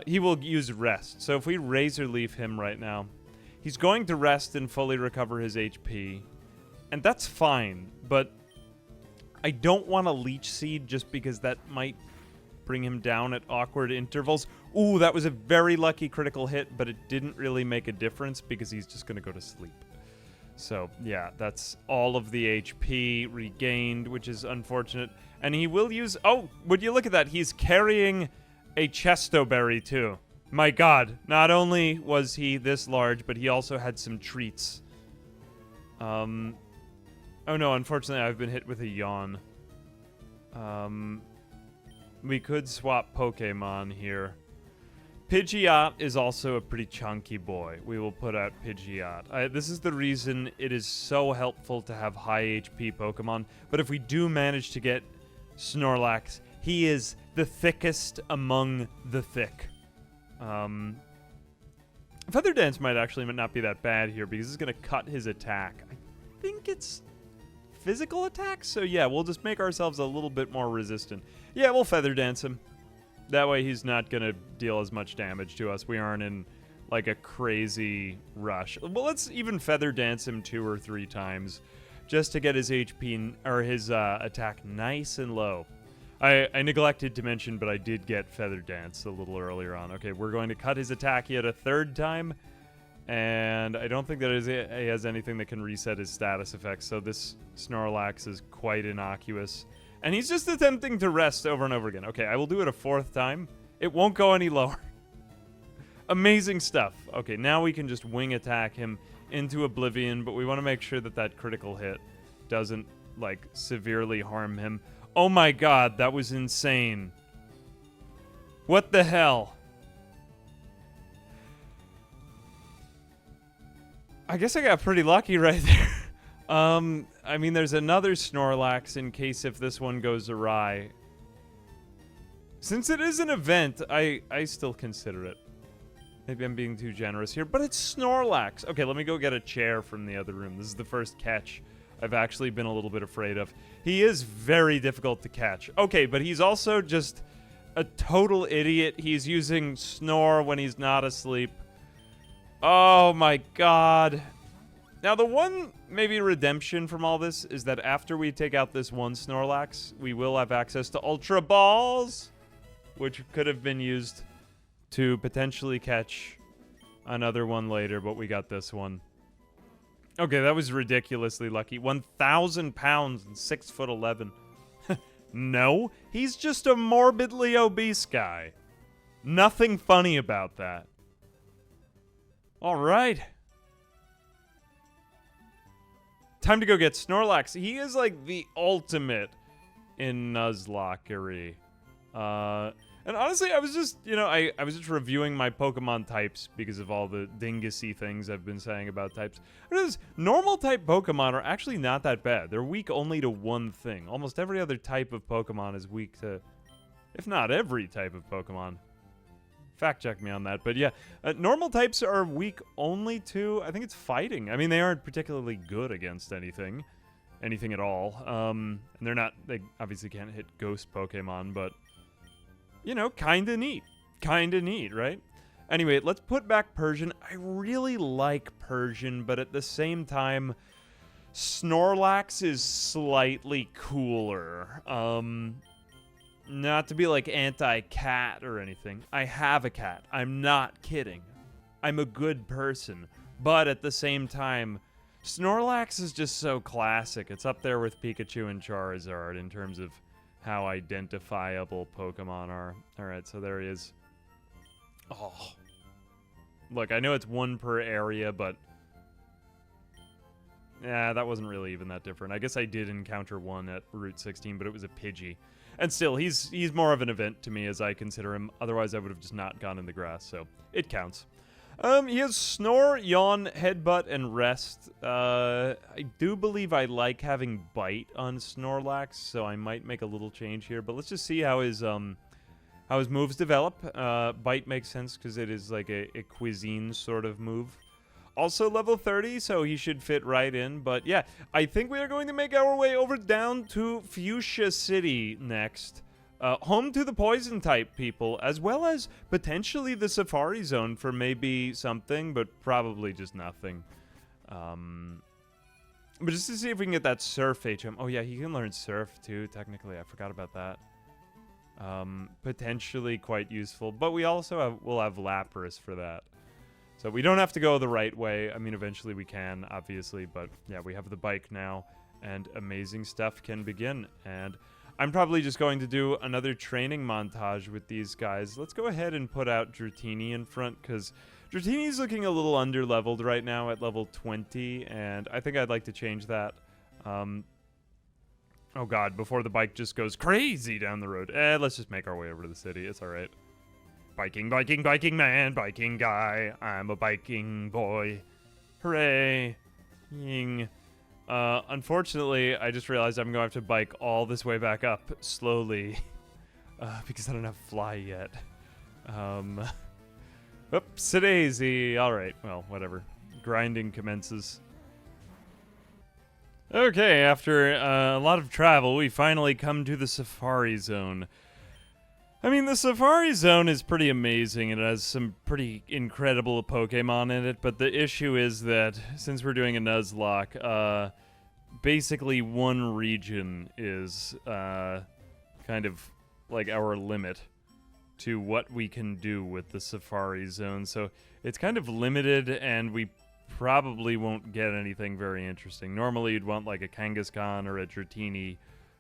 He will use rest. So if we Razor Leaf him right now, he's going to rest and fully recover his HP. And that's fine, but I don't want to Leech Seed just because that might bring him down at awkward intervals. Ooh, that was a very lucky critical hit, but it didn't really make a difference because he's just going to go to sleep. So, yeah, that's all of the HP regained, which is unfortunate. And he will use... Oh, would you look at that? He's carrying a Chesto Berry, too. My god, not only was he this large, but he also had some treats. Oh no, unfortunately I've been hit with a yawn. We could swap Pokemon here. Pidgeot is also a pretty chunky boy. We will put out Pidgeot. This is the reason it is so helpful to have high HP Pokemon. But if we do manage to get Snorlax, he is the thickest among the thick. Feather Dance might actually not be that bad here because it's going to cut his attack. I think it's physical attack, so yeah, we'll just make ourselves a little bit more resistant. Yeah, we'll Feather Dance him. That way he's not going to deal as much damage to us. We aren't in, like, a crazy rush. Well, let's even Feather Dance him 2 or 3 times just to get his HP, or his attack nice and low. I neglected to mention, but I did get Feather Dance a little earlier on. Okay, we're going to cut his attack yet a 3rd time, and I don't think that he has anything that can reset his status effects, so this Snorlax is quite innocuous. And he's just attempting to rest over and over again. Okay, I will do it a 4th time. It won't go any lower. Amazing stuff. Okay, now we can just wing attack him into oblivion, but we want to make sure that that critical hit doesn't, like, severely harm him. Oh my god, that was insane. What the hell? I guess I got pretty lucky right there. I mean, there's another Snorlax in case if this one goes awry. Since it is an event, I still consider it. Maybe I'm being too generous here, but it's Snorlax. Okay, let me go get a chair from the other room. This is the first catch I've actually been a little bit afraid of. He is very difficult to catch. Okay, but he's also just a total idiot. He's using Snore when he's not asleep. Oh my god. Now, the one maybe redemption from all this is that after we take out this one Snorlax, we will have access to Ultra Balls, which could have been used to potentially catch another one later, but we got this one. Okay, that was ridiculously lucky. 1,000 pounds and 6'11". No, he's just a morbidly obese guy. Nothing funny about that. All right. Time to go get Snorlax. He is like the ultimate in Nuzlockery. And honestly, I was just, you know, I was just reviewing my Pokemon types because of all the dingusy things I've been saying about types. Normal type Pokemon are actually not that bad. They're weak only to one thing. Almost every other type of Pokemon is weak to, if not every type of Pokemon. Fact check me on that. But yeah, normal types are weak only to, I think it's fighting. I mean, they aren't particularly good against anything at all. And they obviously can't hit ghost Pokemon, but, you know, kinda neat, right? Anyway, let's put back Persian. I really like Persian, but at the same time, Snorlax is slightly cooler. Not to be like anti-cat or anything. I have a cat. I'm not kidding. I'm a good person. But at the same time, Snorlax is just so classic. It's up there with Pikachu and Charizard in terms of how identifiable Pokemon are. Alright, so there he is. Oh. Look, I know it's one per area, but... yeah, that wasn't really even that different. I guess I did encounter one at Route 16, but it was a Pidgey. And still, he's more of an event to me as I consider him. Otherwise, I would have just not gone in the grass, so it counts. He has Snore, Yawn, Headbutt, and Rest. I do believe I like having Bite on Snorlax, so I might make a little change here. But let's just see how his moves develop. Bite makes sense because it is like a cuisine sort of move. Also level 30, so he should fit right in. But yeah, I think we are going to make our way over down to Fuchsia City next. Home to the poison type people, as well as potentially the Safari Zone for maybe something, but probably just nothing. But just to see if we can get that Surf HM. Oh yeah, he can learn Surf too, technically. I forgot about that. Potentially quite useful, but we also will have Lapras for that. So we don't have to go the right way. I mean, eventually we can, obviously, but yeah, we have the bike now, and amazing stuff can begin. And I'm probably just going to do another training montage with these guys. Let's go ahead and put out Dratini in front, because Dratini's looking a little under-leveled right now at level 20, and I think I'd like to change that. Oh god, before the bike just goes crazy down the road. Let's just make our way over to the city. It's alright. Biking, biking, biking man, biking guy. I'm a biking boy. Hooray. Ying. Unfortunately, I just realized I'm going to have to bike all this way back up slowly. Because I don't have Fly yet. Oops-a-daisy. Alright, well, whatever. Grinding commences. Okay, after a lot of travel, we finally come to the Safari Zone. I mean, the Safari Zone is pretty amazing. It has some pretty incredible Pokemon in it, but the issue is that since we're doing a Nuzlocke, basically one region is kind of like our limit to what we can do with the Safari Zone. So it's kind of limited, and we probably won't get anything very interesting. Normally, you'd want like a Kangaskhan or a Dratini.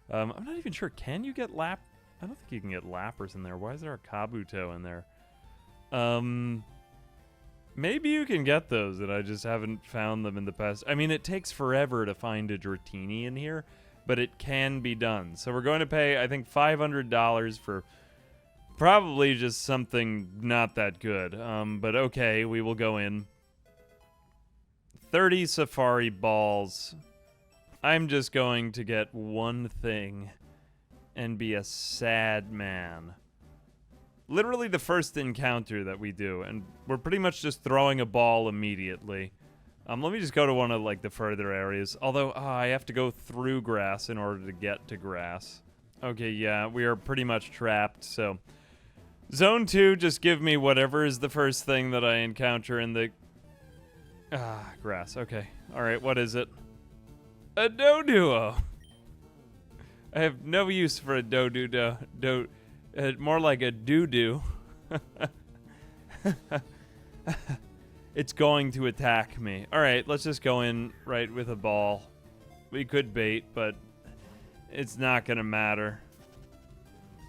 I'm not even sure. Can you get Lap? I don't think you can get Lapras in there. Why is there a Kabuto in there? Maybe you can get those, and I just haven't found them in the past. I mean, it takes forever to find a Dratini in here, but it can be done. So we're going to pay, I think, $500 for probably just something not that good. But okay, we will go in. 30 Safari Balls. I'm just going to get one thing and be a sad man. Literally the first encounter that we do, and we're pretty much just throwing a ball immediately. Let me just go to one of like the further areas. Although I have to go through grass in order to get to grass. Okay, yeah, we are pretty much trapped, so Zone 2, just give me whatever is the first thing that I encounter in the grass. Okay. Alright, what is it? A Doduo! I have no use for a Doduo. More like a doo-doo. It's going to attack me. Alright, let's just go in right with a ball. We could bait, but it's not gonna matter.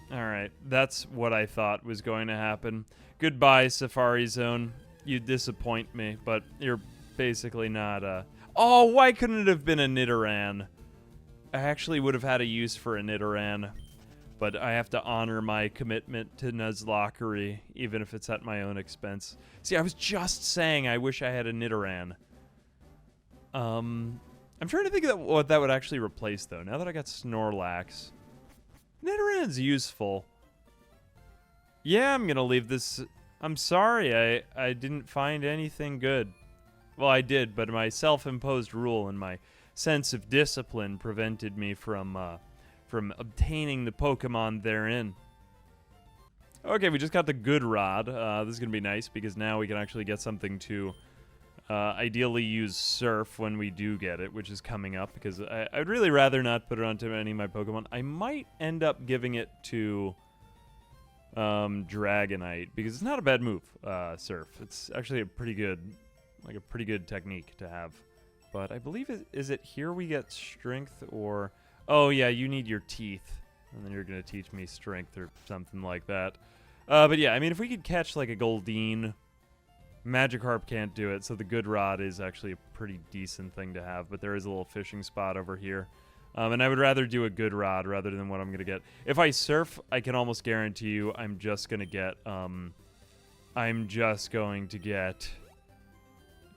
Alright, that's what I thought was going to happen. Goodbye, Safari Zone. You disappoint me, but you're basically not Oh, why couldn't it have been a Nidoran? I actually would have had a use for a Nidoran, but I have to honor my commitment to Nuzlockery, even if it's at my own expense. See, I was just saying I wish I had a Nidoran. I'm trying to think of what that would actually replace, though. Now that I got Snorlax, Nidoran's useful. Yeah, I'm gonna leave this. I'm sorry, I didn't find anything good. Well, I did, but my self-imposed rule and my sense of discipline prevented me from obtaining the Pokemon therein. Okay, we just got the good rod. This is going to be nice because now we can actually get something to ideally use Surf when we do get it, which is coming up because I'd really rather not put it onto any of my Pokemon. I might end up giving it to Dragonite because it's not a bad move, Surf. It's actually a pretty good technique to have. But I believe is it here we get Strength or... Oh, yeah, you need your Teeth. And then you're going to teach me Strength or something like that. But yeah, I mean, if we could catch like a Goldeen, Magikarp can't do it, so the good rod is actually a pretty decent thing to have. But there is a little fishing spot over here. And I would rather do a good rod rather than what I'm going to get. If I Surf, I can almost guarantee you I'm just going to get...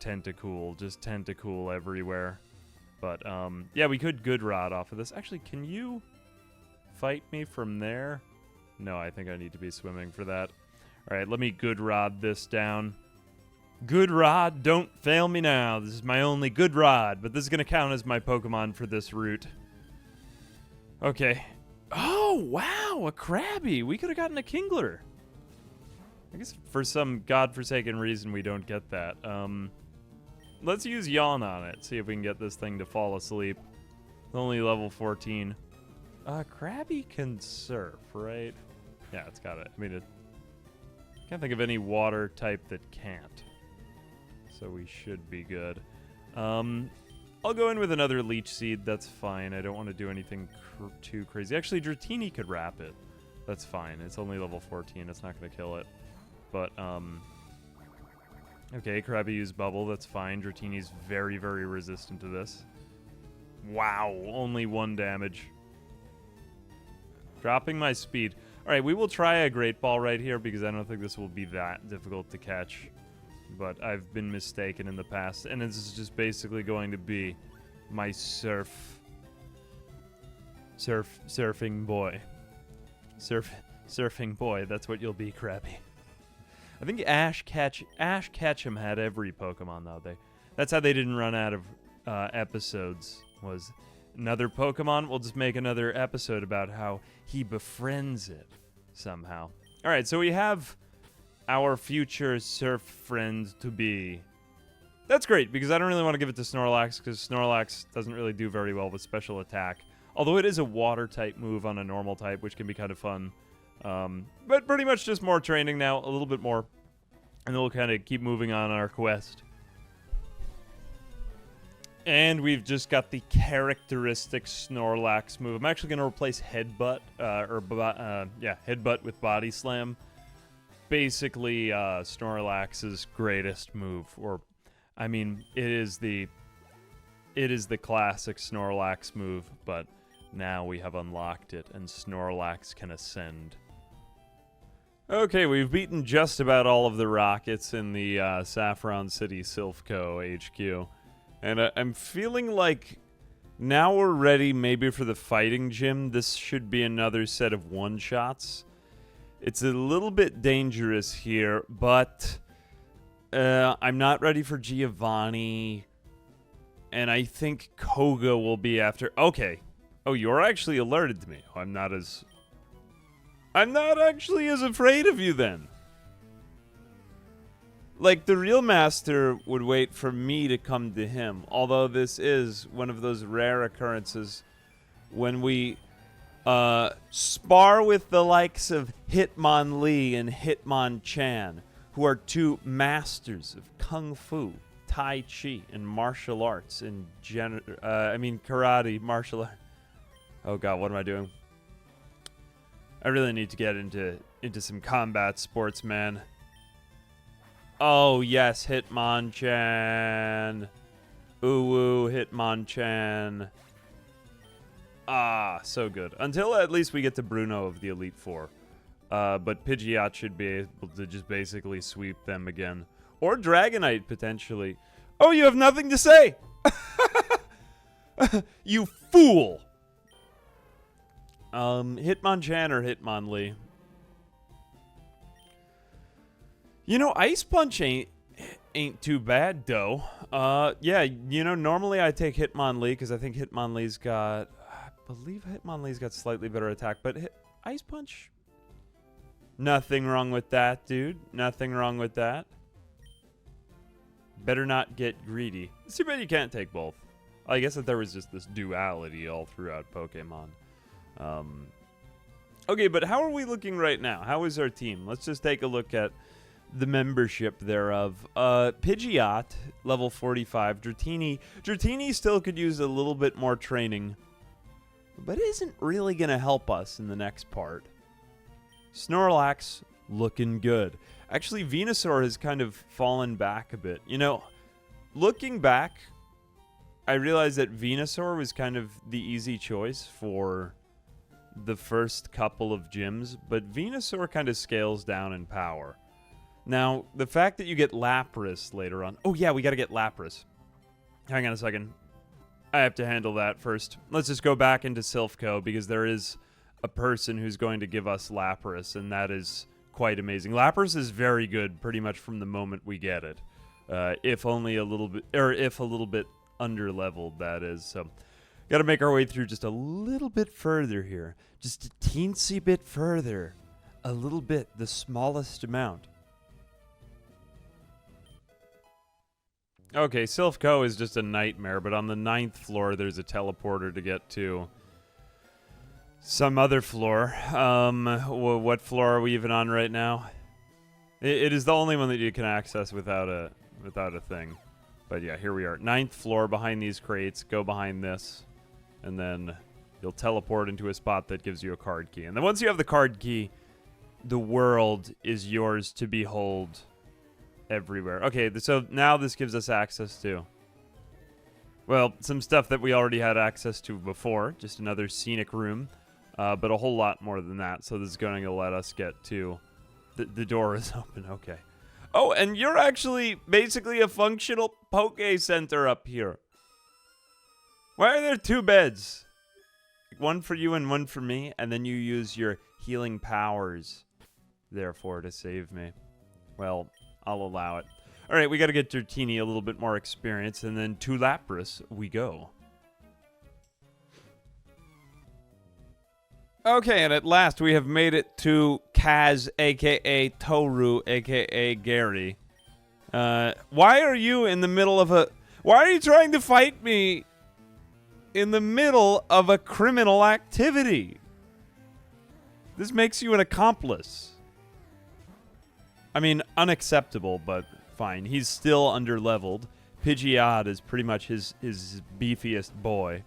Tentacool, just Tentacool everywhere. But, yeah, we could good rod off of this. Actually, can you fight me from there? No, I think I need to be swimming for that. All right, let me good rod this down. Good rod, don't fail me now. This is my only good rod, but this is going to count as my Pokemon for this route. Okay. Oh, wow, a Krabby. We could have gotten a Kingler. I guess for some godforsaken reason we don't get that. Let's use Yawn on it. See if we can get this thing to fall asleep. It's only level 14. Krabby can surf, right? Yeah, it's got it. I mean, can't think of any water type that can't. So we should be good. I'll go in with another Leech Seed. That's fine. I don't want to do anything too crazy. Actually, Dratini could wrap it. That's fine. It's only level 14. It's not going to kill it. But, okay, Krabby used Bubble. That's fine. Dratini's very, very resistant to this. Wow, only 1 damage. Dropping my speed. All right, we will try a Great Ball right here because I don't think this will be that difficult to catch. But I've been mistaken in the past, and this is just basically going to be my surfing boy. Surfing boy, that's what you'll be, Krabby. I think Ash Ketchum had every Pokemon, though. That's how they didn't run out of episodes, was another Pokemon. We'll just make another episode about how he befriends it somehow. All right, so we have our future surf friend to be. That's great, because I don't really want to give it to Snorlax, because Snorlax doesn't really do very well with special attack. Although it is a water-type move on a normal type, which can be kind of fun. But pretty much just more training now, a little bit more. And then we'll kind of keep moving on our quest. And we've just got the characteristic Snorlax move. I'm actually going to replace Headbutt, Headbutt with Body Slam. Basically, Snorlax's greatest move, or, I mean, it is the classic Snorlax move, but now we have unlocked it, and Snorlax can ascend. Okay, we've beaten just about all of the rockets in the Saffron City Silphco HQ. And I'm feeling like now we're ready maybe for the fighting gym. This should be another set of one-shots. It's a little bit dangerous here, but I'm not ready for Giovanni. And I think Koga will be after... Okay. Oh, you're actually alerted to me. I'm not actually as afraid of you then. Like, the real master would wait for me to come to him. Although this is one of those rare occurrences when we spar with the likes of Hitmonlee and Hitmonchan, who are two masters of Kung Fu, Tai Chi, and martial arts in karate, martial art. Oh god, what am I doing? I really need to get into some combat sports, man. Oh, yes, Hitmonchan. Ooh, Hitmonchan. Ah, so good. Until at least we get to Bruno of the Elite Four. But Pidgeot should be able to just basically sweep them again. Or Dragonite, potentially. Oh, you have nothing to say! You fool! Hitmonchan or Hitmonlee? You know, Ice Punch ain't too bad, though. Yeah, you know, normally I take Hitmonlee because I think Hitmonlee's got... I believe Hitmonlee's got slightly better attack, but Ice Punch... Nothing wrong with that, dude. Nothing wrong with that. Better not get greedy. It's too bad you can't take both. I guess that there was just this duality all throughout Pokemon. Okay, but how are we looking right now? How is our team? Let's just take a look at the membership thereof. Pidgeot, level 45. Dratini still could use a little bit more training, but isn't really going to help us in the next part. Snorlax, looking good. Actually, Venusaur has kind of fallen back a bit. You know, looking back, I realized that Venusaur was kind of the easy choice for the first couple of gyms, but Venusaur kind of scales down in power. Now, the fact that you get Lapras later on... Oh, yeah, we got to get Lapras. Hang on a second. I have to handle that first. Let's just go back into Silphco, because there is a person who's going to give us Lapras, and that is quite amazing. Lapras is very good pretty much from the moment we get it. If only a little bit... Or if a little bit under-leveled, that is. So, got to make our way through just a little bit further here. Just a teensy bit further. A little bit. The smallest amount. Okay, Silphco is just a nightmare, but on the 9th floor, there's a teleporter to get to some other floor. What floor are we even on right now? It is the only one that you can access without a thing. But yeah, here we are. 9th floor behind these crates. Go behind this. And then you'll teleport into a spot that gives you a card key. And then once you have the card key, the world is yours to behold everywhere. Okay, so now this gives us access to, well, some stuff that we already had access to before. Just another scenic room. But a whole lot more than that. So this is going to let us get to... The door is open. Okay. Oh, and you're actually basically a functional Poke Center up here. Why are there 2 beds? One for you and one for me, and then you use your healing powers, therefore, to save me. Well, I'll allow it. All right, we got to get Dratini a little bit more experience, and then to Lapras we go. Okay, and at last we have made it to Kaz, a.k.a. Toru, a.k.a. Gary. Why are you in the middle of a... Why are you trying to fight me in the middle of a criminal activity? This makes you an accomplice. I mean, unacceptable, but fine. He's still underleveled. Pidgeot is pretty much his beefiest boy.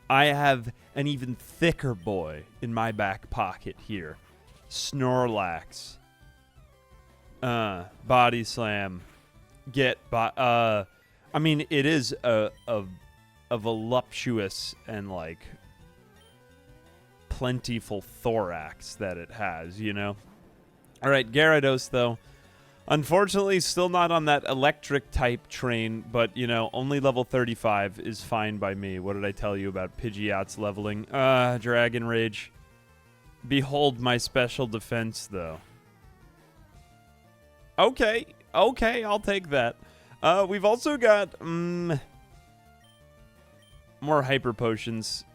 I have an even thicker boy in my back pocket here. Snorlax. Body slam. I mean, it is a voluptuous and, like, plentiful thorax that it has, you know? Alright, Gyarados, though. Unfortunately, still not on that electric type train, but, you know, only level 35 is fine by me. What did I tell you about Pidgeot's leveling? Dragon Rage. Behold my special defense, though. Okay, I'll take that. We've also got, more Hyper Potions.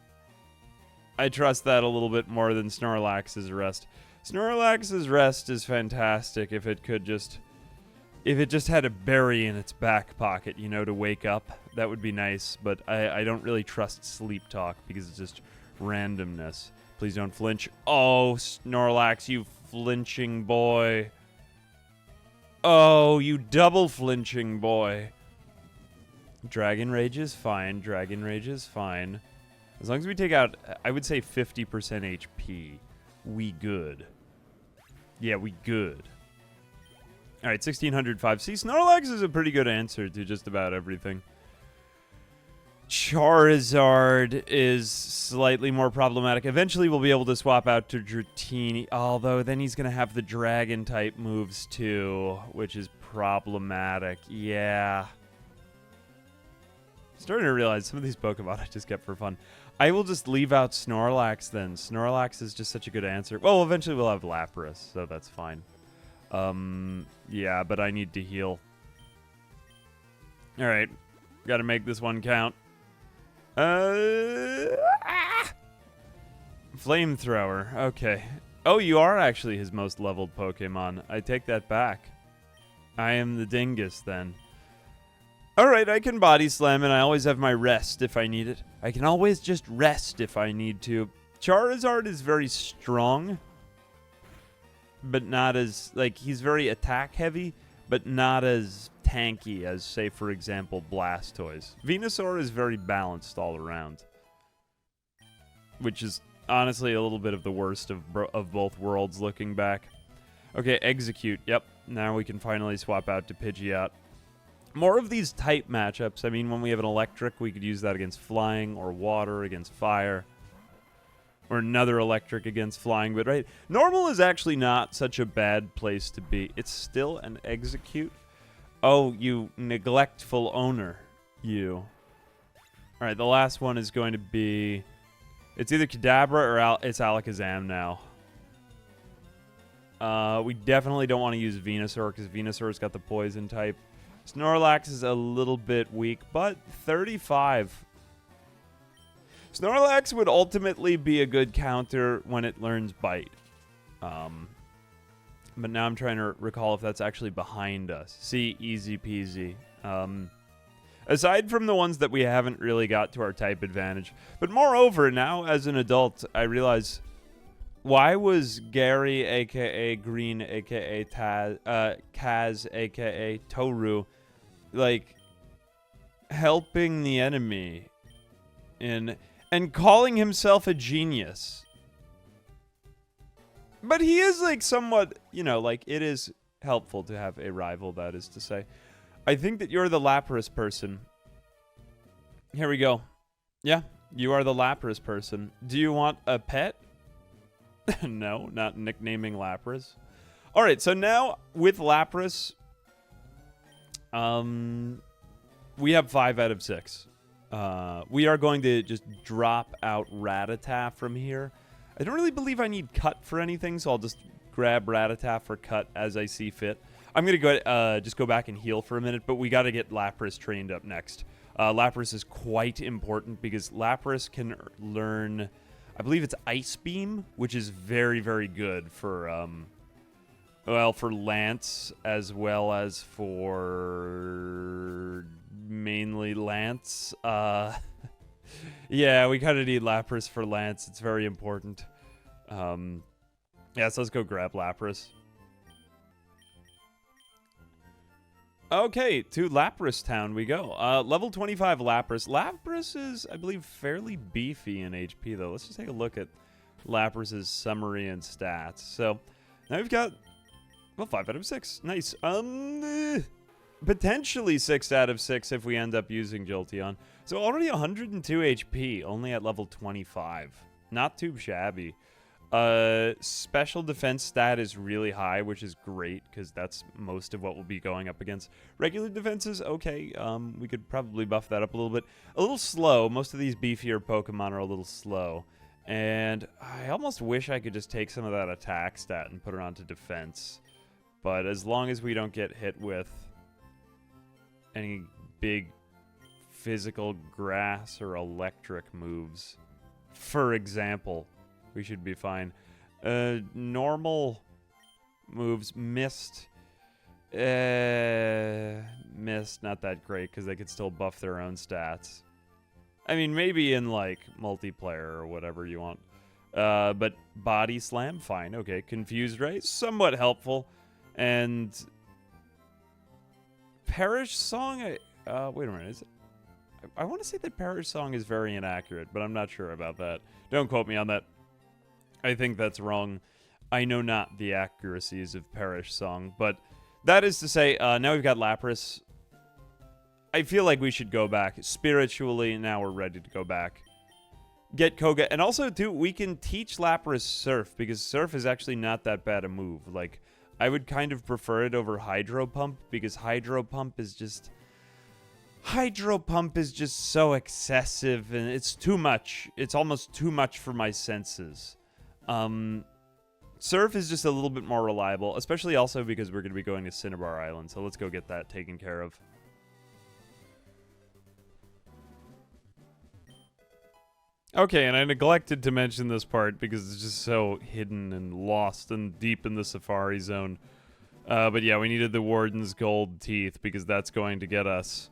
I trust that a little bit more than Snorlax's Rest. Snorlax's Rest is fantastic if it just had a berry in its back pocket, you know, to wake up. That would be nice, but I don't really trust Sleep Talk because it's just randomness. Please don't flinch. Oh, Snorlax, you flinching boy. Oh, you double flinching boy. Dragon Rage is fine. Dragon Rage is fine. As long as we take out, I would say 50% HP. We good. Yeah, we good. All right, 1605. See, Snorlax is a pretty good answer to just about everything. Charizard is slightly more problematic. Eventually, we'll be able to swap out to Dratini, although then he's going to have the Dragon-type moves too, which is problematic. Yeah. Starting to realize some of these Pokemon I just get for fun. I will just leave out Snorlax then. Snorlax is just such a good answer. Well, eventually we'll have Lapras, so that's fine. Yeah, but I need to heal. Alright. Gotta make this one count. Flamethrower. Okay. Oh, you are actually his most leveled Pokemon. I take that back. I am the dingus, then. Alright, I can Body Slam, and I always have my rest if I need it. I can always just rest if I need to. Charizard is very strong, but not as, like, he's very attack-heavy, but not as tanky as, say, for example, Blastoise. Venusaur is very balanced all around, which is honestly a little bit of the worst of both worlds looking back. Okay, Execute. Yep, now we can finally swap out to Pidgeot. More of these type matchups. I mean, when we have an electric, we could use that against flying, or water against fire, or another electric against flying. But right, normal is actually not such a bad place to be. It's still an Execute. Oh, you neglectful owner, you. All right, the last one is going to be, it's either Kadabra or it's Alakazam now. We definitely don't want to use Venusaur because Venusaur's got the poison type. Snorlax is a little bit weak, but 35. Snorlax would ultimately be a good counter when it learns Bite. But now I'm trying to recall if that's actually behind us. See, easy peasy. Aside from the ones that we haven't really got to our type advantage. But moreover, now as an adult, I realize, why was Gary, a.k.a. Green, a.k.a. Kaz, a.k.a. Toru, like, helping the enemy and calling himself a genius? But he is, like, somewhat, you know, like, it is helpful to have a rival, that is to say. I think that you're the Lapras person. Here we go. Yeah, you are the Lapras person. Do you want a pet? No, not nicknaming Lapras. All right, so now with Lapras, we have 5 out of 6. We are going to just drop out Rattata from here. I don't really believe I need Cut for anything, so I'll just grab Rattata for Cut as I see fit. I'm going to go just go back and heal for a minute, but we got to get Lapras trained up next. Lapras is quite important because Lapras can learn, I believe it's Ice Beam, which is very, very good for, well, for Lance as well as for mainly Lance. Yeah, we kind of need Lapras for Lance. It's very important. Yeah, so let's go grab Lapras. Okay, to Lapras Town we go. Level 25 Lapras. Lapras is, I believe, fairly beefy in HP, though. Let's just take a look at Lapras' summary and stats. So, now we've got, well, 5 out of 6. Nice. Potentially 6 out of 6 if we end up using Jolteon. So already 102 HP, only at level 25. Not too shabby. Special defense stat is really high, which is great, because that's most of what we'll be going up against. Regular defenses, okay, we could probably buff that up a little bit. A little slow. Most of these beefier Pokemon are a little slow. And I almost wish I could just take some of that attack stat and put it onto defense. But as long as we don't get hit with any big physical grass or electric moves, for example, we should be fine. Normal moves, Mist. Mist, not that great, because they could still buff their own stats. I mean, maybe in, like, multiplayer or whatever you want. But Body Slam, fine. Okay, Confused Ray, somewhat helpful. And Perish Song, wait a minute, is it? I want to say that Perish Song is very inaccurate, but I'm not sure about that. Don't quote me on that. I think that's wrong. I know not the accuracies of Perish Song, but that is to say, now we've got Lapras. I feel like we should go back. Spiritually, now we're ready to go back. Get Koga, and also, too, we can teach Lapras Surf, because Surf is actually not that bad a move. Like, I would kind of prefer it over Hydro Pump, because Hydro Pump is just so excessive, and it's too much. It's almost too much for my senses. Surf is just a little bit more reliable, especially also because we're going to be going to Cinnabar Island, so let's go get that taken care of. Okay, and I neglected to mention this part because it's just so hidden and lost and deep in the Safari Zone. But yeah, we needed the Warden's Gold Teeth because that's going to get us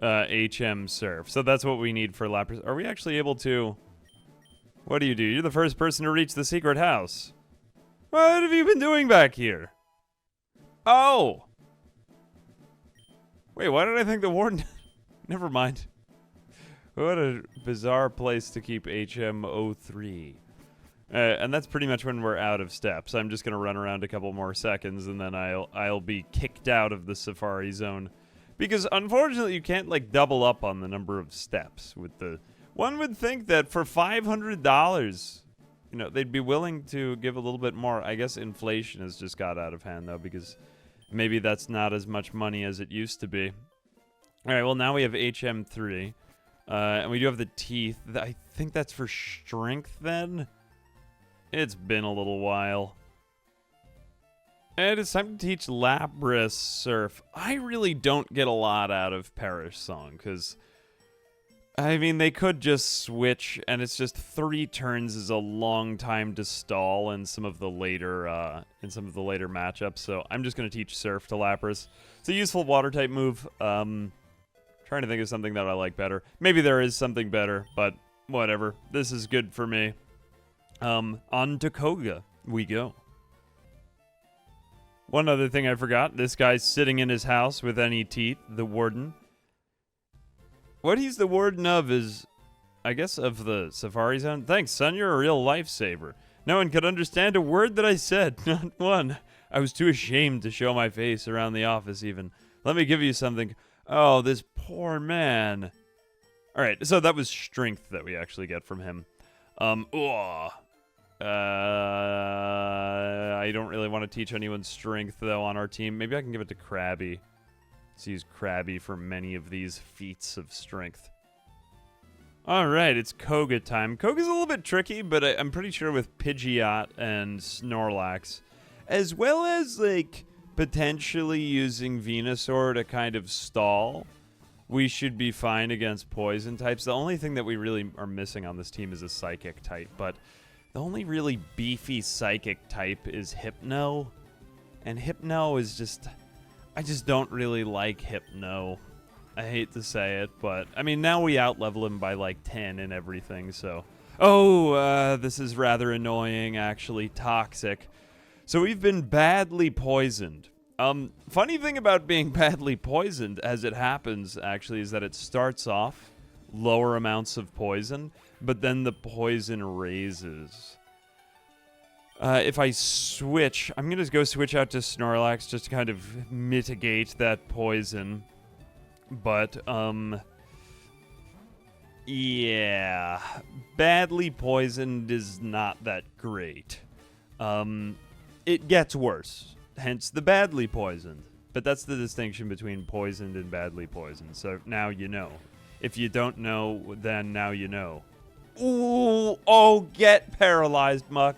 HM Surf. So that's what we need for Lapras. Are we actually able to... What do? You're the first person to reach the secret house. What have you been doing back here? Oh! Wait, why did I think the Warden... Never mind. What a bizarre place to keep HM03. And that's pretty much when we're out of steps. I'm just going to run around a couple more seconds, and then I'll be kicked out of the Safari Zone. Because, unfortunately, you can't, like, double up on the number of steps with the... One would think that for $500, you know, they'd be willing to give a little bit more. I guess inflation has just got out of hand, though, because maybe that's not as much money as it used to be. All right, well, now we have HM3. And we do have the teeth. I think that's for strength, then? It's been a little while. And it's time to teach Lapras Surf. I really don't get a lot out of Perish Song, because... I mean, they could just switch, and it's just 3 turns is a long time to stall in some of the later matchups. So I'm just going to teach Surf to Lapras. It's a useful water-type move. Trying to think of something that I like better. Maybe there is something better, but whatever. This is good for me. On to Koga we go. One other thing I forgot. This guy's sitting in his house with any teeth, the warden. What he's the warden of is, I guess, of the Safari Zone. Thanks, son. You're a real lifesaver. No one could understand a word that I said. Not one. I was too ashamed to show my face around the office even. Let me give you something. Oh, this poor man. All right, so that was strength that we actually get from him. I don't really want to teach anyone strength, though, on our team. Maybe I can give it to Krabby. Let's use Krabby for many of these feats of strength. All right, it's Koga time. Koga's a little bit tricky, but I'm pretty sure with Pidgeot and Snorlax, as well as, like... potentially using Venusaur to kind of stall, we should be fine against poison types. The only thing that we really are missing on this team is a psychic type, but the only really beefy psychic type is Hypno, and Hypno is just... I just don't really like Hypno. I hate to say it, but... I mean, now we out-level him by like 10 and everything, so... Oh, this is rather annoying, actually. Toxic. So we've been badly poisoned. Funny thing about being badly poisoned, as it happens, actually, is that it starts off lower amounts of poison, but then the poison raises. If I switch, I'm going to go switch out to Snorlax just to kind of mitigate that poison. But, yeah, badly poisoned is not that great. It gets worse, hence the badly poisoned. But that's the distinction between poisoned and badly poisoned. So now you know. If you don't know, then now you know. Ooh, oh, get paralyzed, Muck.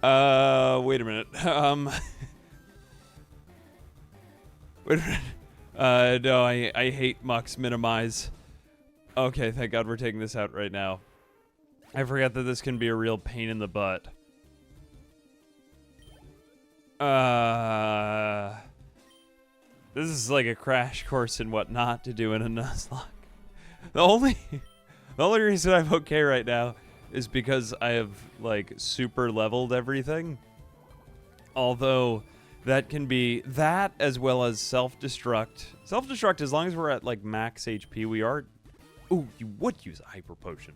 Wait a minute. Wait a minute. No, I hate Muck's minimize. Okay, thank God we're taking this out right now. I forgot that this can be a real pain in the butt. This is like a crash course in what not to do in a Nuzlocke. The only reason I'm okay right now is because I have, like, super leveled everything. Although, that can be that as well as self-destruct. Self-destruct, as long as we're at, like, max HP, we are... Ooh, you would use a hyper potion.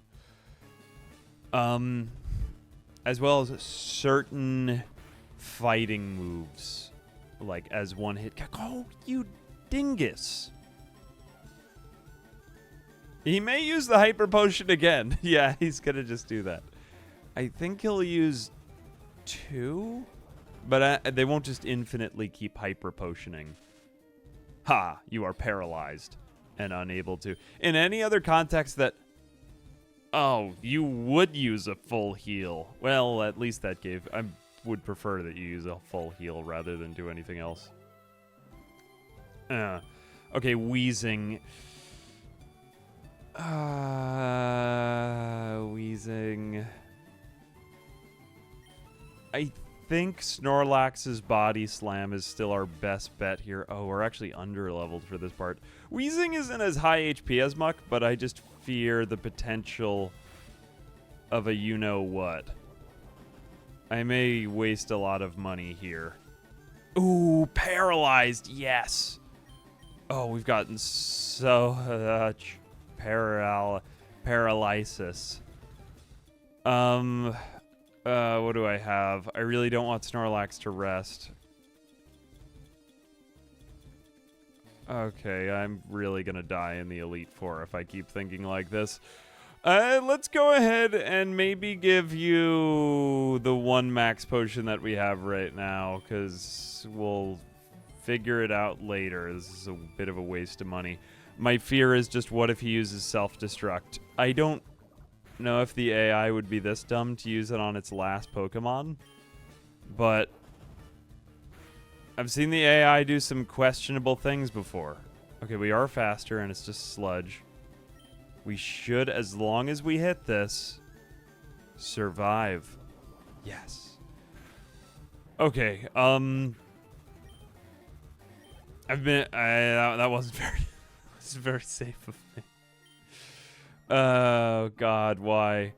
As well as certain fighting moves. Like, as one hit... Oh, you dingus! He may use the hyper potion again. Yeah, he's gonna just do that. I think he'll use 2, but they won't just infinitely keep hyper potioning. Ha! You are paralyzed and unable to. In any other context that... Oh, you would use a full heal. Well, at least that gave... I would prefer that you use a full heal rather than do anything else. Okay, wheezing... Wheezing. I think Snorlax's Body Slam is still our best bet here. Oh, we're actually under-leveled for this part. Wheezing isn't as high HP as Muck, but I just fear the potential of a you-know-what. I may waste a lot of money here. Ooh, paralyzed, yes! Oh, we've gotten so much paralysis. What do I have? I really don't want Snorlax to rest. Okay, I'm really gonna die in the Elite Four if I keep thinking like this. Let's go ahead and maybe give you the one max potion that we have right now, because we'll figure it out later. This is a bit of a waste of money. My fear is just, what if he uses self-destruct? I don't know if the AI would be this dumb to use it on its last Pokemon, but I've seen the AI do some questionable things before. Okay, we are faster, and it's just Sludge. We should, as long as we hit this, survive. Yes. Okay, that wasn't very safe of me. Oh, God, why?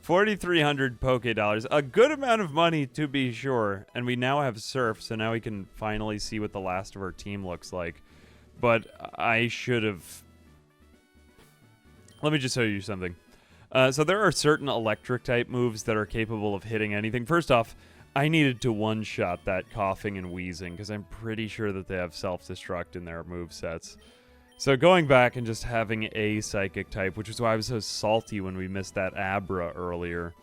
4,300 Poke Dollars. A good amount of money, to be sure. And we now have Surf, so now we can finally see what the last of our team looks like. But I should have... Let me just show you something. So there are certain electric-type moves that are capable of hitting anything. First off, I needed to one-shot that coughing and wheezing, because I'm pretty sure that they have self-destruct in their movesets. So going back and just having a psychic type, which is why I was so salty when we missed that Abra earlier,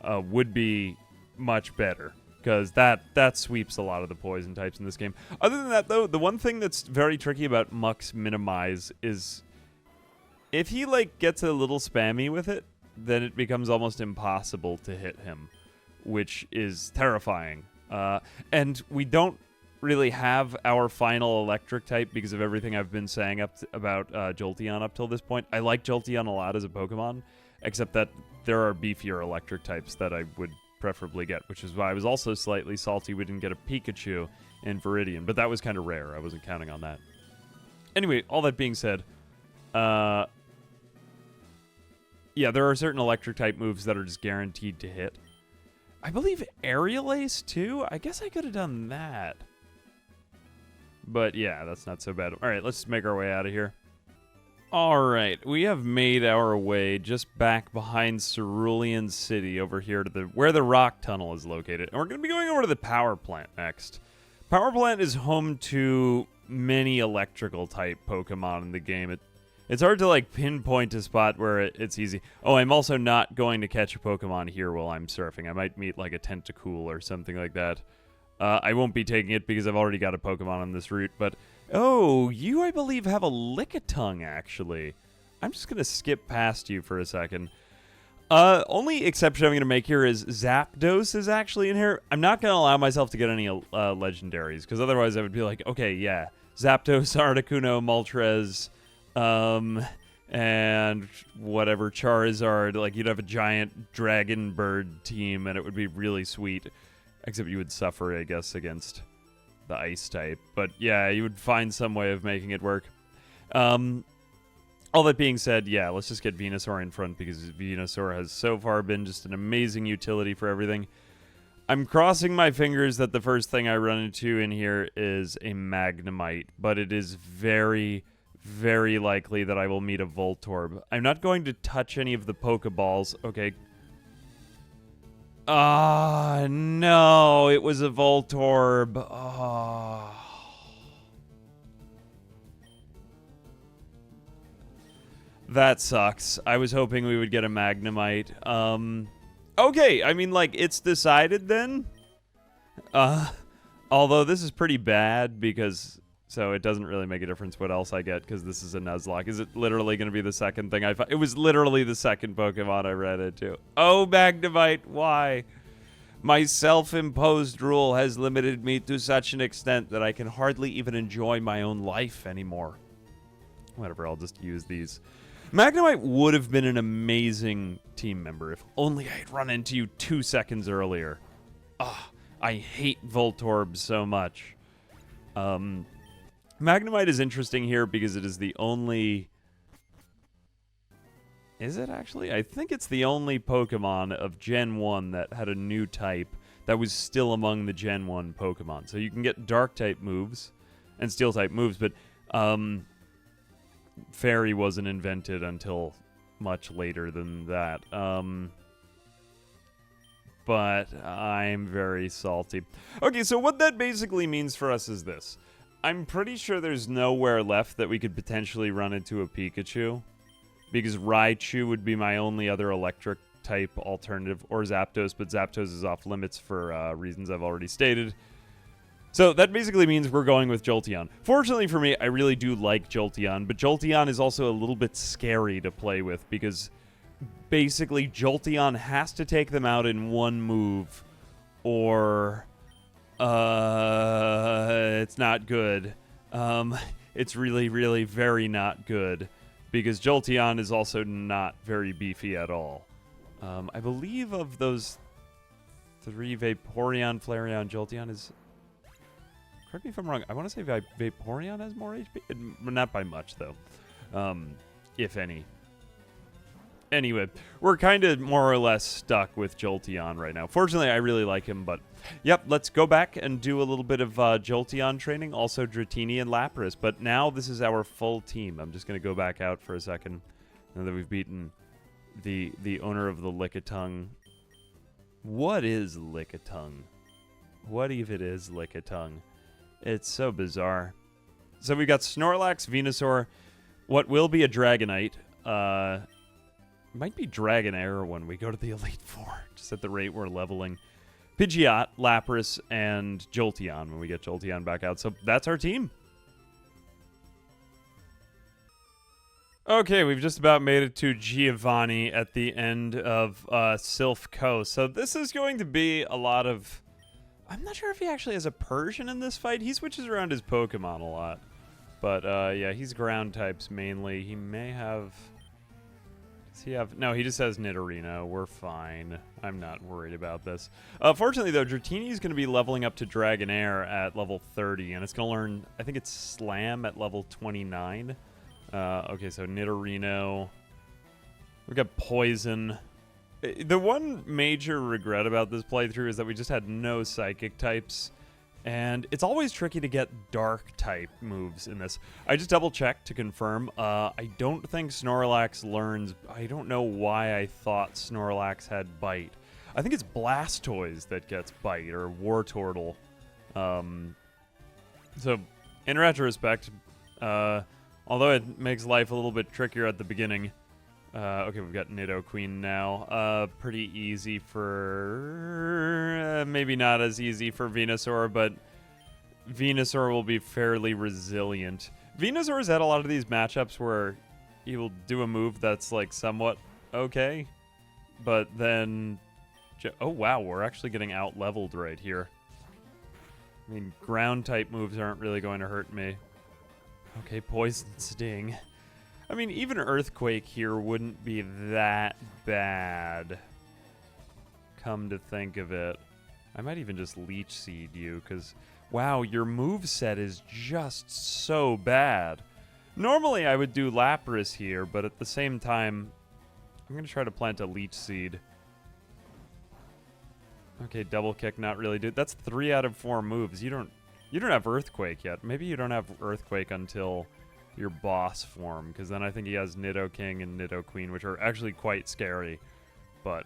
would be much better, because that sweeps a lot of the poison types in this game. Other than that, though, the one thing that's very tricky about Muck's Minimize is if he, like, gets a little spammy with it, then it becomes almost impossible to hit him, which is terrifying. And we don't really have our final electric type because of everything I've been saying about Jolteon up till this point. I like Jolteon a lot as a Pokemon, except that there are beefier electric types that I would preferably get, which is why I was also slightly salty we didn't get a Pikachu in Viridian, but that was kind of rare. I wasn't counting on that. Anyway, all that being said, yeah, there are certain electric type moves that are just guaranteed to hit. I believe Aerial Ace too? I guess I could have done that. But yeah, that's not so bad. All right, let's make our way out of here. All right, we have made our way just back behind Cerulean City over here to where the rock tunnel is located. And we're going to be going over to the power plant next. Power plant is home to many electrical type Pokemon in the game. It's hard to like pinpoint a spot where it's easy. Oh, I'm also not going to catch a Pokemon here while I'm surfing. I might meet like a Tentacool or something like that. I won't be taking it because I've already got a Pokemon on this route, but... Oh, you, I believe, have a Lickitung, actually. I'm just going to skip past you for a second. Only exception I'm going to make here is Zapdos is actually in here. I'm not going to allow myself to get any legendaries, because otherwise I would be like, okay, yeah, Zapdos, Articuno, Moltres, and whatever, Charizard. Like, you'd have a giant dragon bird team, and it would be really sweet. Except you would suffer, I guess, against the ice type. But yeah, you would find some way of making it work. All that being said, yeah, let's just get Venusaur in front because Venusaur has so far been just an amazing utility for everything. I'm crossing my fingers that the first thing I run into in here is a Magnemite, but it is very, very likely that I will meet a Voltorb. I'm not going to touch any of the Pokeballs. Okay. Ah, no, it was a Voltorb. Oh. That sucks. I was hoping we would get a Magnemite. Okay, I mean, like, it's decided then. Although this is pretty bad because... So it doesn't really make a difference what else I get because this is a Nuzlocke. Is it literally going to be the second thing I find? It was literally the second Pokemon I ran into. Oh, Magnemite, why? My self-imposed rule has limited me to such an extent that I can hardly even enjoy my own life anymore. Whatever, I'll just use these. Magnemite would have been an amazing team member if only I had run into you 2 seconds earlier. Ah, I hate Voltorb so much. Magnemite is interesting here because it is the only... Is it actually? I think it's the only Pokemon of Gen 1 that had a new type that was still among the Gen 1 Pokemon. So you can get Dark-type moves and Steel-type moves, but Fairy wasn't invented until much later than that. But I'm very salty. Okay, so what that basically means for us is this. I'm pretty sure there's nowhere left that we could potentially run into a Pikachu, because Raichu would be my only other electric-type alternative, or Zapdos, but Zapdos is off limits for reasons I've already stated. So that basically means we're going with Jolteon. Fortunately for me, I really do like Jolteon, but Jolteon is also a little bit scary to play with, because basically Jolteon has to take them out in one move, or it's not good. It's really, really very not good, because Jolteon is also not very beefy at all. I believe of those 3, Vaporeon, Flareon, Jolteon is... Correct me if I'm wrong. I want to say Vaporeon has more HP. Not by much, though. If any. Anyway, we're kind of more or less stuck with Jolteon right now. Fortunately, I really like him, but... Yep, let's go back and do a little bit of Jolteon training. Also, Dratini and Lapras. But now this is our full team. I'm just going to go back out for a second. Now that we've beaten the owner of the Lickitung. What is Lickitung? What even is Lickitung? It's so bizarre. So we got Snorlax, Venusaur, what will be a Dragonite. Might be Dragonair when we go to the Elite Four, just at the rate we're leveling. Pidgeot, Lapras, and Jolteon when we get Jolteon back out. So that's our team. Okay, we've just about made it to Giovanni at the end of Sylph Coast. So this is going to be a lot of... I'm not sure if he actually has a Persian in this fight. He switches around his Pokemon a lot. But, yeah, he's ground types mainly. He may have... Does he have... No, he just has Nidorino. We're fine. I'm not worried about this. Fortunately, though, Dratini is going to be leveling up to Dragonair at level 30. And it's going to learn... I think it's Slam at level 29. Okay, so Nidorino. We've got Poison... The one major regret about this playthrough is that we just had no psychic types, and it's always tricky to get dark type moves in this. I just double checked to confirm. I don't think Snorlax learns. I don't know why I thought Snorlax had Bite. I think it's Blastoise that gets Bite, or Wartortle. So, in retrospect, although it makes life a little bit trickier at the beginning. Okay, we've got Nidoqueen now. Pretty easy for... maybe not as easy for Venusaur, but Venusaur will be fairly resilient. Venusaur's had a lot of these matchups where he will do a move that's, like, somewhat okay, but then... Oh, wow, we're actually getting out-leveled right here. I mean, ground-type moves aren't really going to hurt me. Okay, Poison Sting. I mean, even Earthquake here wouldn't be that bad, come to think of it. I might even just Leech Seed you, because, wow, your moveset is just so bad. Normally, I would do Lapras here, but at the same time, I'm going to try to plant a Leech Seed. Okay, Double Kick, not really, dude. That's 3 out of 4 moves. You don't have Earthquake yet. Maybe you don't have Earthquake until... your boss form, because then I think he has Nidoking and Nidoqueen, which are actually quite scary. But,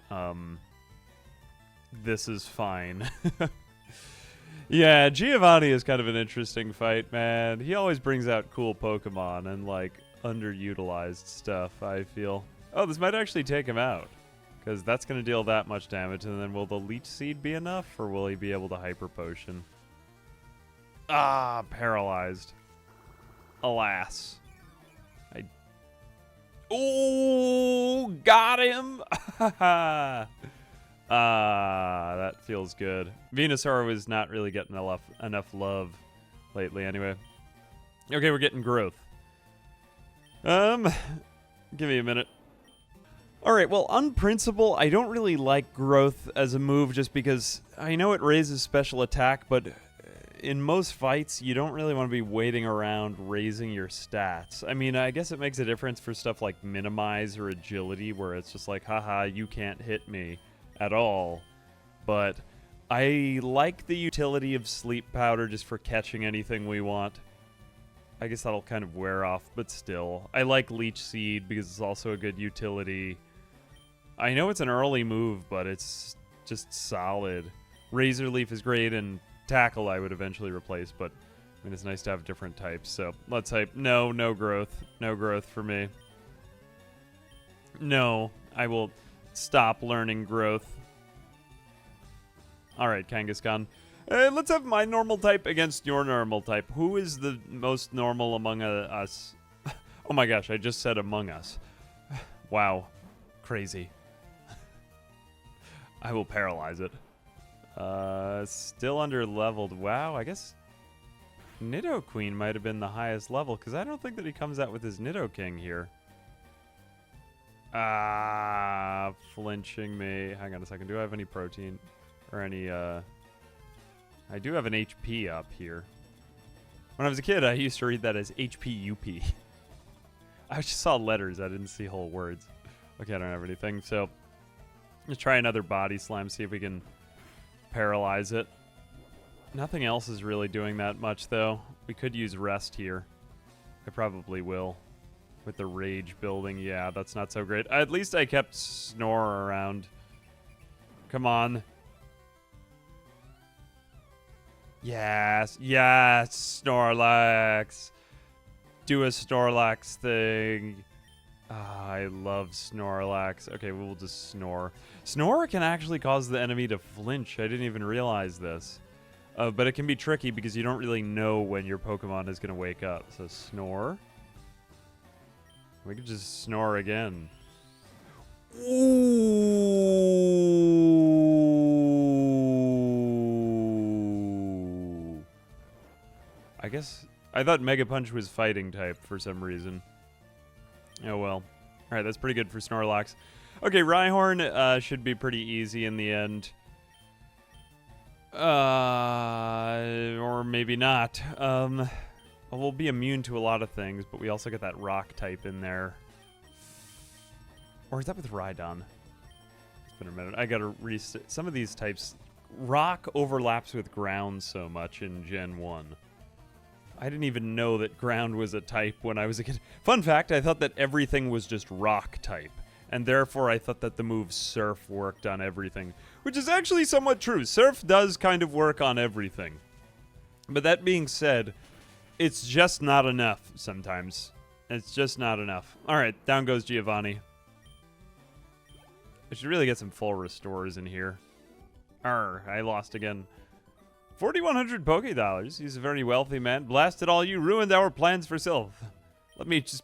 this is fine. Yeah, Giovanni is kind of an interesting fight, man. He always brings out cool Pokemon and, like, underutilized stuff, I feel. Oh, this might actually take him out, because that's going to deal that much damage, and then will the Leech Seed be enough, or will he be able to Hyper Potion? Ah, paralyzed. Alas. Oh, got him! That feels good. Venusaur was not really getting enough love lately anyway. Okay, we're getting growth. Give me a minute. All right, well, on principle, I don't really like growth as a move just because I know it raises special attack, but in most fights, you don't really want to be waiting around raising your stats. I mean, I guess it makes a difference for stuff like minimize or agility, where it's just like, haha, you can't hit me at all. But I like the utility of sleep powder just for catching anything we want. I guess that'll kind of wear off, but still. I like Leech Seed because it's also a good utility. I know it's an early move, but it's just solid. Razor Leaf is great, and Tackle I would eventually replace, but I mean, it's nice to have different types. So let's type no growth. No growth for me. No, I will stop learning growth. All right, Kangaskhan. Let's have my normal type against your normal type. Who is the most normal among us? Oh my gosh, I just said among us. Wow. Crazy. I will paralyze it. Still under leveled. Wow, I guess Nidoqueen might have been the highest level, because I don't think that he comes out with his Nidoking here. Flinching me. Hang on a second. Do I have any protein? Or any, I do have an HP up here. When I was a kid, I used to read that as HPUP. I just saw letters. I didn't see whole words. Okay, I don't have anything, so let's try another Body Slam, see if we can paralyze it. Nothing else is really doing that much, though. We could use Rest here. I probably will. With the Rage building, yeah, that's not so great. At least I kept Snore around. Come on. Yes, Snorlax. Do a Snorlax thing. I love Snorlax. Okay, we'll just Snore. Snore can actually cause the enemy to flinch. I didn't even realize this. But it can be tricky because you don't really know when your Pokemon is going to wake up. So Snore. We could just Snore again. Ooh. I guess I thought Mega Punch was fighting type for some reason. Oh well. All right, that's pretty good for Snorlax. Okay, Rhyhorn should be pretty easy in the end. Or maybe not. We'll be immune to a lot of things, but we also get that rock type in there. Or is that with Rhydon? It's been a minute. I gotta reset. Some of these types, rock overlaps with ground so much in Gen 1. I didn't even know that ground was a type when I was a kid. Fun fact, I thought that everything was just rock type. And therefore, I thought that the move Surf worked on everything. Which is actually somewhat true. Surf does kind of work on everything. But that being said, it's just not enough sometimes. It's just not enough. Alright, down goes Giovanni. I should really get some full restores in here. I lost again. 4,100 Poké Dollars. He's a very wealthy man. Blasted all you, ruined our plans for Sylph. Let me just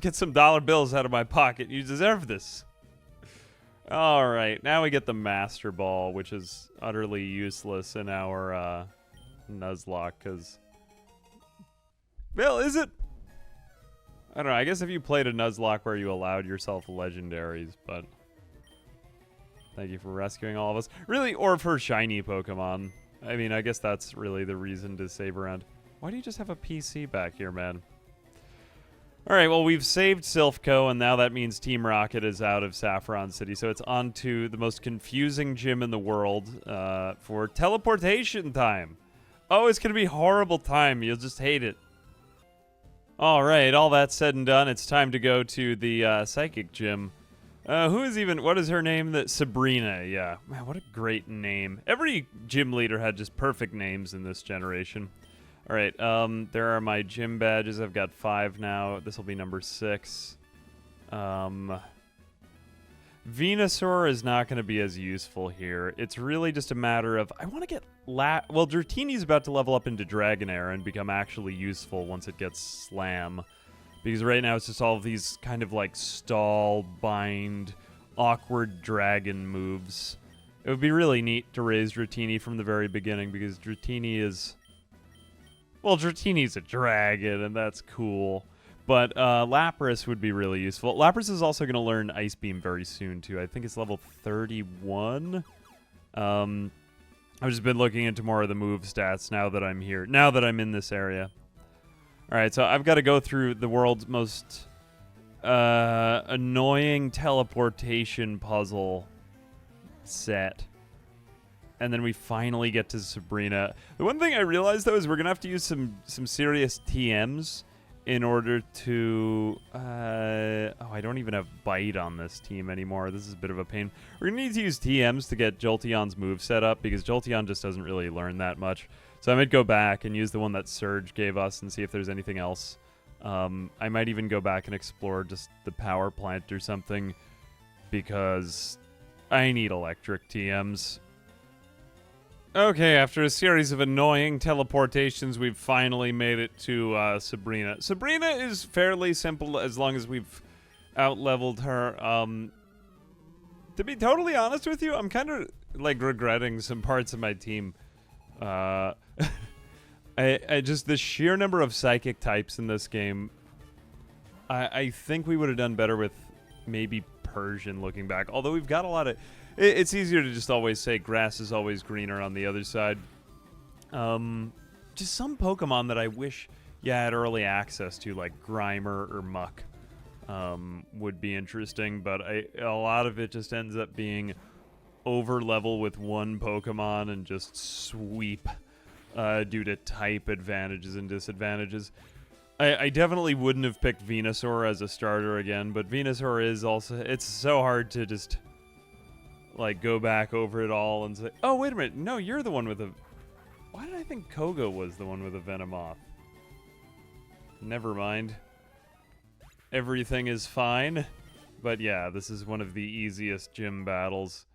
get some dollar bills out of my pocket. You deserve this. Alright, now we get the Master Ball, which is utterly useless in our Nuzlocke, because... Well, is it? I don't know, I guess if you played a Nuzlocke where you allowed yourself legendaries, but... Thank you for rescuing all of us. Really, or for shiny Pokemon. I mean, I guess that's really the reason to save around. Why do you just have a PC back here, man? Alright, well, we've saved Silphco, and now that means Team Rocket is out of Saffron City, so it's on to the most confusing gym in the world for teleportation time. Oh, it's going to be horrible time. You'll just hate it. Alright, all that said and done, it's time to go to the Psychic Gym. What is her name? Sabrina, yeah. Man, what a great name. Every gym leader had just perfect names in this generation. All right, there are my gym badges. I've got 5 now. This will be number 6. Venusaur is not going to be as useful here. It's really just a matter of, I want to get, well, Dratini's about to level up into Dragonair and become actually useful once it gets Slam. Because right now it's just all of these kind of like stall, bind, awkward dragon moves. It would be really neat to raise Dratini from the very beginning because Dratini is... Well, Dratini's a dragon and that's cool. But Lapras would be really useful. Lapras is also going to learn Ice Beam very soon, too. I think it's level 31. I've just been looking into more of the move stats now that I'm here. Now that I'm in this area. All right, so I've got to go through the world's most annoying teleportation puzzle set. And then we finally get to Sabrina. The one thing I realized, though, is we're going to have to use some serious TMs in order to... I don't even have Bite on this team anymore. This is a bit of a pain. We're going to need to use TMs to get Jolteon's move set up, because Jolteon just doesn't really learn that much. So I might go back and use the one that Surge gave us and see if there's anything else. I might even go back and explore just the power plant or something, because I need electric TMs. Okay, after a series of annoying teleportations, we've finally made it to Sabrina. Sabrina is fairly simple as long as we've out-leveled her. To be totally honest with you, I'm kind of like regretting some parts of my team. I just, the sheer number of psychic types in this game, I think we would have done better with maybe Persian looking back. Although we've got a lot of... It's easier to just always say grass is always greener on the other side. Just some Pokemon that I wish you had early access to, like Grimer or Muck, would be interesting. But a lot of it just ends up being over level with one Pokemon and just sweep due to type advantages and disadvantages. I definitely wouldn't have picked Venusaur as a starter again, but Venusaur is also... It's so hard to just... like, go back over it all and say, oh, wait a minute, no, you're the one with a... Why did I think Koga was the one with a Venomoth? Never mind. Everything is fine. But yeah, this is one of the easiest gym battles.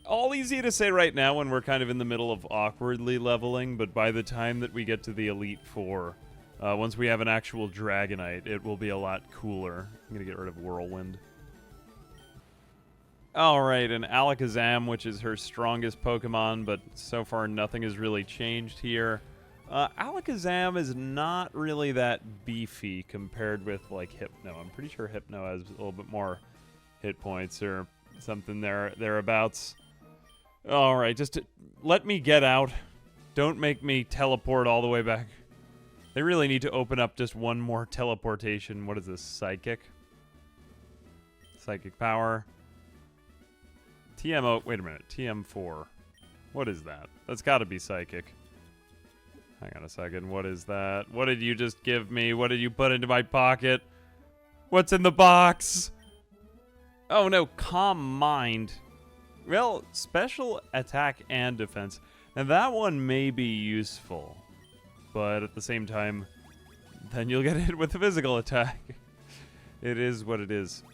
All easy to say right now when we're kind of in the middle of awkwardly leveling, but by the time that we get to the Elite Four, once we have an actual Dragonite, it will be a lot cooler. I'm gonna get rid of Whirlwind. Alright, and Alakazam, which is her strongest Pokemon, but so far nothing has really changed here. Alakazam is not really that beefy compared with, like, Hypno. I'm pretty sure Hypno has a little bit more hit points or something thereabouts. Alright, just let me get out. Don't make me teleport all the way back. They really need to open up just one more teleportation. What is this, Psychic? Psychic Power. TMO, wait a minute, TM4. What is that? That's gotta be Psychic. Hang on a second, what is that? What did you just give me? What did you put into my pocket? What's in the box? Oh no, Calm Mind. Well, special attack and defense. And that one may be useful. But at the same time, then you'll get hit with a physical attack. It is what it is.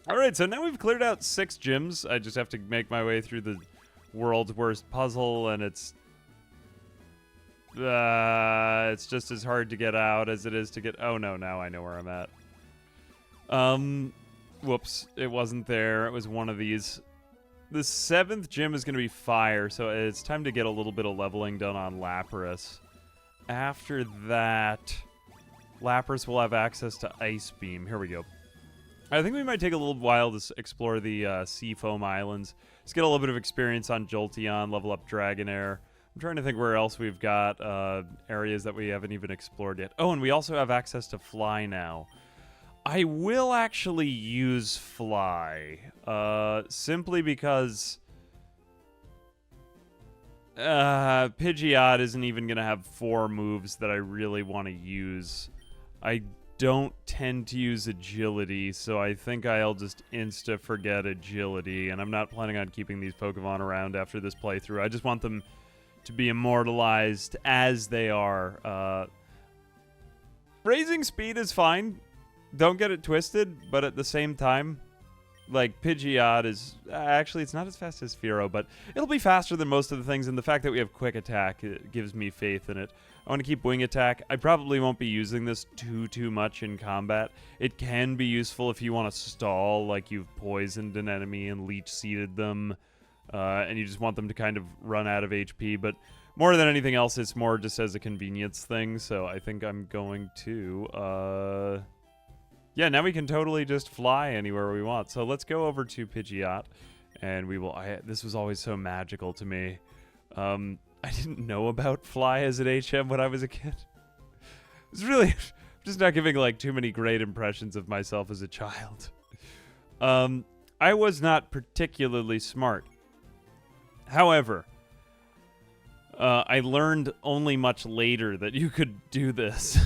Alright, so now we've cleared out 6 gyms. I just have to make my way through the world's worst puzzle, and it's just as hard to get out as it is to get... Oh no, now I know where I'm at. Whoops, it wasn't there. It was one of these. The 7th gym is going to be Fire, so it's time to get a little bit of leveling done on Lapras. After that, Lapras will have access to Ice Beam. Here we go. I think we might take a little while to explore the Seafoam Islands. Just get a little bit of experience on Jolteon, level up Dragonair. I'm trying to think where else we've got areas that we haven't even explored yet. Oh, and we also have access to Fly now. I will actually use Fly, simply because Pidgeot isn't even going to have 4 moves that I really want to use. I don't tend to use Agility, so I think I'll just insta-forget Agility, and I'm not planning on keeping these Pokemon around after this playthrough. I just want them to be immortalized as they are. Raising speed is fine. Don't get it twisted, but at the same time, like, Pidgeot is... actually, it's not as fast as Fearow, but it'll be faster than most of the things, and the fact that we have Quick Attack, it gives me faith in it. I want to keep Wing Attack. I probably won't be using this too much in combat. It can be useful if you want to stall, like you've poisoned an enemy and leech-seeded them, and you just want them to kind of run out of HP, but more than anything else, it's more just as a convenience thing. So I think I'm going to, yeah, now we can totally just fly anywhere we want. So let's go over to Pidgeot, and we will. This was always so magical to me. I didn't know about fly as an HM when I was a kid. It's really just not giving like too many great impressions of myself as a child. I was not particularly smart. However, I learned only much later that you could do this.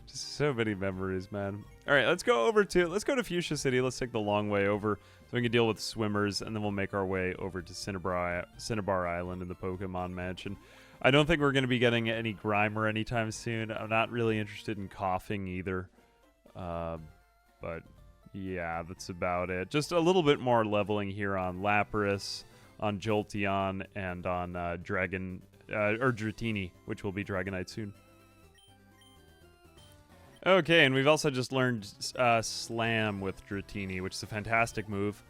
Just so many memories, man. All right, let's go to Fuchsia City. Let's take the long way over so we can deal with swimmers, and then we'll make our way over to Cinnabar Island in the Pokemon Mansion. I don't think we're going to be getting any Grimer anytime soon. I'm not really interested in coughing either. But yeah, that's about it. Just a little bit more leveling here on Lapras, on Jolteon, and on Dratini, which will be Dragonite soon. Okay, and we've also just learned Slam with Dratini, which is a fantastic move.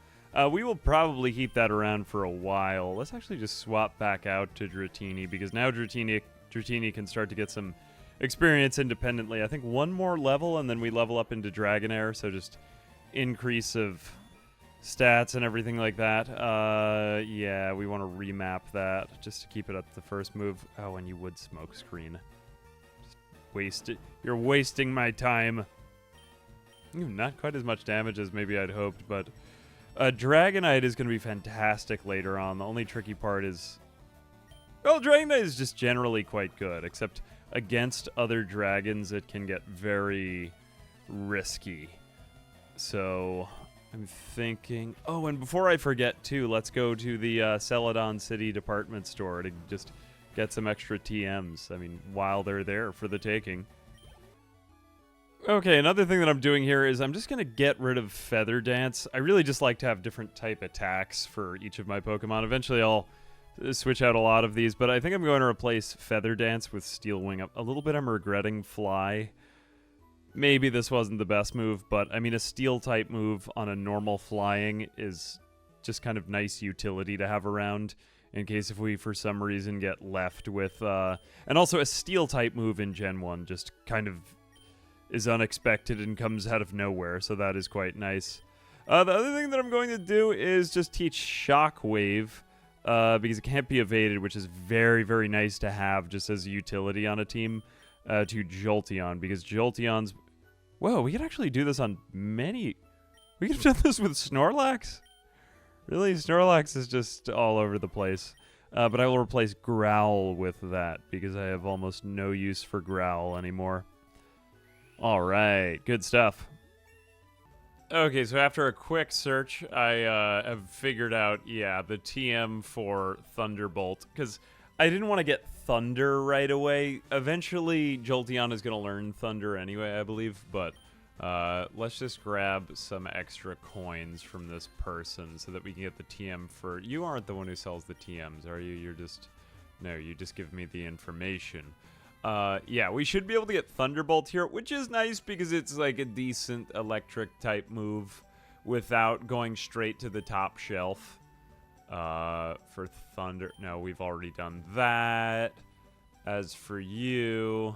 We will probably keep that around for a while. Let's actually just swap back out to Dratini, because now Dratini can start to get some experience independently. I think one more level, and then we level up into Dragonair, so just increase of stats and everything like that. Yeah, we want to remap that just to keep it at the first move. Oh, and you would smoke screen. You're wasting my time. Not quite as much damage as maybe I'd hoped, but Dragonite is going to be fantastic later on. The only tricky part is, well, Dragonite is just generally quite good, except against other dragons it can get very risky. So I'm thinking, oh, and before I forget too, let's go to the Celadon City department store to just get some extra TMs. I mean, while they're there for the taking. Okay, another thing that I'm doing here is I'm just going to get rid of Feather Dance. I really just like to have different type attacks for each of my Pokemon. Eventually I'll switch out a lot of these, but I think I'm going to replace Feather Dance with Steel Wing. A little bit I'm regretting Fly. Maybe this wasn't the best move, but I mean, a Steel type move on a normal flying is just kind of nice utility to have around in case if we for some reason get left with, and also a Steel type move in Gen 1 just kind of is unexpected and comes out of nowhere, so that is quite nice. The other thing that I'm going to do is just teach Shockwave, because it can't be evaded, which is very, very nice to have just as a utility on a team, to Jolteon, because Jolteon's... Whoa, we could actually do this on many... We could have done this with Snorlax? Really? Snorlax is just all over the place. But I will replace Growl with that, because I have almost no use for Growl anymore. Alright, good stuff. Okay, so after a quick search, I have figured out, yeah, the TM for Thunderbolt, because I didn't want to get Thunder right away. Eventually, Jolteon is going to learn Thunder anyway, I believe, but let's just grab some extra coins from this person so that we can get the TM for... You aren't the one who sells the TMs, are you? You're just... No, you just give me the information. Yeah, we should be able to get Thunderbolt here, which is nice because it's like a decent electric type move without going straight to the top shelf. For Thunder... No, we've already done that. As for you...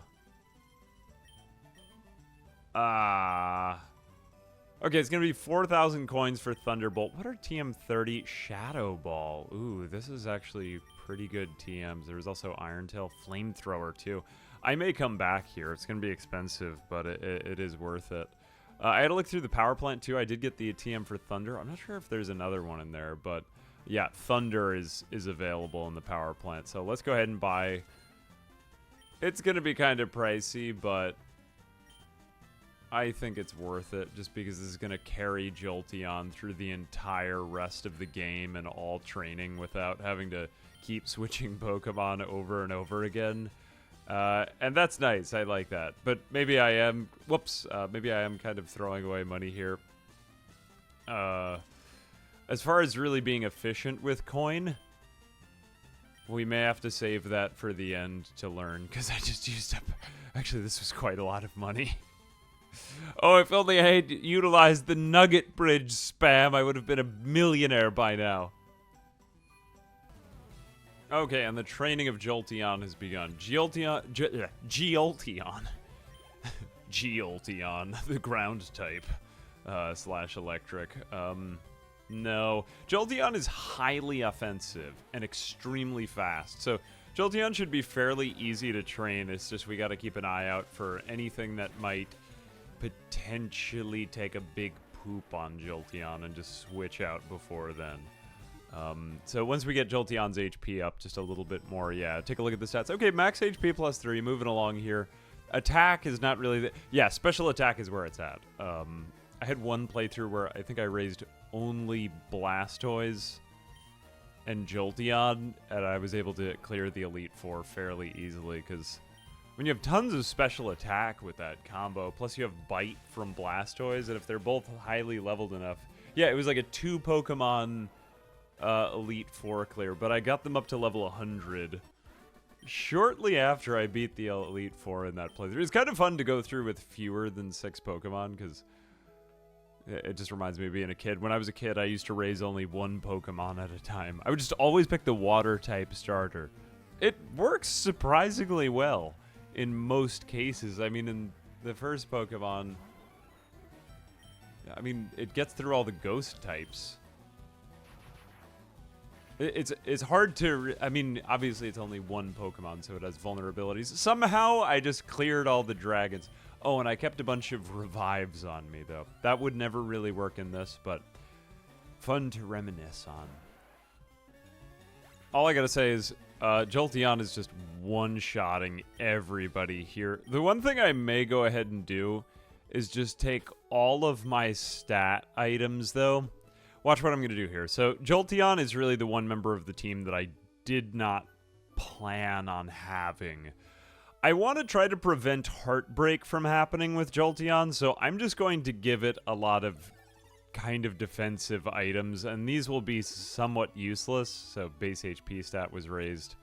Okay, it's going to be 4,000 coins for Thunderbolt. What are TM30? Shadow Ball. Ooh, this is actually pretty good TMs. There's also Iron Tail, Flamethrower, too. I may come back here. It's going to be expensive, but it is worth it. I had to look through the power plant, too. I did get the TM for Thunder. I'm not sure if there's another one in there, but yeah, Thunder is available in the power plant. So let's go ahead and buy. It's going to be kind of pricey, but I think it's worth it just because this is going to carry Jolteon through the entire rest of the game and all training without having to keep switching Pokemon over and over again. And that's nice. I like that. But maybe I am... Whoops. Maybe I am kind of throwing away money here. As far as really being efficient with coin, we may have to save that for the end to learn, because I just used up... Actually, this was quite a lot of money. Oh, if only I had utilized the Nugget Bridge spam, I would have been a millionaire by now. Okay, and the training of Jolteon has begun. Jolteon, Jolteon, the ground type, slash electric. No. Jolteon is highly offensive and extremely fast, so Jolteon should be fairly easy to train. It's just we gotta keep an eye out for anything that might potentially take a big poop on Jolteon and just switch out before then. So once we get Jolteon's HP up just a little bit more, yeah, take a look at the stats. Okay, max HP plus 3, moving along here. Attack is not really yeah, special attack is where it's at. I had one playthrough where I think I raised only Blastoise and Jolteon, and I was able to clear the Elite Four fairly easily, because when you have tons of special attack with that combo, plus you have Bite from Blastoise, and if they're both highly leveled enough, yeah, it was like a 2 Pokemon Elite Four clear, but I got them up to level 100 shortly after I beat the Elite Four in that playthrough. It's kind of fun to go through with fewer than 6 Pokemon, because it just reminds me of being a kid. When I was a kid, I used to raise only 1 Pokemon at a time. I would just always pick the water-type starter. It works surprisingly well in most cases. I mean, in the first Pokemon, I mean, it gets through all the ghost types. It's hard to... I mean, obviously it's only 1 Pokemon, so it has vulnerabilities. Somehow, I just cleared all the dragons. Oh, and I kept a bunch of revives on me, though. That would never really work in this, but fun to reminisce on. All I gotta say is, Jolteon is just one-shotting everybody here. The one thing I may go ahead and do is just take all of my stat items, though. Watch what I'm going to do here. So, Jolteon is really the one member of the team that I did not plan on having. I want to try to prevent heartbreak from happening with Jolteon, so I'm just going to give it a lot of kind of defensive items, and these will be somewhat useless, so base HP stat was raised.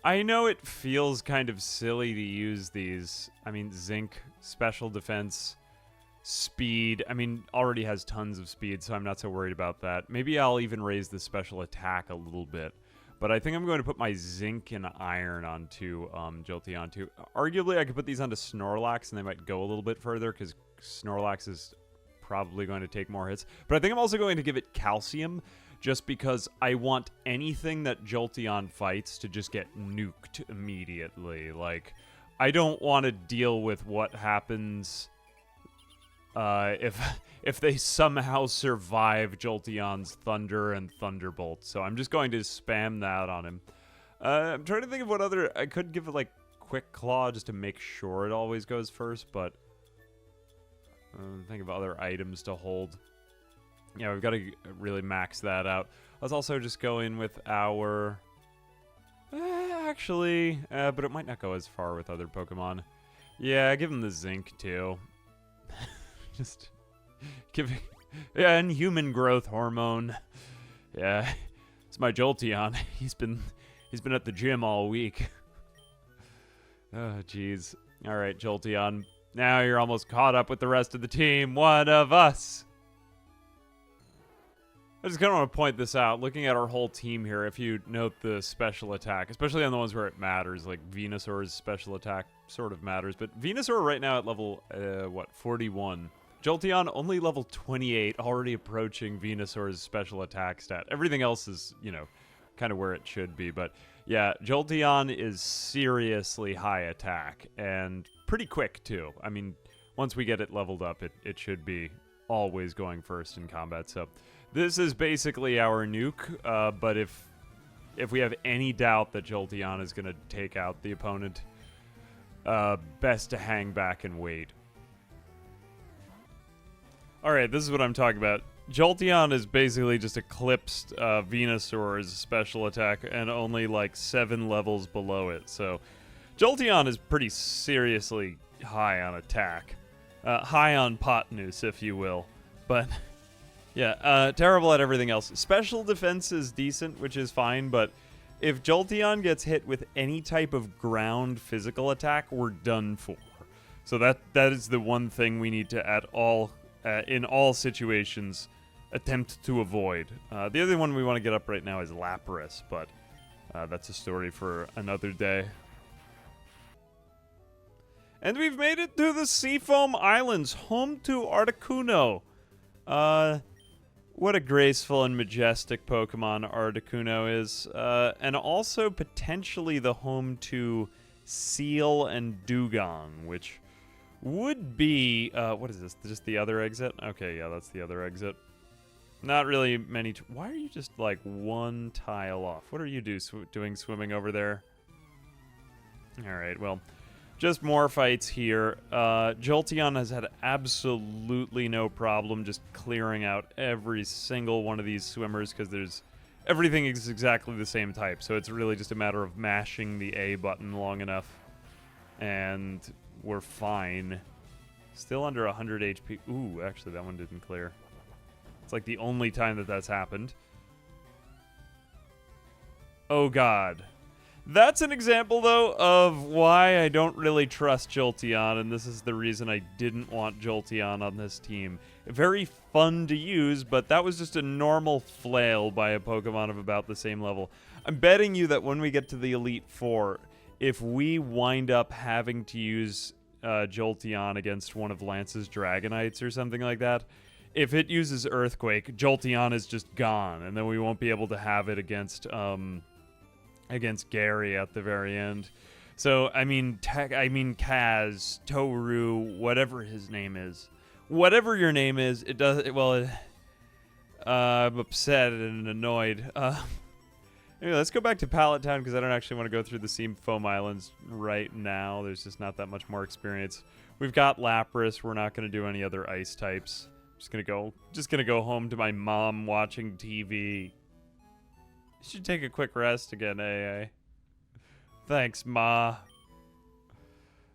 I know it feels kind of silly to use these. I mean, Zinc, special defense... Speed, I mean, already has tons of speed, so I'm not so worried about that. Maybe I'll even raise the special attack a little bit. But I think I'm going to put my Zinc and Iron onto Jolteon too. Arguably, I could put these onto Snorlax, and they might go a little bit further, because Snorlax is probably going to take more hits. But I think I'm also going to give it Calcium, just because I want anything that Jolteon fights to just get nuked immediately. Like, I don't want to deal with what happens... if they somehow survive Jolteon's Thunder and Thunderbolt. So I'm just going to spam that on him. I'm trying to think of what other... I could give it, like, Quick Claw just to make sure it always goes first, but... think of other items to hold. Yeah, we've got to really max that out. Let's also just go in with our... actually... but it might not go as far with other Pokemon. Yeah, give him the Zinc, too. Just giving, yeah, and human growth hormone. Yeah, it's my Jolteon. He's been at the gym all week. Oh, jeez. All right, Jolteon. Now you're almost caught up with the rest of the team. One of us. I just kind of want to point this out. Looking at our whole team here, if you note the special attack, especially on the ones where it matters, like Venusaur's special attack sort of matters, but Venusaur right now at level, 41. Jolteon only level 28, already approaching Venusaur's special attack stat. Everything else is, you know, kind of where it should be. But yeah, Jolteon is seriously high attack and pretty quick too. I mean, once we get it leveled up, it should be always going first in combat. So this is basically our nuke. But if we have any doubt that Jolteon is going to take out the opponent, best to hang back and wait. Alright, this is what I'm talking about. Jolteon is basically just eclipsed Venusaur's special attack and only like 7 levels below it. So Jolteon is pretty seriously high on attack. High on Potnoose, if you will. But yeah, terrible at everything else. Special defense is decent, which is fine, but if Jolteon gets hit with any type of ground physical attack, we're done for. So that is the one thing we need to at all... in all situations, attempt to avoid. The other one we want to get up right now is Lapras, but That's a story for another day. And we've made it to the Seafoam Islands, home to Articuno. What a graceful and majestic Pokemon Articuno is. And also potentially the home to Seal and Dugong, which would be... what is this? Just the other exit? Okay, yeah, that's the other exit. Not really many... Why are you just, like, one tile off? What are you doing swimming over there? Alright, well... Just more fights here. Jolteon has had absolutely no problem just clearing out every single one of these swimmers because everything is exactly the same type. So it's really just a matter of mashing the A button long enough. And we're fine. Still under 100 HP. Ooh, actually that one didn't clear. It's like the only time that's happened. Oh god. That's an example, though, of why I don't really trust Jolteon, and this is the reason I didn't want Jolteon on this team. Very fun to use, but that was just a normal flail by a Pokemon of about the same level. I'm betting you that when we get to the Elite Four, if we wind up having to use Jolteon against one of Lance's Dragonites or something like that, if it uses Earthquake, Jolteon is just gone, and then we won't be able to have it against Gary at the very end. So, I mean, Kaz, Toru, whatever his name is. Whatever your name is, it does... I'm upset and annoyed. Anyway, let's go back to Pallet Town, because I don't actually want to go through the Seafoam Islands right now. There's just not that much more experience. We've got Lapras. We're not going to do any other ice types. Just gonna go home to my mom watching TV. You should take a quick rest again, AA. Thanks, Ma.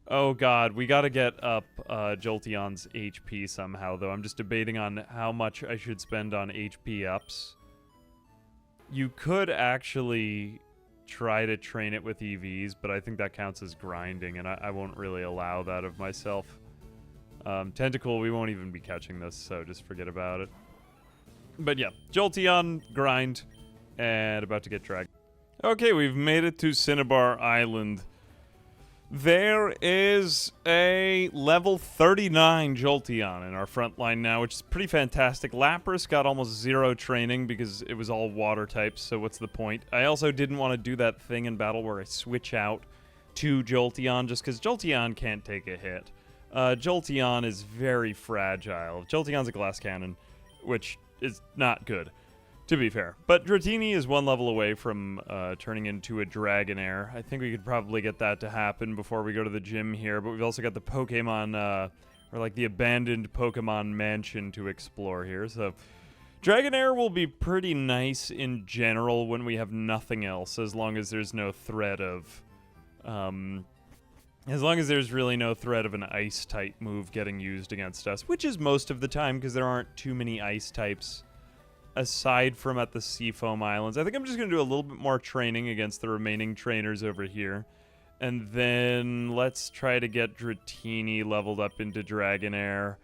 Oh god, we gotta get up Jolteon's HP somehow, though. I'm just debating on how much I should spend on HP ups. You could actually try to train it with EVs, but I think that counts as grinding, and I won't really allow that of myself. Tentacle, we won't even be catching this, so just forget about it. But yeah, Jolteon, grind. And about to get dragged. Okay, we've made it to Cinnabar Island. There is a level 39 Jolteon in our front line now, which is pretty fantastic. Lapras got almost 0 training because it was all water types, so what's the point? I also didn't want to do that thing in battle where I switch out to Jolteon just because Jolteon can't take a hit. Jolteon is very fragile. Jolteon's a glass cannon, which is not good. To be fair. But Dratini is 1 level away from turning into a Dragonair. I think we could probably get that to happen before we go to the gym here. But we've also got the Pokemon, or like the abandoned Pokemon mansion to explore here. So Dragonair will be pretty nice in general when we have nothing else, as long as there's no threat of... as long as there's really no threat of an Ice-type move getting used against us, which is most of the time because there aren't too many Ice types aside from at the Seafoam Islands. I think I'm just going to do a little bit more training against the remaining trainers over here. And then let's try to get Dratini leveled up into Dragonair.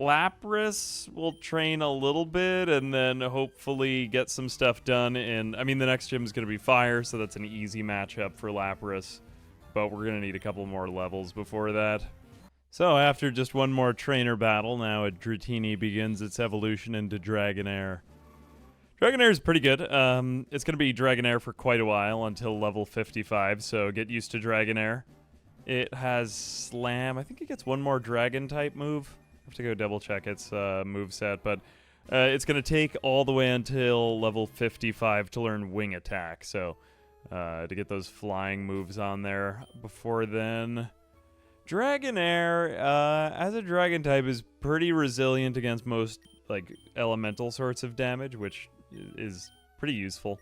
Lapras will train a little bit and then hopefully get some stuff done. And I mean, the next gym is going to be Fire, so that's an easy matchup for Lapras. But we're going to need a couple more levels before that. So after just one more trainer battle, now Dratini begins its evolution into Dragonair. Dragonair is pretty good. It's going to be Dragonair for quite a while until level 55, so get used to Dragonair. It has Slam. I think it gets one more Dragon-type move. I have to go double-check its moveset, but it's going to take all the way until level 55 to learn Wing Attack, so to get those flying moves on there. Before then, Dragonair, as a Dragon-type, is pretty resilient against most like elemental sorts of damage, which is pretty useful.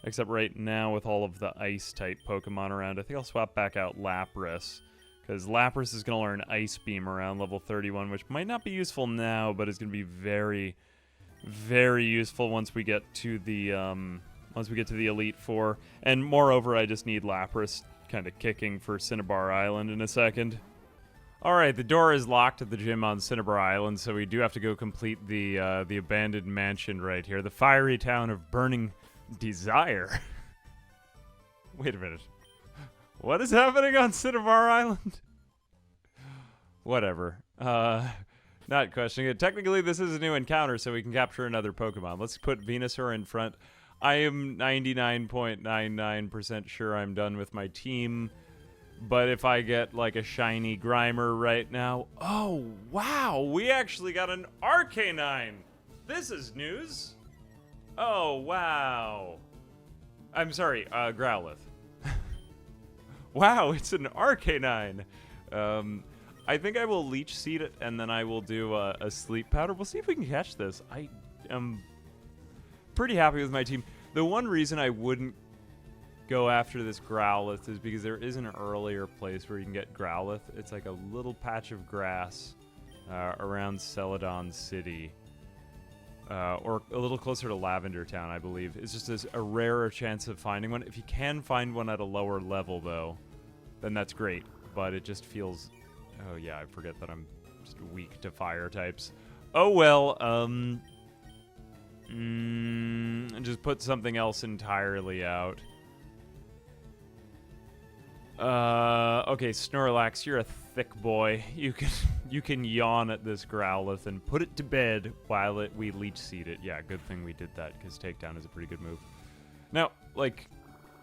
Except right now with all of the Ice-type Pokemon around, I think I'll swap back out Lapras, because Lapras is going to learn Ice Beam around level 31, which might not be useful now, but is going to be very, very useful once we get to the Elite Four. And moreover, I just need Lapras kind of kicking for Cinnabar Island in a second. Alright, the door is locked at the gym on Cinnabar Island, so we do have to go complete the abandoned mansion right here. The fiery town of Burning Desire. Wait a minute. What is happening on Cinnabar Island? Whatever. Not questioning it. Technically, this is a new encounter, so we can capture another Pokemon. Let's put Venusaur in front. I am 99.99% sure I'm done with my team. But if I get, like, a shiny Grimer right now... Oh, wow! We actually got an Arcanine! This is news! Oh, wow! I'm sorry, Growlithe. Wow, it's an Arcanine! I think I will Leech Seed it, and then I will do a Sleep Powder. We'll see if we can catch this. I am pretty happy with my team. The one reason I wouldn't go after this Growlithe is because there is an earlier place where you can get Growlithe. It's like a little patch of grass around Celadon City. Or a little closer to Lavender Town, I believe. It's just a rarer chance of finding one. If you can find one at a lower level, though, then that's great. But it just feels... Oh, yeah, I forget that I'm just weak to fire types. Oh, well, just put something else entirely out. Okay, Snorlax, you're a thick boy. You can yawn at this Growlithe and put it to bed while we Leech Seed it. Yeah, good thing we did that, because Takedown is a pretty good move. Now, like,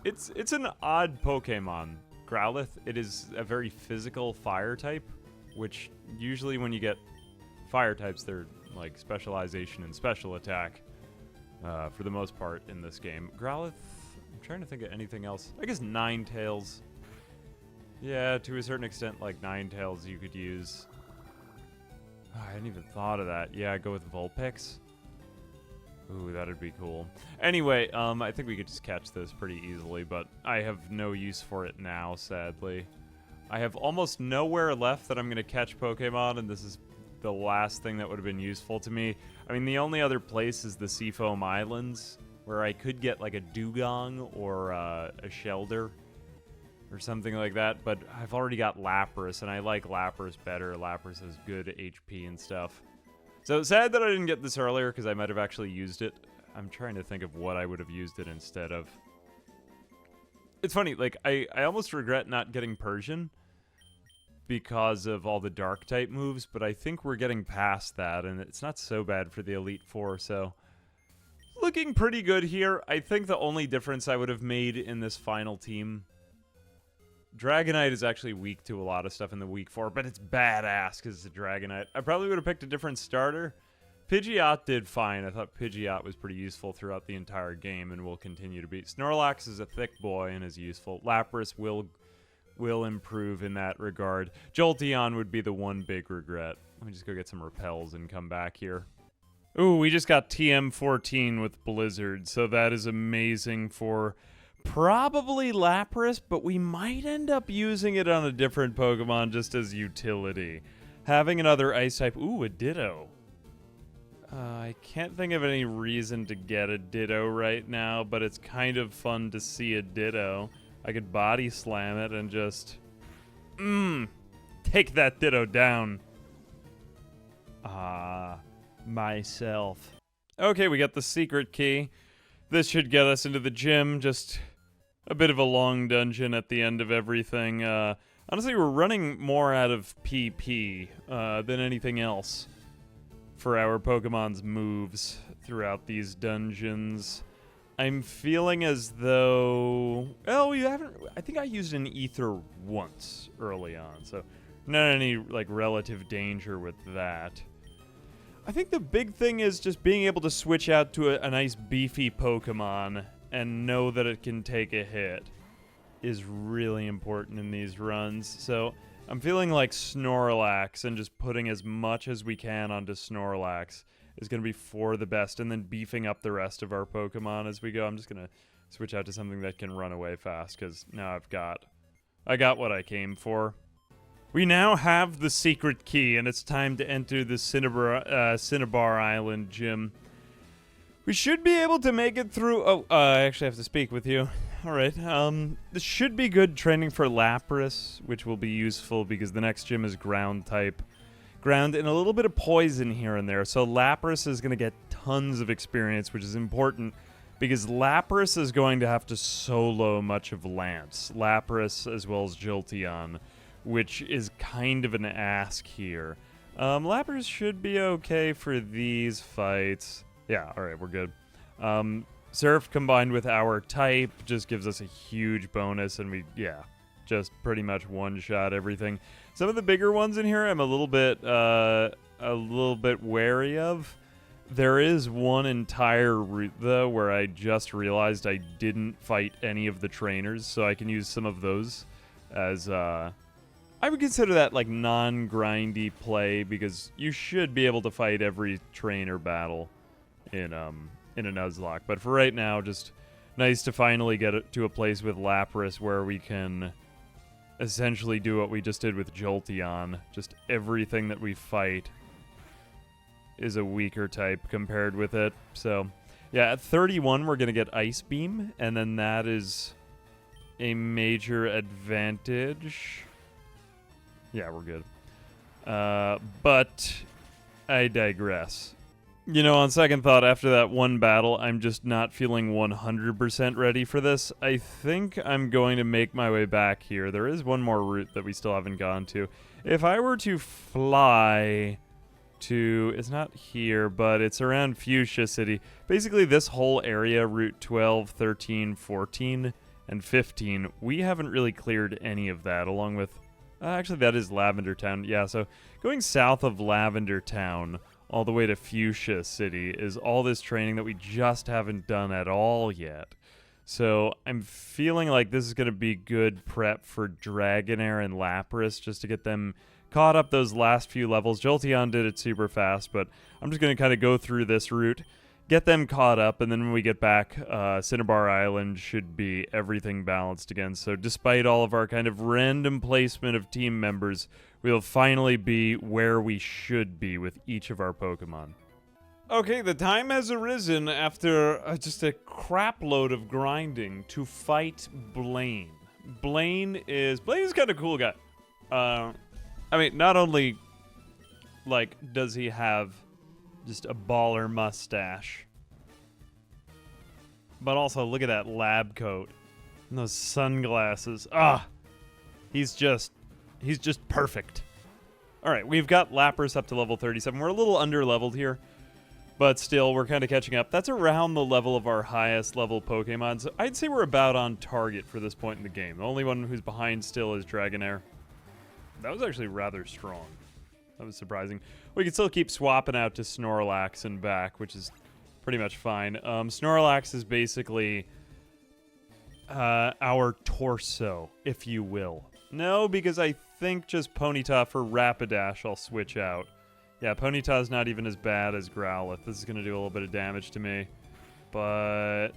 it's an odd Pokemon. Growlithe, it is a very physical fire type, which usually when you get fire types, they're like specialization and special attack for the most part in this game. Growlithe, I'm trying to think of anything else. I guess Ninetales. Yeah, to a certain extent, like Ninetales you could use. Oh, I hadn't even thought of that. Yeah, go with Vulpix. Ooh, that'd be cool. Anyway, I think we could just catch this pretty easily, but I have no use for it now, sadly. I have almost nowhere left that I'm going to catch Pokemon, and this is the last thing that would have been useful to me. I mean, the only other place is the Seafoam Islands, where I could get like a Dugong or a Shelder or something like that, but I've already got Lapras, and I like Lapras better. Lapras has good HP and stuff. So sad that I didn't get this earlier, because I might have actually used it. I'm trying to think of what I would have used it instead of. It's funny, like, I almost regret not getting Persian because of all the Dark-type moves, but I think we're getting past that, and it's not so bad for the Elite Four, so... Looking pretty good here. I think the only difference I would have made in this final team... Dragonite is actually weak to a lot of stuff in the weak 4, but it's badass because it's a Dragonite. I probably would have picked a different starter. Pidgeot did fine. I thought Pidgeot was pretty useful throughout the entire game and will continue to be. Snorlax is a thick boy and is useful. Lapras will improve in that regard. Jolteon would be the one big regret. Let me just go get some repels and come back here. Ooh, we just got TM14 with Blizzard, so that is amazing for... Probably Lapras, but we might end up using it on a different Pokemon just as utility. Having another Ice type... Ooh, a Ditto. I can't think of any reason to get a Ditto right now, but it's kind of fun to see a Ditto. I could Body Slam it and just... take that Ditto down. Myself. Okay, we got the secret key. This should get us into the gym, just... a bit of a long dungeon at the end of everything. Honestly, we're running more out of PP than anything else for our Pokemon's moves throughout these dungeons. I'm feeling as though... Well, we haven't... I think I used an Ether once early on, so not any, like, relative danger with that. I think the big thing is just being able to switch out to a nice beefy Pokemon and know that it can take a hit is really important in these runs. So I'm feeling like Snorlax and just putting as much as we can onto Snorlax is going to be for the best, and then beefing up the rest of our Pokemon as we go. I'm just going to switch out to something that can run away fast, because now I got what I came for. We now have the secret key, and it's time to enter the Cinnabar Island Gym. We should be able to make it through... Oh, I actually have to speak with you. All right. This should be good training for Lapras, which will be useful because the next gym is ground type. Ground and a little bit of poison here and there. So Lapras is going to get tons of experience, which is important because Lapras is going to have to solo much of Lance. Lapras as well as Jolteon, which is kind of an ask here. Lapras should be okay for these fights. Yeah, alright, we're good. Surf combined with our type just gives us a huge bonus, and we, yeah, just pretty much one-shot everything. Some of the bigger ones in here I'm a little bit wary of. There is one entire route, though, where I just realized I didn't fight any of the trainers, so I can use some of those as, I would consider that, like, non-grindy play, because you should be able to fight every trainer battle in a Nuzlocke. But for right now, just nice to finally get to a place with Lapras where we can essentially do what we just did with Jolteon. Just everything that we fight is a weaker type compared with it. So, yeah, at 31, we're going to get Ice Beam, and then that is a major advantage. Yeah, we're good. But I digress. You know, on second thought, after that one battle, I'm just not feeling 100% ready for this. I think I'm going to make my way back here. There is one more route that we still haven't gone to. If I were to fly to... It's not here, but it's around Fuchsia City. Basically, this whole area, Route 12, 13, 14, and 15, we haven't really cleared any of that, along with... actually, that is Lavender Town. Yeah, so going south of Lavender Town all the way to Fuchsia City is all this training that we just haven't done at all yet. So I'm feeling like this is going to be good prep for Dragonair and Lapras, just to get them caught up those last few levels. Jolteon did it super fast, but I'm just going to kind of go through this route, get them caught up, and then when we get back, Cinnabar Island should be everything balanced again. So despite all of our kind of random placement of team members, we'll finally be where we should be with each of our Pokemon. Okay, the time has arisen after just a crap load of grinding to fight Blaine. Blaine is kind of cool guy. I mean, not only, like, does he have just a baller mustache, but also look at that lab coat and those sunglasses. He's just perfect. All right, we've got Lapras up to level 37. We're a little under-leveled here, but still, we're kind of catching up. That's around the level of our highest level Pokemon, so I'd say we're about on target for this point in the game. The only one who's behind still is Dragonair. That was actually rather strong. That was surprising. We can still keep swapping out to Snorlax and back, which is pretty much fine. Snorlax is basically our torso, if you will. No, because I think just Ponyta for Rapidash I'll switch out. Yeah, Ponyta's not even as bad as Growlithe. This is going to do a little bit of damage to me. But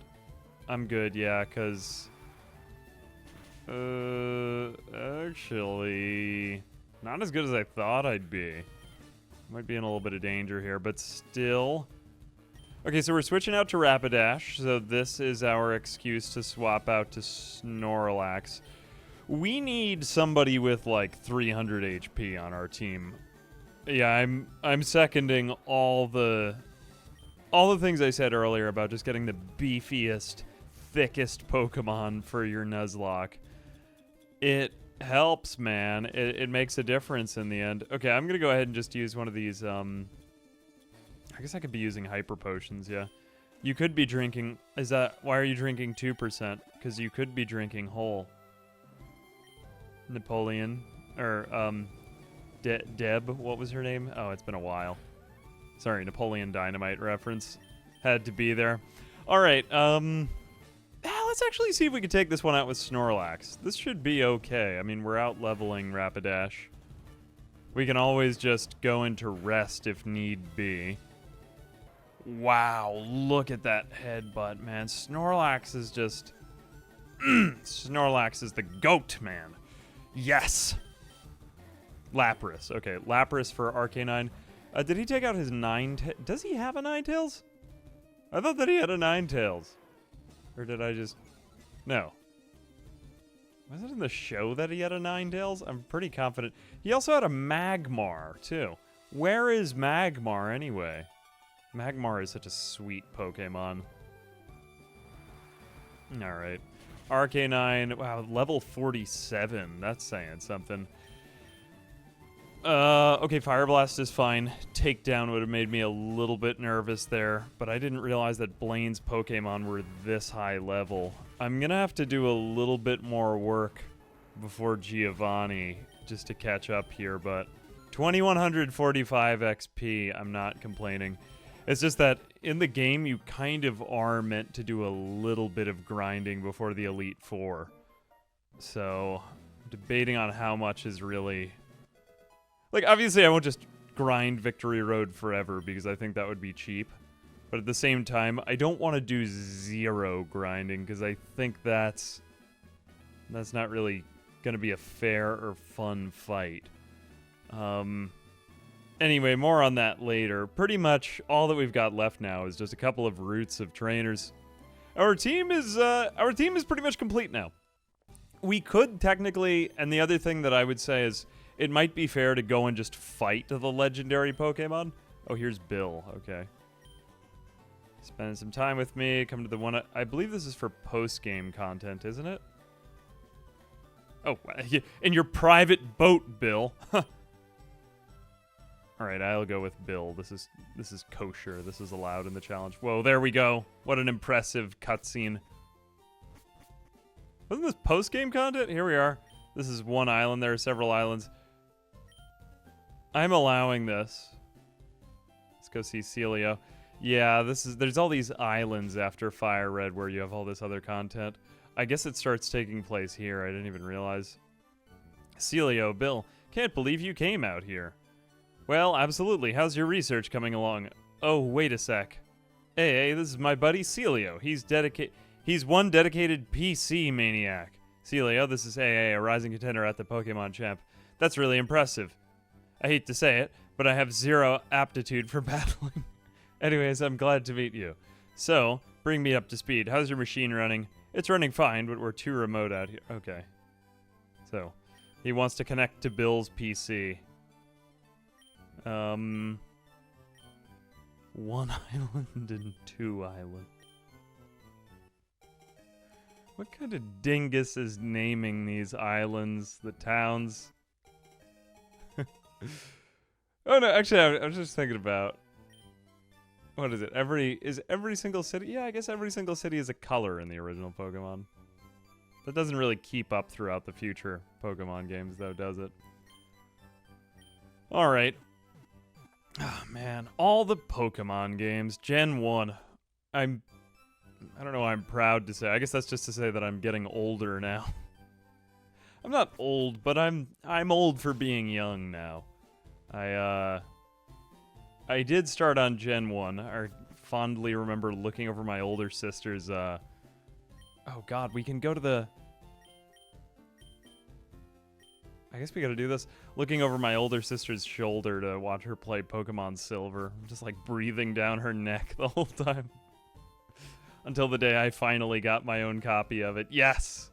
I'm good, yeah, because... actually... not as good as I thought I'd be. Might be in a little bit of danger here, but still... Okay, so we're switching out to Rapidash, so this is our excuse to swap out to Snorlax. We need somebody with like 300 HP on our team. Yeah, I'm seconding all the things I said earlier about just getting the beefiest, thickest Pokemon for your Nuzlocke. It helps, man. It makes a difference in the end. Okay, I'm gonna go ahead and just use one of these. I guess I could be using Hyper Potions. Yeah, you could be drinking. Why are you drinking 2%? Because you could be drinking whole. Napoleon, or Deb, what was her name? Oh, it's been a while. Sorry, Napoleon Dynamite reference. Had to be there. Alright, let's actually see if we can take this one out with Snorlax. This should be okay. I mean, we're out-leveling Rapidash. We can always just go into rest if need be. Wow, look at that headbutt, man. Snorlax is just... Snorlax is the GOAT, man. Yes! Lapras. Okay, Lapras for Arcanine. Did he take out his Does he have a Ninetales? I thought that he had a Ninetales. Or did I just... No. Was it in the show that he had a Ninetales? I'm pretty confident. He also had a Magmar, too. Where is Magmar, anyway? Magmar is such a sweet Pokemon. Alright. Arcanine, wow, level 47. That's saying something. Okay, Fire Blast is fine. Takedown would have made me a little bit nervous there, but I didn't realize that Blaine's Pokemon were this high level. I'm gonna have to do a little bit more work before Giovanni just to catch up here, but 2145 XP, I'm not complaining. It's just that in the game, you kind of are meant to do a little bit of grinding before the Elite Four. So, debating on how much is really... Like, obviously, I won't just grind Victory Road forever because I think that would be cheap. But at the same time, I don't want to do zero grinding because I think that's not really going to be a fair or fun fight. Anyway, more on that later. Pretty much all that we've got left now is just a couple of routes of trainers. Our team is pretty much complete now. We could technically, and the other thing that I would say is it might be fair to go and just fight the legendary Pokemon. Oh, here's Bill. Okay. Spending some time with me. Come to the one. I believe this is for post-game content, isn't it? Oh, in your private boat, Bill. All right, I'll go with Bill. This is kosher. This is allowed in the challenge. Whoa, there we go. What an impressive cutscene. Wasn't this post-game content? Here we are. This is one island. There are several islands. I'm allowing this. Let's go see Celio. Yeah, there's all these islands after FireRed where you have all this other content. I guess it starts taking place here. I didn't even realize. Celio, Bill, can't believe you came out here. Well, absolutely. How's your research coming along? Oh, wait a sec. Hey, this is my buddy Celio. He's one dedicated PC maniac. Celio, this is AA, a rising contender at the Pokemon Champ. That's really impressive. I hate to say it, but I have zero aptitude for battling. Anyways, I'm glad to meet you. So, bring me up to speed. How's your machine running? It's running fine, but we're too remote out here. Okay. So, he wants to connect to Bill's PC. One island and two island. What kind of dingus is naming these islands, the towns? Oh no, actually, I was just thinking about... What is it? Is every single city? Yeah, I guess every single city is a color in the original Pokemon. That doesn't really keep up throughout the future Pokemon games, though, does it? Alright. Oh, man. All the Pokemon games. Gen 1. I don't know why I'm proud to say. I guess that's just to say that I'm getting older now. I'm not old, but I'm old for being young now. I did start on Gen 1. I fondly remember looking over my older sister's, oh god, we can go to the... I guess we gotta do this. Looking over my older sister's shoulder to watch her play Pokemon Silver. Just like breathing down her neck the whole time. Until the day I finally got my own copy of it. Yes!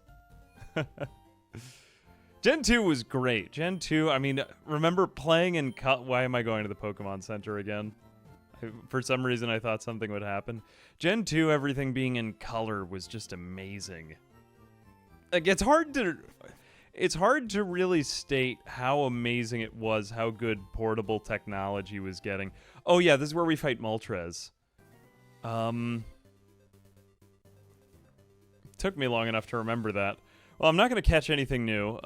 Gen 2 was great. Gen 2, I mean, remember playing in... Why am I going to the Pokemon Center again? For some reason, I thought something would happen. Gen 2, everything being in color was just amazing. Like, it's hard to really state how amazing it was, how good portable technology was getting. Oh yeah, this is where we fight Moltres. Took me long enough to remember that. Well, I'm not going to catch anything new.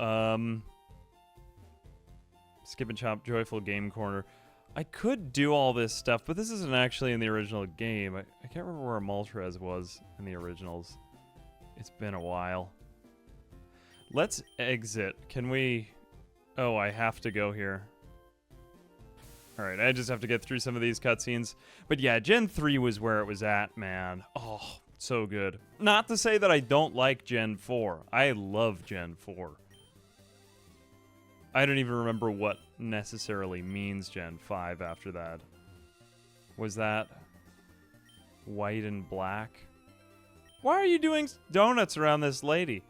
Skip and Chop, Joyful Game Corner. I could do all this stuff, but this isn't actually in the original game. I can't remember where Moltres was in the originals. It's been a while. Let's exit. Can we... Oh, I have to go here. Alright, I just have to get through some of these cutscenes. But yeah, Gen 3 was where it was at, man. Oh, so good. Not to say that I don't like Gen 4. I love Gen 4. I don't even remember what necessarily means Gen 5 after that. Was that white and black? Why are you doing donuts around this lady?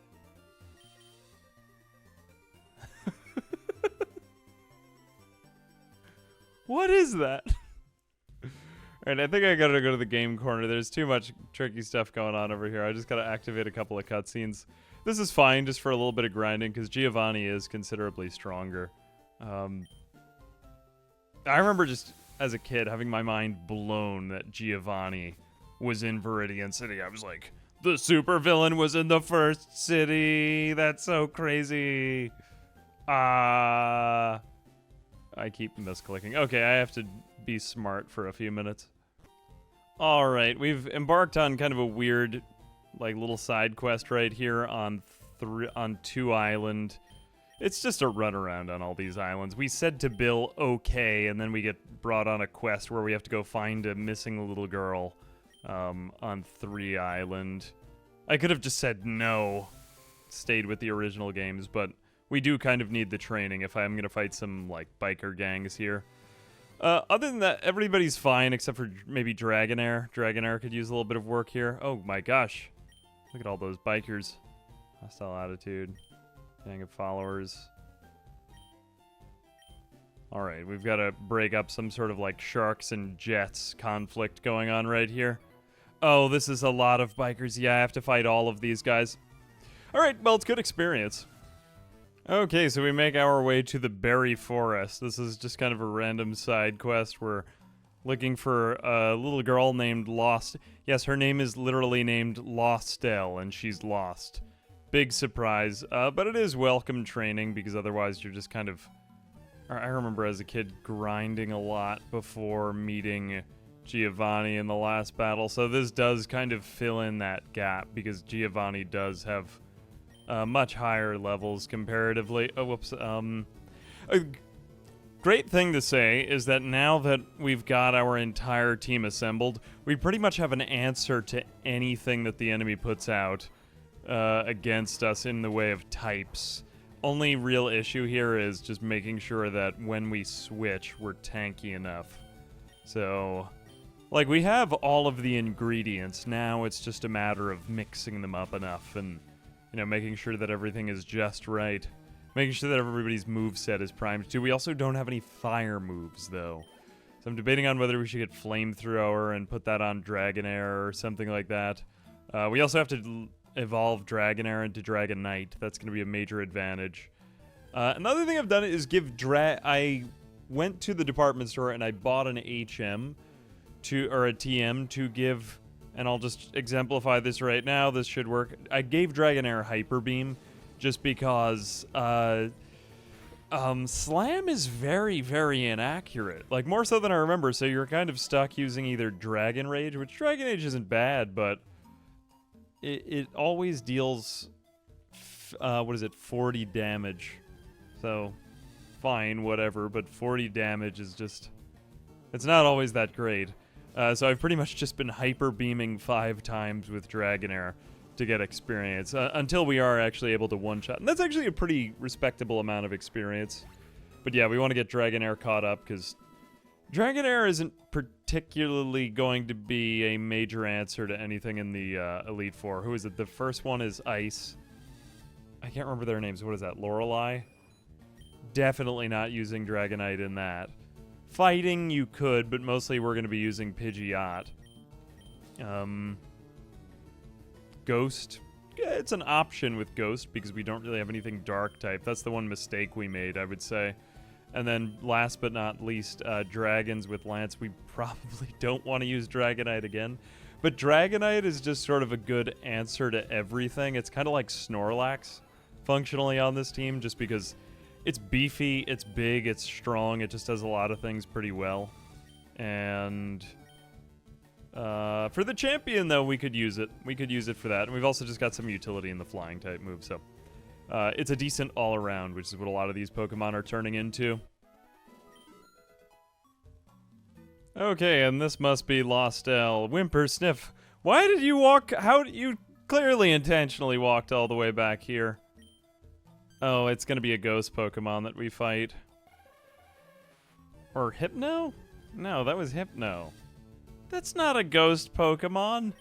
What is that? Alright, I think I gotta go to the game corner. There's too much tricky stuff going on over here. I just gotta activate a couple of cutscenes. This is fine just for a little bit of grinding, because Giovanni is considerably stronger. I remember just, as a kid, having my mind blown that Giovanni was in Viridian City. I was like, the supervillain was in the first city! That's so crazy! I keep misclicking. Okay, I have to be smart for a few minutes. Alright, we've embarked on kind of a weird, like, little side quest right here on 2 Island. It's just a runaround on all these islands. We said to Bill, okay, and then we get brought on a quest where we have to go find a missing little girl on 3 Island. I could have just said no, stayed with the original games, but we do kind of need the training if I'm going to fight some, like, biker gangs here. Other than that, everybody's fine except for maybe Dragonair. Dragonair could use a little bit of work here. Oh my gosh. Look at all those bikers. Hostile attitude. Gang of followers. Alright, we've got to break up some sort of like sharks and jets conflict going on right here. Oh, this is a lot of bikers. Yeah, I have to fight all of these guys. Alright, well, it's good experience. Okay, so we make our way to the Berry Forest. This is just kind of a random side quest. We're looking for a little girl named Lost. Yes, her name is literally named Lostel, and she's lost. Big surprise, but it is welcome training, because otherwise you're just kind of... I remember as a kid grinding a lot before meeting Giovanni in the last battle, so this does kind of fill in that gap, because Giovanni does have... much higher levels comparatively. Oh, whoops. A great thing to say is that now that we've got our entire team assembled, we pretty much have an answer to anything that the enemy puts out against us in the way of types. Only real issue here is just making sure that when we switch, we're tanky enough. So, like, we have all of the ingredients. Now it's just a matter of mixing them up enough and... you know, making sure that everything is just right. Making sure that everybody's moveset is primed too. We also don't have any fire moves, though. So I'm debating on whether we should get Flamethrower and put that on Dragonair or something like that. We also have to evolve Dragonair into Dragon Knight. That's going to be a major advantage. Another thing I've done is I went to the department store and I bought an HM or a TM to give... and I'll just exemplify this right now. This should work. I gave Dragonair Hyper Beam just because Slam is very, very inaccurate. Like, more so than I remember, so you're kind of stuck using either Dragon Rage, which Dragon Rage isn't bad, but it always deals, 40 damage. So, fine, whatever, but 40 damage is just... it's not always that great. So I've pretty much just been hyper beaming 5 times with Dragonair to get experience until we are actually able to one-shot. And that's actually a pretty respectable amount of experience. But yeah, we want to get Dragonair caught up because Dragonair isn't particularly going to be a major answer to anything in the Elite Four. Who is it? The first one is Ice. I can't remember their names. What is that? Lorelei? Definitely not using Dragonite in that. Fighting, you could, but mostly we're going to be using Pidgeot. Ghost. Yeah, it's an option with Ghost because we don't really have anything Dark type. That's the one mistake we made, I would say. And then, last but not least, Dragons with Lance. We probably don't want to use Dragonite again. But Dragonite is just sort of a good answer to everything. It's kind of like Snorlax, functionally, on this team, just because... it's beefy, it's big, it's strong, it just does a lot of things pretty well. And for the champion, though, we could use it. We could use it for that. And we've also just got some utility in the flying type move, so... it's a decent all-around, which is what a lot of these Pokemon are turning into. Okay, and this must be Lostel. Whimper Sniff. Why did you walk... you clearly intentionally walked all the way back here. Oh, it's gonna be a ghost Pokemon that we fight. Or Hypno? No, that was Hypno. That's not a ghost Pokemon.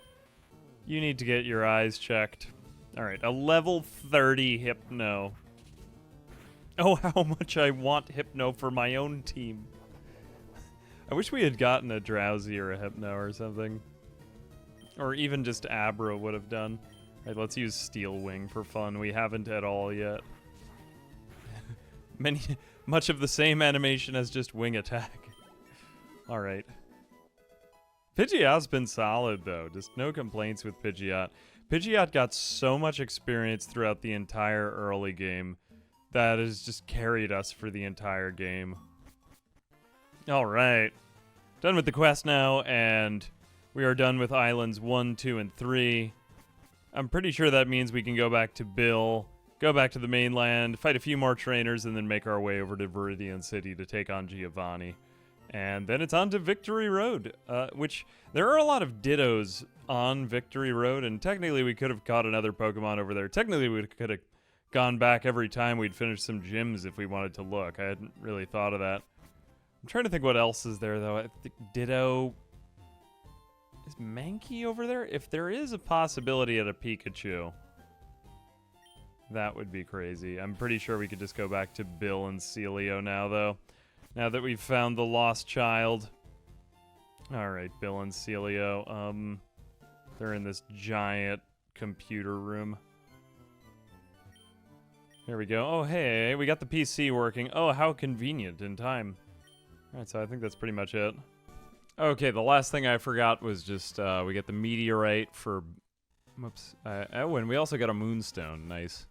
You need to get your eyes checked. Alright, a level 30 Hypno. Oh, how much I want Hypno for my own team. I wish we had gotten a Drowsy or a Hypno or something. Or even just Abra would have done. Alright, let's use Steel Wing for fun. We haven't at all yet. Much of the same animation as just Wing Attack. Alright. Pidgeot's been solid, though. Just no complaints with Pidgeot. Pidgeot got so much experience throughout the entire early game that has just carried us for the entire game. Alright. Done with the quest now, and we are done with Islands 1, 2, and 3. I'm pretty sure that means we can go back to Bill, go back to the mainland, fight a few more trainers, and then make our way over to Viridian City to take on Giovanni. And then it's on to Victory Road, which there are a lot of Dittos on Victory Road, and technically we could have caught another Pokemon over there. Technically we could have gone back every time we'd finished some gyms if we wanted to look. I hadn't really thought of that. I'm trying to think what else is there, though. I think Ditto... Is Mankey over there? If there is a possibility at a Pikachu, that would be crazy. I'm pretty sure we could just go back to Bill and Celio now, though. Now that we've found the lost child. Alright, Bill and Celio. They're in this giant computer room. There we go. Oh, hey, we got the PC working. Oh, how convenient in time. Alright, so I think that's pretty much it. Okay, the last thing I forgot was just, we get the meteorite for... Whoops. Oh, and we also got a moonstone. Nice.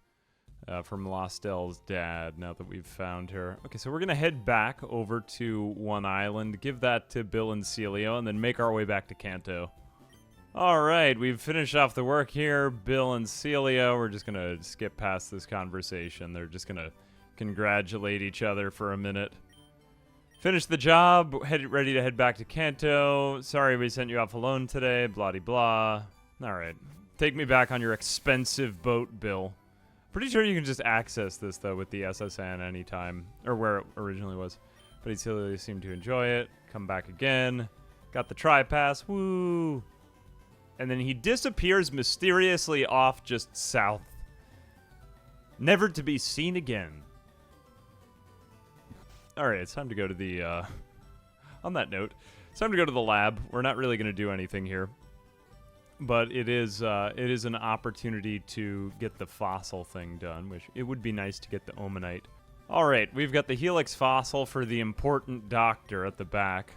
From Lostel's dad, now that we've found her. Okay, so we're gonna head back over to One Island, give that to Bill and Celio, and then make our way back to Kanto. Alright, we've finished off the work here. Bill and Celio, we're just gonna skip past this conversation. They're just gonna congratulate each other for a minute. Finish the job, ready to head back to Kanto. Sorry we sent you off alone today, blah-de-blah. Alright, take me back on your expensive boat, Bill. Pretty sure you can just access this, though, with the SSN anytime, or where it originally was. But he still seemed to enjoy it. Come back again. Got the tri-pass, woo! And then he disappears mysteriously off just south. Never to be seen again. Alright, it's time to go to the, on that note, it's time to go to the lab. We're not really going to do anything here. But it is an opportunity to get the fossil thing done, which it would be nice to get the Omanite. All right, we've got the Helix fossil for the important doctor at the back.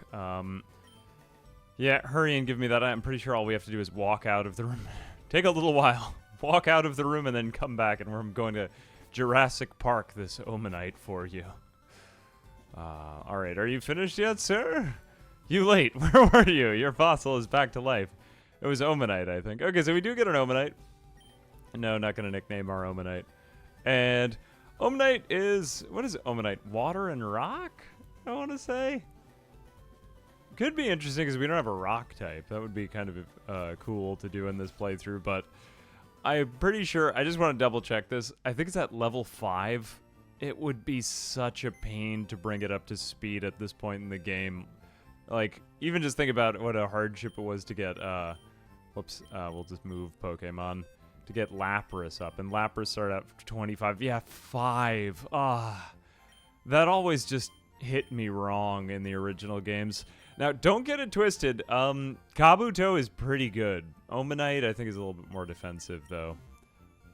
Yeah, hurry and give me that. I'm pretty sure all we have to do is walk out of the room. Take a little while. Walk out of the room and then come back, and we're going to Jurassic Park this Omanite for you. All right, are you finished yet, sir? You late. Where were you? Your fossil is back to life. It was Omanite, I think. Okay, so we do get an Omanite. No, not going to nickname our Omanite. And Omanite is... What is Omanite? Water and rock, I want to say? Could be interesting because we don't have a rock type. That would be kind of cool to do in this playthrough, but I'm pretty sure... I just want to double check this. I think it's at level 5. It would be such a pain to bring it up to speed at this point in the game. Like, even just think about what a hardship it was to get, we'll just move Pokemon, to get Lapras up, and Lapras started at 25, yeah, 5, that always just hit me wrong in the original games. Now, don't get it twisted, Kabuto is pretty good. Omanite, I think, is a little bit more defensive, though,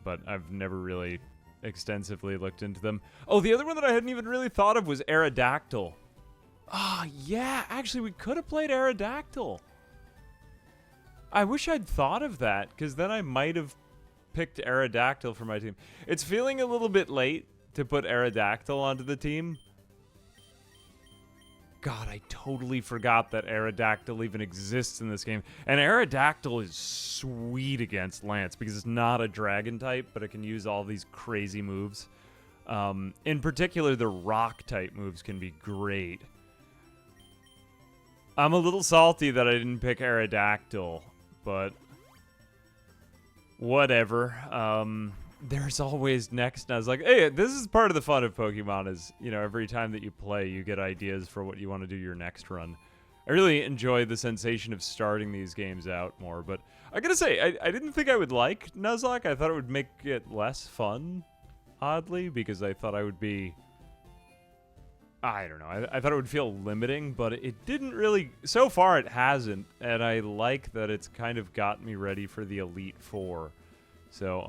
but I've never really extensively looked into them. Oh, the other one that I hadn't even really thought of was Aerodactyl. Ah, yeah, actually, we could have played Aerodactyl. I wish I'd thought of that, because then I might have picked Aerodactyl for my team. It's feeling a little bit late to put Aerodactyl onto the team. God, I totally forgot that Aerodactyl even exists in this game. And Aerodactyl is sweet against Lance, because it's not a dragon type, but it can use all these crazy moves. In particular, the rock type moves can be great. I'm a little salty that I didn't pick Aerodactyl, but whatever. There's always next. And I was like, hey, this is part of the fun of Pokemon is, you know, every time that you play, you get ideas for what you want to do your next run. I really enjoy the sensation of starting these games out more, but I gotta say, I didn't think I would like Nuzlocke. I thought it would make it less fun, oddly, because I thought I would be I don't know. I thought it would feel limiting, but it didn't really. So far, it hasn't, and I like that it's kind of got me ready for the Elite Four. So,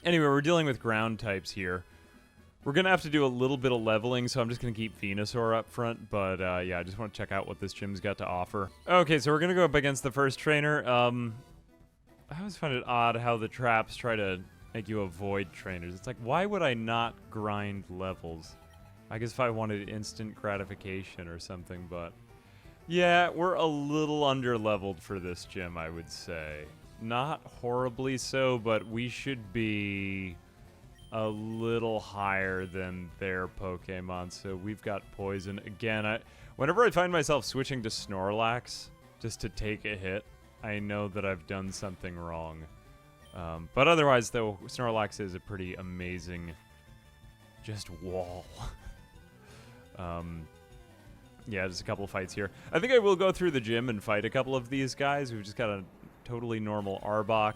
anyway, we're dealing with ground types here. We're gonna have to do a little bit of leveling, so I'm just gonna keep Venusaur up front. But yeah, I just want to check out what this gym's got to offer. Okay, so we're gonna go up against the first trainer. I always find it odd how the traps try to make you avoid trainers. It's like, why would I not grind levels? I guess if I wanted instant gratification or something, but yeah, we're a little under-leveled for this gym, I would say. Not horribly so, but we should be a little higher than their Pokemon, so we've got Poison. Again, whenever I find myself switching to Snorlax just to take a hit, I know that I've done something wrong. But otherwise, though, Snorlax is a pretty amazing just wall. Yeah, just a couple of fights here. I think I will go through the gym and fight a couple of these guys. We've just got a totally normal Arbok.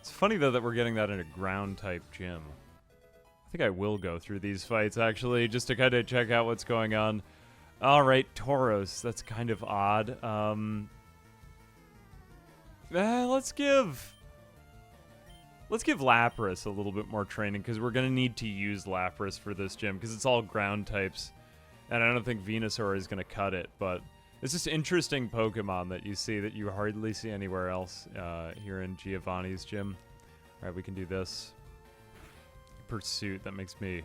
It's funny, though, that we're getting that in a ground-type gym. I think I will go through these fights, actually, just to kind of check out what's going on. All right, Tauros. That's kind of odd. Let's give Lapras a little bit more training, because we're going to need to use Lapras for this gym, because it's all ground types. And I don't think Venusaur is going to cut it, but it's just interesting Pokemon that you see that you hardly see anywhere else here in Giovanni's gym. All right, we can do this. Pursuit, that makes me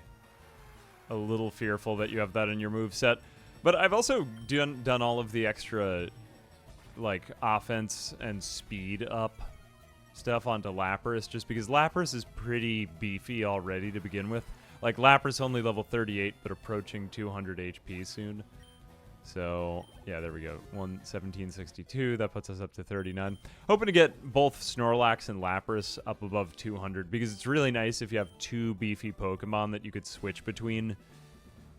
a little fearful that you have that in your moveset. But I've also done all of the extra, like, offense and speed up stuff onto Lapras, just because Lapras is pretty beefy already to begin with. Like, Lapras only level 38, but approaching 200 HP soon. So, yeah, there we go. 11762, that puts us up to 39. Hoping to get both Snorlax and Lapras up above 200, because it's really nice if you have two beefy Pokemon that you could switch between,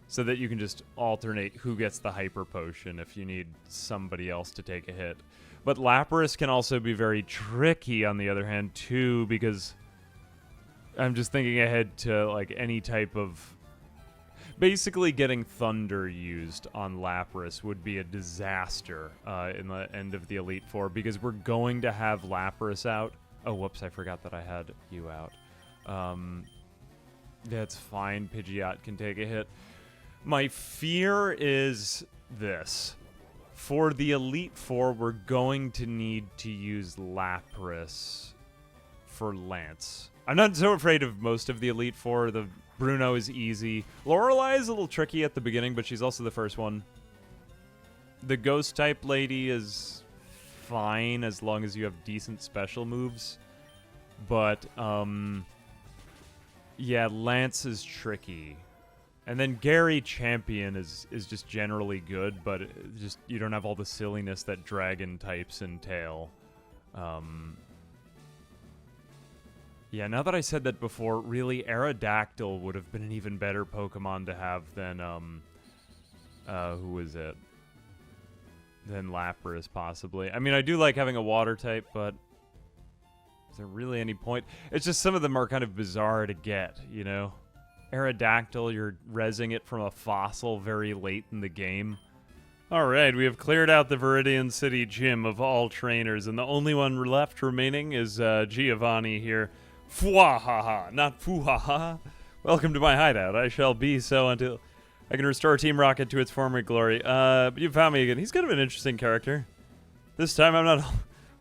so that you can just alternate who gets the Hyper Potion if you need somebody else to take a hit. But Lapras can also be very tricky, on the other hand, too, because I'm just thinking ahead to, like, any type of... Basically, getting Thunder used on Lapras would be a disaster in the end of the Elite Four, because we're going to have Lapras out. Oh, whoops, I forgot that I had you out. That's fine. Pidgeot can take a hit. My fear is this. For the Elite Four, we're going to need to use Lapras for Lance. I'm not so afraid of most of the Elite Four. The Bruno is easy. Lorelei is a little tricky at the beginning, but she's also the first one. The Ghost-type lady is fine as long as you have decent special moves. But, yeah, Lance is tricky. And then Gary Champion is just generally good, but just you don't have all the silliness that Dragon types entail. Yeah, now that I said that before, really, Aerodactyl would have been an even better Pokemon to have than, who was it? Than Lapras, possibly. I mean, I do like having a water type, but is there really any point? It's just some of them are kind of bizarre to get, you know? Aerodactyl, you're rezzing it from a fossil very late in the game. Alright, we have cleared out the Viridian City Gym of all trainers, and the only one left remaining is Giovanni here. Fwahaha, not foohaha. Welcome to my hideout. I shall be so until I can restore Team Rocket to its former glory. But you found me again. He's kind of an interesting character. This time I'm not a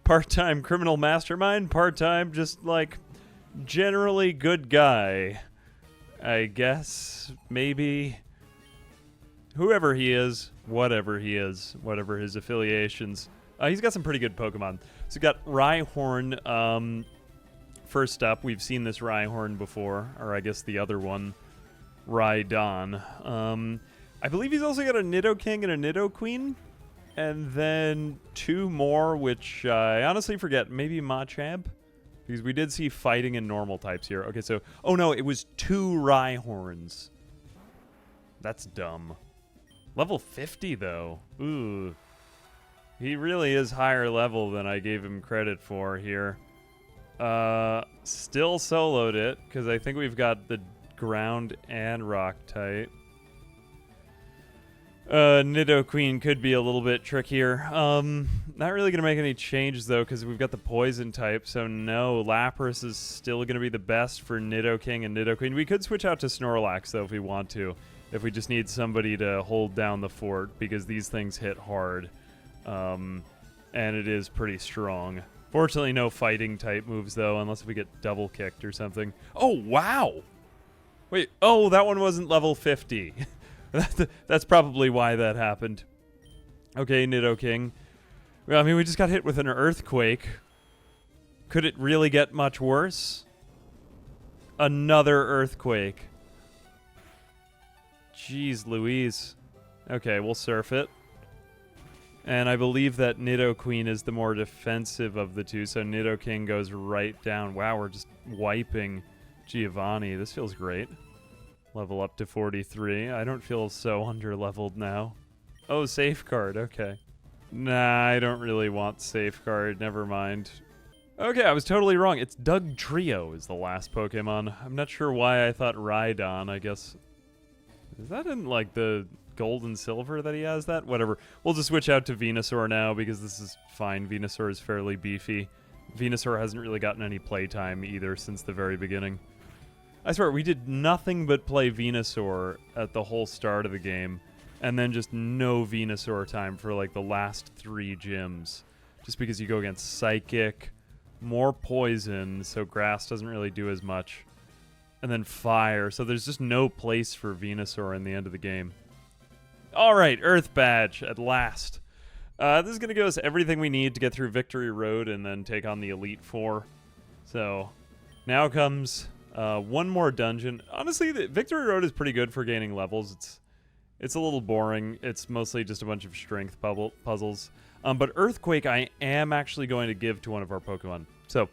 part-time criminal mastermind, part-time just, like, generally good guy. I guess, maybe. Whoever he is, whatever his affiliations. He's got some pretty good Pokemon. So we've got Rhyhorn. First up, we've seen this Rhyhorn before, or I guess the other one, Rhydon. I believe he's also got a Nidoking and a Nidoqueen, and then two more, which I honestly forget. Maybe Machamp, because we did see fighting in normal types here. Okay, so oh no, it was two Rhyhorns. That's dumb. Level 50 though. Ooh, he really is higher level than I gave him credit for here. Still soloed it, because I think we've got the ground and rock type. Nidoqueen could be a little bit trickier. Not really going to make any changes, though, because we've got the poison type, so no, Lapras is still going to be the best for Nidoking and Nidoqueen. We could switch out to Snorlax, though, if we want to, if we just need somebody to hold down the fort, because these things hit hard, and it is pretty strong. Fortunately, no fighting type moves, though, unless we get double kicked or something. Oh, wow! Wait, oh, that one wasn't level 50. That's probably why that happened. Okay, Nidoking. Well, I mean, we just got hit with an earthquake. Could it really get much worse? Another earthquake. Jeez Louise. Okay, we'll surf it. And I believe that Nidoqueen is the more defensive of the two, so Nidoking goes right down. Wow, we're just wiping Giovanni. This feels great. Level up to 43. I don't feel so under-leveled now. Oh, Safeguard. Okay. Nah, I don't really want Safeguard. Never mind. Okay, I was totally wrong. It's Dugtrio is the last Pokemon. I'm not sure why I thought Rhydon, I guess. Is that in, like, the gold and silver that he has that? Whatever. We'll just switch out to Venusaur now because this is fine. Venusaur is fairly beefy. Venusaur hasn't really gotten any playtime either since the very beginning. I swear, we did nothing but play Venusaur at the whole start of the game, and then just no Venusaur time for, like, the last 3 gyms. Just because you go against Psychic, more Poison, so Grass doesn't really do as much, and then Fire, so there's just no place for Venusaur in the end of the game. Alright, Earth Badge, at last. This is going to give us everything we need to get through Victory Road and then take on the Elite Four. So, now comes... one more dungeon. Honestly, the Victory Road is pretty good for gaining levels. It's a little boring. It's mostly just a bunch of strength puzzles. But Earthquake I am actually going to give to one of our Pokemon. So,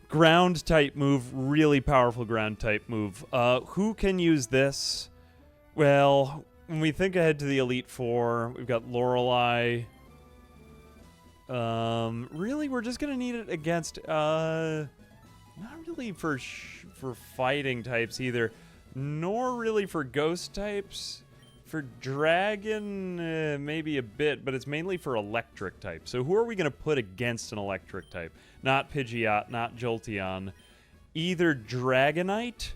ground type move, really powerful ground type move. Who can use this? Well, when we think ahead to the Elite Four, we've got Lorelei. Really, we're just going to need it against... not really for fighting types either, nor really for ghost types. For dragon, maybe a bit, but it's mainly for electric type. So who are we going to put against an electric type? Not Pidgeot, not Jolteon. Either Dragonite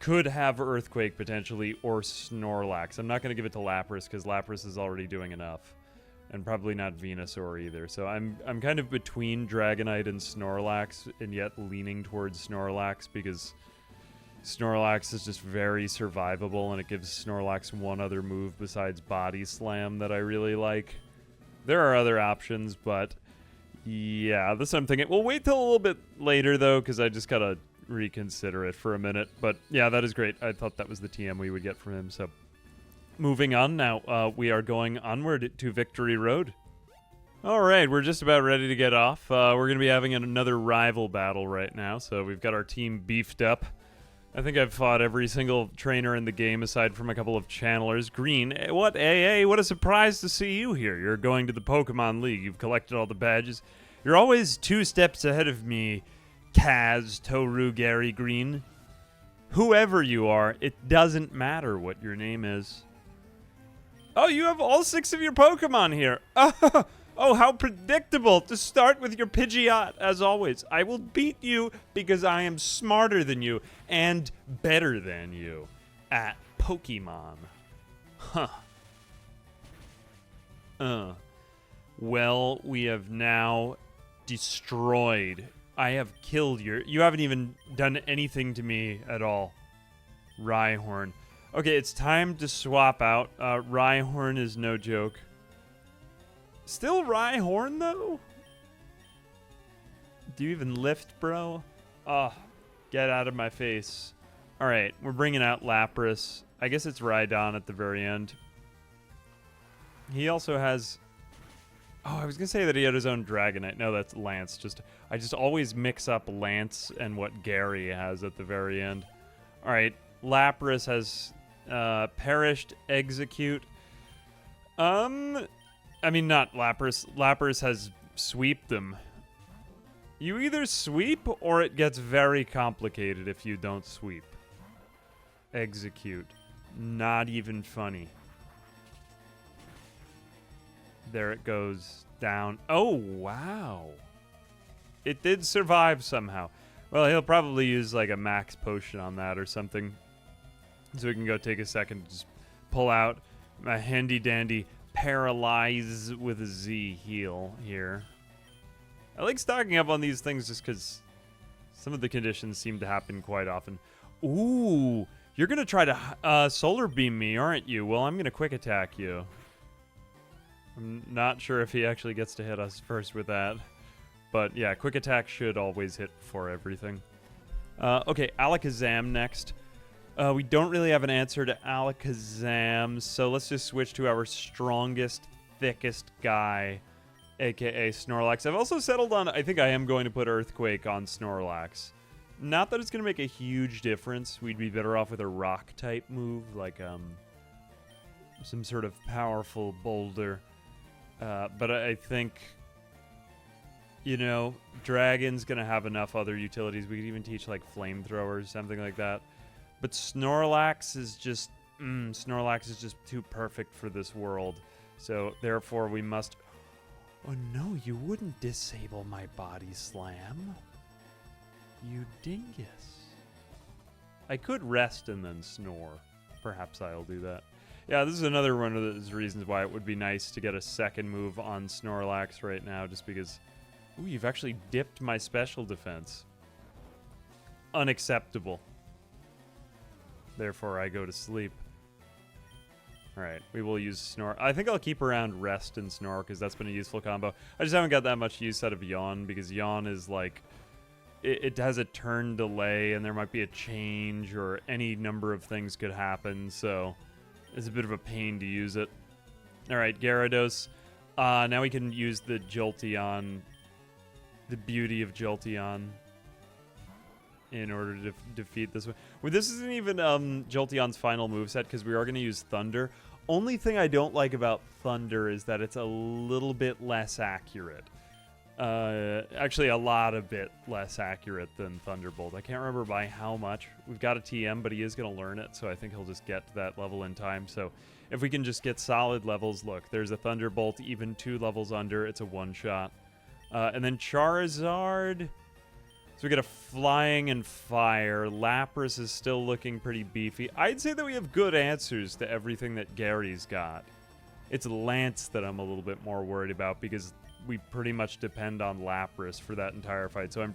could have Earthquake potentially, or Snorlax. I'm not going to give it to Lapras because Lapras is already doing enough. And probably not Venusaur either. So I'm kind of between Dragonite and Snorlax, and yet leaning towards Snorlax because Snorlax is just very survivable, and it gives Snorlax one other move besides Body Slam that I really like. There are other options, but yeah, this I'm thinking. We'll wait till a little bit later, though, because I just gotta reconsider it for a minute. But yeah, that is great. I thought that was the TM we would get from him, so... Moving on now, we are going onward to Victory Road. Alright, we're just about ready to get off. We're going to be having another rival battle right now, so we've got our team beefed up. I think I've fought every single trainer in the game aside from a couple of channelers. Green, what AA? What a surprise to see you here. You're going to the Pokemon League. You've collected all the badges. You're always 2 steps ahead of me, Kaz, Toru, Gary, Green. Whoever you are, it doesn't matter what your name is. Oh, you have all 6 of your Pokemon here. Oh, how predictable. To start with your Pidgeot, as always. I will beat you because I am smarter than you and better than you at Pokemon. Huh. Well, we have now destroyed. I have killed you haven't even done anything to me at all. Rhyhorn. Okay, it's time to swap out. Rhyhorn is no joke. Still Rhyhorn, though? Do you even lift, bro? Get out of my face. Alright, we're bringing out Lapras. I guess it's Rhydon at the very end. He also has... Oh, I was going to say that he had his own Dragonite. No, that's Lance. I just always mix up Lance and what Gary has at the very end. Alright, Lapras has... Perished, Execute. I mean, not Lapras. Lapras has Sweep them. You either sweep, or it gets very complicated if you don't sweep. Execute. Not even funny. There it goes down. Oh, wow. It did survive somehow. Well, he'll probably use like a max potion on that or something. So we can go take a second to just pull out a handy dandy paralyze with a Z heal here. I like stocking up on these things just because some of the conditions seem to happen quite often. Ooh, you're going to try to solar beam me, aren't you? Well, I'm going to quick attack you. I'm not sure if he actually gets to hit us first with that. But yeah, quick attack should always hit before everything. Okay, Alakazam next. We don't really have an answer to Alakazam, so let's just switch to our strongest, thickest guy, aka Snorlax. I've also settled on, I think I am going to put Earthquake on Snorlax. Not that it's going to make a huge difference. We'd be better off with a rock-type move, like some sort of powerful boulder. But I think, you know, Dragon's going to have enough other utilities. We could even teach, like, Flamethrowers, something like that. But Snorlax is just too perfect for this world. So, therefore, we must... Oh, no, you wouldn't disable my Body Slam. You dingus. I could rest and then snore. Perhaps I'll do that. Yeah, this is another one of those reasons why it would be nice to get a second move on Snorlax right now, just because... Ooh, you've actually dipped my special defense. Unacceptable. Therefore, I go to sleep. Alright, we will use Snore. I think I'll keep around Rest and Snore, because that's been a useful combo. I just haven't got that much use out of Yawn, because Yawn is like... It has a turn delay, and there might be a change, or any number of things could happen, so... It's a bit of a pain to use it. Alright, Gyarados. Now we can use the Jolteon. The beauty of Jolteon. In order to defeat this one. Well, this isn't even Jolteon's final moveset, because we are going to use Thunder. Only thing I don't like about Thunder is that it's a little bit less accurate. Actually, a lot a bit less accurate than Thunderbolt. I can't remember by how much. We've got a TM, but he is going to learn it, so I think he'll just get to that level in time. So if we can just get solid levels, look, there's a Thunderbolt, even 2 levels under. It's a one-shot. And then Charizard. So we get a Flying and Fire. Lapras is still looking pretty beefy. I'd say that we have good answers to everything that Gary's got. It's Lance that I'm a little bit more worried about, because we pretty much depend on Lapras for that entire fight. So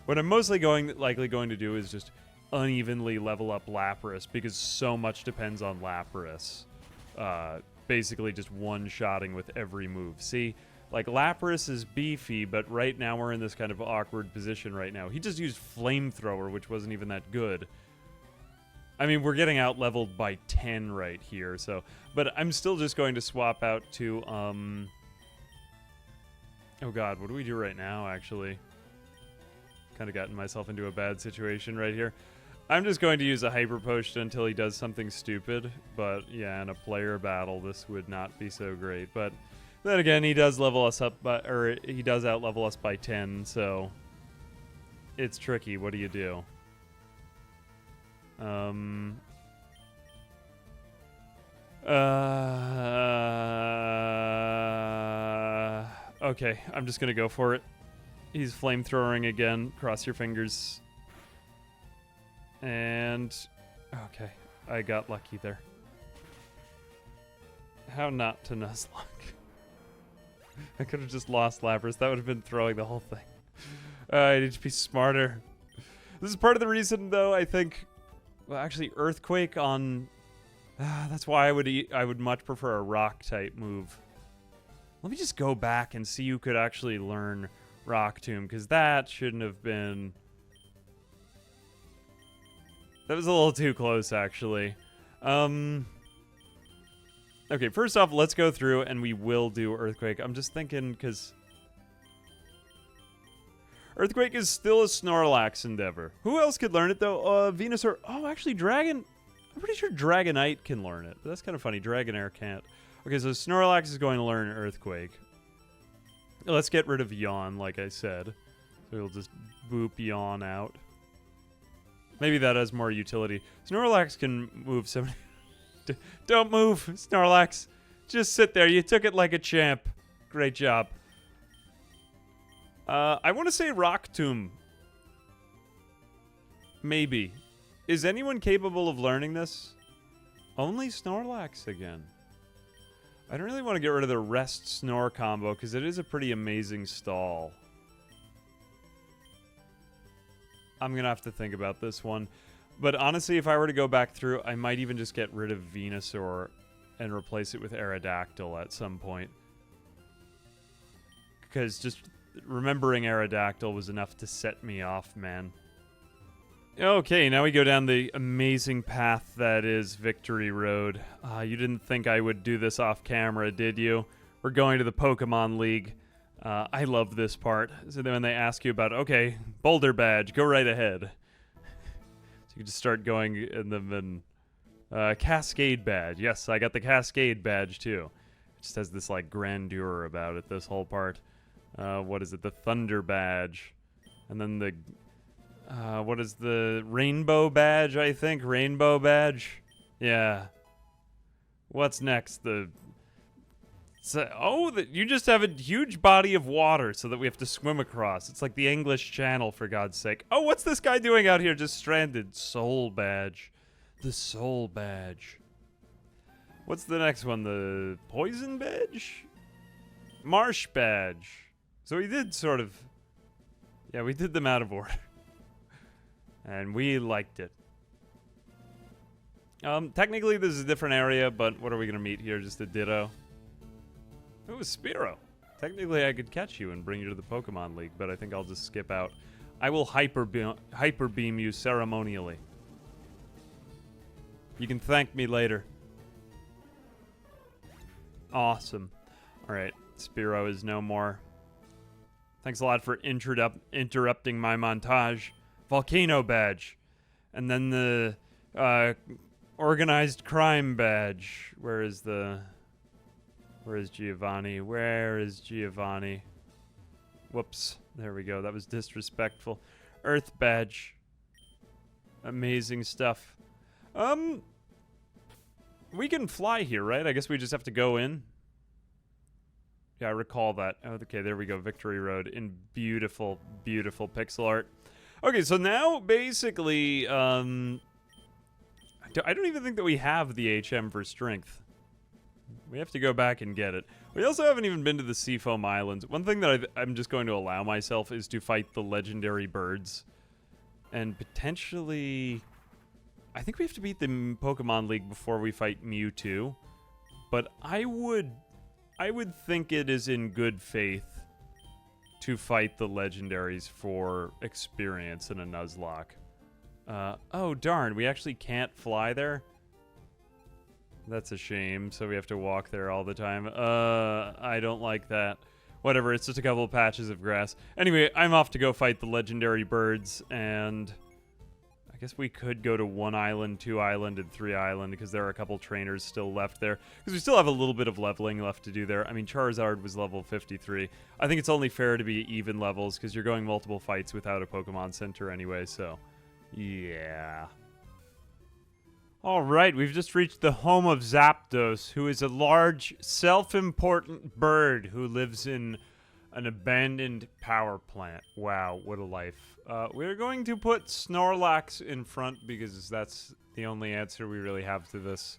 what I'm mostly likely going to do is just unevenly level up Lapras, because so much depends on Lapras. Basically just one-shotting with every move. See, like Lapras is beefy, but right now we're in this kind of awkward position right now. He just used Flamethrower, which wasn't even that good. I mean, we're getting out-leveled by 10 right here, so... But I'm still just going to swap out to, Oh god, what do we do right now, actually? Kind of gotten myself into a bad situation right here. I'm just going to use a Hyper Potion until he does something stupid. But, yeah, in a player battle, this would not be so great. But, then again, he does level us up, or he does out-level us by 10, so... It's tricky. What do you do? Okay, I'm just gonna go for it. He's flamethrowing again. Cross your fingers. And... Okay, I got lucky there. How not to Nuzlocke? I could have just lost Lapras. That would have been throwing the whole thing. I need to be smarter. This is part of the reason, though, I think... Well, actually, Earthquake on... that's why I would much prefer a Rock-type move. Let me just go back and see who could actually learn Rock Tomb, because that shouldn't have been... That was a little too close, actually. Okay, first off, let's go through, and we will do Earthquake. I'm just thinking, because... Earthquake is still a Snorlax endeavor. Who else could learn it, though? Venusaur... Oh, actually, Dragon... I'm pretty sure Dragonite can learn it, but that's kind of funny. Dragonair can't. Okay, so Snorlax is going to learn Earthquake. Let's get rid of Yawn, like I said. So we'll just boop Yawn out. Maybe that has more utility. Snorlax can move so many... Don't move, Snorlax. Just sit there. You took it like a champ. Great job. I want to say Rock Tomb. Maybe. Is anyone capable of learning this? Only Snorlax again. I don't really want to get rid of the Rest Snore combo because it is a pretty amazing stall. I'm going to have to think about this one. But honestly, if I were to go back through, I might even just get rid of Venusaur and replace it with Aerodactyl at some point. Because just remembering Aerodactyl was enough to set me off, man. Okay, now we go down the amazing path that is Victory Road. You didn't think I would do this off camera, did you? We're going to the Pokemon League. I love this part. So then when they ask you about, okay, Boulder Badge, go right ahead. So you just start going and then Cascade Badge. Yes, I got the Cascade Badge too. It just has this like grandeur about it, this whole part. What is it? The Thunder Badge. And then the... what is the Rainbow Badge, I think? Rainbow Badge? Yeah. What's next? You just have a huge body of water so that we have to swim across. It's like the English Channel, for God's sake. Oh, what's this guy doing out here just stranded? Soul Badge. The Soul Badge. What's the next one? The Poison Badge? Marsh Badge. So we did sort of... Yeah, we did them out of order. And we liked it. Technically this is a different area, but what are we going to meet here? Just a Ditto? It was Spearow. Technically I could catch you and bring you to the Pokemon League, but I think I'll just skip out. I will hyper beam you ceremonially. You can thank me later. Awesome. Alright, Spearow is no more. Thanks a lot for interrupting my montage. Volcano Badge. And then the Organized Crime Badge. Where is Giovanni? Where is Giovanni? Whoops. There we go. That was disrespectful. Earth Badge. Amazing stuff. We can fly here, right? I guess we just have to go in. Yeah, I recall that. Okay, there we go. Victory Road in beautiful, beautiful pixel art. Okay, so now basically, I don't even think that we have the HM for strength. We have to go back and get it. We also haven't even been to the Seafoam Islands. One thing that I'm just going to allow myself is to fight the legendary birds. And potentially... I think we have to beat the Pokemon League before we fight Mewtwo. But I would think it is in good faith to fight the legendaries for experience in a Nuzlocke. Oh, darn. We actually can't fly there? That's a shame, so we have to walk there all the time. I don't like that. Whatever, it's just a couple of patches of grass. Anyway, I'm off to go fight the legendary birds, and... I guess we could go to 1 island, 2 island, and 3 island, because there are a couple trainers still left there. Because we still have a little bit of leveling left to do there. I mean, Charizard was level 53. I think it's only fair to be even levels, because you're going multiple fights without a Pokemon Center anyway, so... Yeah. Alright, we've just reached the home of Zapdos, who is a large, self-important bird who lives in an abandoned power plant. Wow, what a life. We're going to put Snorlax in front because that's the only answer we really have to this.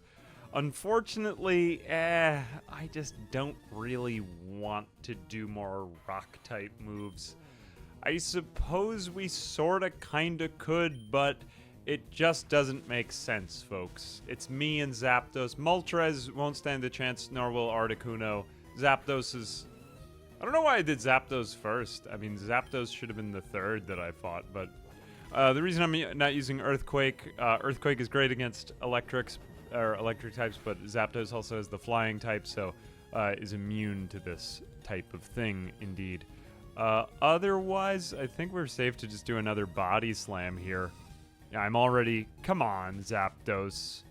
Unfortunately, I just don't really want to do more rock-type moves. I suppose we sorta kinda could, but it just doesn't make sense, folks. It's me and Zapdos. Moltres won't stand a chance, nor will Articuno. Zapdos is... I don't know why I did Zapdos first. I mean, Zapdos should have been the third that I fought, but... the reason I'm not using Earthquake... Earthquake is great against electric types, but Zapdos also has the flying type, so is immune to this type of thing, indeed. Otherwise, I think we're safe to just do another Body Slam here. Yeah, I'm already... Come on, Zapdos.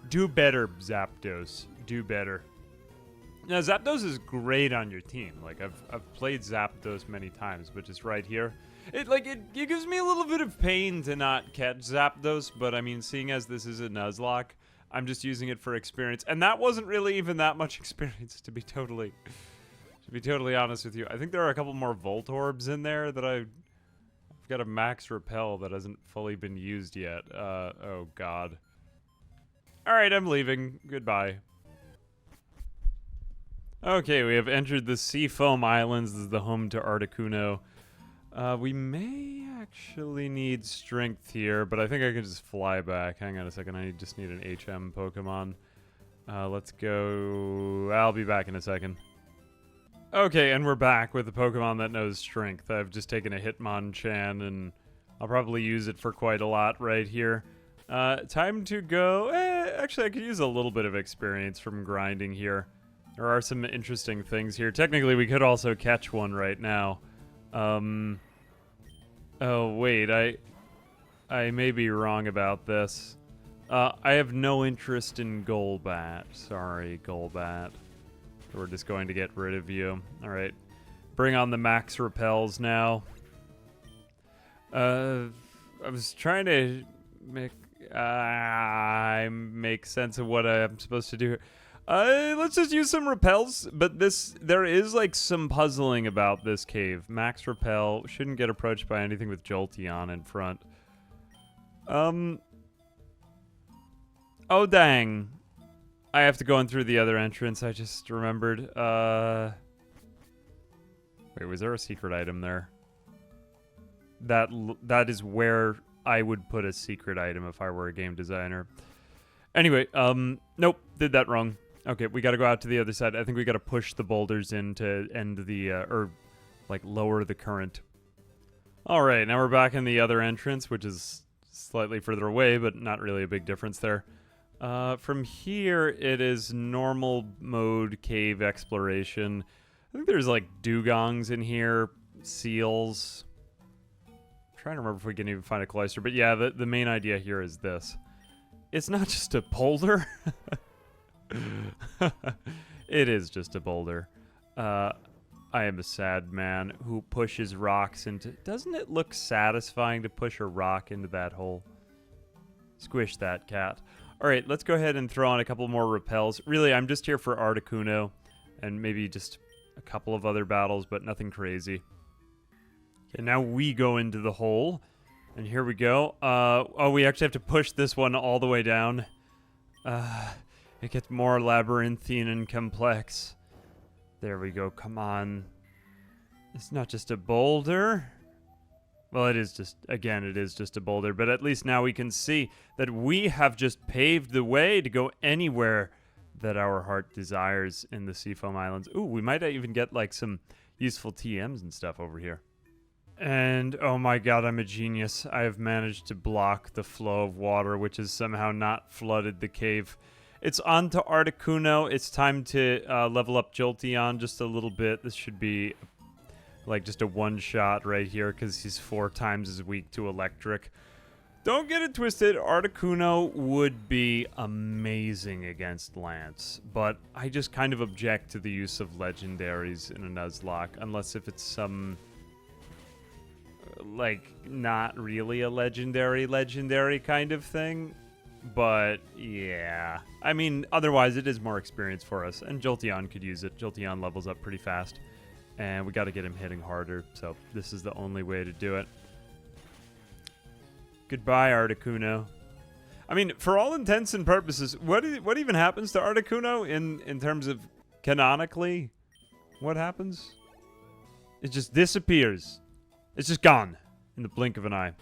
Do better, Zapdos. Do better. Now, Zapdos is great on your team. Like, I've played Zapdos many times, but just right here, it gives me a little bit of pain to not catch Zapdos, but I mean, seeing as this is a Nuzlocke, I'm just using it for experience. And that wasn't really even that much experience, to be totally honest with you. I think there are a couple more Volt Orbs in there that I've got a max repel that hasn't fully been used yet. Oh god. Alright, I'm leaving. Goodbye. Okay, we have entered the Seafoam Islands. This is the home to Articuno. We may actually need strength here, but I think I can just fly back. Hang on a second, I just need an HM Pokemon. Let's go... I'll be back in a second. Okay, and we're back with a Pokemon that knows strength. I've just taken a Hitmonchan, and I'll probably use it for quite a lot right here. Time to go... actually, I could use a little bit of experience from grinding here. There are some interesting things here. Technically, we could also catch one right now. Oh, wait, I may be wrong about this. I have no interest in Golbat. Sorry, Golbat. We're just going to get rid of you. Alright. Bring on the max repels now. I was trying to make sense of what I'm supposed to do here. Let's just use some repels, but there is like some puzzling about this cave. Max repel, shouldn't get approached by anything with Jolteon in front. Oh dang. I have to go in through the other entrance, I just remembered. Wait, was there a secret item there? That is where I would put a secret item if I were a game designer. Anyway, nope, did that wrong. Okay, we gotta go out to the other side. I think we gotta push the boulders in to end the, or, like, lower the current. Alright, now we're back in the other entrance, which is slightly further away, but not really a big difference there. From here, it is normal mode cave exploration. I think there's, like, dugongs in here, seals. I'm trying to remember if we can even find a cloister, but yeah, the main idea here is this. It's not just a boulder. It is just a boulder. I am a sad man who pushes rocks into... Doesn't it look satisfying to push a rock into that hole? Squish that, cat. Alright, let's go ahead and throw on a couple more repels. Really, I'm just here for Articuno and maybe just a couple of other battles, but nothing crazy. Okay, now we go into the hole. And here we go. Oh, we actually have to push this one all the way down. It gets more labyrinthine and complex. There we go, come on. It's not just a boulder. Well, it is just, again, it is just a boulder, but at least now we can see that we have just paved the way to go anywhere that our heart desires in the Seafoam Islands. Ooh, we might even get, like, some useful TMs and stuff over here. And, oh my god, I'm a genius. I have managed to block the flow of water, which has somehow not flooded the cave. It's on to Articuno. It's time to level up Jolteon just a little bit. This should be like just a one-shot right here because he's 4 times as weak to electric. Don't get it twisted. Articuno would be amazing against Lance, but I just kind of object to the use of legendaries in a Nuzlocke, unless if it's some... like, not really a legendary kind of thing. But, yeah. I mean, otherwise it is more experience for us. And Jolteon could use it. Jolteon levels up pretty fast. And we got to get him hitting harder. So, this is the only way to do it. Goodbye, Articuno. I mean, for all intents and purposes, what even happens to Articuno in terms of canonically? What happens? It just disappears. It's just gone in the blink of an eye.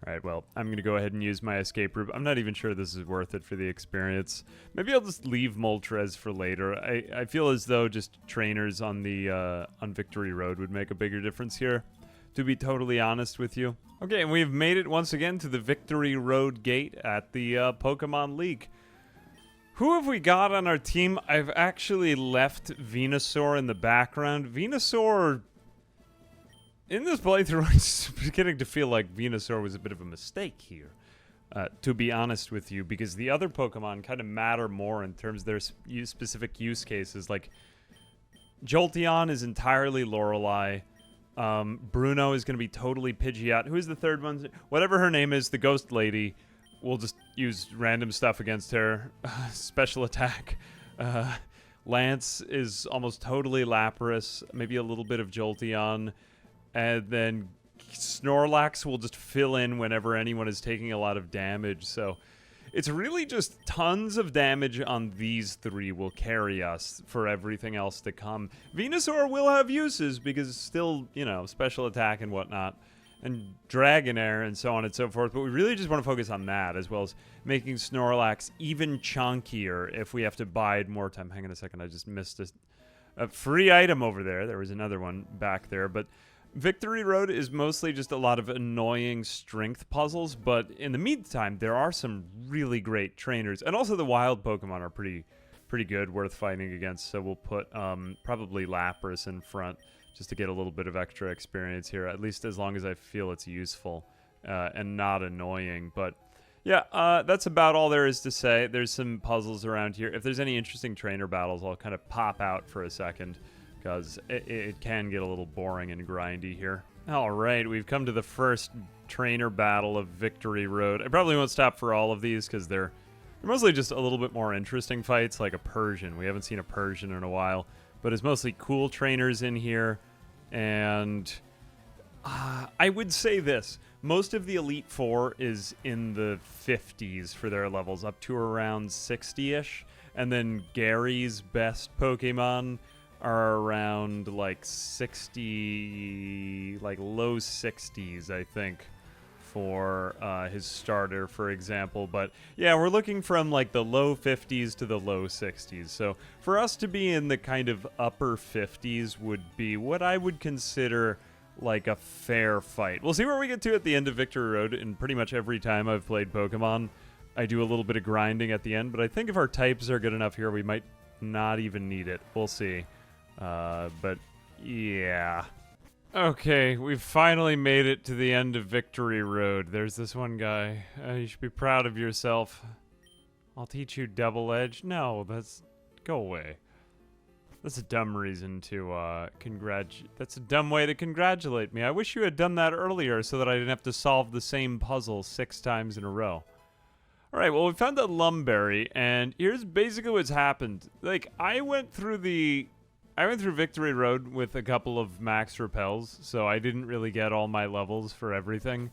Alright, well, I'm going to go ahead and use my escape route. I'm not even sure this is worth it for the experience. Maybe I'll just leave Moltres for later. I feel as though just trainers on the on Victory Road would make a bigger difference here, to be totally honest with you. Okay, and we've made it once again to the Victory Road gate at the Pokemon League. Who have we got on our team? I've actually left Venusaur in the background. Venusaur... In this playthrough, I'm beginning to feel like Venusaur was a bit of a mistake here, to be honest with you, because the other Pokemon kind of matter more in terms of their specific use cases. Like, Jolteon is entirely Lorelei. Bruno is going to be totally Pidgeot. Who's the third one? Whatever her name is, the ghost lady. we'll just use random stuff against her. Special attack. Lance is almost totally Lapras, maybe a little bit of Jolteon, and then Snorlax will just fill in whenever anyone is taking a lot of damage. So it's really just tons of damage on these three will carry us for everything else to come. Venusaur will have uses because still, you know, special attack and whatnot, and Dragonair and so on and so forth, but we really just want to focus on that, as well as making Snorlax even chunkier if we have to bide more time. Hang on a second, I just missed a free item over there. There was another one back there, but Victory Road is mostly just a lot of annoying strength puzzles, but in the meantime, there are some really great trainers, and also the wild Pokemon are pretty good, worth fighting against, so we'll put probably Lapras in front, just to get a little bit of extra experience here, at least as long as I feel it's useful and not annoying. But yeah, that's about all there is to say. There's some puzzles around here. If there's any interesting trainer battles, I'll kind of pop out for a second, because it can get a little boring and grindy here. All right, we've come to the first trainer battle of Victory Road. I probably won't stop for all of these, because they're mostly just a little bit more interesting fights, like a Persian. We haven't seen a Persian in a while. But it's mostly cool trainers in here, and I would say this. Most of the Elite Four is in the 50s for their levels, up to around 60-ish, and then Gary's best Pokemon are around like 60, like low 60s, I think, for his starter, for example. But yeah, we're looking from like the low 50s to the low 60s. So for us to be in the kind of upper 50s would be what I would consider like a fair fight. We'll see where we get to at the end of Victory Road. And pretty much every time I've played Pokemon, I do a little bit of grinding at the end. But I think if our types are good enough here, we might not even need it. We'll see. But yeah. Okay, we've finally made it to the end of Victory Road. There's this one guy. You should be proud of yourself. I'll teach you Double Edge. No, go away. That's a dumb reason to, that's a dumb way to congratulate me. I wish you had done that earlier so that I didn't have to solve the same puzzle 6 times in a row. Alright, well, we found a Lumberry, and here's basically what's happened. Like, I went through Victory Road with a couple of max repels, so I didn't really get all my levels for everything.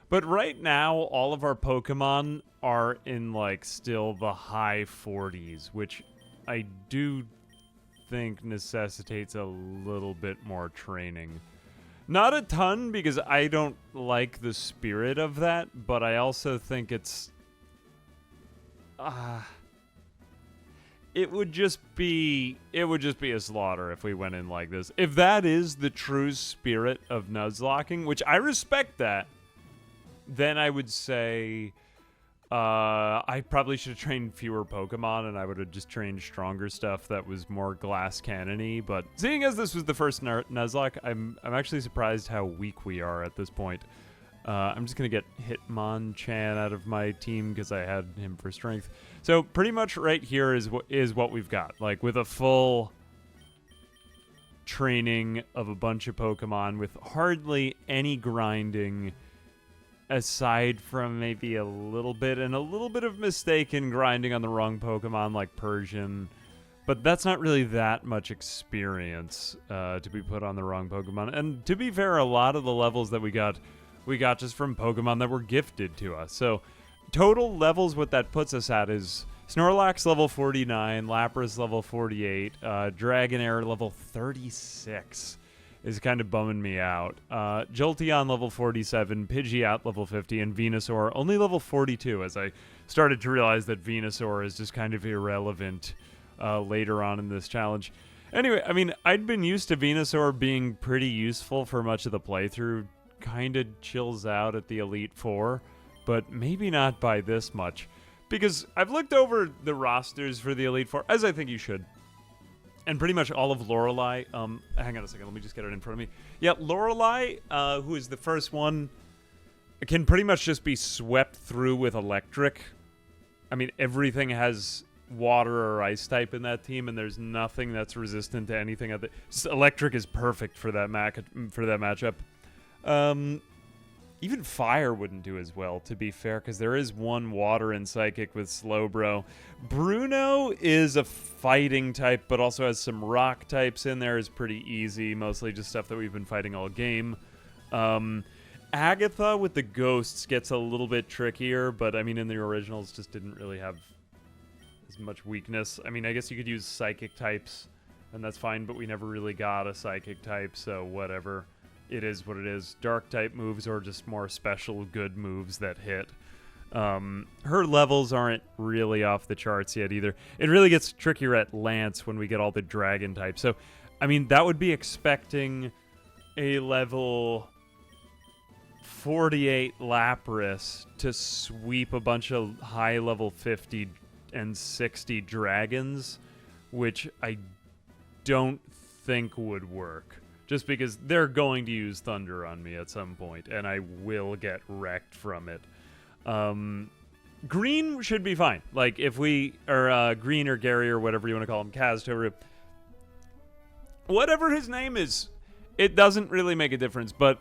But right now, all of our Pokemon are in, like, still the high 40s, which I do think necessitates a little bit more training. Not a ton, because I don't like the spirit of that, but I also think it's... It would just be a slaughter if we went in like this. If that is the true spirit of Nuzlocking, which I respect that, then I would say I probably should have trained fewer Pokemon, and I would have just trained stronger stuff that was more glass cannon-y. But seeing as this was the first Nuzlocke, I'm actually surprised how weak we are at this point. I'm just going to get Hitmonchan out of my team because I had him for strength. So pretty much right here is what we've got. Like with a full training of a bunch of Pokemon with hardly any grinding aside from maybe a little bit of mistaken grinding on the wrong Pokemon like Persian. But that's not really that much experience to be put on the wrong Pokemon. And to be fair, a lot of the levels that we got just from Pokemon that were gifted to us. So total levels, what that puts us at is Snorlax level 49, Lapras level 48, Dragonair level 36 is kind of bumming me out. Jolteon level 47, Pidgeot level 50, and Venusaur only level 42, as I started to realize that Venusaur is just kind of irrelevant later on in this challenge. Anyway, I mean, I'd been used to Venusaur being pretty useful for much of the playthrough. Kind of chills out at the Elite Four, but maybe not by this much, because I've looked over the rosters for the Elite Four, as I think you should, and pretty much all of Lorelei. Hang on a second, let me just get it in front of me. Yeah, Lorelei, who is the first one, can pretty much just be swept through with electric. I mean, everything has water or ice type in that team, and there's nothing that's resistant to anything. Just electric is perfect for that matchup. Even fire wouldn't do as well, to be fair, because there is one water and psychic with Slowbro. Bruno is a fighting type, but also has some rock types in there. Is pretty easy, mostly just stuff that we've been fighting all game. Agatha with the ghosts gets a little bit trickier, but I mean, in the originals, just didn't really have as much weakness. I mean, I guess you could use psychic types, and that's fine, but we never really got a psychic type, so whatever. It is what it is. Dark type moves or just more special good moves that hit. Her levels aren't really off the charts yet either. It really gets trickier at Lance when we get all the dragon types. So, I mean, that would be expecting a level 48 Lapras to sweep a bunch of high level 50 and 60 dragons, which I don't think would work. Just because they're going to use Thunder on me at some point, and I will get wrecked from it. Green should be fine. Like, if we... Or, Green or Gary or whatever you want to call him. Kaztoru. Whatever his name is, it doesn't really make a difference. But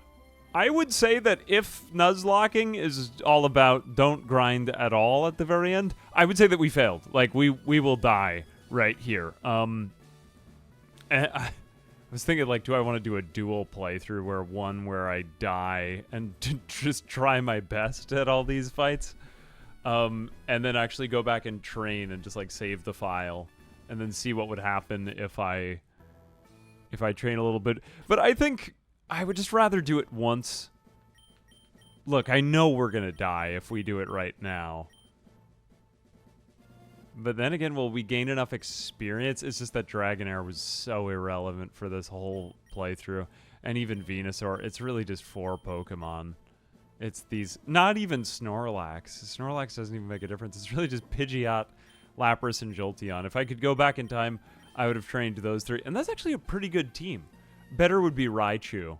I would say that if Nuzlocking is all about don't grind at all at the very end, I would say that we failed. Like, we will die right here. And I was thinking, like, do I want to do a dual playthrough where I die and just try my best at all these fights? And then actually go back and train and just, like, save the file and then see what would happen if I train a little bit. But I think I would just rather do it once. Look, I know we're going to die if we do it right now. But then again, will we gain enough experience? It's just that Dragonair was so irrelevant for this whole playthrough. And even Venusaur, it's really just 4 Pokemon. It's these... Not even Snorlax. Snorlax doesn't even make a difference. It's really just Pidgeot, Lapras, and Jolteon. If I could go back in time, I would have trained those 3. And that's actually a pretty good team. Better would be Raichu.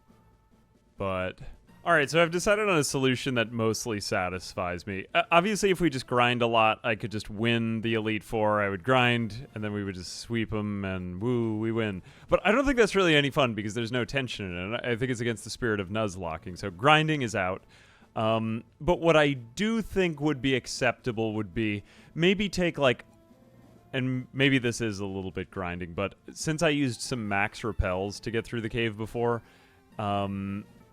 But... Alright, so I've decided on a solution that mostly satisfies me. Obviously, if we just grind a lot, I could just win the Elite Four. I would grind, and then we would just sweep them, and woo, we win. But I don't think that's really any fun, because there's no tension in it. I think it's against the spirit of Nuzlocking, so grinding is out. But what I do think would be acceptable would be maybe take, like... And maybe this is a little bit grinding, but since I used some max repels to get through the cave before...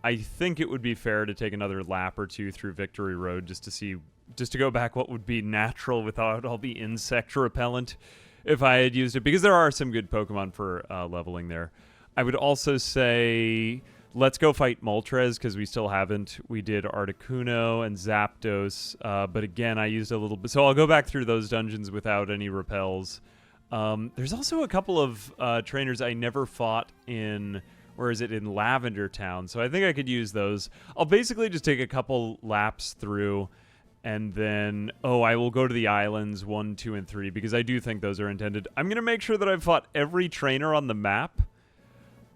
I think it would be fair to take another lap or 2 through Victory Road just to go back what would be natural without all the insect repellent if I had used it, because there are some good Pokemon for leveling there. I would also say let's go fight Moltres, because we still haven't. We did Articuno and Zapdos, but again, I used a little bit. So I'll go back through those dungeons without any repels. There's also a couple of trainers I never fought in... Or is it in Lavender Town? So I think I could use those. I'll basically just take a couple laps through, and then, I will go to the islands 1, 2, and 3, because I do think those are intended. I'm going to make sure that I've fought every trainer on the map.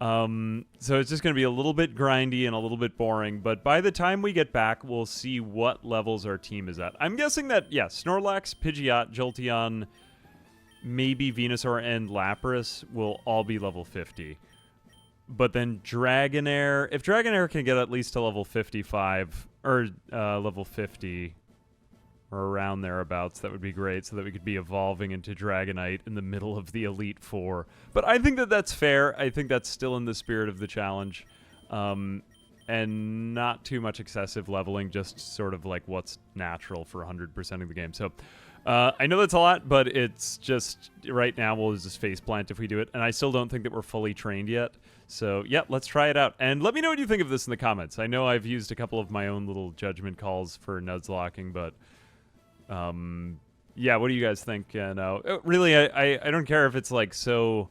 So it's just going to be a little bit grindy and a little bit boring, but by the time we get back, we'll see what levels our team is at. I'm guessing that, yeah, Snorlax, Pidgeot, Jolteon, maybe Venusaur, and Lapras will all be level 50. But then Dragonair, if Dragonair can get at least to level 55, or level 50, or around thereabouts, that would be great, so that we could be evolving into Dragonite in the middle of the Elite Four. But I think that that's fair. I think that's still in the spirit of the challenge. And not too much excessive leveling, just sort of like what's natural for 100% of the game. So I know that's a lot, but it's just, right now we'll just faceplant if we do it. And I still don't think that we're fully trained yet. So, yeah, let's try it out. And let me know what you think of this in the comments. I know I've used a couple of my own little judgment calls for Nuzlocking, but, yeah, what do you guys think? Really, I don't care if it's, like, so,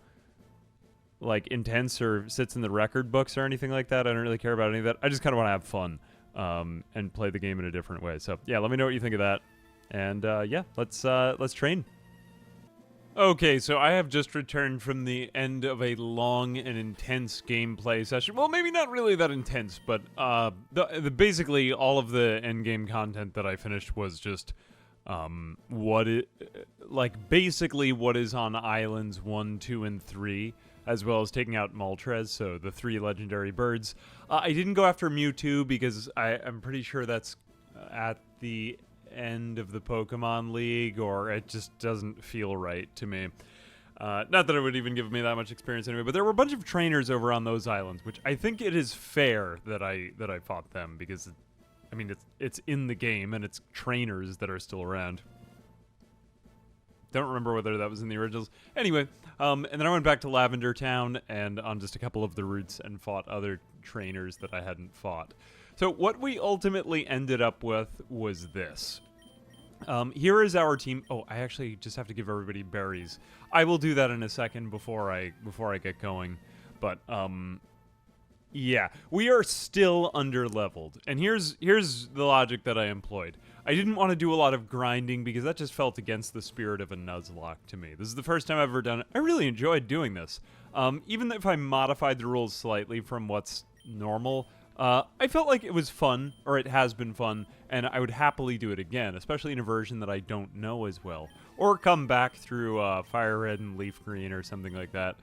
like, intense or sits in the record books or anything like that. I don't really care about any of that. I just kind of want to have fun, and play the game in a different way. So, yeah, let me know what you think of that. And, yeah, let's train. Okay, so I have just returned from the end of a long and intense gameplay session. Well, maybe not really that intense, but basically all of the endgame content that I finished was just basically what is on Islands 1, 2, and 3. as well as taking out Moltres, so the 3 legendary birds. I didn't go after Mewtwo because I'm pretty sure that's at the end of the Pokemon League, or it just doesn't feel right to me. Not that it would even give me that much experience anyway, but there were a bunch of trainers over on those islands, which I think it is fair that I fought them, because I mean it's in the game and it's trainers that are still around. Don't remember whether that was in the originals. Anyway, and then I went back to Lavender Town and on just a couple of the routes and fought other trainers that I hadn't fought. So what we ultimately ended up with was this. Here is our team. Oh, I actually just have to give everybody berries. I will do that in a second before I get going. But yeah, we are still under-leveled. And here's the logic that I employed. I didn't want to do a lot of grinding because that just felt against the spirit of a Nuzlocke to me. This is the first time I've ever done it. I really enjoyed doing this. Even if I modified the rules slightly from what's normal, I felt like it was fun, or it has been fun, and I would happily do it again, especially in a version that I don't know as well. Or come back through FireRed and Leaf Green or something like that.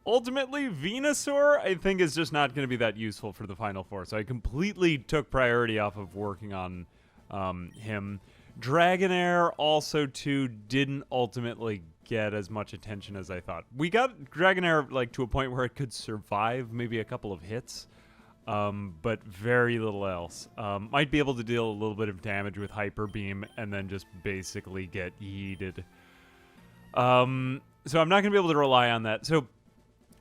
Ultimately, Venusaur, I think, is just not going to be that useful for the Final Four, so I completely took priority off of working on him. Dragonair also, too, didn't ultimately get as much attention as I thought. We got Dragonair, like, to a point where it could survive maybe a couple of hits, but very little else. Might be able to deal a little bit of damage with Hyper Beam and then just basically get yeeted. So I'm not going to be able to rely on that. So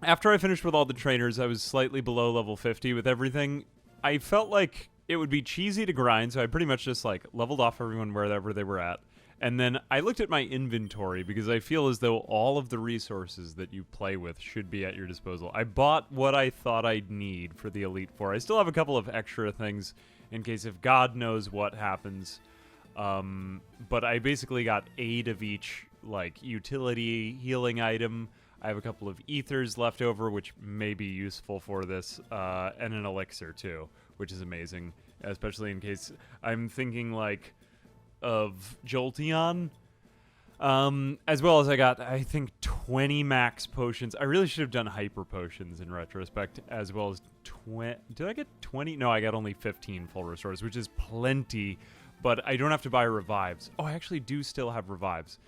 after I finished with all the trainers, I was slightly below level 50 with everything. I felt like it would be cheesy to grind, so I pretty much just like leveled off everyone wherever they were at. And then I looked at my inventory because I feel as though all of the resources that you play with should be at your disposal. I bought what I thought I'd need for the Elite Four. I still have a couple of extra things in case if God knows what happens. But I basically got 8 of each like utility healing item. I have a couple of ethers left over, which may be useful for this, and an elixir too, which is amazing, especially in case I'm thinking like of Jolteon, as well as I got, I think, 20 max potions. I really should have done hyper potions in retrospect, as well as did I get 20? No, I got only 15 full restores, which is plenty, but I don't have to buy revives. Oh, I actually do still have revives.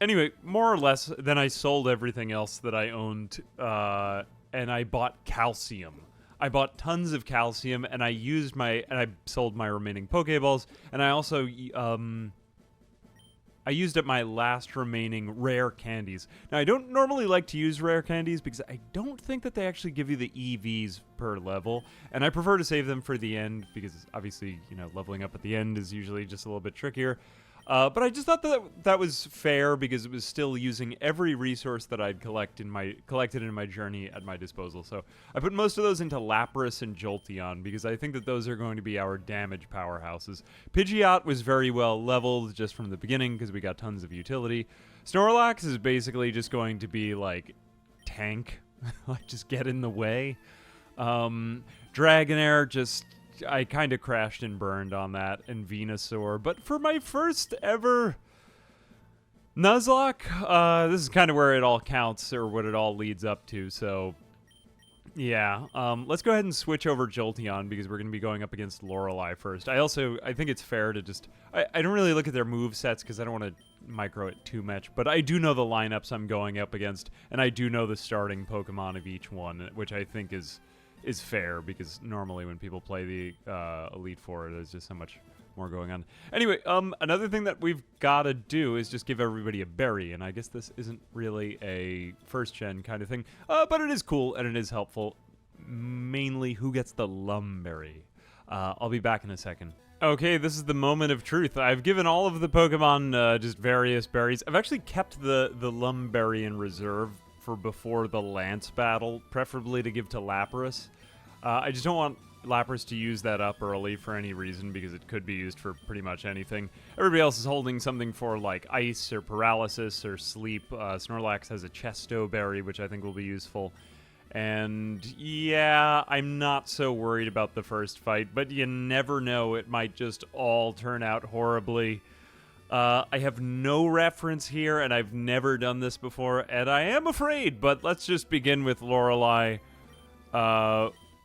Anyway, more or less, then I sold everything else that I owned, and I bought calcium. I bought tons of calcium, and I sold my remaining Pokeballs, and I also, I used up my last remaining rare candies. Now, I don't normally like to use rare candies because I don't think that they actually give you the EVs per level, and I prefer to save them for the end because obviously, you know, leveling up at the end is usually just a little bit trickier. But I just thought that was fair because it was still using every resource that I'd collected in my journey at my disposal. So I put most of those into Lapras and Jolteon because I think that those are going to be our damage powerhouses. Pidgeot was very well leveled just from the beginning because we got tons of utility. Snorlax is basically just going to be like tank, like just get in the way. Dragonair just... I kind of crashed and burned on that, and Venusaur. But for my first ever Nuzlocke, this is kind of where it all counts, or what it all leads up to, so yeah. Let's go ahead and switch over Jolteon, because we're going to be going up against Lorelei first. I think it's fair to just... I don't really look at their move sets, because I don't want to micro it too much, but I do know the lineups I'm going up against, and I do know the starting Pokemon of each one, which I think is fair, because normally when people play the Elite Four, there's just so much more going on. Anyway, another thing that we've got to do is just give everybody a berry, and I guess this isn't really a first-gen kind of thing, but it is cool, and it is helpful. Mainly, who gets the Lumberry? I'll be back in a second. Okay, this is the moment of truth. I've given all of the Pokemon just various berries. I've actually kept the Lumberry in reserve for before the Lance battle, preferably to give to Lapras. I just don't want Lapras to use that up early for any reason, because it could be used for pretty much anything. Everybody else is holding something for like ice or paralysis or sleep. Snorlax has a Chesto Berry, which I think will be useful. And yeah, I'm not so worried about the first fight, but you never know. It might just all turn out horribly. I have no reference here, and I've never done this before, and I am afraid, but let's just begin with Lorelei.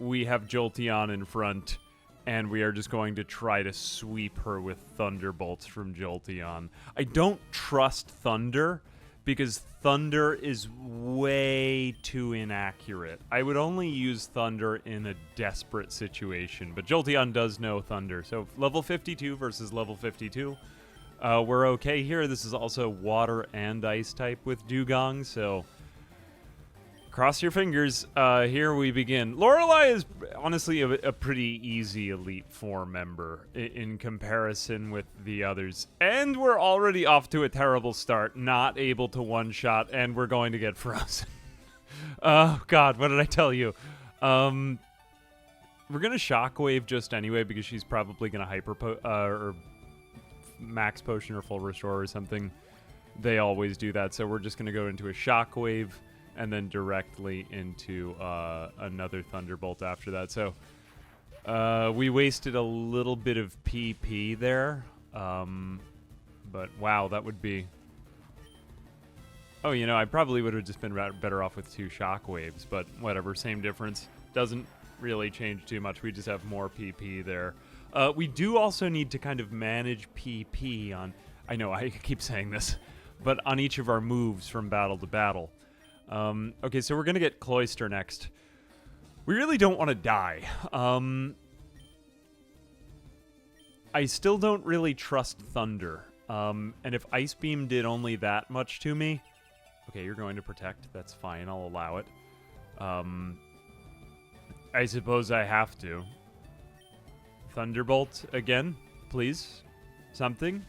We have Jolteon in front, and we are just going to try to sweep her with Thunderbolts from Jolteon. I don't trust Thunder, because Thunder is way too inaccurate. I would only use Thunder in a desperate situation, but Jolteon does know Thunder, so level 52 versus level 52. We're okay here. This is also water and ice type with Dugong, so cross your fingers. Here we begin. Lorelei is honestly a pretty easy Elite Four member in comparison with the others. And we're already off to a terrible start, not able to one-shot, and we're going to get frozen. Oh, God, what did I tell you? We're going to Shockwave just anyway, because she's probably going to or Max Potion or Full Restore or something. They always do that, so we're just going to go into a Shockwave and then directly into another Thunderbolt after that. So we wasted a little bit of PP there, but wow, that would be... Oh, you know, I probably would have just been better off with 2 Shockwaves, but whatever, same difference. Doesn't really change too much. We just have more PP there. We do also need to kind of manage PP on... I know, I keep saying this, but on each of our moves from battle to battle. Okay, so we're going to get Cloyster next. We really don't want to die. I still don't really trust Thunder. And if Ice Beam did only that much to me... Okay, you're going to Protect. That's fine. I'll allow it. I suppose I have to. Thunderbolt again, please. Something.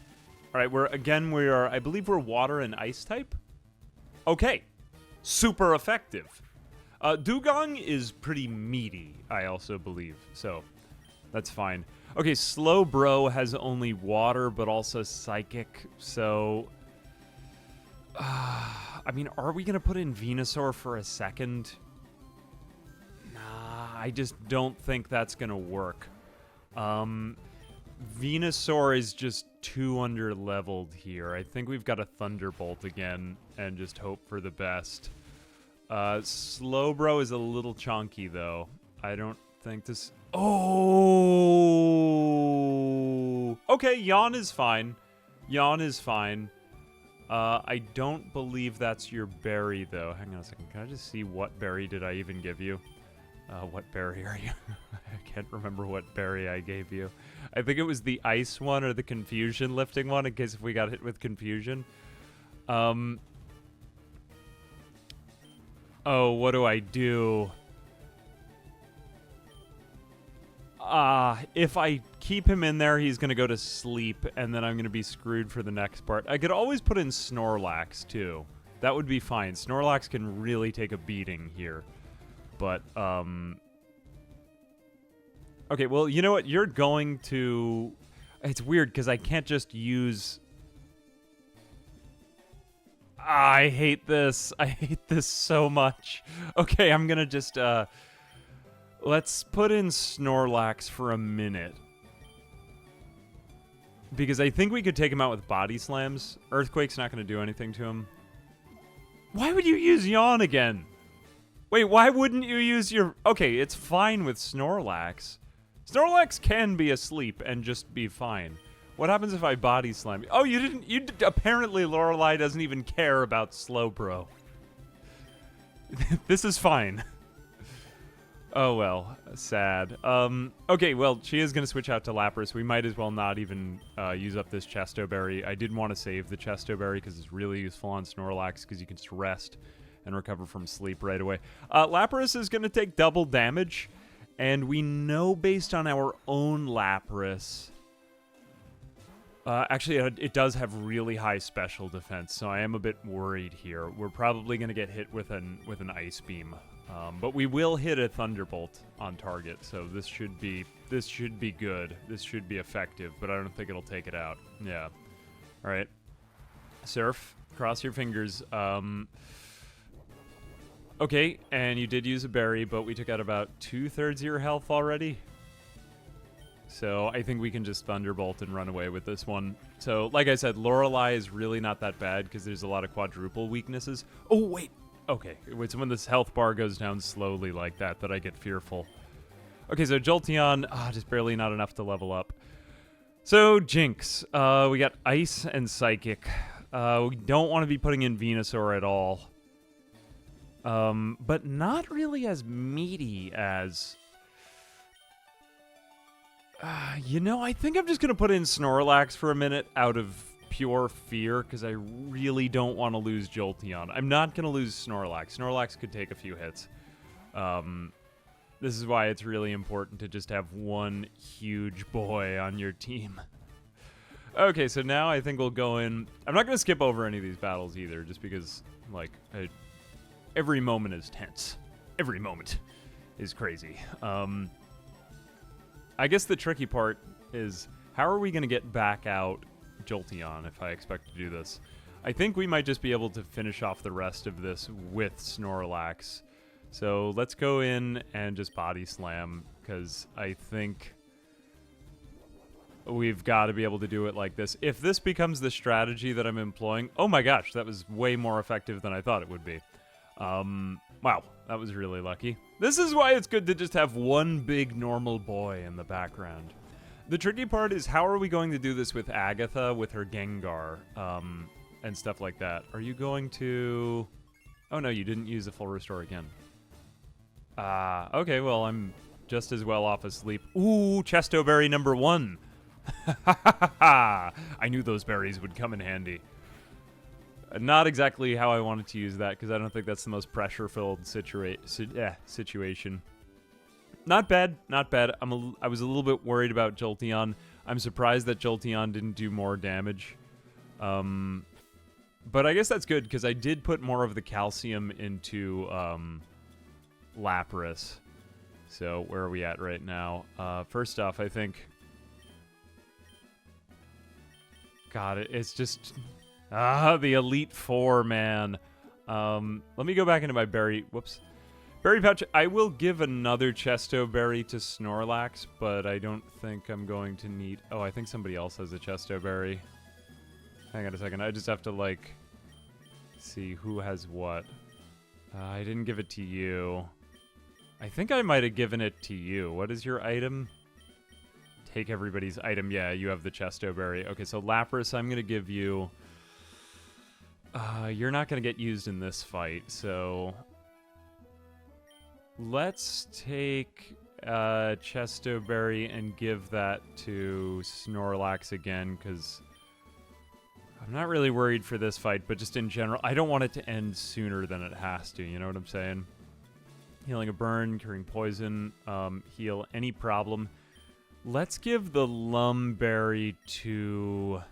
All right, we are, I believe we're water and ice type. Okay. Super effective. Dugong is pretty meaty, I also believe, so that's fine. Okay, Slowbro has only water, but also psychic, so... I mean, are we going to put in Venusaur for a second? Nah, I just don't think that's going to work. Venusaur is just too under-leveled here. I think we've got a Thunderbolt again and just hope for the best. Slowbro is a little chunky, though. I don't think this... Oh! Okay, Yawn is fine. Yawn is fine. I don't believe that's your berry, though. Hang on a second. Can I just see what berry did I even give you? What berry are you? I can't remember what berry I gave you. I think it was the ice one or the confusion lifting one, in case if we got hit with confusion. Oh, what do I do? If I keep him in there, he's going to go to sleep, and then I'm going to be screwed for the next part. I could always put in Snorlax, too. That would be fine. Snorlax can really take a beating here. But, okay, well, you know what? You're going to... It's weird, because I can't just use... I hate this. I hate this so much. Okay, I'm going to just, let's put in Snorlax for a minute. Because I think we could take him out with Body Slams. Earthquake's not going to do anything to him. Why would you use Yawn again? Wait, why wouldn't you use your... Okay, it's fine with Snorlax. Snorlax can be asleep and just be fine. What happens if I Body Slam you? Oh, you didn't... Apparently, Lorelei doesn't even care about Slowbro. This is fine. Oh, well. Sad. Okay, well, she is going to switch out to Lapras. We might as well not even use up this Chesto Berry. I did want to save the Chesto Berry because it's really useful on Snorlax because you can just rest and recover from sleep right away. Lapras is going to take double damage, and we know based on our own Lapras... actually, it does have really high special defense, so I am a bit worried here. We're probably going to get hit with an Ice Beam, but we will hit a Thunderbolt on target, so this should be good. This should be effective, but I don't think it'll take it out. Yeah. All right. Surf, cross your fingers. Okay, and you did use a berry, but we took out about 2/3 of your health already. So I think we can just Thunderbolt and run away with this one. So, like I said, Lorelei is really not that bad because there's a lot of quadruple weaknesses. Oh, wait. Okay, it's when this health bar goes down slowly like that I get fearful. Okay, so Jolteon, just barely not enough to level up. So, Jinx. We got Ice and Psychic. We don't want to be putting in Venusaur at all. But not really as meaty as... you know, I think I'm just going to put in Snorlax for a minute out of pure fear, because I really don't want to lose Jolteon. I'm not going to lose Snorlax. Snorlax could take a few hits. This is why it's really important to just have one huge boy on your team. Okay, so now I think we'll go in... I'm not going to skip over any of these battles either, just because, like, every moment is tense. Every moment is crazy. I guess the tricky part is, how are we going to get back out Jolteon if I expect to do this? I think we might just be able to finish off the rest of this with Snorlax. So let's go in and just Body Slam, because I think we've got to be able to do it like this. If this becomes the strategy that I'm employing... Oh my gosh, that was way more effective than I thought it would be. Wow, that was really lucky. This is why it's good to just have one big normal boy in the background. The tricky part is, how are we going to do this with Agatha, with her Gengar, and stuff like that? Are you going to... Oh no, you didn't use a full restore again. Okay, well, I'm just as well off asleep. Ooh, Chesto Berry number 1. I knew those berries would come in handy. Not exactly how I wanted to use that, because I don't think that's the most pressure-filled situation. Not bad, not bad. I was a little bit worried about Jolteon. I'm surprised that Jolteon didn't do more damage. But I guess that's good, because I did put more of the calcium into Lapras. So where are we at right now? First off, I think... God, it's just... the Elite Four, man. Let me go back into my berry... Whoops. Berry pouch. I will give another Chesto Berry to Snorlax, but I don't think I'm going to need... Oh, I think somebody else has a Chesto Berry. Hang on a second. I just have to, like, see who has what. I didn't give it to you. I think I might have given it to you. What is your item? Take everybody's item. Yeah, you have the Chesto Berry. Okay, so Lapras, I'm going to give you... you're not going to get used in this fight, so... Let's take Chesto Berry and give that to Snorlax again, because I'm not really worried for this fight, but just in general, I don't want it to end sooner than it has to, you know what I'm saying? Healing a burn, curing poison, heal any problem. Let's give the Lumberry to...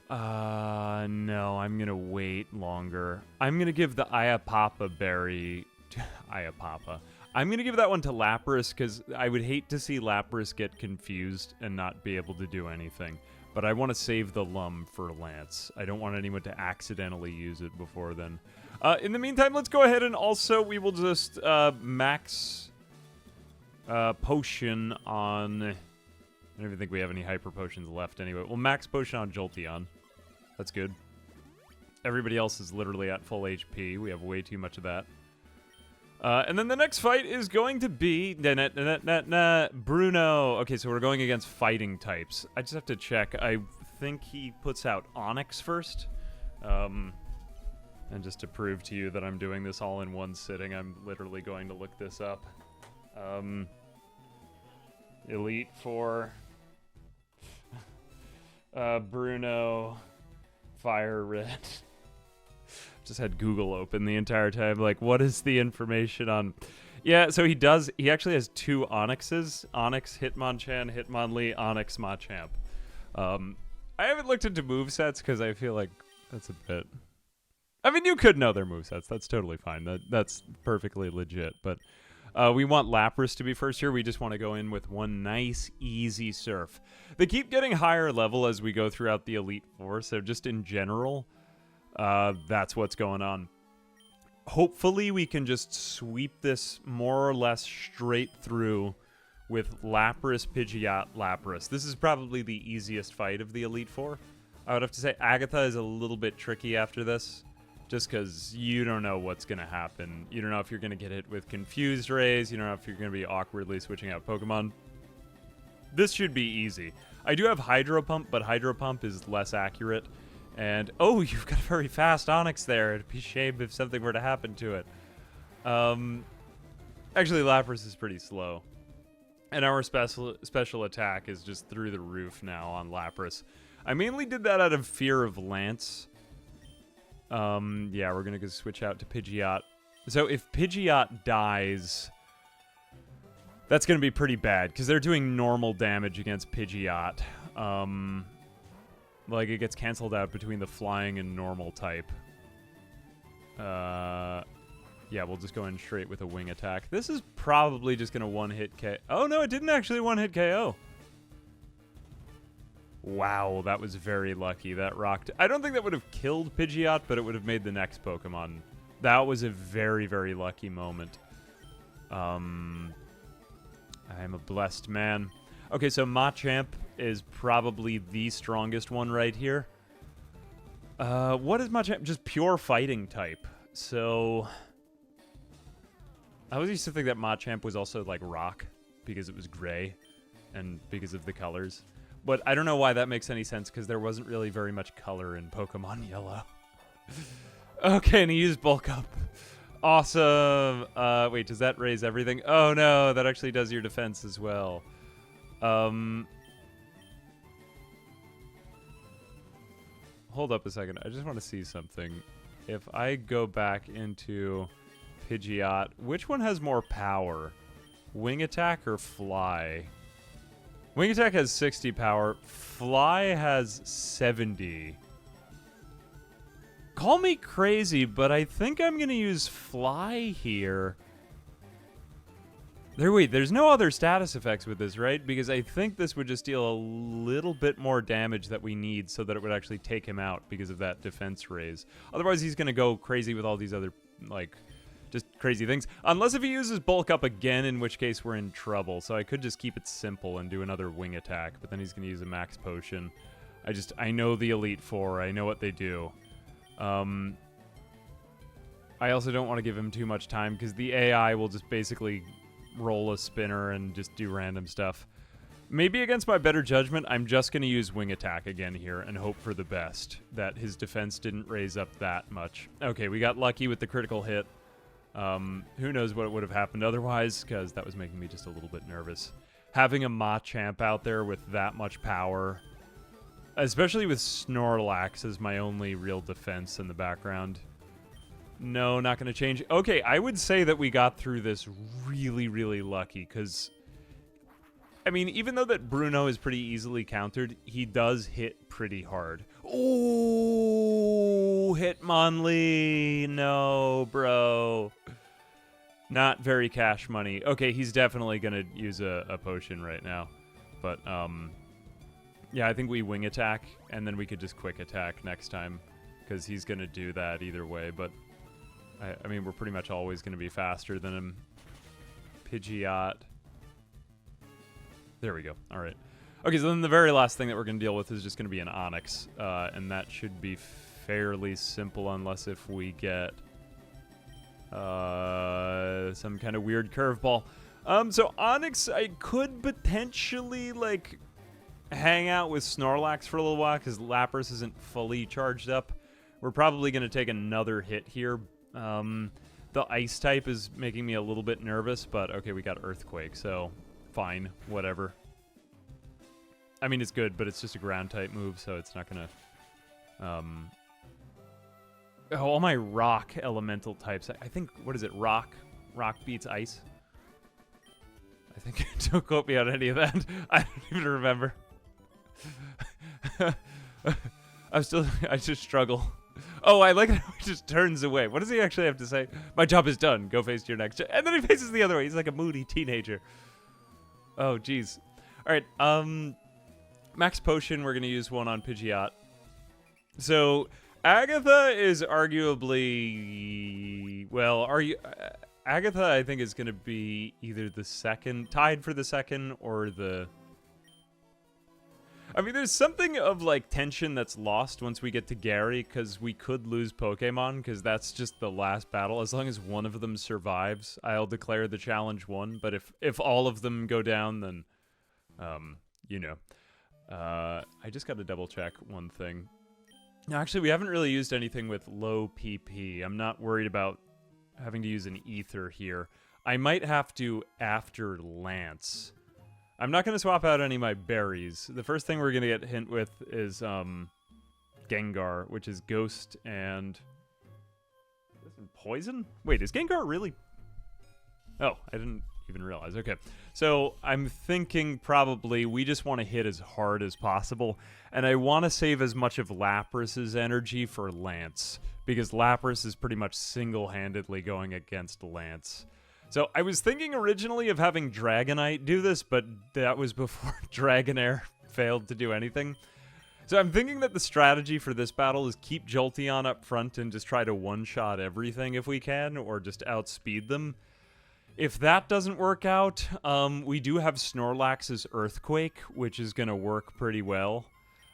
no, I'm gonna wait longer. I'm gonna give the Ayapapa Berry to Ayapapa. I'm gonna give that one to Lapras, because I would hate to see Lapras get confused and not be able to do anything. But I want to save the Lum for Lance. I don't want anyone to accidentally use it before then. In the meantime, let's go ahead and also we will just max potion on... I don't even think we have any hyper potions left anyway. We'll max potion on Jolteon. That's good. Everybody else is literally at full HP. We have way too much of that. And then the next fight is going to be... Bruno. Okay, so we're going against fighting types. I just have to check. I think he puts out Onyx first. And just to prove to you that I'm doing this all in one sitting, I'm literally going to look this up. Elite Four. Bruno... FireRed. Just had Google open the entire time. Like, what is the information on... Yeah, so he actually has 2 Onyxes. Onyx Hitmonchan, Hitmonlee, Onyx Machamp. I haven't looked into movesets because I feel like that's a bit... I mean, you could know their movesets. That's totally fine. That's perfectly legit. But we want Lapras to be first here. We just want to go in with one nice, easy surf. They keep getting higher level as we go throughout the Elite Four, so just in general, that's what's going on. Hopefully we can just sweep this more or less straight through with Lapras, Pidgeot, Lapras. This is probably the easiest fight of the Elite Four. I would have to say Agatha is a little bit tricky after this, just because you don't know what's going to happen. You don't know if you're going to get hit with Confused Rays. You don't know if you're going to be awkwardly switching out Pokemon. This should be easy. I do have Hydro Pump, but Hydro Pump is less accurate. And, oh, you've got a very fast Onix there. It'd be a shame if something were to happen to it. Actually, Lapras is pretty slow. And our special attack is just through the roof now on Lapras. I mainly did that out of fear of Lance. Yeah, we're going to go switch out to Pidgeot. So if Pidgeot dies, that's going to be pretty bad, because they're doing normal damage against Pidgeot. Like, it gets canceled out between the flying and normal type. Yeah, we'll just go in straight with a wing attack. This is probably just going to one-hit KO. Oh, no, it didn't actually one-hit KO. Wow, that was very lucky. That rocked. I don't think that would have killed Pidgeot, but it would have made the next Pokemon. That was a very, very lucky moment. I am a blessed man. Okay, so Machamp is probably the strongest one right here. What is Machamp? Just pure fighting type. So I always used to think that Machamp was also like rock because it was gray and because of the colors. But I don't know why that makes any sense, because there wasn't really very much color in Pokemon Yellow. Okay, and he used Bulk Up. Awesome. Wait, does that raise everything? Oh no, that actually does your defense as well. Hold up a second. I just want to see something. If I go back into Pidgeot, which one has more power? Wing Attack or Fly? Wing Attack has 60 power. Fly has 70. Call me crazy, but I think I'm going to use Fly here. Wait, there's no other status effects with this, right? Because I think this would just deal a little bit more damage that we need so that it would actually take him out because of that defense raise. Otherwise, he's going to go crazy with all these other, like, just crazy things. Unless if he uses Bulk Up again, in which case we're in trouble. So I could just keep it simple and do another wing attack, but then he's going to use a max potion. I know the Elite Four. I know what they do. I also don't want to give him too much time, because the AI will just basically roll a spinner and just do random stuff. Maybe against my better judgment, I'm just going to use wing attack again here and hope for the best, that his defense didn't raise up that much. Okay, we got lucky with the critical hit. Who knows what would have happened otherwise, because that was making me just a little bit nervous. Having a Machamp out there with that much power, especially with Snorlax as my only real defense in the background. No, not going to change. Okay, I would say that we got through this really, really lucky, because, I mean, even though that Bruno is pretty easily countered, he does hit pretty hard. Oh, Hitmonlee. No, bro. Not very cash money. Okay, he's definitely going to use a potion right now. But, yeah, I think we wing attack, and then we could just quick attack next time, because he's going to do that either way. But, I mean, we're pretty much always going to be faster than him. Pidgeot. There we go. All right. Okay, so then the very last thing that we're going to deal with is just going to be an Onix, and that should be fairly simple unless if we get some kind of weird curveball. So Onix, I could potentially, like, hang out with Snorlax for a little while because Lapras isn't fully charged up. We're probably going to take another hit here. The Ice type is making me a little bit nervous, but okay, we got Earthquake, so fine, whatever. I mean, it's good, but it's just a ground type move, so it's not gonna... Oh, all my rock elemental types. I think, what is it, rock? Rock beats ice? I think, don't quote me on any of that. I don't even remember. I just struggle. Oh, I like how he just turns away. What does he actually have to say? My job is done. Go face your next... And then he faces the other way. He's like a moody teenager. Oh, jeez. All right, Max Potion, we're going to use one on Pidgeot. So, Agatha is arguably... Well, Agatha, I think, is going to be either the second, tied for the second, or the... I mean, there's something of, like, tension that's lost once we get to Gary, because we could lose Pokemon, because that's just the last battle. As long as one of them survives, I'll declare the challenge won. But if all of them go down, then, you know. I just got to double-check one thing. No, actually, we haven't really used anything with low PP. I'm not worried about having to use an ether here. I might have to after Lance. I'm not going to swap out any of my berries. The first thing we're going to get hit with is Gengar, which is Ghost and... Poison? Wait, is Gengar really... Oh, I didn't even realize. Okay, so I'm thinking probably we just want to hit as hard as possible, and I want to save as much of Lapras's energy for Lance, because Lapras is pretty much single-handedly going against Lance. So I was thinking originally of having Dragonite do this, but that was before Dragonair failed to do anything. So I'm thinking that the strategy for this battle is keep Jolteon up front and just try to one-shot everything if we can, or just outspeed them. If that doesn't work out, we do have Snorlax's Earthquake, which is going to work pretty well.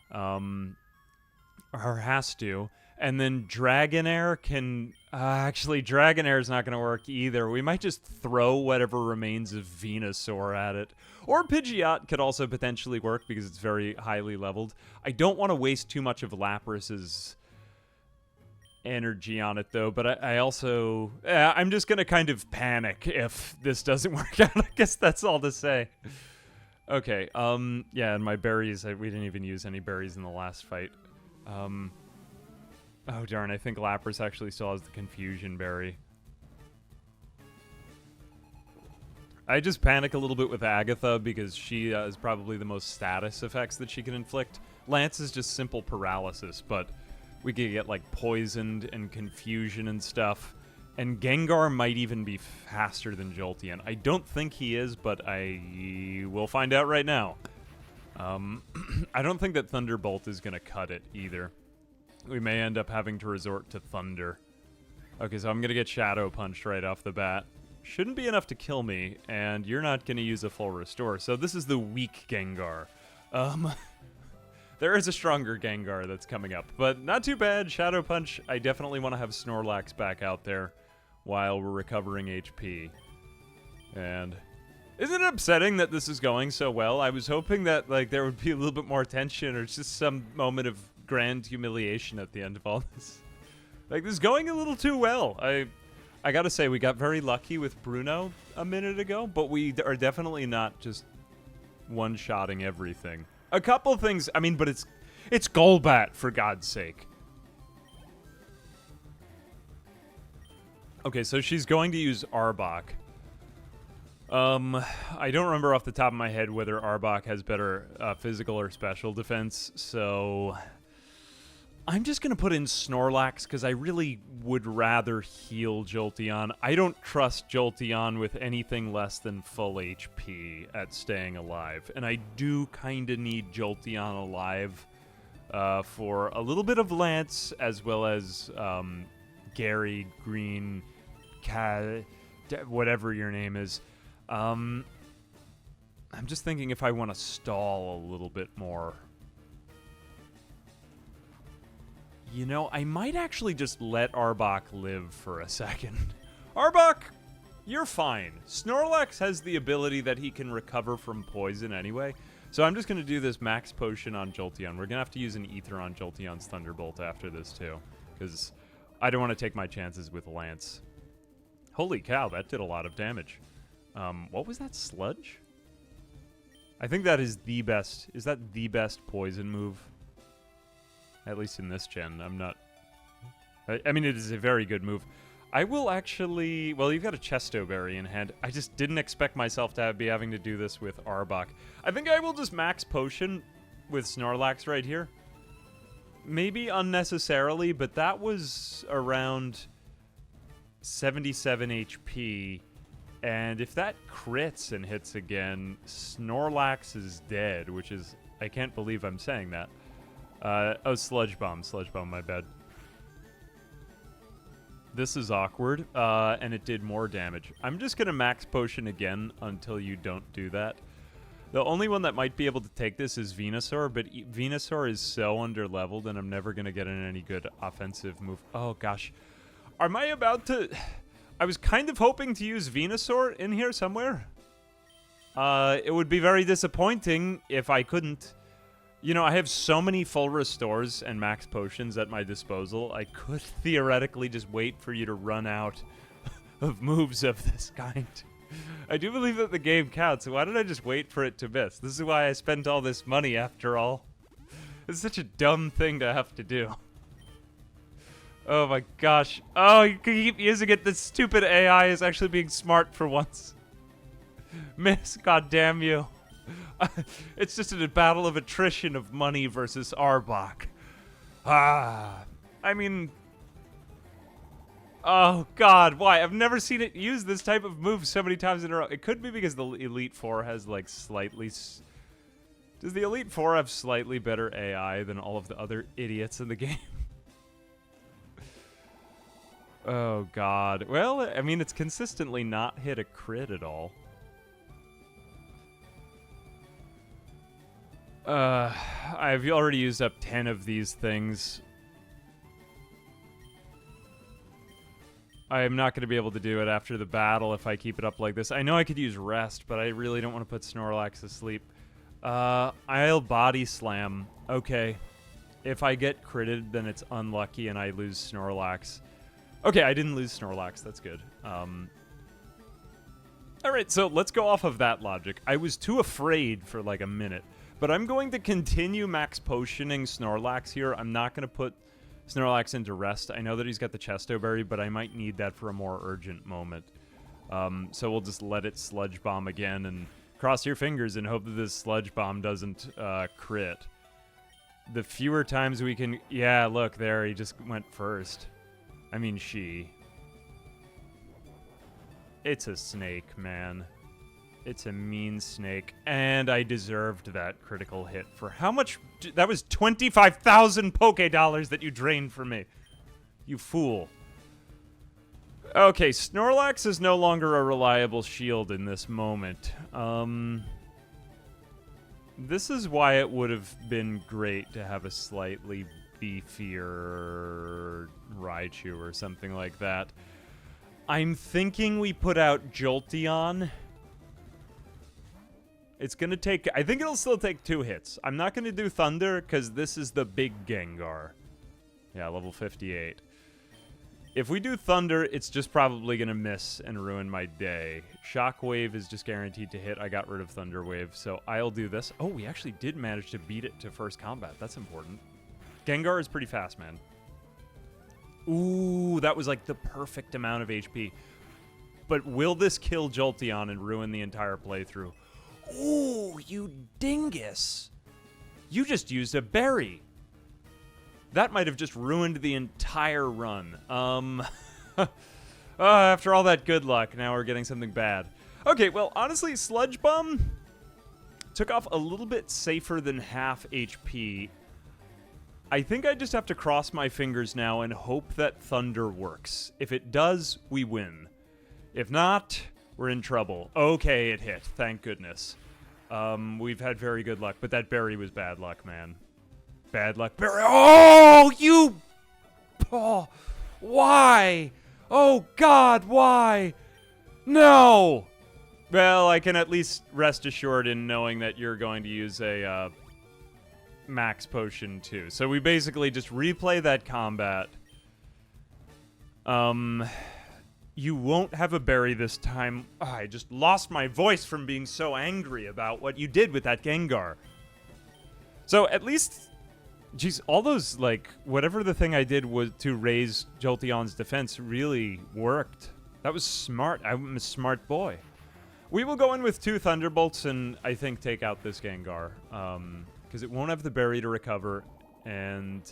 Or has to. And then Dragonair can... actually, Dragonair's not going to work either. We might just throw whatever remains of Venusaur at it. Or Pidgeot could also potentially work because it's very highly leveled. I don't want to waste too much of Lapras's energy on it, though. But I also... I'm just going to kind of panic if this doesn't work out. I guess that's all to say. Okay, yeah, and my berries... we didn't even use any berries in the last fight. Oh, darn, I think Lapras actually still has the Confusion Berry. I just panic a little bit with Agatha because she is probably the most status effects that she can inflict. Lance is just simple paralysis, but we could get, like, poisoned and confusion and stuff. And Gengar might even be faster than Jolteon. I don't think he is, but I will find out right now. I don't think that Thunderbolt is going to cut it either. We may end up having to resort to Thunder. Okay, so I'm going to get Shadow Punched right off the bat. Shouldn't be enough to kill me, and you're not going to use a full restore. So this is the weak Gengar. There is a stronger Gengar that's coming up, but not too bad. Shadow Punch, I definitely want to have Snorlax back out there while we're recovering HP. And isn't it upsetting that this is going so well? I was hoping that, like, there would be a little bit more tension or just some moment of grand humiliation at the end of all this. Like, this is going a little too well. I gotta say, we got very lucky with Bruno a minute ago, but we are definitely not just one-shotting everything. A couple things, I mean, but it's Golbat, for God's sake. Okay, so she's going to use Arbok. I don't remember off the top of my head whether Arbok has better physical or special defense, so I'm just going to put in Snorlax because I really would rather heal Jolteon. I don't trust Jolteon with anything less than full HP at staying alive, and I do kind of need Jolteon alive for a little bit of Lance, as well as Gary, Green, whatever your name is. I'm just thinking if I want to stall a little bit more. You know, I might actually just let Arbok live for a second. Arbok, you're fine. Snorlax has the ability that he can recover from poison anyway. So I'm just going to do this max potion on Jolteon. We're going to have to use an ether on Jolteon's Thunderbolt after this too, because I don't want to take my chances with Lance. Holy cow, that did a lot of damage. What was that, Sludge? I think that is the best. Is that the best poison move? At least in this gen. I'm not... I mean, it is a very good move. I will actually... Well, you've got a Chesto Berry in hand. I just didn't expect myself to be having to do this with Arbok. I think I will just max potion with Snorlax right here. Maybe unnecessarily, but that was around 77 HP. And if that crits and hits again, Snorlax is dead, which is... I can't believe I'm saying that. Oh, Sludge Bomb, my bad. This is awkward, and it did more damage. I'm just going to max potion again until you don't do that. The only one that might be able to take this is Venusaur, but Venusaur is so underleveled, and I'm never going to get in any good offensive move. Oh, gosh. Am I about to... I was kind of hoping to use Venusaur in here somewhere. It would be very disappointing if I couldn't. You know, I have so many full restores and max potions at my disposal. I could theoretically just wait for you to run out of moves of this kind. I do believe that the game counts, so why did I just wait for it to miss? This is why I spent all this money after all. It's such a dumb thing to have to do. Oh my gosh. Oh, you can keep using it. This stupid AI is actually being smart for once. Miss, goddamn you. It's just a battle of attrition of money versus Arbok. I mean... Oh, God, why? I've never seen it use this type of move so many times in a row. It could be because the Elite Four has, like, slightly... Does the Elite Four have slightly better AI than all of the other idiots in the game? Oh, God. Well, I mean, it's consistently not hit a crit at all. I've already used up 10 of these things. I am not going to be able to do it after the battle if I keep it up like this. I know I could use rest, but I really don't want to put Snorlax to sleep. I'll body slam. Okay. If I get critted, then it's unlucky and I lose Snorlax. Okay, I didn't lose Snorlax. That's good. Alright, so let's go off of that logic. I was too afraid for like a minute. But I'm going to continue max potioning Snorlax here. I'm not going to put Snorlax into rest. I know that he's got the Chesto Berry, but I might need that for a more urgent moment. So we'll just let it Sludge Bomb again and cross your fingers and hope that this Sludge Bomb doesn't crit. The fewer times we can... Yeah, look, there, he just went first. I mean, she. It's a snake, man. It's a mean snake, and I deserved that critical hit for how much? That was 25,000 Poke Dollars that you drained from me. You fool. Okay, Snorlax is no longer a reliable shield in this moment. This is why it would have been great to have a slightly beefier Raichu or something like that. I'm thinking we put out Jolteon. It's going to take... I think it'll still take 2 hits. I'm not going to do Thunder, because this is the big Gengar. Yeah, level 58. If we do Thunder, it's just probably going to miss and ruin my day. Shockwave is just guaranteed to hit. I got rid of Thunder Wave, so I'll do this. Oh, we actually did manage to beat it to first combat. That's important. Gengar is pretty fast, man. Ooh, that was like the perfect amount of HP. But will this kill Jolteon and ruin the entire playthrough? Ooh, you dingus. You just used a berry. That might have just ruined the entire run. After all that good luck, now we're getting something bad. Okay, well, honestly, Sludge Bomb took off a little bit safer than half HP. I think I just have to cross my fingers now and hope that Thunder works. If it does, we win. If not... we're in trouble. Okay, it hit. Thank goodness. We've had very good luck, but that berry was bad luck, man. Bad luck berry. Oh, you... Oh, why? Oh, God, why? No! Well, I can at least rest assured in knowing that you're going to use a max potion, too. So we basically just replay that combat. You won't have a berry this time. Oh, I just lost my voice from being so angry about what you did with that Gengar. So at least, geez, all those, like, whatever the thing I did was to raise Jolteon's defense really worked. That was smart. I'm a smart boy. We will go in with 2 Thunderbolts and I think take out this Gengar. Because it won't have the berry to recover. And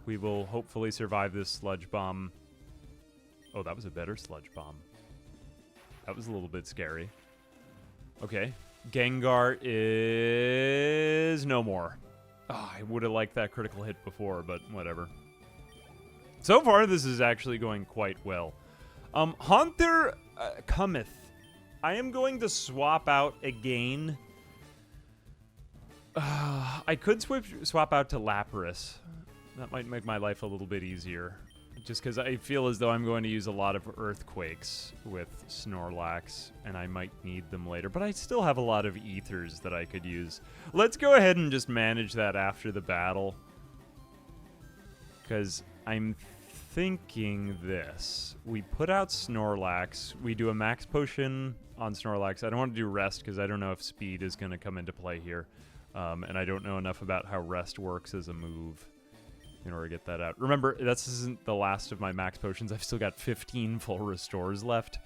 we will hopefully survive this Sludge Bomb. Oh, that was a better Sludge Bomb. That was a little bit scary. Okay. Gengar is no more. Oh, I would have liked that critical hit before, but whatever. So far, this is actually going quite well. Haunter cometh. I am going to swap out again. I could swap out to Lapras. That might make my life a little bit easier. Just because I feel as though I'm going to use a lot of Earthquakes with Snorlax, and I might need them later. But I still have a lot of Ethers that I could use. Let's go ahead and just manage that after the battle. Because I'm thinking this. We put out Snorlax. We do a max potion on Snorlax. I don't want to do rest because I don't know if speed is going to come into play here. And I don't know enough about how rest works as a move in order to get that out. Remember, this isn't the last of my max potions. I've still got 15 full restores left.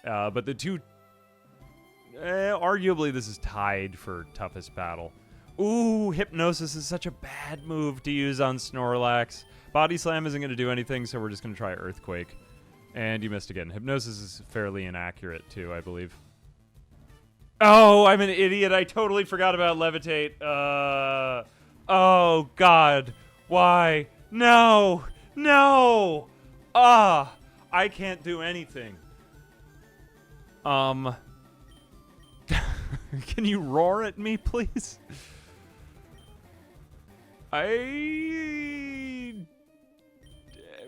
But the two... arguably, this is tied for toughest battle. Ooh, Hypnosis is such a bad move to use on Snorlax. Body Slam isn't going to do anything, so we're just going to try Earthquake. And you missed again. Hypnosis is fairly inaccurate, too, I believe. Oh, I'm an idiot. I totally forgot about Levitate. Oh, God. Why? No. No. I can't do anything. Can you roar at me, please? I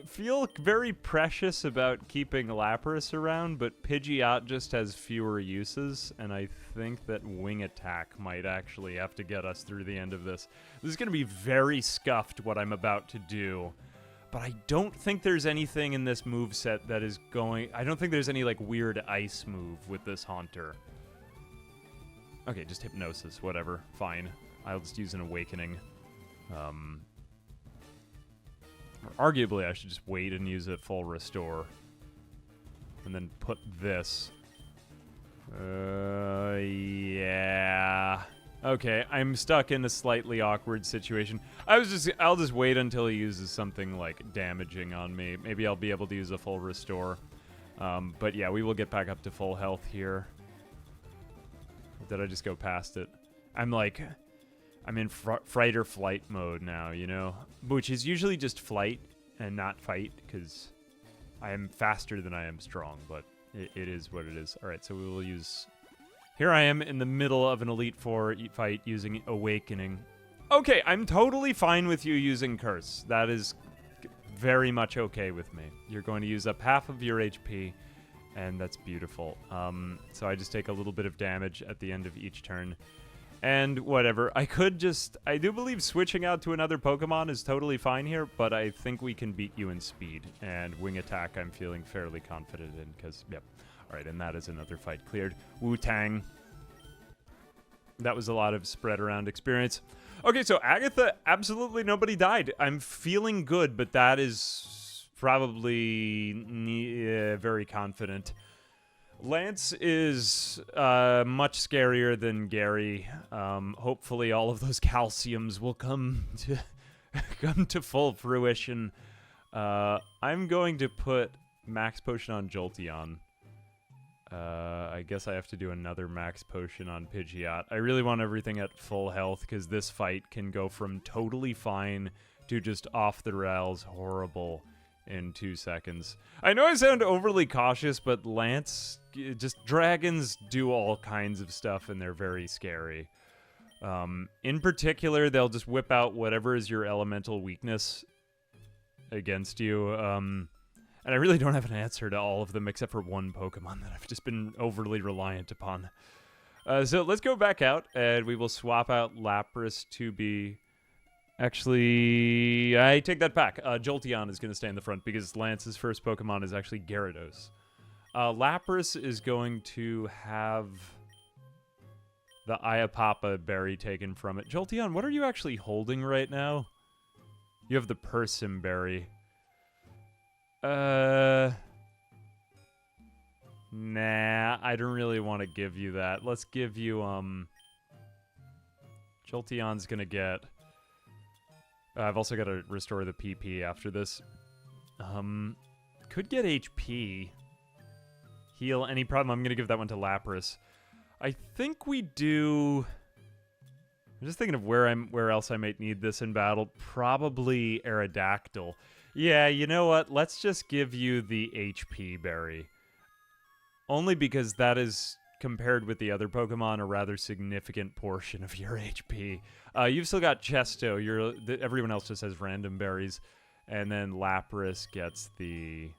feel very precious about keeping Lapras around, but Pidgeot just has fewer uses, and I think that Wing Attack might actually have to get us through the end of this. This is going to be very scuffed, what I'm about to do, but I don't think there's anything in this moveset that is going... I don't think there's any, like, weird ice move with this Haunter. Okay, just Hypnosis, whatever. Fine. I'll just use an Awakening. Or arguably, I should just wait and use a full restore. And then put this. Yeah. Okay, I'm stuck in a slightly awkward situation. I'll just wait until he uses something, like, damaging on me. Maybe I'll be able to use a full restore. But yeah, we will get back up to full health here. Did I just go past it? I'm in fright or flight mode now, you know? Which is usually just flight and not fight, because I am faster than I am strong, but it is what it is. Alright, so we will use... Here I am in the middle of an Elite Four fight using Awakening. Okay, I'm totally fine with you using Curse. That is very much okay with me. You're going to use up half of your HP, and that's beautiful. So I just take a little bit of damage at the end of each turn. And whatever, I do believe switching out to another Pokemon is totally fine here, but I think we can beat you in speed. And Wing Attack I'm feeling fairly confident in, because, yep. Alright, and that is another fight cleared. Wu-Tang. That was a lot of spread around experience. Okay, so Agatha, absolutely nobody died. I'm feeling good, but that is probably very confident. Lance is much scarier than Gary. Hopefully all of those calciums will come to full fruition. I'm going to put Max Potion on Jolteon. I guess I have to do another Max Potion on Pidgeot. I really want everything at full health, because this fight can go from totally fine to just off the rails horrible in 2 seconds. I know I sound overly cautious, but Lance... dragons do all kinds of stuff, and they're very scary. In particular, they'll just whip out whatever is your elemental weakness against you. And I really don't have an answer to all of them, except for one Pokemon that I've just been overly reliant upon. So let's go back out, and we will swap out Lapras to be... Actually, I take that back. Jolteon is going to stay in the front, because Lance's first Pokemon is actually Gyarados. Lapras is going to have the Ayapapa berry taken from it. Jolteon, what are you actually holding right now? You have the Persim berry. Nah, I don't really want to give you that. Let's give you, Jolteon's gonna get... I've also got to restore the PP after this. Could get HP. Heal any problem. I'm going to give that one to Lapras. I think we do... I'm just thinking of where else I might need this in battle. Probably Aerodactyl. Yeah, you know what? Let's just give you the HP berry. Only because that is, compared with the other Pokemon, a rather significant portion of your HP. You've still got Chesto. Everyone else just has random berries. And then Lapras gets the...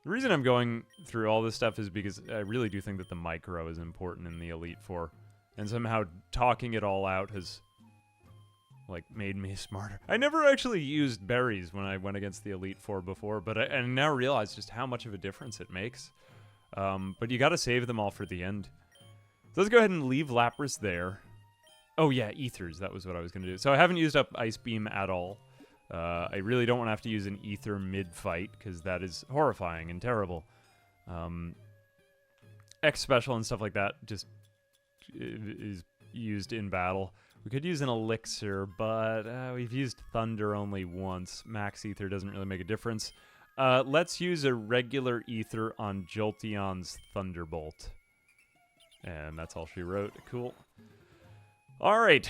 The reason I'm going through all this stuff is because I really do think that the Micro is important in the Elite Four. And somehow talking it all out has... like, made me smarter. I never actually used berries when I went against the Elite Four before, but I now realize just how much of a difference it makes. But you gotta save them all for the end. So let's go ahead and leave Lapras there. Oh yeah, Ethers, that was what I was gonna do. So I haven't used up Ice Beam at all. I really don't want to have to use an Ether mid-fight, because that is horrifying and terrible. X Special and stuff like that just is used in battle. We could use an Elixir, but we've used Thunder only once. Max Ether doesn't really make a difference. Let's use a regular Ether on Jolteon's Thunderbolt. And that's all she wrote. Cool. Alright.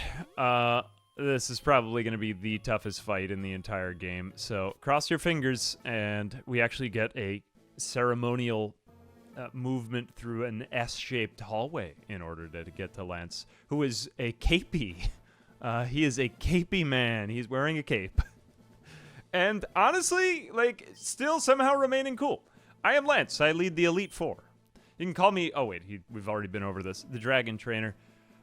This is probably going to be the toughest fight in the entire game. So cross your fingers, and we actually get a ceremonial movement through an S-shaped hallway in order to get to Lance, who is a capey. He is a capey man. He's wearing a cape. And honestly, like, still somehow remaining cool. I am Lance. I lead the Elite Four. You can call me... Oh, wait. We've already been over this. The Dragon Trainer.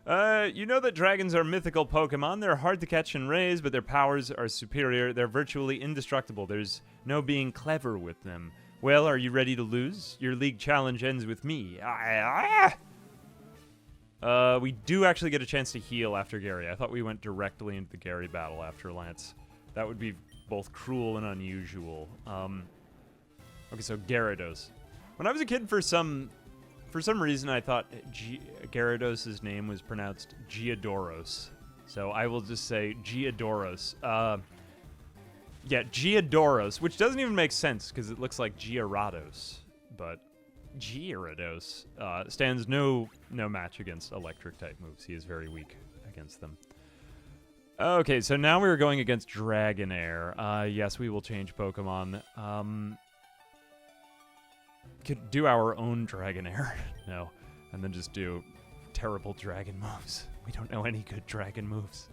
You know that dragons are mythical Pokemon. They're hard to catch and raise, but their powers are superior. They're virtually indestructible. There's no being clever with them. Well, are you ready to lose? Your league challenge ends with me. We do actually get a chance to heal after Gary. I thought we went directly into the Gary battle after Lance. That would be both cruel and unusual. Okay, so Gyarados. When I was a kid, for some reason, I thought Gyarados' name was pronounced Giadoros. So I will just say Giadoros. Yeah, Giadoros, which doesn't even make sense because it looks like Gyarados. But Gyarados stands no match against electric-type moves. He is very weak against them. Okay, so now we're going against Dragonair. Yes, we will change Pokemon. Could do our own Dragonair. No. And then just do terrible dragon moves. We don't know any good dragon moves.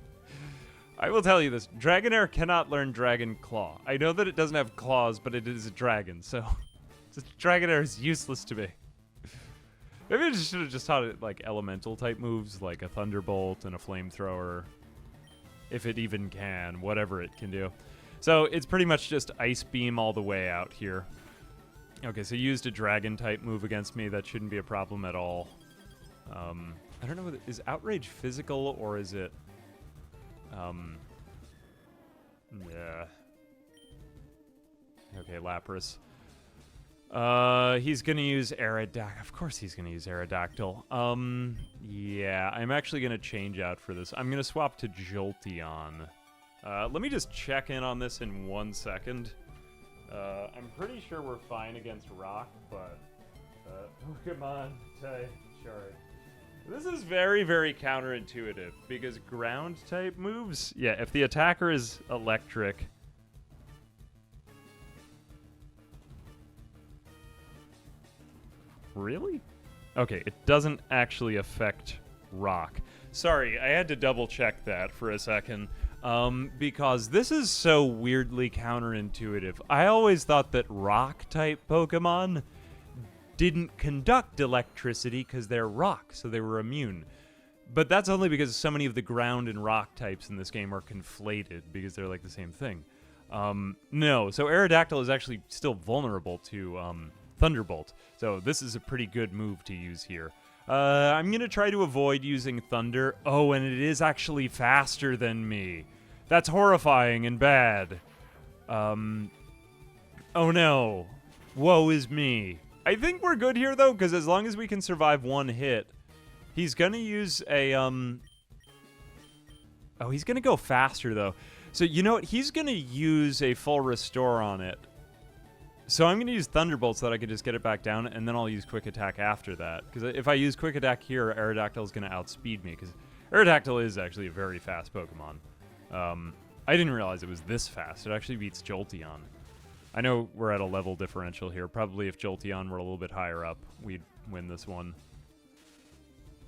I will tell you this. Dragonair cannot learn Dragon Claw. I know that it doesn't have claws, but it is a dragon, so... Dragonair is useless to me. Maybe I should have just taught it, like, elemental-type moves, like a Thunderbolt and a Flamethrower. If it even can. Whatever it can do. So, it's pretty much just Ice Beam all the way out here. Okay, so you used a Dragon-type move against me. That shouldn't be a problem at all. I don't know, is Outrage physical, or is it... Yeah. Okay, Lapras. He's gonna use Aerodactyl. Of course he's gonna use Aerodactyl. Yeah, I'm actually gonna change out for this. I'm gonna swap to Jolteon. Let me just check in on this in 1 second. I'm pretty sure we're fine against Rock, but... Pokemon type chart. This is very, very counterintuitive, because ground-type moves... Yeah, if the attacker is electric... Really? Okay, it doesn't actually affect Rock. Sorry, I had to double-check that for a second. Because this is so weirdly counterintuitive. I always thought that Rock-type Pokemon didn't conduct electricity because they're rock, so they were immune. But that's only because so many of the ground and rock types in this game are conflated, because they're like the same thing. No, so Aerodactyl is actually still vulnerable to Thunderbolt, so this is a pretty good move to use here. I'm going to try to avoid using Thunder. Oh, and it is actually faster than me. That's horrifying and bad. Oh no. Woe is me. I think we're good here, though, because as long as we can survive one hit, he's going to use a, Oh, he's going to go faster, though. So, you know what? He's going to use a full restore on it. So I'm going to use Thunderbolt so that I can just get it back down, and then I'll use Quick Attack after that. Because if I use Quick Attack here, Aerodactyl is going to outspeed me, because Aerodactyl is actually a very fast Pokemon. I didn't realize it was this fast. It actually beats Jolteon. I know we're at a level differential here. Probably if Jolteon were a little bit higher up, we'd win this one.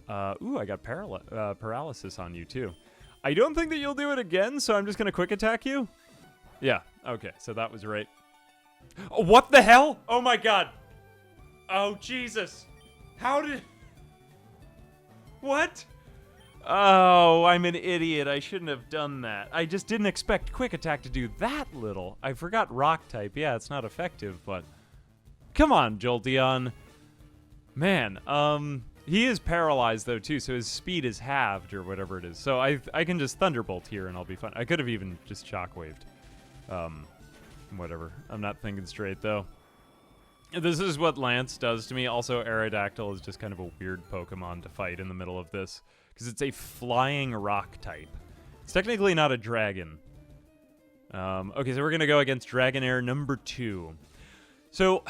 Ooh, I got paralysis on you, too. I don't think that you'll do it again, so I'm just going to quick attack you. Yeah, okay, so that was right. Oh, what the hell? Oh, my God. Oh, Jesus. How did... What? Oh, I'm an idiot. I shouldn't have done that. I just didn't expect Quick Attack to do that little. I forgot Rock type. Yeah, it's not effective, but... Come on, Jolteon. Man, he is paralyzed, though, too, so his speed is halved, or whatever it is. So I can just Thunderbolt here, and I'll be fine. I could have even just Shockwaved. Whatever. I'm not thinking straight, though. This is what Lance does to me. Also, Aerodactyl is just kind of a weird Pokemon to fight in the middle of this. Because it's a flying rock type. It's technically not a dragon. Okay, so we're going to go against Dragonair number 2. So,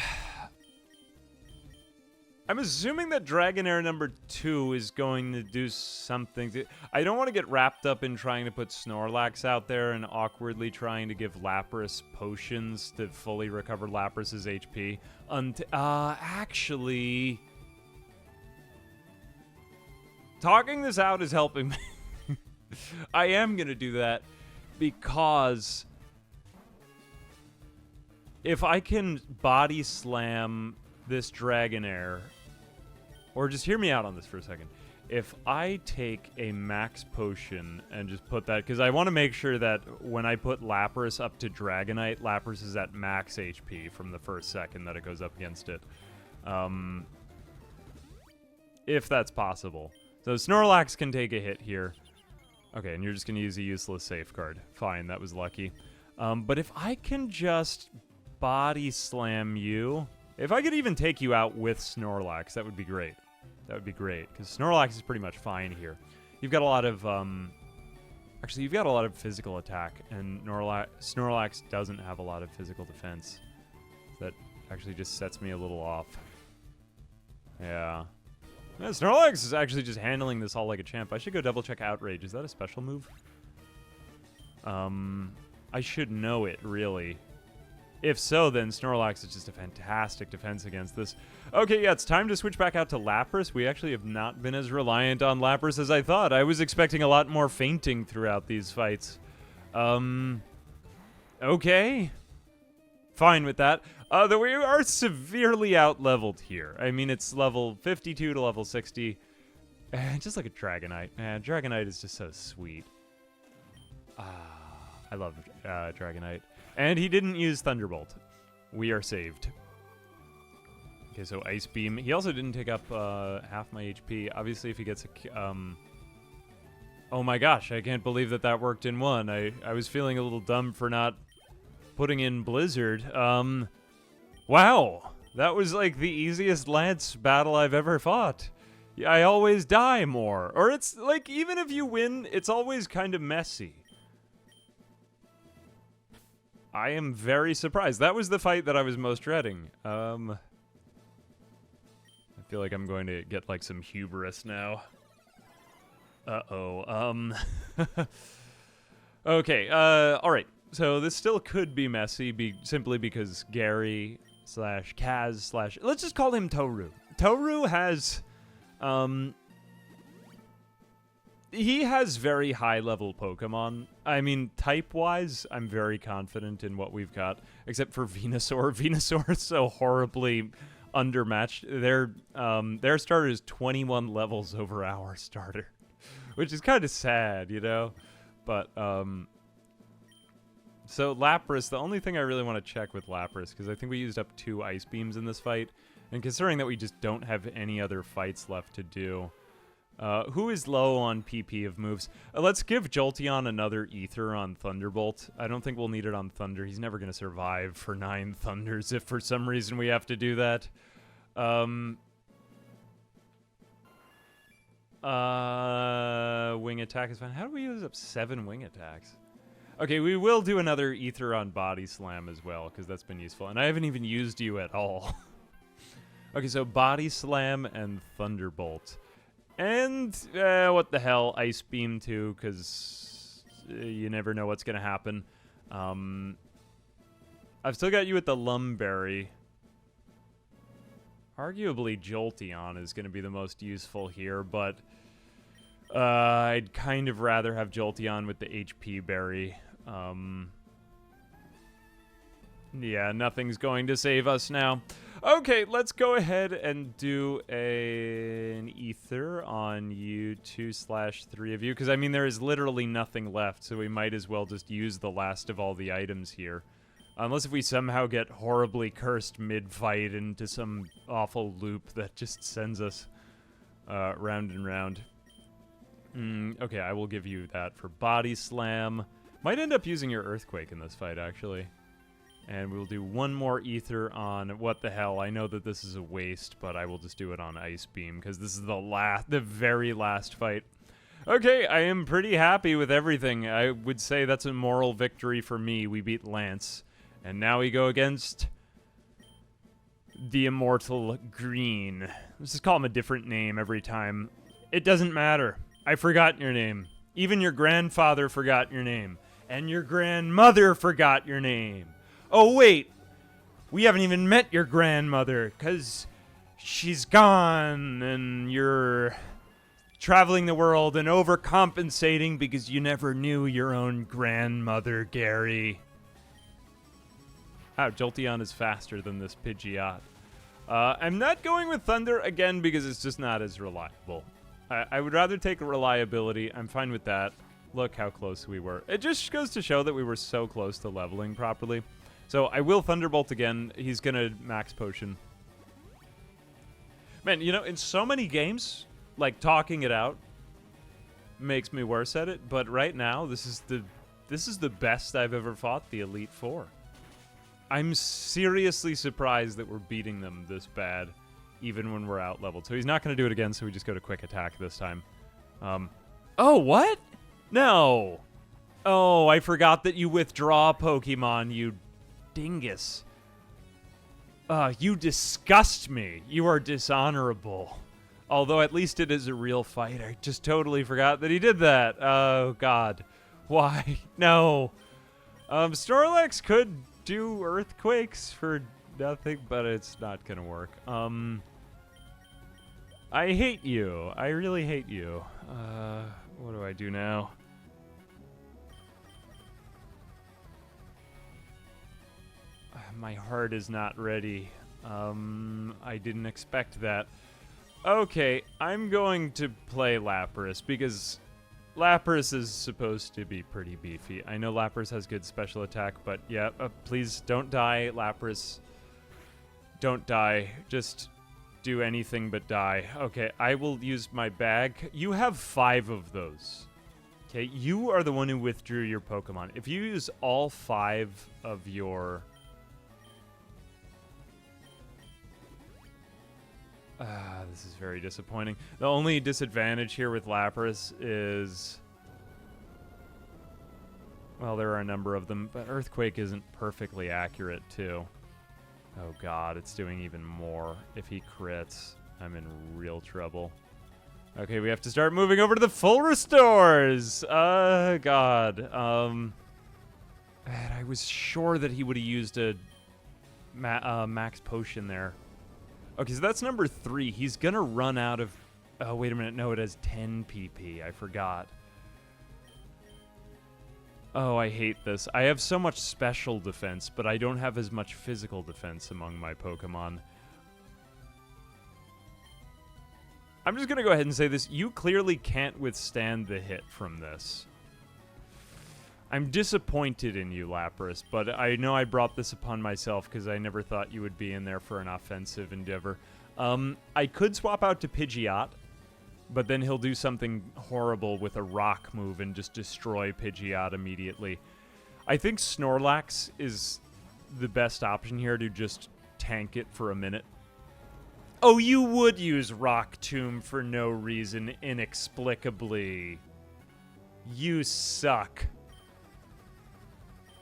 I'm assuming that Dragonair number 2 is going to do something. I don't want to get wrapped up in trying to put Snorlax out there and awkwardly trying to give Lapras potions to fully recover Lapras's HP. Actually... Talking this out is helping me. I am going to do that because if I can body slam this Dragonair, or just hear me out on this for a second. If I take a max potion and just put that, because I want to make sure that when I put Lapras up to Dragonite, Lapras is at max HP from the first second that it goes up against it. If that's possible. So Snorlax can take a hit here. Okay, and you're just going to use a useless safeguard. Fine, that was lucky. But if I can just body slam you... If I could even take you out with Snorlax, that would be great. That would be great, because Snorlax is pretty much fine here. You've got a lot of... Actually, you've got a lot of physical attack, and Snorlax doesn't have a lot of physical defense. That actually just sets me a little off. Yeah. Yeah, Snorlax is actually just handling this all like a champ. I should go double check Outrage. Is that a special move? I should know it, really. If so, then Snorlax is just a fantastic defense against this. Okay, yeah, it's time to switch back out to Lapras. We actually have not been as reliant on Lapras as I thought. I was expecting a lot more fainting throughout these fights. Okay. Fine with that. Though we are severely out-leveled here. I mean, it's level 52 to level 60. Just like a Dragonite. Man, Dragonite is just so sweet. I love Dragonite. And he didn't use Thunderbolt. We are saved. Okay, so Ice Beam. He also didn't take up half my HP. Obviously, if he gets a... Oh my gosh, I can't believe that that worked in one. I was feeling a little dumb for not putting in Blizzard. Wow, that was like the easiest Lance battle I've ever fought. I always die more. Or it's like, even if you win, it's always kind of messy. I am very surprised. That was the fight that I was most dreading. I feel like I'm going to get like some hubris now. Uh-oh. Okay, alright. So this still could be messy simply because Gary / Kaz / let's just call him Toru. Toru has, he has very high-level Pokemon. I mean, type-wise, I'm very confident in what we've got, except for Venusaur. Venusaur is so horribly undermatched. Their starter is 21 levels over our starter, which is kind of sad, you know? But, so Lapras, the only thing I really want to check with Lapras, because I think we used up 2 Ice Beams in this fight, and considering that we just don't have any other fights left to do, who is low on PP of moves? Let's give Jolteon another Ether on Thunderbolt. I don't think we'll need it on Thunder. He's never going to survive for 9 Thunders if for some reason we have to do that. Wing attack is fine. How do we use up 7 wing attacks? Okay, we will do another Ether on Body Slam as well, because that's been useful. And I haven't even used you at all. Okay, so Body Slam and Thunderbolt. And, what the hell, Ice Beam too, because you never know what's going to happen. I've still got you at the Lumberry. Arguably, Jolteon is going to be the most useful here, but I'd kind of rather have Jolteon with the HP Berry. Yeah, nothing's going to save us now. Okay, let's go ahead and do an Ether on you 2/3 of you, because, I mean, there is literally nothing left, so we might as well just use the last of all the items here. Unless if we somehow get horribly cursed mid-fight into some awful loop that just sends us round and round. Okay, I will give you that for Body Slam. Might end up using your Earthquake in this fight, actually. And we'll do one more Ether on what the hell. I know that this is a waste, but I will just do it on Ice Beam because this is the very last fight. Okay, I am pretty happy with everything. I would say that's a moral victory for me. We beat Lance. And now we go against the Immortal Green. Let's just call him a different name every time. It doesn't matter. I forgot your name. Even your grandfather forgot your name. And your grandmother forgot your name. Oh, wait. We haven't even met your grandmother, because she's gone, and you're traveling the world and overcompensating because you never knew your own grandmother, Gary. Wow, Jolteon is faster than this Pidgeot. I'm not going with Thunder again because it's just not as reliable. I would rather take reliability. I'm fine with that. Look how close we were. It just goes to show that we were so close to leveling properly. So I will Thunderbolt again. He's going to Max Potion. Man, you know, in so many games, like, talking it out makes me worse at it. But right now, this is the best I've ever fought the Elite Four. I'm seriously surprised that we're beating them this bad, even when we're out-leveled. So he's not going to do it again, so we just go to Quick Attack this time. Oh, what? No. Oh, I forgot that you withdraw Pokemon, you dingus. You disgust me. You are dishonorable. Although at least it is a real fight. I just totally forgot that he did that. Oh, God. Why? No. Snorlax could do Earthquakes for nothing, but it's not gonna work. I hate you. I really hate you. What do I do now? My heart is not ready. I didn't expect that. Okay, I'm going to play Lapras because Lapras is supposed to be pretty beefy. I know Lapras has good special attack, but yeah, please don't die, Lapras. Don't die. Just do anything but die. Okay, I will use my bag. You have 5 of those. Okay, you are the one who withdrew your Pokemon. If you use all 5 of your... this is very disappointing. The only disadvantage here with Lapras is... well, there are a number of them, but Earthquake isn't perfectly accurate, too. Oh, God, it's doing even more. If he crits, I'm in real trouble. Okay, we have to start moving over to the full restores! God. Man, I was sure that he would have used a max potion there. Okay, so that's number 3. He's gonna run out of... oh, wait a minute. No, it has 10 PP. I forgot. Oh, I hate this. I have so much special defense, but I don't have as much physical defense among my Pokemon. I'm just gonna go ahead and say this. You clearly can't withstand the hit from this. I'm disappointed in you, Lapras, but I know I brought this upon myself because I never thought you would be in there for an offensive endeavor. I could swap out to Pidgeot, but then he'll do something horrible with a rock move and just destroy Pidgeot immediately. I think Snorlax is the best option here to just tank it for a minute. Oh, you would use Rock Tomb for no reason, inexplicably. You suck.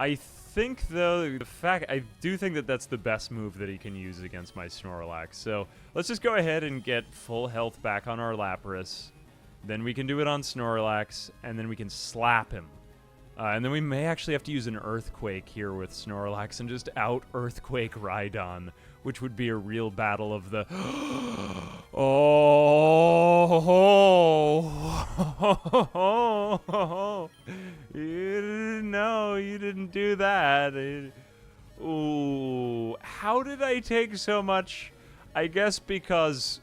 I think, though, I do think that that's the best move that he can use against my Snorlax. So let's just go ahead and get full health back on our Lapras. Then we can do it on Snorlax, and then we can slap him. And then we may actually have to use an Earthquake here with Snorlax and just out-Earthquake Rhydon, which would be a real battle of the... Oh! No, you didn't do that. Ooh, how did I take so much? I guess because...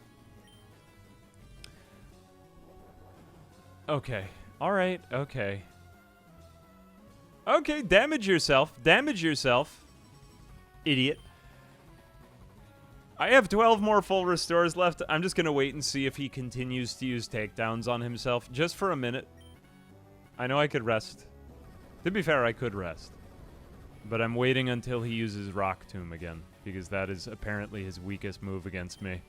Okay. Alright, okay. Okay, damage yourself. Damage yourself. Idiot. I have 12 more full restores left. I'm just going to wait and see if he continues to use takedowns on himself just for a minute. I know I could rest. To be fair, I could rest. But I'm waiting until he uses Rock Tomb again, because that is apparently his weakest move against me.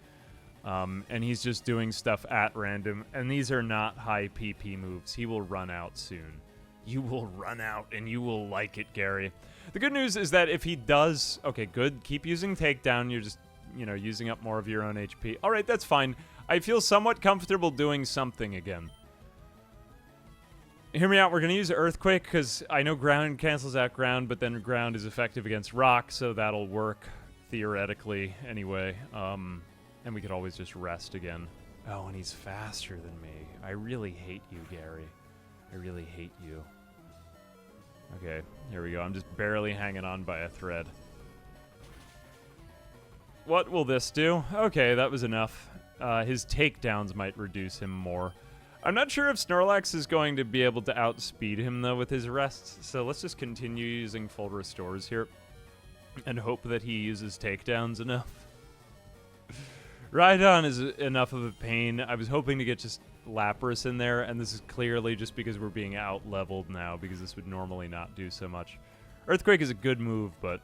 And he's just doing stuff at random, and these are not high PP moves. He will run out soon. You will run out, and you will like it, Gary. The good news is that if he does... Okay, good. Keep using takedown. You're just, you know, using up more of your own HP. All right, that's fine. I feel somewhat comfortable doing something again. Hear me out. We're going to use Earthquake, because I know Ground cancels out Ground, but then Ground is effective against Rock, so that'll work, theoretically, anyway. And we could always just rest again. Oh, and he's faster than me. I really hate you, Gary. I really hate you. Okay, here we go. I'm just barely hanging on by a thread. What will this do? Okay, that was enough. His takedowns might reduce him more. I'm not sure if Snorlax is going to be able to outspeed him, though, with his rests. So let's just continue using full restores here. And hope that he uses takedowns enough. Rhydon is enough of a pain. I was hoping to get just Lapras in there, and this is clearly just because we're being out-leveled now, because this would normally not do so much. Earthquake is a good move, but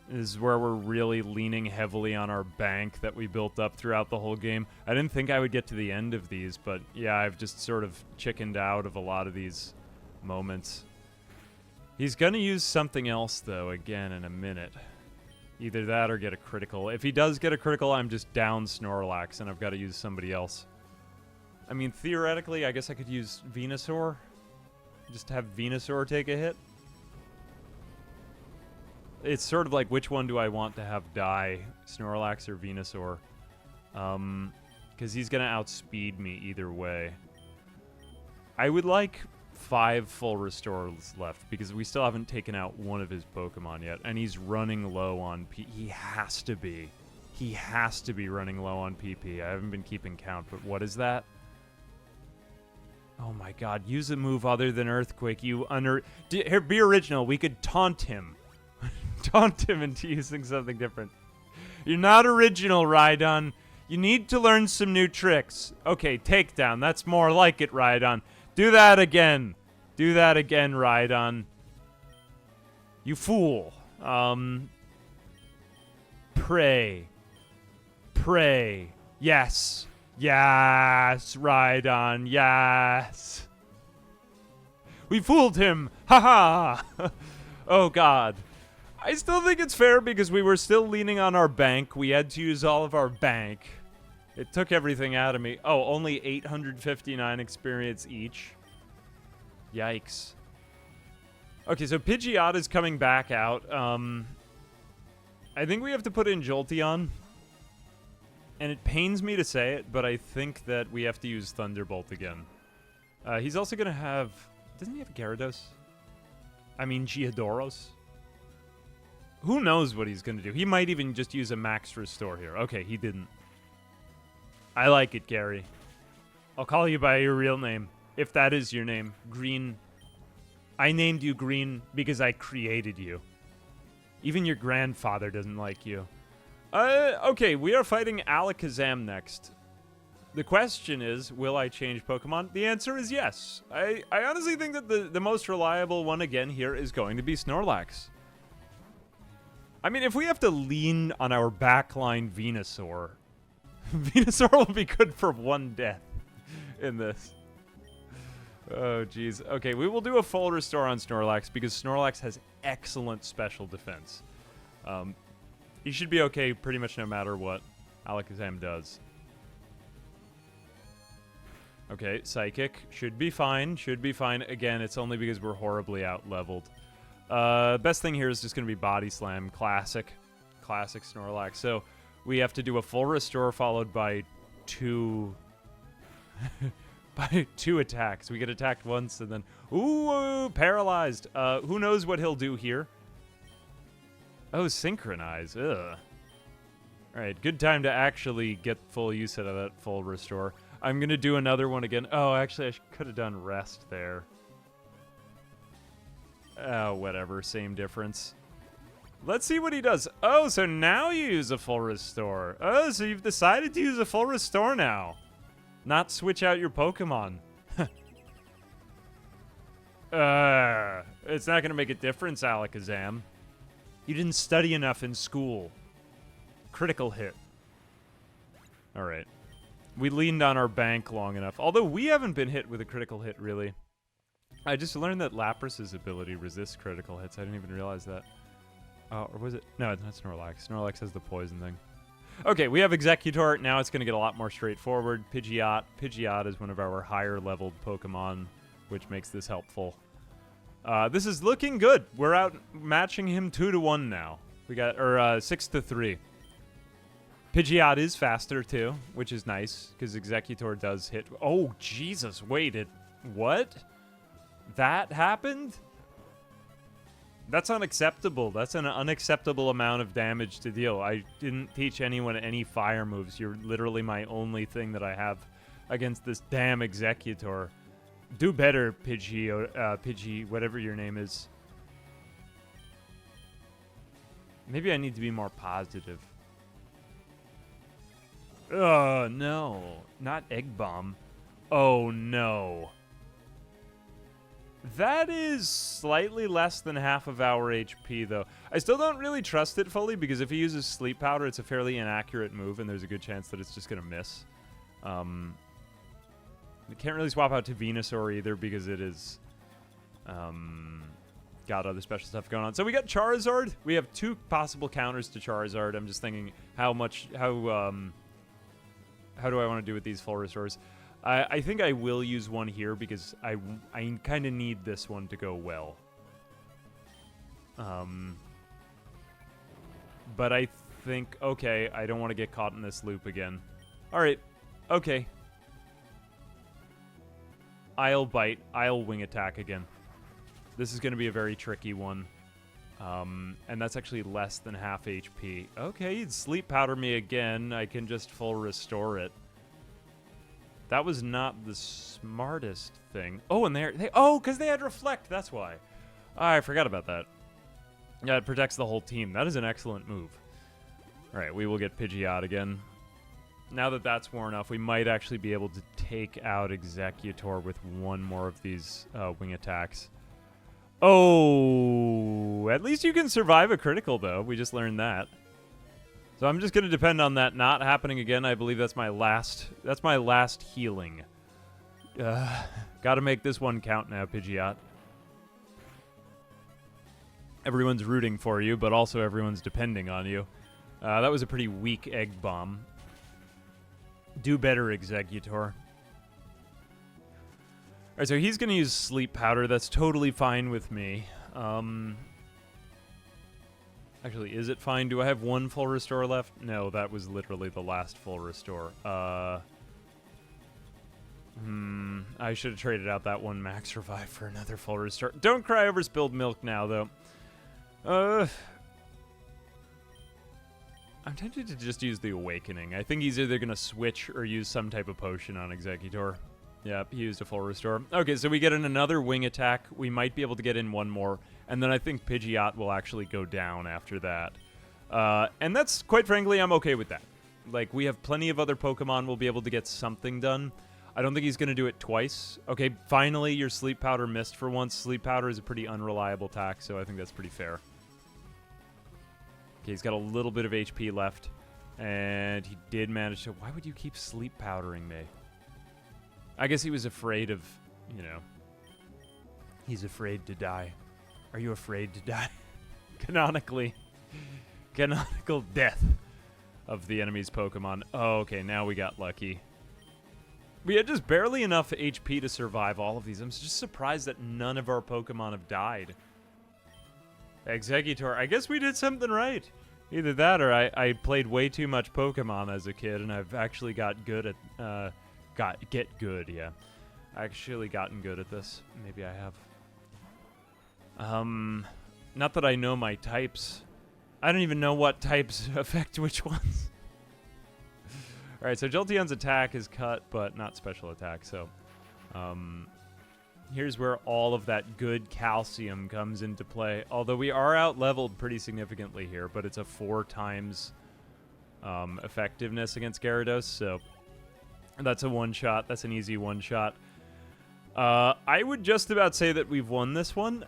this is where we're really leaning heavily on our bank that we built up throughout the whole game. I didn't think I would get to the end of these, but yeah, I've just sort of chickened out of a lot of these moments. He's going to use something else, though, again in a minute. Either that or get a critical. If he does get a critical, I'm just down Snorlax, and I've got to use somebody else. I mean, theoretically, I guess I could use Venusaur. Just have Venusaur take a hit. It's sort of like, which one do I want to have die? Snorlax or Venusaur? Because he's going to outspeed me either way. I would like 5 full restores left, because we still haven't taken out one of his Pokemon yet, and he's running low on he has to be. He has to be running low on PP. I haven't been keeping count, but what is that? Oh my god, use a move other than Earthquake, you Here, be original. We could taunt him. Taunt him into using something different. You're not original, Rhydon. You need to learn some new tricks. Okay, takedown. That's more like it, Rhydon. Do that again. Do that again, Rhydon. You fool. Pray. Pray. Yes. Yes, Rhydon. Yes. We fooled him. Ha ha. Oh, God. I still think it's fair because we were still leaning on our bank. We had to use all of our bank. It took everything out of me. Oh, only 859 experience each. Yikes. Okay, so Pidgeotto's coming back out. I think we have to put in Jolteon. And it pains me to say it, but I think that we have to use Thunderbolt again. He's also going to have... Doesn't he have Gyarados? I mean, Geodoros? Who knows what he's going to do? He might even just use a max restore here. Okay, he didn't. I like it, Gary. I'll call you by your real name, if that is your name. Green. I named you Green because I created you. Even your grandfather doesn't like you. Okay, we are fighting Alakazam next. The question is, will I change Pokemon? The answer is yes. I honestly think that the most reliable one again here is going to be Snorlax. I mean, if we have to lean on our backline Venusaur, Venusaur will be good for one death in this. Oh, jeez. Okay, we will do a full restore on Snorlax because Snorlax has excellent special defense. He should be okay pretty much no matter what Alakazam does. Okay, Psychic. Should be fine. Should be fine. Again, it's only because we're horribly out-leveled. Best thing here is just going to be Body Slam. Classic. Classic Snorlax. So we have to do a full restore followed by 2... by 2 attacks. We get attacked once and then... Ooh, paralyzed. Who knows what he'll do here? Oh, Synchronize. Ugh. Alright, good time to actually get full use out of that full restore. I'm going to do another one again. Oh, actually, I could have done rest there. Oh, whatever. Same difference. Let's see what he does. Oh, so now you use a full restore. Oh, so you've decided to use a full restore now. Not switch out your Pokemon. It's not going to make a difference, Alakazam. You didn't study enough in school. Critical hit. Alright. We leaned on our bank long enough. Although we haven't been hit with a critical hit, really. I just learned that Lapras's ability resists critical hits. I didn't even realize that. Or was it? No, it's not Snorlax. Snorlax has the poison thing. Okay, we have Executor. Now it's going to get a lot more straightforward. Pidgeot. Pidgeot is one of our higher-leveled Pokemon, which makes this helpful. This is looking good. We're out matching him 2-1 now. We got, or 6-3. Pidgeot is faster, too, which is nice, because Executor does hit... Oh, Jesus, wait, what? That happened? That's unacceptable. That's an unacceptable amount of damage to deal. I didn't teach anyone any fire moves. You're literally my only thing that I have against this damn Executor. Do better, Pidgey, whatever your name is. Maybe I need to be more positive. Oh, no. Not Egg Bomb. Oh, no. That is slightly less than half of our HP, though. I still don't really trust it fully, because if he uses Sleep Powder, it's a fairly inaccurate move, and there's a good chance that it's just going to miss. We can't really swap out to Venusaur either, because it is... got other special stuff going on. So we got Charizard. We have 2 possible counters to Charizard. I'm just thinking how do I want to do with these full restores? I think I will use one here because I kind of need this one to go well. But I think, okay, I don't want to get caught in this loop again. All right, okay. I'll bite. I'll wing attack again. This is going to be a very tricky one. And that's actually less than half HP. Okay, you'd Sleep Powder me again. I can just full restore it. That was not the smartest thing. Oh, and because they had Reflect. That's why. I forgot about that. Yeah, it protects the whole team. That is an excellent move. All right, we will get Pidgeot again. Now that that's worn off, we might actually be able to take out Executor with one more of these wing attacks. Oh, at least you can survive a critical, though. We just learned that. So I'm just going to depend on that not happening again. I believe that's my last healing. Got to make this one count now, Pidgeot. Everyone's rooting for you, but also everyone's depending on you. That was a pretty weak Egg Bomb. Do better, Executor. Alright, so he's going to use Sleep Powder. That's totally fine with me. Actually, is it fine? Do I have one full restore left? No, that was literally the last full restore. I should have traded out that one max revive for another full restore. Don't cry over spilled milk now, though. I'm tempted to just use the Awakening. I think he's either going to switch or use some type of potion on Executor. Yep, he used a full restore. Okay, so we get in another wing attack. We might be able to get in one more. And then I think Pidgeot will actually go down after that. And that's, quite frankly, I'm okay with that. Like, we have plenty of other Pokemon we'll be able to get something done. I don't think he's going to do it twice. Okay, finally, your Sleep Powder missed for once. Sleep Powder is a pretty unreliable attack, so I think that's pretty fair. Okay, he's got a little bit of HP left. And he did manage to... Why would you keep Sleep Powdering me? I guess he was afraid of, you know... He's afraid to die. Are you afraid to die? Canonically. Canonical death of the enemy's Pokemon. Oh, okay, now we got lucky. We had just barely enough HP to survive all of these. I'm just surprised that none of our Pokemon have died. Exeggutor, I guess we did something right. Either that or I played way too much Pokemon as a kid, and I've actually got good at, yeah. I actually gotten good at this. Maybe I have. Not that I know my types. I don't even know what types affect which ones. Alright, so Jolteon's attack is cut, but not special attack, so... here's where all of that good calcium comes into play. Although we are out-leveled pretty significantly here, but it's a 4 times effectiveness against Gyarados, so... That's a one-shot. That's an easy one-shot. I would just about say that we've won this one.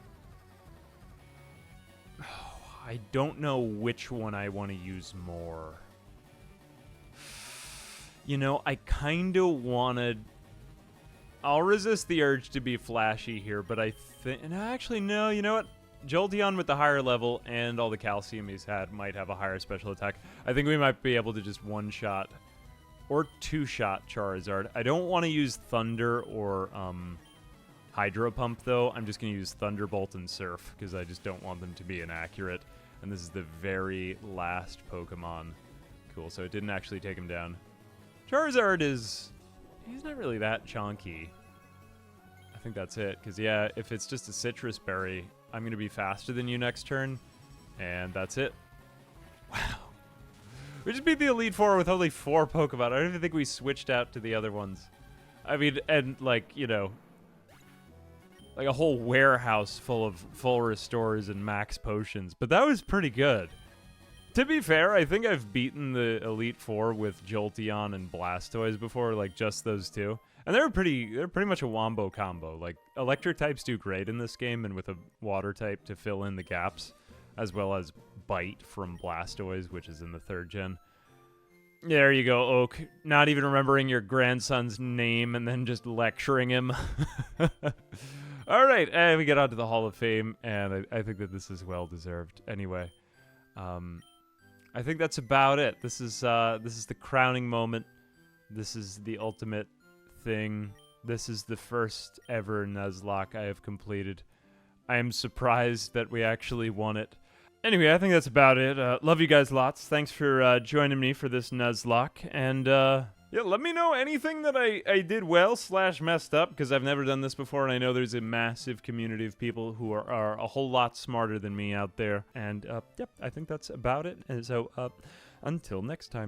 I don't know which one I want to use more. You know, I kind of wanted... I'll resist the urge to be flashy here, but I think... Actually, no, you know what? Jolteon with the higher level and all the calcium he's had might have a higher special attack. I think we might be able to just one-shot or two-shot Charizard. I don't want to use Thunder or Hydro Pump, though. I'm just going to use Thunderbolt and Surf, because I just don't want them to be inaccurate. And this is the very last Pokemon. Cool, so it didn't actually take him down. Charizard is... He's not really that chunky. I think that's it, because, yeah, if it's just a Citrus Berry, I'm going to be faster than you next turn, and that's it. Wow. We just beat the Elite Four with only 4 Pokemon. I don't even think we switched out to the other ones. I mean, and, like, you know, like a whole warehouse full of full restores and max potions, but that was pretty good. To be fair, I think I've beaten the Elite Four with Jolteon and Blastoise before, like just those two. And they're pretty much a wombo combo. Like, electric types do great in this game, and with a water type to fill in the gaps, as well as Bite from Blastoise, which is in the 3rd gen. There you go, Oak. Not even remembering your grandson's name and then just lecturing him. All right, and we get on to the Hall of Fame, and I think that this is well-deserved. Anyway, I think that's about it. This is the crowning moment. This is the ultimate thing. This is the first ever Nuzlocke I have completed. I am surprised that we actually won it. Anyway, I think that's about it. Love you guys lots. Thanks for joining me for this Nuzlocke. And yeah, let me know anything that I did well / messed up, because I've never done this before, and I know there's a massive community of people who are a whole lot smarter than me out there. And yep, I think that's about it. And so until next time.